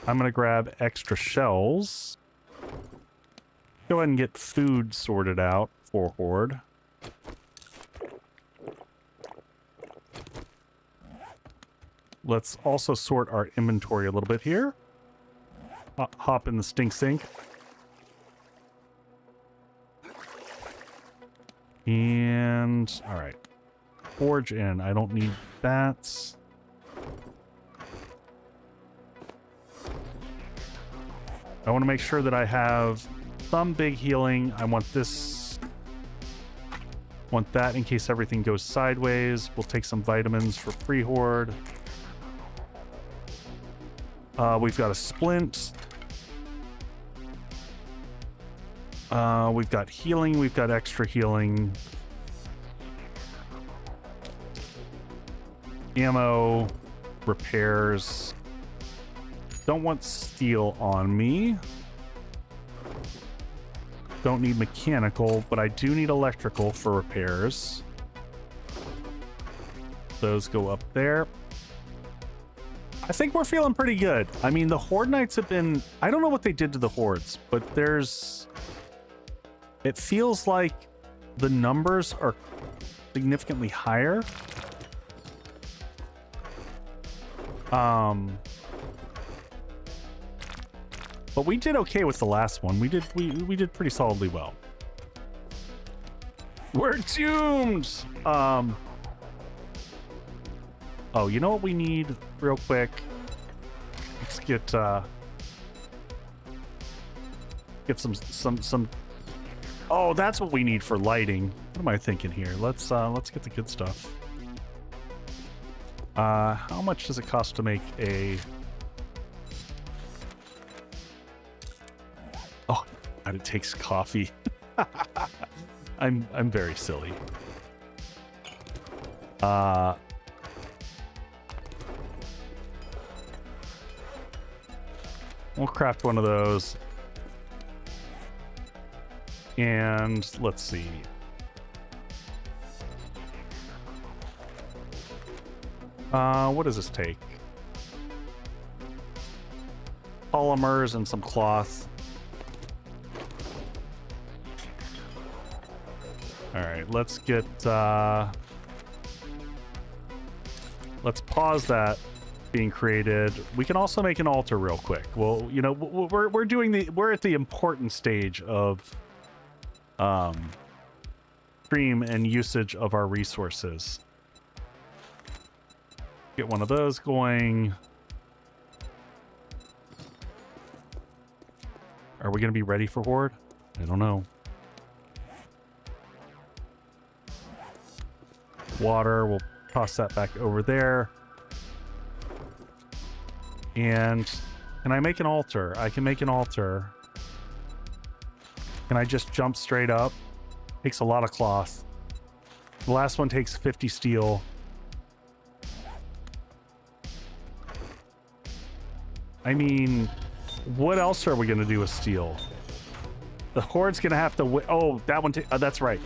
[SPEAKER 1] I'm gonna grab extra shells. Go ahead and get food sorted out for Horde. Let's also sort our inventory a little bit here. Hop in the stink sink. And, all right. Forge in. I don't need bats. I want to make sure that I have some big healing. I want this. Want that in case everything goes sideways. We'll take some vitamins for pre-horde. We've got a splint. We've got healing. We've got extra healing. Ammo. Repairs. Don't want steel on me. Don't need mechanical, but I do need electrical for repairs. Those go up there. I think we're feeling pretty good. I mean, the Horde Knights have been... I don't know what they did to the Hordes, but there's... It feels like the numbers are significantly higher. But we did okay with the last one. We did pretty solidly well. We're doomed! Oh, you know what we need real quick? Let's get some. Oh, that's what we need for lighting. What am I thinking here? Let's get the good stuff. How much does it cost to make a... Oh, and it takes coffee. I'm very silly. We'll craft one of those. And let's see. What does this take? Polymers and some cloth. Alright, let's get, let's pause that being created. We can also make an altar real quick. Well, you know, we're at the important stage of stream and usage of our resources. Get one of those going. Are we going to be ready for Horde? I don't know. Water, we'll toss that back over there. And can I make an altar? I can make an altar. Can I just jump straight up? Takes a lot of cloth. The last one takes 50 steel. I mean, what else are we going to do with steel? The Horde's going to have to... Oh, that one... that's right.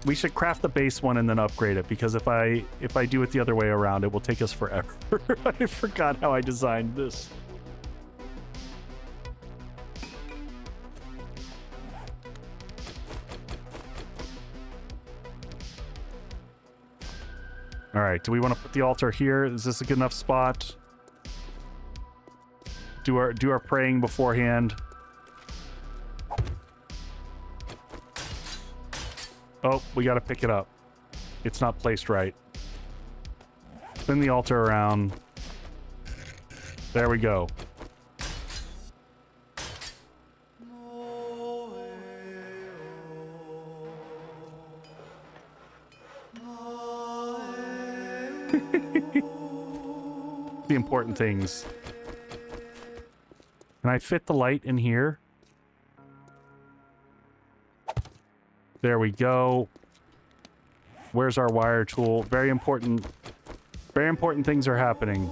[SPEAKER 1] We should craft the base one and then upgrade it, because if I do it the other way around, it will take us forever. I forgot how I designed this. All right, do we want to put the altar here? Is this a good enough spot? Do our praying beforehand. Oh, we got to pick it up. It's not placed right. Spin the altar around. There we go. The important things. Can I fit the light in here? There we go. Where's our wire tool? Very important things are happening.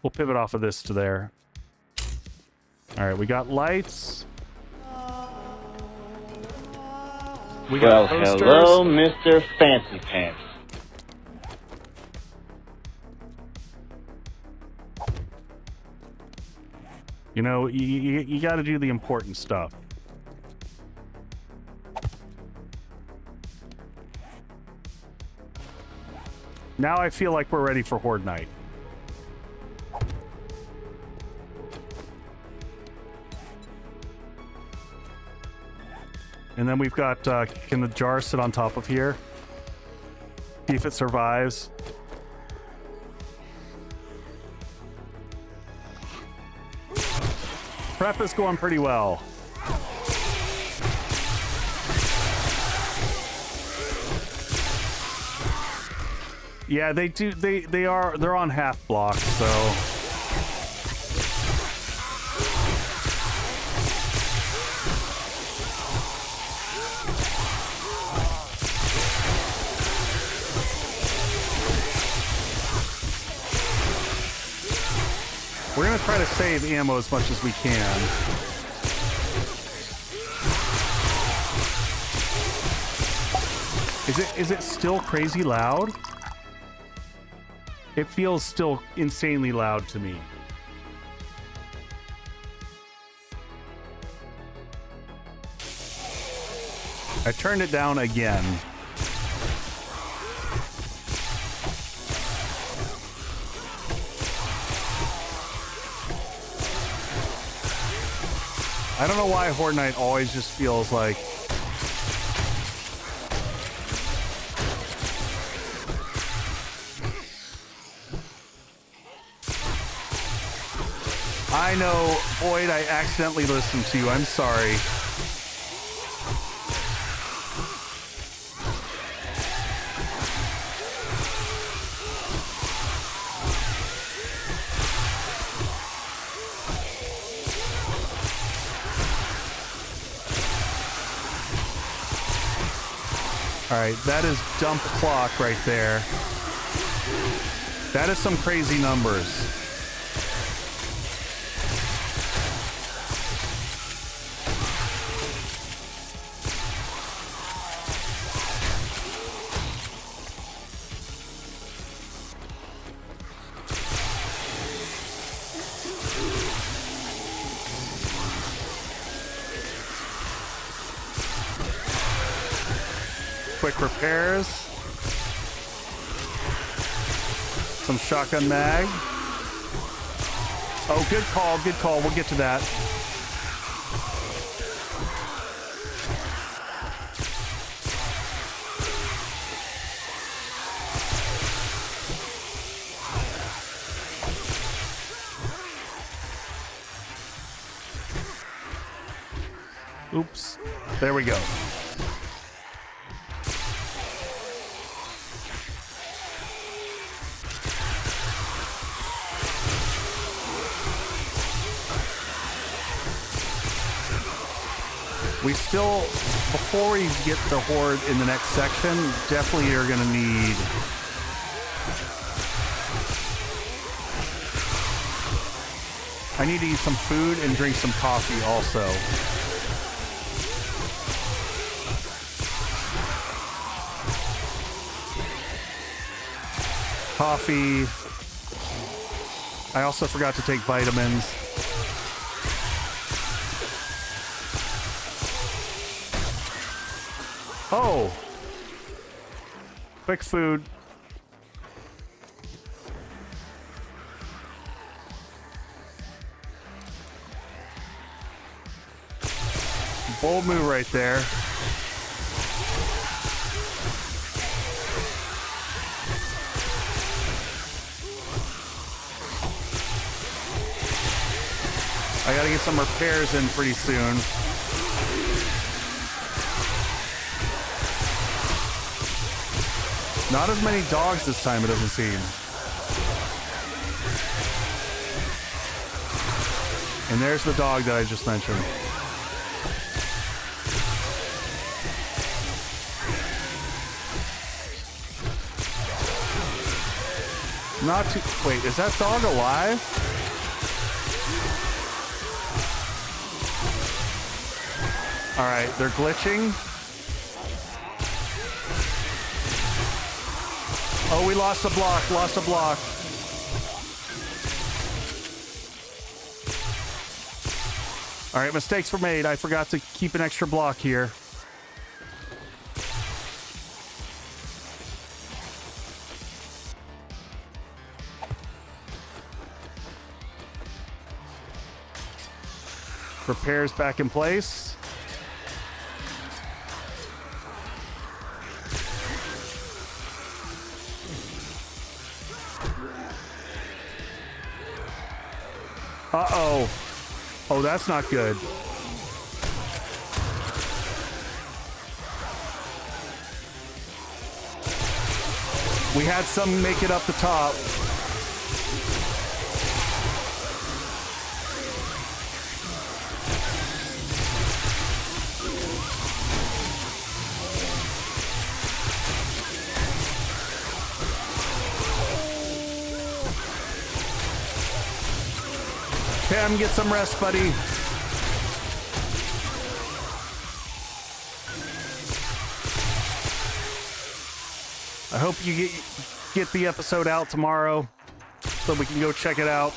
[SPEAKER 1] We'll pivot off of this to there. All right, we got lights. We got posters.
[SPEAKER 3] Hello, Mr. Fancy Pants.
[SPEAKER 1] You know, you got to do the important stuff. Now I feel like we're ready for Horde Night. And then we've got, can the jar sit on top of here? See if it survives. Prep is going pretty well. Yeah, they do. They're on half blocks, so. We're gonna try to save ammo as much as we can. Is it still crazy loud? It feels still insanely loud to me. I turned it down again. I don't know why Horde Night always just feels like... I know, Boyd, I accidentally listened to you. I'm sorry. All right, that is dump clock right there. That is some crazy numbers. Quick repairs. Some shotgun mag. Oh, good call, good call. We'll get to that. Oops. There we go. We still, before we get the horde in the next section, definitely are going to need I need to eat some food and drink some coffee also. Coffee. I also forgot to take vitamins. Oh! Quick food. Bold move right there. I gotta get some repairs in pretty soon. Not as many dogs this time, it doesn't seem. And there's the dog that I just mentioned. Not too... Wait, is that dog alive? Alright, they're glitching. Oh, we lost a block, lost a block. Alright, mistakes were made. I forgot to keep an extra block here. Repairs back in place. Uh-oh. Oh, that's not good. We had some make it up the top. Cam, get some rest, buddy. I hope you get the episode out tomorrow so we can go check it out.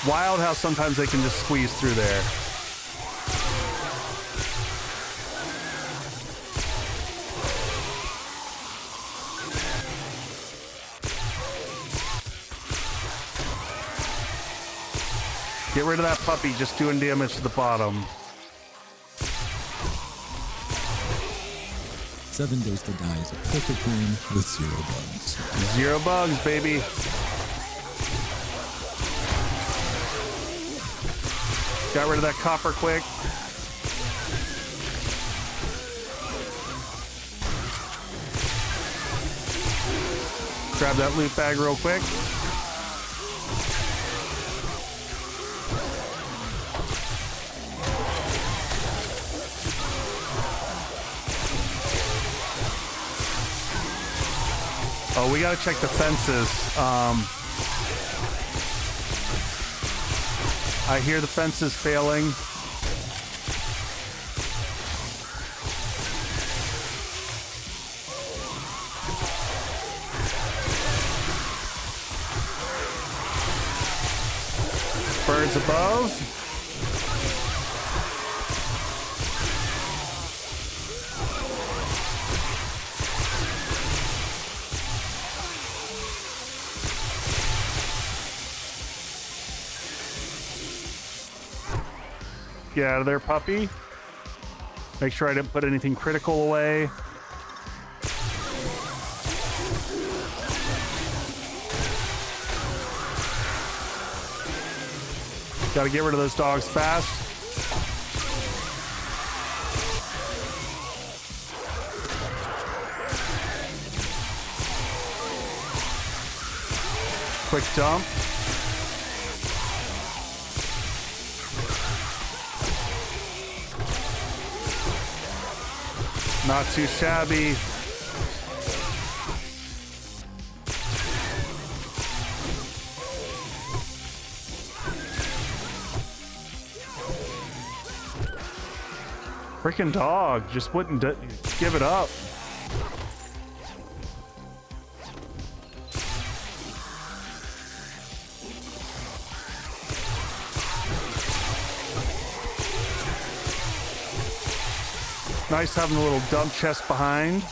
[SPEAKER 1] Wild how sometimes they can just squeeze through there. Get rid of that puppy just doing damage to the bottom.
[SPEAKER 6] 7 Days to Die is a perfect game with 0 bugs.
[SPEAKER 1] 0 bugs, baby. Got rid of that copper quick. Grab that loot bag real quick. Oh, we gotta check the fences. I hear the fences failing. Birds above. Get out of there, puppy. Make sure I didn't put anything critical away. Gotta get rid of those dogs fast. Quick dump. Not too shabby. Freaking dog just wouldn't give it up. Nice having a little dump chest behind.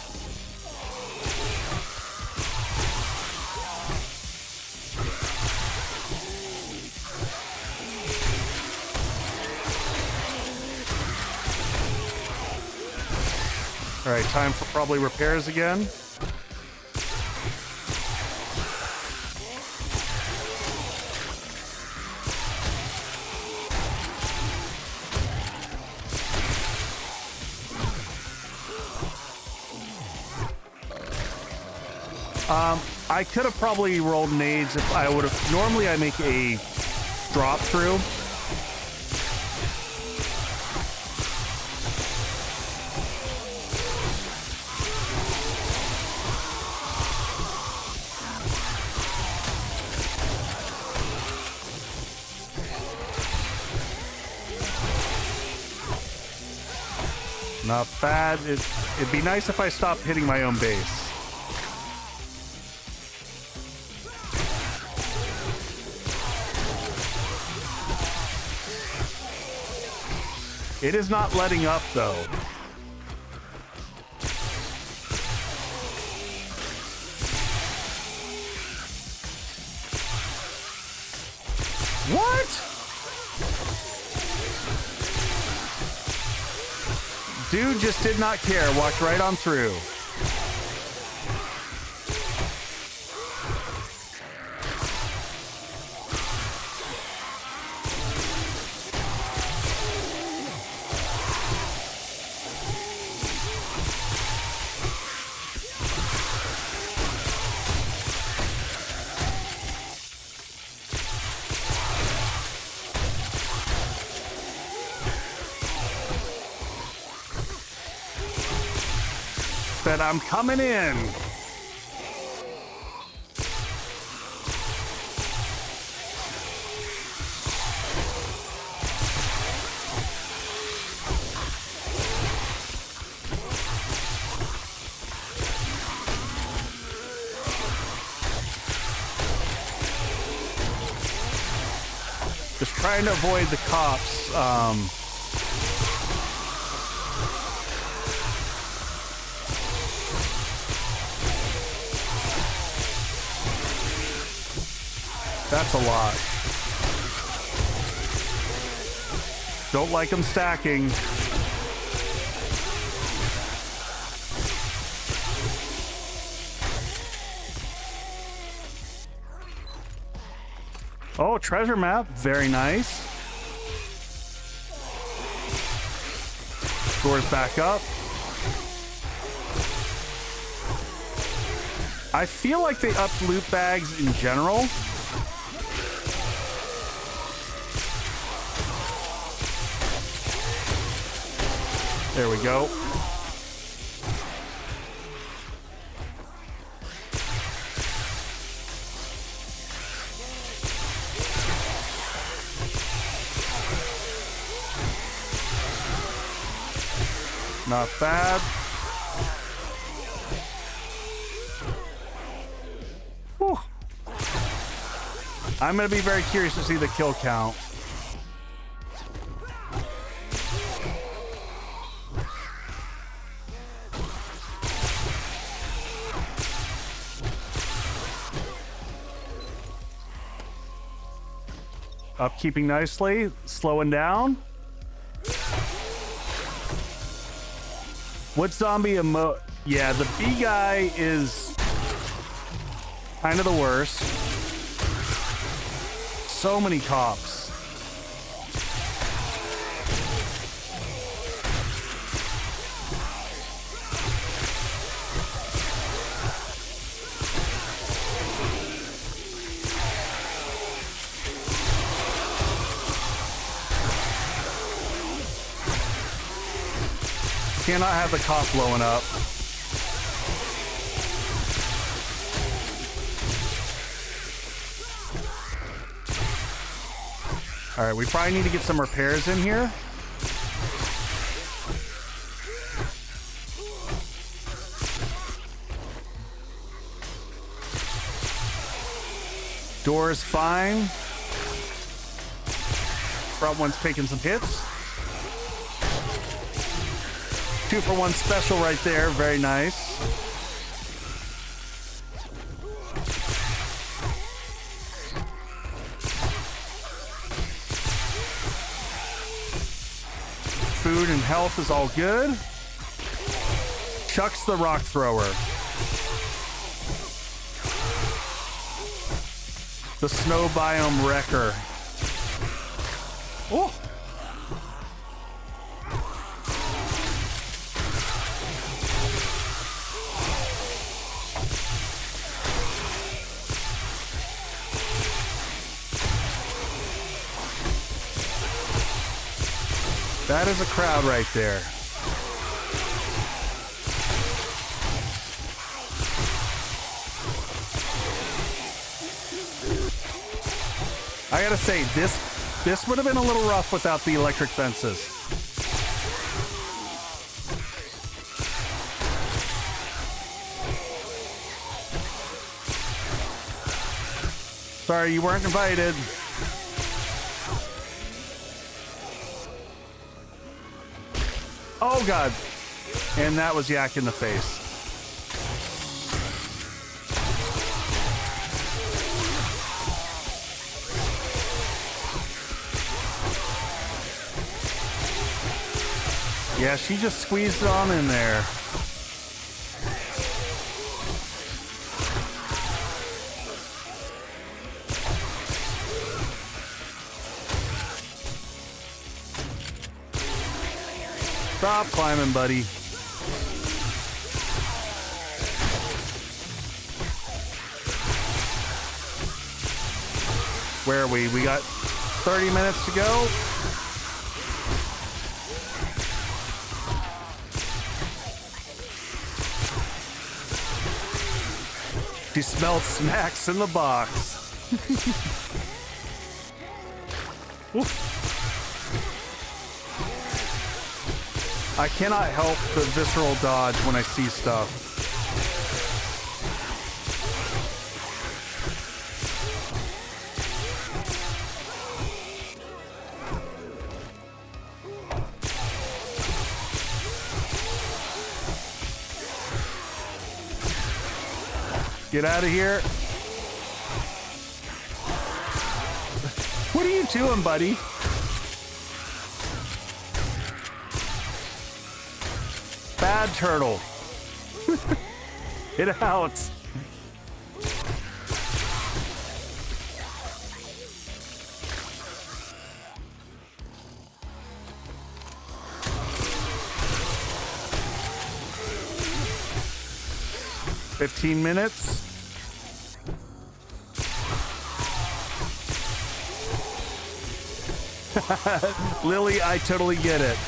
[SPEAKER 1] All right, time for probably repairs again. I could have probably rolled nades if I would have. Normally I make a drop through. Not bad. It'd be nice if I stopped hitting my own base. It is not letting up, though. What? Dude just did not care. Walked right on through. But I'm coming in. Just trying to avoid the cops. That's a lot. Don't like them stacking. Oh, treasure map. Very nice. Doors back up. I feel like they upped loot bags in general. There we go. Not bad. Whew. I'm going to be very curious to see the kill count. Upkeeping nicely, slowing down. What zombie yeah, the B guy is kind of the worst. So many cops. Cannot have the cop blowing up. All right, we probably need to get some repairs in here. Door is fine. Front one's taking some hits. 2-for-1 special right there. Very nice. Food and health is all good. Chucks the rock thrower. The snow biome wrecker. Oh. That is a crowd right there. I gotta say, this would have been a little rough without the electric fences. Sorry, you weren't invited. Oh God. And that was Yak in the face. Yeah, she just squeezed it on in there. Stop climbing, buddy. Where are we? We got 30 minutes to go. She smelled snacks in the box. Oof. I cannot help the visceral dodge when I see stuff. Get out of here. What are you doing, buddy? Bad turtle. Get out. $15 minutes. Lily, I totally get it.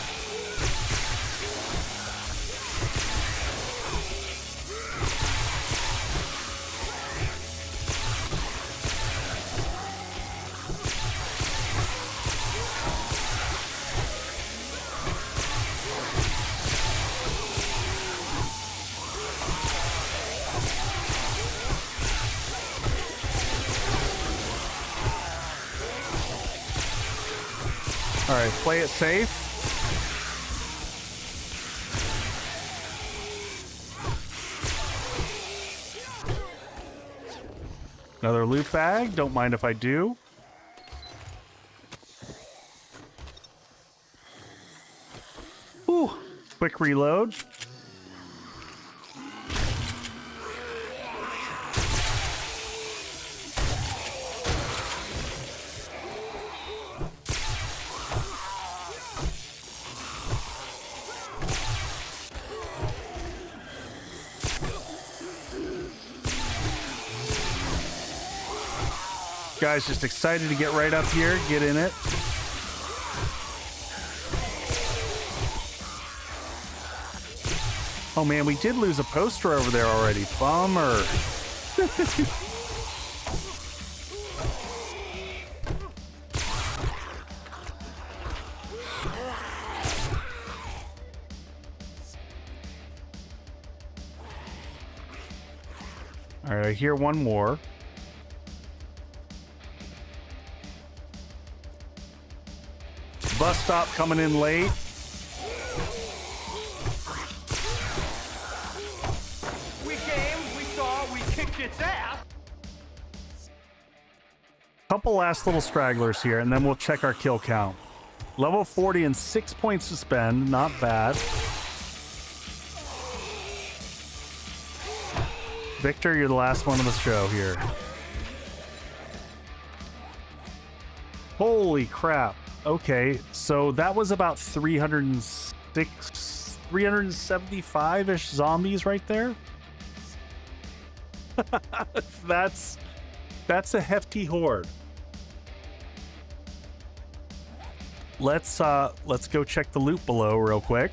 [SPEAKER 1] All right, play it safe. Another loot bag. Don't mind if I do. Ooh, quick reload. Guys, just excited to get right up here, get in it. Oh man, we did lose a poster over there already. Bummer. All right, I hear one more. Bus stop coming in late.
[SPEAKER 2] We came, we saw, we kicked its ass.
[SPEAKER 1] Couple last little stragglers here, and then we'll check our kill count. Level 40 and 6 points to spend. Not bad. Victor, you're the last one of the show here. Holy crap. Okay, so that was about 375-ish zombies right there. That's a hefty horde. Let's go check the loot below real quick.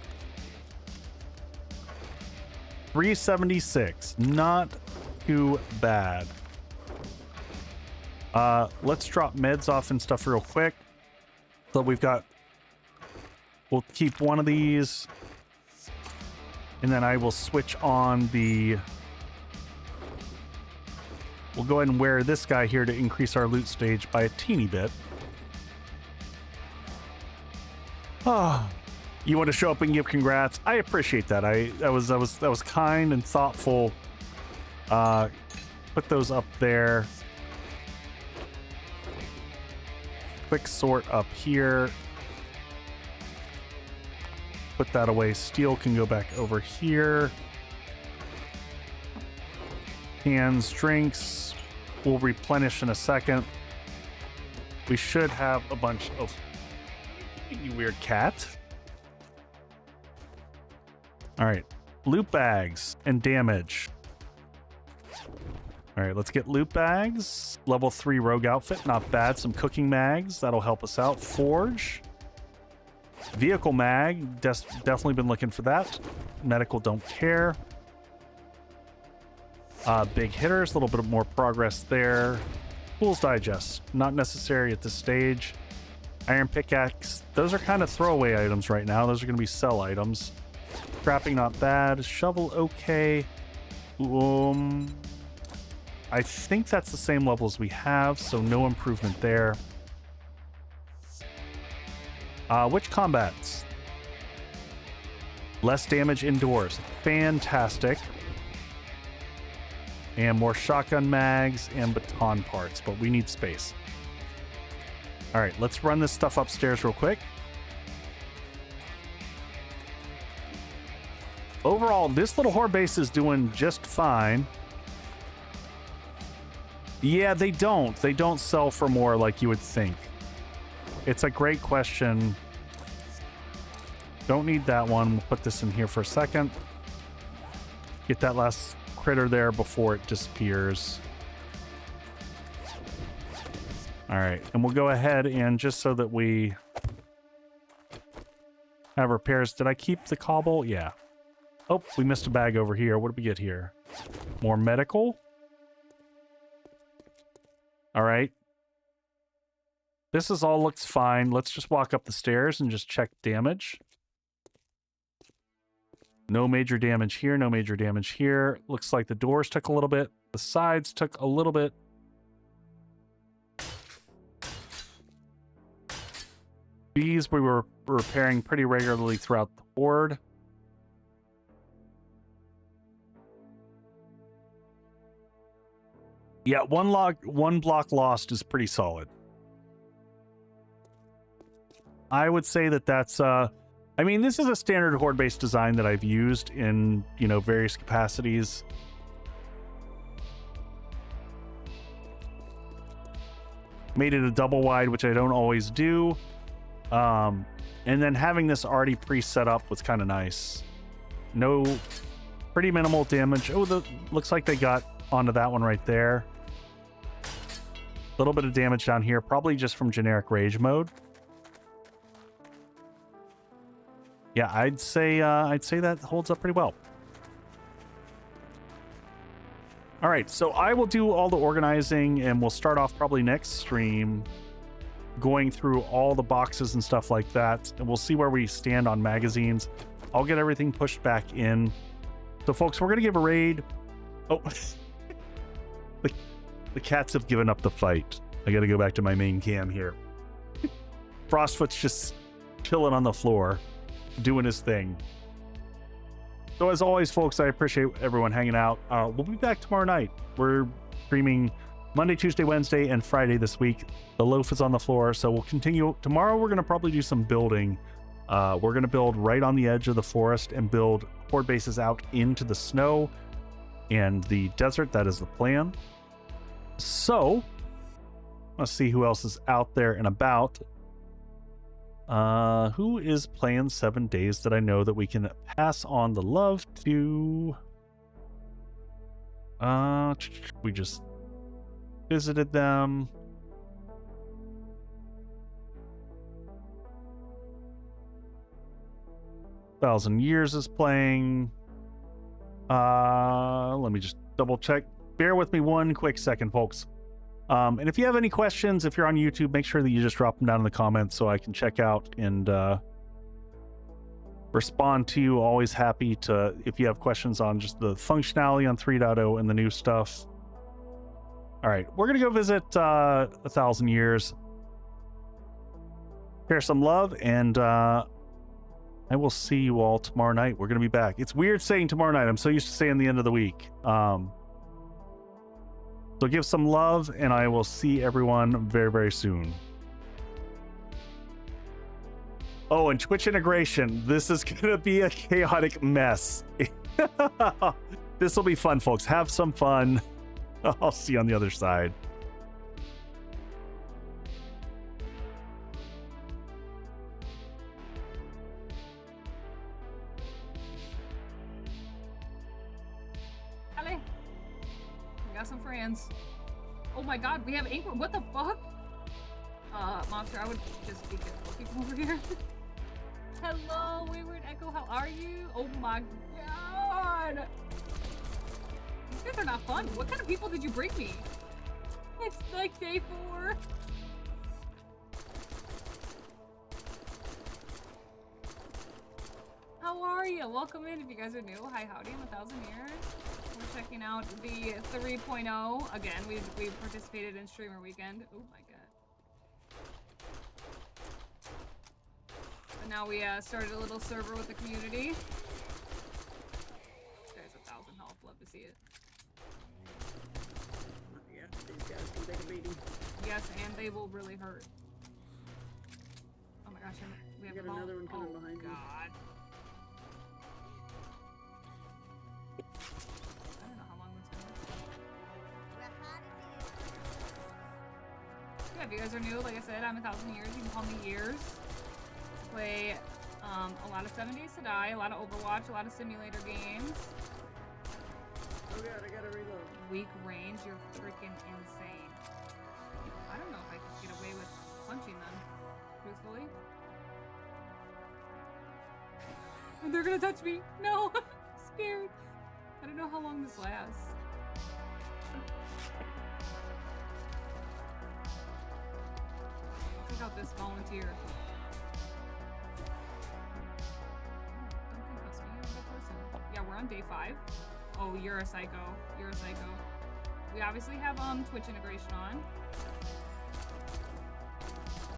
[SPEAKER 1] 376, not too bad. Let's drop meds off and stuff real quick. So we'll keep one of these, and then I will switch on we'll go ahead and wear this guy here to increase our loot stage by a teeny bit. You want to show up and give congrats? I appreciate that. That was kind and thoughtful. Put those up there. Quick sort up here. Put that away. Steel can go back over here. Cans, drinks. We'll replenish in a second. We should have a bunch of... You weird cat. All right. Loot bags and damage. All right, let's get loot bags. Level 3 rogue outfit, not bad. Some cooking mags, that'll help us out. Forge. Vehicle mag, definitely been looking for that. Medical, don't care. Big hitters, a little bit more progress there. Tools digest, not necessary at this stage. Iron pickaxe, those are kind of throwaway items right now. Those are going to be sell items. Scrapping, not bad. Shovel, okay. I think that's the same level as we have, so no improvement there. Which combats? Less damage indoors. Fantastic. And more shotgun mags and baton parts, but we need space. All right, let's run this stuff upstairs real quick. Overall, this little horde base is doing just fine. Yeah, they don't sell for more like you would think. It's a great question. Don't need that one. We'll put this in here for a second. Get that last critter there before it disappears. All right, and we'll go ahead and just so that we Have repairs. Did I keep the cobble? Yeah. Oh, we missed a bag over here. What did we get here? More medical? All right. This is all looks fine. Let's just walk up the stairs and just check damage. No major damage here. No major damage here. Looks like the doors took a little bit. The sides took a little bit. These we were repairing pretty regularly throughout the board. Yeah, one block lost is pretty solid. I would say that that's I mean, this is a standard horde-based design that I've used in, you know, various capacities. Made it a double wide, which I don't always do. And then having this already pre-set up was kind of nice. No, pretty minimal damage. Oh, looks like they got onto that one right there. A little bit of damage down here, probably just from generic rage mode. Yeah, I'd say that holds up pretty well. All right, so I will do all the organizing, and we'll start off probably next stream going through all the boxes and stuff like that, and we'll see where we stand on magazines. I'll get everything pushed back in. So, folks, we're gonna give a raid. Oh, the cats have given up the fight. I gotta go back to my main cam here. Frostfoot's just chilling on the floor, doing his thing. So as always, folks, I appreciate everyone hanging out. We'll be back tomorrow night. We're streaming Monday, Tuesday, Wednesday, and Friday this week. The loaf is on the floor, so we'll continue. Tomorrow we're going to probably do some building. We're going to build right on the edge of the forest and build horde bases out into the snow and the desert. That is the plan. So let's see who else is out there and about. Who is playing 7 days that I know that we can pass on the love to? We just visited them. Thousand Years is playing. Let me just double check. Bear with me one quick second, folks. And if you have any questions, if you're on YouTube, make sure that you just drop them down in the comments so I can check out and respond to you. Always happy to, if you have questions on just the functionality on 3.0 and the new stuff. All right, we're going to go visit 1,000 Years. Share some love, and I will see you all tomorrow night. We're going to be back. It's weird saying tomorrow night. I'm so used to saying the end of the week. So give some love, and I will see everyone very, very soon. Oh, and Twitch integration. This is going to be a chaotic mess. This will be fun, folks. Have some fun. I'll see you on the other side.
[SPEAKER 7] Ali, we got some friends. Oh my god, we have ink. What the fuck? Monster, I would just be careful. Keep over here. Hello, Wayward Echo. How are you? Oh my god. These guys are not fun. What kind of people did you bring me? It's like day 4. How are you? Welcome in if you guys are new. Hi, howdy, I'm 1,000 Years. We're checking out the 3.0. Again, we participated in Streamer Weekend. Oh my god. But now we started a little server with the community. There's 1,000 health. Love to see it.
[SPEAKER 8] Yeah, these guys can take a beating.
[SPEAKER 7] Yes, and they will really hurt. Oh my gosh, we have
[SPEAKER 8] another one coming behind you.
[SPEAKER 7] God. I don't know how long this is. Yeah, if you guys are new, like I said, I'm 1,000 Years. You can call me Years. Play a lot of 7 Days to Die, a lot of Overwatch, a lot of simulator games.
[SPEAKER 8] Oh god, I gotta reload.
[SPEAKER 7] Weak range, you're freaking insane. I don't know if I could get away with punching them, truthfully. They're gonna touch me. No, I'm scared. I don't know how long this lasts. Take out this volunteer. Don't concuss me, you're a good person. Yeah, we're on day 5. Oh, you're a psycho. You're a psycho. We obviously have Twitch integration on.